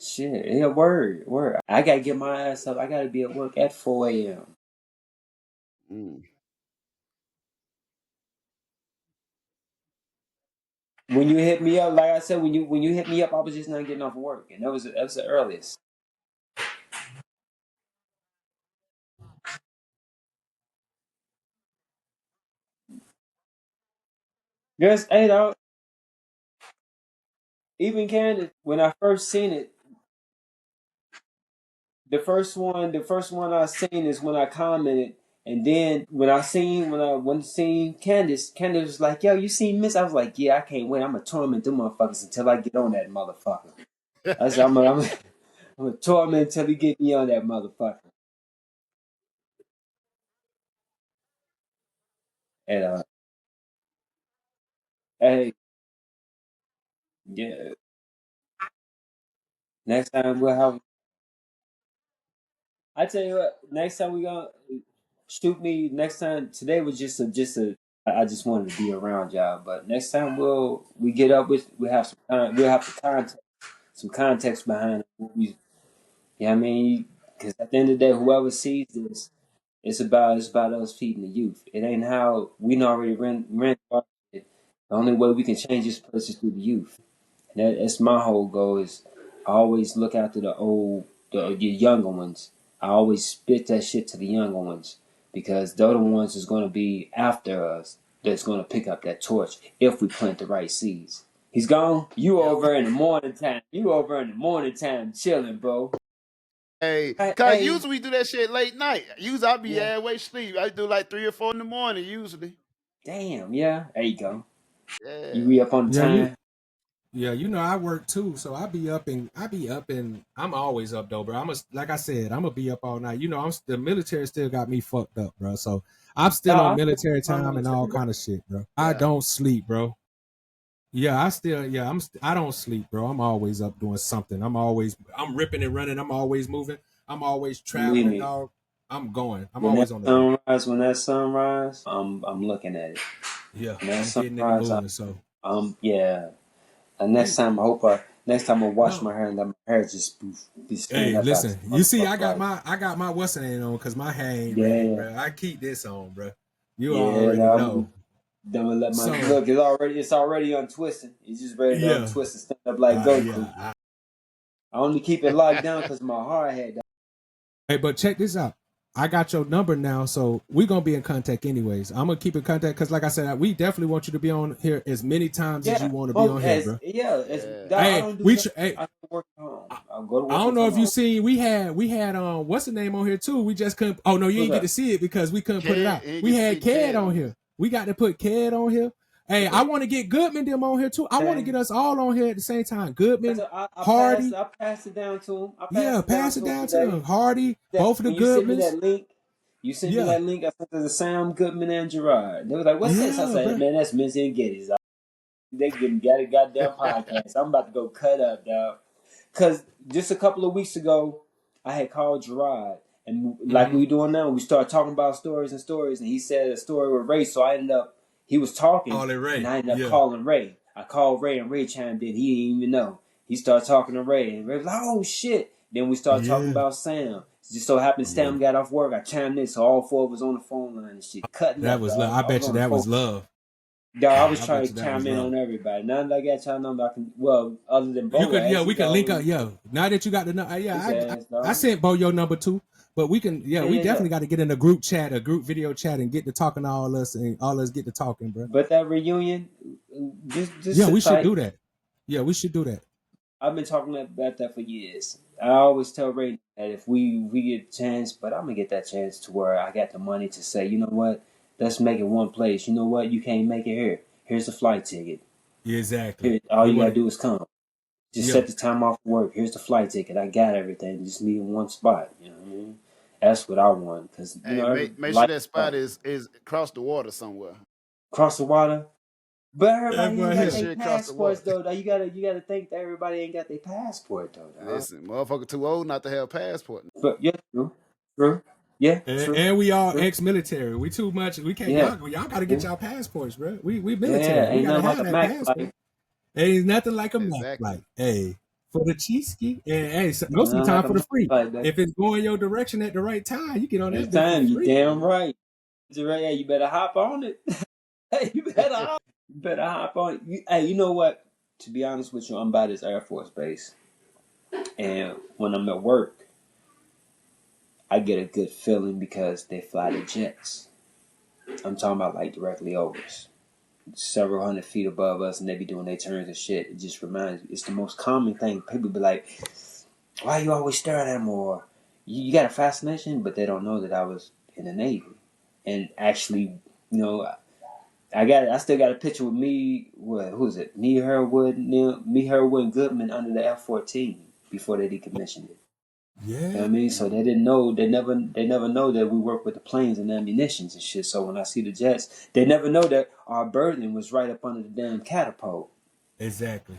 Shit, yeah, word, word. I gotta get my ass up. I gotta be at work at 4 a.m. Mm. When you hit me up, like I said, when you hit me up, I was just not getting off work, and that was the earliest. Yes, hey, dog. Even Candace, when I first seen it, the first one I seen is when I commented, and then when I went to see Candace was like, "Yo, you seen Miss?" I was like, "Yeah, I can't wait. I'm gonna torment them motherfuckers until I get on that motherfucker." I said, I'm gonna torment until he get me on that motherfucker." And hey, yeah, next time we'll have. I tell you what, next time we gonna shoot me. Next time, today was just a. I just wanted to be around y'all, but next time we get up with we have we'll have some context behind what we. You know what I mean? Because at the end of the day, whoever sees this, it's about us feeding the youth. It ain't how we already rent. The only way we can change this place is through the youth. That's my whole goal. Is I always look after the younger ones. I always spit that shit to the younger ones because they're the ones that's gonna be after us. That's gonna pick up that torch if we plant the right seeds. He's gone. You Yeah, over in the morning time. You over in the morning time chilling, bro. Hey, cause Hey, usually we do that shit late night. Usually I be yeah. halfway sleep. I do like 3 or 4 in the morning usually. Damn, yeah. There you go. You Yeah. re up on the yeah, you time. yeah, I work too, so I'm always up though, bro. Like I said, I'm gonna be up all night. The military still got me fucked up, bro. So I'm still on I military my time and all military, bro. kind of shit, bro. I Yeah. don't sleep, bro. Yeah, I don't sleep, bro. I'm always up doing something. I'm ripping and running. I'm always moving. I'm always Believe traveling, me. dog. I'm going. I'm When that always on the go. sunrise, I'm looking at it. Yeah, When that I'm getting in the sunrise, mood. So yeah. And we next time I wash no. my hair and let my hair just be stand Hey, up out this listen. You see, motherfucker like, I got my what's name on because my hair ain't ready, yeah, bro. I keep this on, bro. You yeah. already know. Then I'm gonna let my So look. It's already untwisting. It's just ready to yeah, untwist and stand up like Goku. yeah. I only keep it locked down because my hard hat. Hey, but check this out. I got your number now, so we're gonna be in contact anyways. I'm gonna keep in contact because, like I said, we definitely want you to be on here as many times as you Yeah. want to be Oh, on here, bro. as Yeah. I Hey, don't do nothing. hey, I go to work from home. I go to I work don't and know come if you home. seen we had what's the name on here too. We just couldn't. Oh no, you What's didn't get to up? see it because we couldn't put it Cad, out. you We get to had see Cad Cad on on here. We got to put Cad on here. Hey, I Yeah. want to get Goodman them on here too. I want to get Dang. us all on here at the same time. Goodman, I passed Hardy, I passed it down to him. I yeah, passed it down pass it to him down to today. them. Hardy, That both of the when you sent me Goodmans, that link, yeah, I sent it to Sam Goodman and Gerard. They was like, "What's this?" I yeah, said, bro. "Man, that's Missy and Geddes. They give got a goddamn podcast. I'm about to go cut up, dog." Because just a couple of weeks ago, I had called Gerard, and like Mm-hmm. we doing now, we started talking about stories, and he said a story with Ray. So he was talking, All in and Ray, I ended up yeah, calling Ray. I called Ray, and Ray chimed in. He didn't even know. He started talking to Ray, and Ray was like, "Oh shit!" Then we started talking yeah, about Sam. It just so happened yeah. Sam got off work. I chimed in, so all four of us on the phone line and shit, cutting That up, was love. dog. I I was bet you on the that phone. was love. Dog, I was I trying bet to you that was chime in love. on everybody. Now that I got y'all number, I can. Well, other than You Bo could, yeah, ass, we his can link always up, yeah. Now that you got the number, yeah, his ass, I dog. sent Bo your number too, but we can, yeah, Yeah, we yeah, yeah. definitely got to get in a group chat, a group video chat, and get to talking to all us and all us get to talking, bro. But that reunion, just Yeah, we sit should tight. do that. Yeah, we should do that. I've been talking about that for years. I always tell Ray that if we get a chance, but I'm gonna get that chance to where I got the money to say, you know what, let's make it one place. You know what, you can't make it here. Here's the flight ticket. Yeah, exactly. Here, all We you want gotta to, do is come. Just yeah, set the time off work. Here's the flight ticket. I got everything. Just need one spot. You know what I mean? That's what I want because Hey, every make sure life that spot is across the water somewhere. across the water. But that everybody ain't boy got Make here. their sure it across the passports water. though. You gotta think that everybody ain't got their passport though, dog. Listen, motherfucker too old not to have a passport. But yeah, true. Yeah, true. And we all True. ex-military. We too much. We can't. Yeah, Y'all got to get yeah, y'all passports, bro. We yeah. military. We Ain't got to nothing like have a that Mac passport. flight. Ain't nothing like a Mac Exactly. flight. Hey, for the cheeky, and hey, Ain't nothing time like a for the Mac free. flight, baby. If it's going your direction at the right time, you get on This that bit for time, you free. damn right. Yeah, you better hop on it. Hey, you better hop. You better hop on it. Hey, you know what? To be honest with you, I'm by this Air Force base, and when I'm at work, I get a good feeling because they fly the jets. I'm talking about like directly over us. several hundred feet above us, and they be doing their turns and shit. It just reminds me. It's the most common thing. People be like, "Why you always staring at them?" Or you got a fascination, but they don't know that I was in the Navy, and actually, you know, I still got a picture with me. Who is it? Me, Herwood, and Goodman under the F-14 before they decommissioned it. You know what I mean? So they didn't know. They never know that we work with the planes and ammunitions and shit. So when I see the jets, they never know that our burden was right up under the damn catapult. Exactly.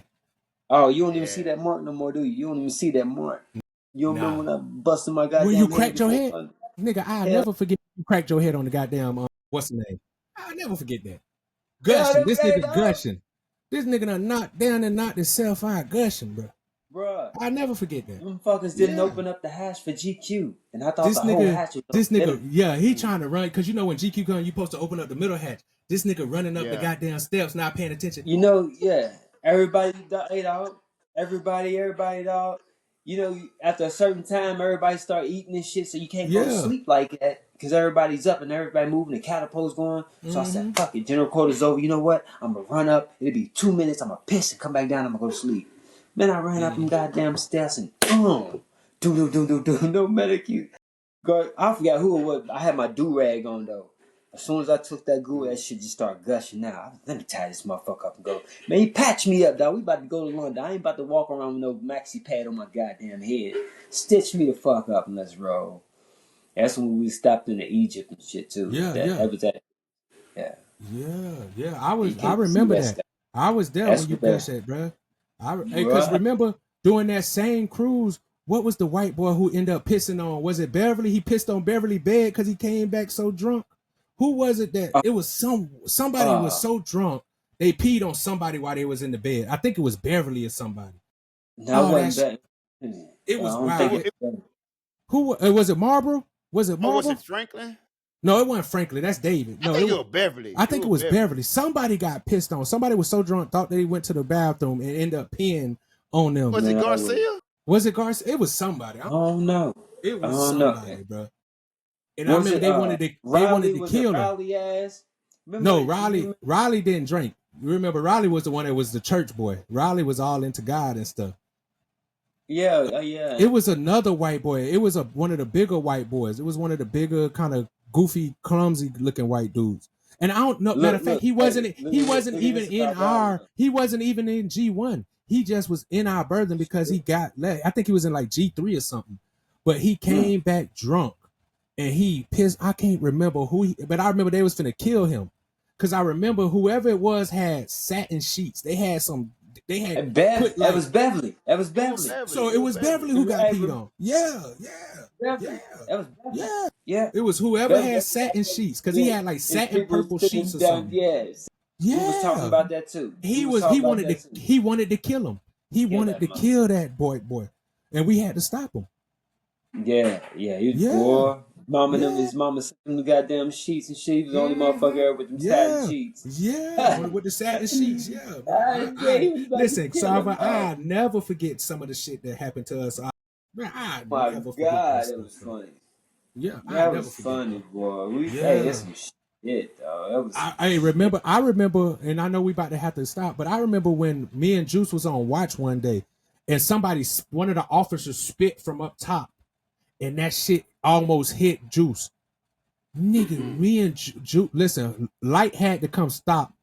Oh, you don't even see that mark no more, do you? You don't even see that mark. You don't remember when I busted my goddamn When you cracked your before- head? Nigga, I'll Hell. never forget you cracked your head on the goddamn, what's the name? I'll never forget that. Hell, Gushing. This hey, nigga dog. gushing. This nigga done knocked down and knocked himself out gushing, bro. Bruh, I'll never forget that. them fuckers didn't Yeah. open up the hatch for GQ. And I thought This the whole nigga, hatch was this nigga, open. yeah, he trying to run, because you know when GQ gun, you supposed to open up the middle hatch. This nigga running up the Yeah. goddamn steps, not paying attention. You know, yeah. Everybody ate out. Everybody, dog. You know, after a certain time, everybody start eating this shit, so you can't go to Yeah. sleep like that because everybody's up and everybody moving, the catapult's going. So I said, fuck it, general quarters over. You know what? I'm going to run up. It'll be 2 minutes. I'm going to piss and come back down. I'm going to go to sleep. Man, I ran up them goddamn steps and do, no medicute. Girl, I forgot who it was. I had my do-rag on, though. As soon as I took that glue, that shit just started gushing out. Let me tie this motherfucker up and go. Man, he patched me up, dog. We about to go to London. I ain't about to walk around with no maxi pad on my goddamn head. Stitch me the fuck up and let's roll. That's when we stopped into Egypt and shit, too. Yeah, That was that. Yeah. Yeah. You I can't remember see that. stuff. I was there That's when you what that- pushed that, bro. Because Bruh. remember, during that same cruise, what was the white boy who ended up pissing on? Was it Beverly? He pissed on Beverly bed because he came back so drunk. Who was it that? It was somebody was so drunk they peed on somebody while they was in the bed. I think it was Beverly or somebody. No, Oh, it wasn't that. It was I don't wild. think it- Who was it? Marlboro? Was it Oh, Marlboro? was it Franklin? No, it wasn't Franklin. That's David. No, I think it was Beverly. I think it was Beverly. Somebody got pissed on. Somebody was so drunk, thought they went to the bathroom and ended up peeing on them. Was it No, Garcia? Was it Garcia? It was somebody. I don't know. It was I don't know. somebody, bro. And I remember they wanted to was kill it him. Riley ass? No, Riley didn't drink. You remember Riley was the one that was the church boy. Riley was all into God and stuff. Yeah. It was another white boy. It was one of the bigger white boys. It was one of the bigger, kind of goofy, clumsy looking white dudes. And I don't know. Matter of fact, he wasn't even in G1. He just was in our burden because he got let. I think he was in like G3 or something. But he came back drunk and he pissed. I can't remember but I remember they was finna kill him. Cause I remember whoever it was had satin sheets. They had that was Beverly. That was Beverly. So it was Beverly who got peed on. Yeah. Beverly. That was Beverly. Yeah. It was whoever had satin sheets, because he had like satin purple sheets or something. Yes. Yeah. He was talking about that too. He wanted to kill him. He wanted to kill that boy. And we had to stop him. Yeah. Boy. His mama sent him the goddamn sheets and shit. He was the only motherfucker with them satin sheets. Yeah, with the satin sheets, yeah. Listen, Sarva, I'll never forget some of the shit that happened to us. My God, it was funny. Yeah, that was funny, boy. Hey, that's some shit, dog. I remember, and I know we about to have to stop, but I remember when me and Juice was on watch one day, and one of the officers spit from up top, and that shit almost hit Juice. Nigga, me and Juice, listen, Light had to come stop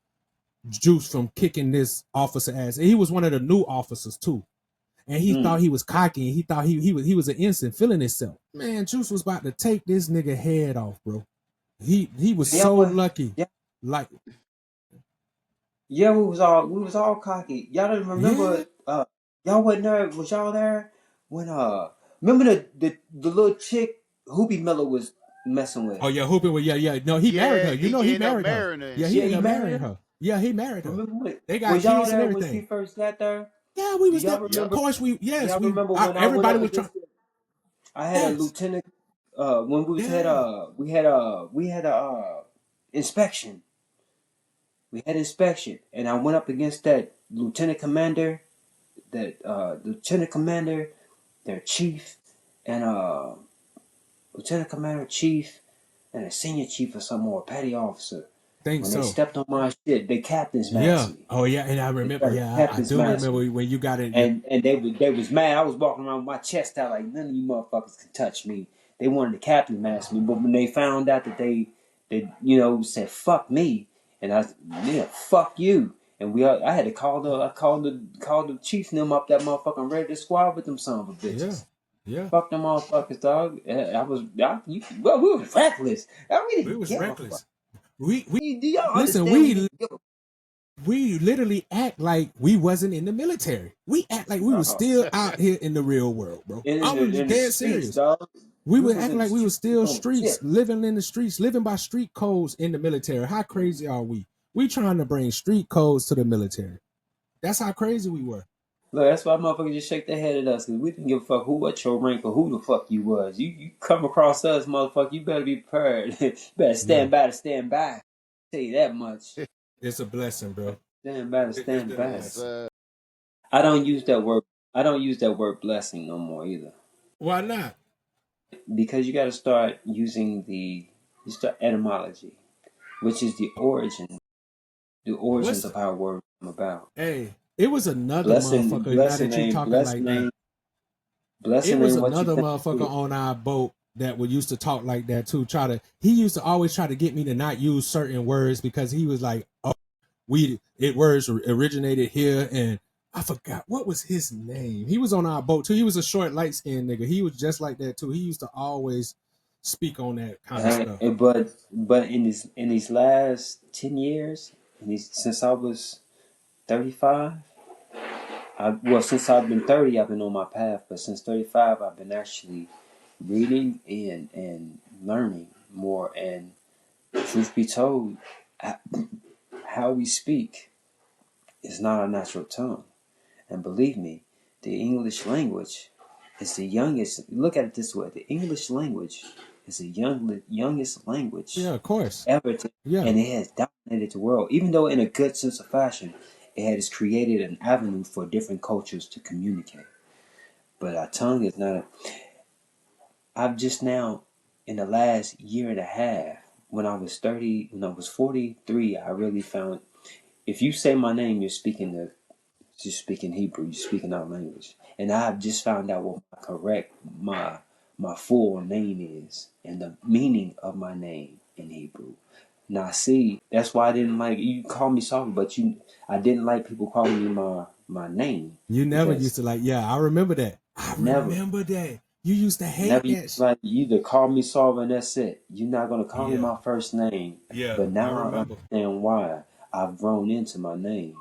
Juice from kicking this officer ass. And he was one of the new officers too. And he thought he was cocky, and he thought he was an innocent, feeling himself. Man, Juice was about to take this nigga head off, bro. He was so lucky. Yeah. Like, yeah, we was all cocky. Y'all don't remember? Y'all wasn't there. Was y'all there when remember the little chick Hoopy Miller was messing with? Oh yeah, Hoopy. Well, yeah. No, he married her. You know, he married her. Yeah, he ended up marrying her. Yeah, he married her. Remember they got kids and everything. When she first got there? Yeah, we was there. Of course, yes. We remember when everybody was trying. I had a lieutenant. When we had a inspection. We had inspection, and I went up against that lieutenant commander, their chief, and lieutenant commander, chief, and a senior chief or some more petty officer. Think When they so. stepped on my shit, they captains Yeah. masked me. Oh yeah, and I They remember. started Yeah, I captains do masked remember me. when you got it. And they was mad. I was walking around with my chest out like none of you motherfuckers can touch me. They wanted to captain mask me, but when they found out that they said fuck me, and I said, yeah, fuck you. And I had to call the chief and them up that motherfucking Red Squad with them son of a bitches. Yeah. Fuck them motherfuckers, dog. We was reckless. We We didn't was give a reckless. fuck. We Do y'all listen. understand? We didn't give a We literally act like we wasn't in the military. We act like we were still out here in the real world, bro. I'm in the dead streets, serious. dog. We We were was acting in like the we were streets still doing streets, shit. living in the streets, living by street codes in the military. How crazy are we? We trying to bring street codes to the military. That's how crazy we were. Look, that's why motherfuckers just shake their head at us because we didn't give a fuck what your rank or who the fuck you was. You come across us, motherfucker, you better be prepared. You better stand by to stand by. Tell you that much. It's a blessing, bro. Stand by to stand been a by. blessing. I don't use that word. I don't use that word blessing no more either. Why not? Because you got to start using etymology, which is the origins of how words come about. Hey, it was another Blessing motherfucker. Now that you talking like that, it was another motherfucker on our boat that would used to talk like that too. He used to always try to get me to not use certain words because he was like, "Oh, words originated here," and I forgot what was his name. He was on our boat too. He was a short, light skinned nigga. He was just like that too. He used to always speak on that kind of stuff. But in these last 10 years, since I was 35, since I've been 30, I've been on my path. But since 35, I've been actually reading and learning more. And truth be told, how we speak is not our natural tongue. And believe me, the English language is the youngest. Look at it this way: the English language is the youngest language. Yeah, of course. Ever, and it has dominated the world. Even though, in a good sense of fashion, it has created an avenue for different cultures to communicate. But our tongue is not. I've just now, in the last year and a half, when I was 43, I really found if you say my name, you're speaking Hebrew, you're speaking our language. And I've just found out what my full name is and the meaning of my name in Hebrew. Now see, that's why I didn't like you call me Sophie, but I didn't like people calling me my name. You never used to like, yeah, I remember that. Remember that. You used to hate that. Like you either call me Solver and that's it. You're not gonna call me my first name. Yeah. But now I understand why. I've grown into my name.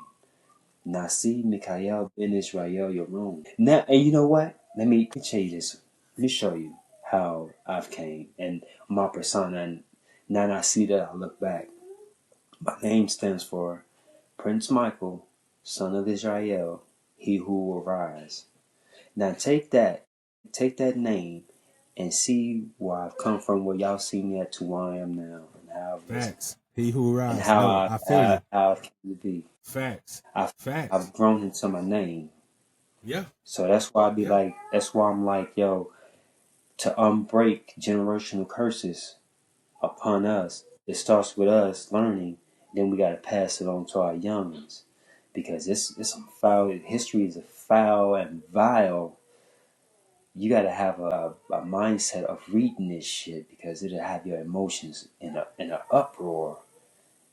Nasi Mikhail Ben Israel Yaron. Now, and you know what? Let me tell you this. Let me show you how I've came and my persona. And now I see that, I look back. My name stands for Prince Michael, son of Israel, he who will rise. Now take that name and see where I've come from, where y'all see me at to where I am now, and how Facts. He who rises. And how I've come to be. Facts. I've grown into my name. Yeah. So that's why that's why I'm like, yo, to unbreak generational curses upon us. It starts with us learning, then we gotta pass it on to our youngins. Because it's some foul history is a foul and vile. You gotta have a mindset of reading this shit because it'll have your emotions in an uproar.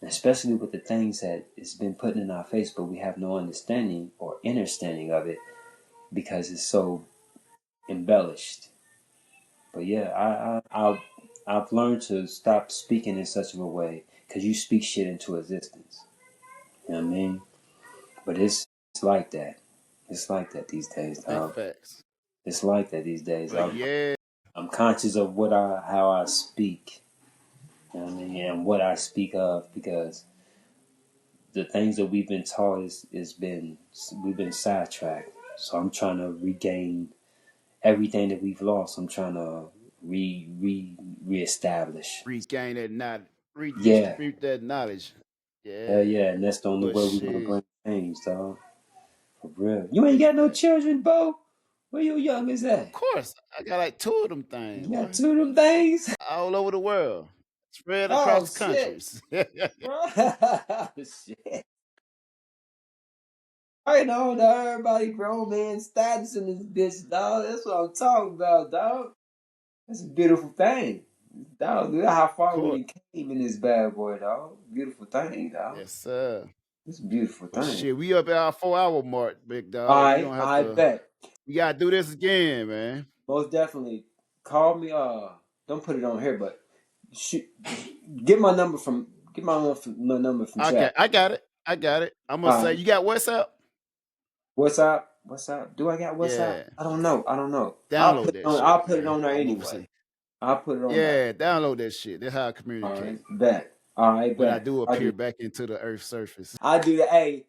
Especially with the things that it's been put in our face, but we have no understanding or understanding of it because it's so embellished. But yeah, I've learned to stop speaking in such a way because you speak shit into existence. You know what I mean? But it's like that. It's like that these days, dog. Facts. It's like that these days. I'm conscious of how I speak. You know what I mean? And what I speak of, because the things that we've been taught we've been sidetracked. So I'm trying to regain everything that we've lost. I'm trying to reestablish. Regain that knowledge. Redistribute that knowledge. Yeah. Hell yeah, and that's the only way we're gonna bring change, dog. For real. You ain't got no children, Bo? Where your young is at? Of course. I got like 2 of them things. You got 2 of them things? All over the world. Spread Oh across the shit, countries. bro. Shit. I know, dog. Everybody grown man status in this bitch, dog. That's what I'm talking about, dog. That's a beautiful thing, dog. Look how far we Court. done came in this bad boy, dog. Beautiful thing, dog. Yes, sir. It's a beautiful But thing. shit, we up at our 4-hour mark, big dog. All We right, gonna have I to. bet. We gotta do this again, man. Most definitely. Call me. Don't put it on here, but shoot, get my number from Okay, chat. I got it. I got it. I'm gonna All say right. you got WhatsApp. What's up? What's up? Do I got WhatsApp? Yeah. I don't know. I'll Download put it that on. shit. I'll put it Man. on there I'm anyway. overseas. I'll put it on there. Yeah, download that shit. That's how I All communicate. right, bet. All right, When I bet. do I appear do. back into the Earth's surface. I do that. Hey,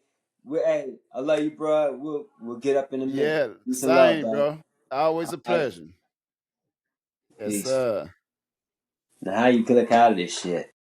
I love you, bro. We'll get up in a minute. Yeah, Peace and love, same, dog. bro. Always a All right. pleasure. Yes, Peace. sir. Now how you click out of this shit?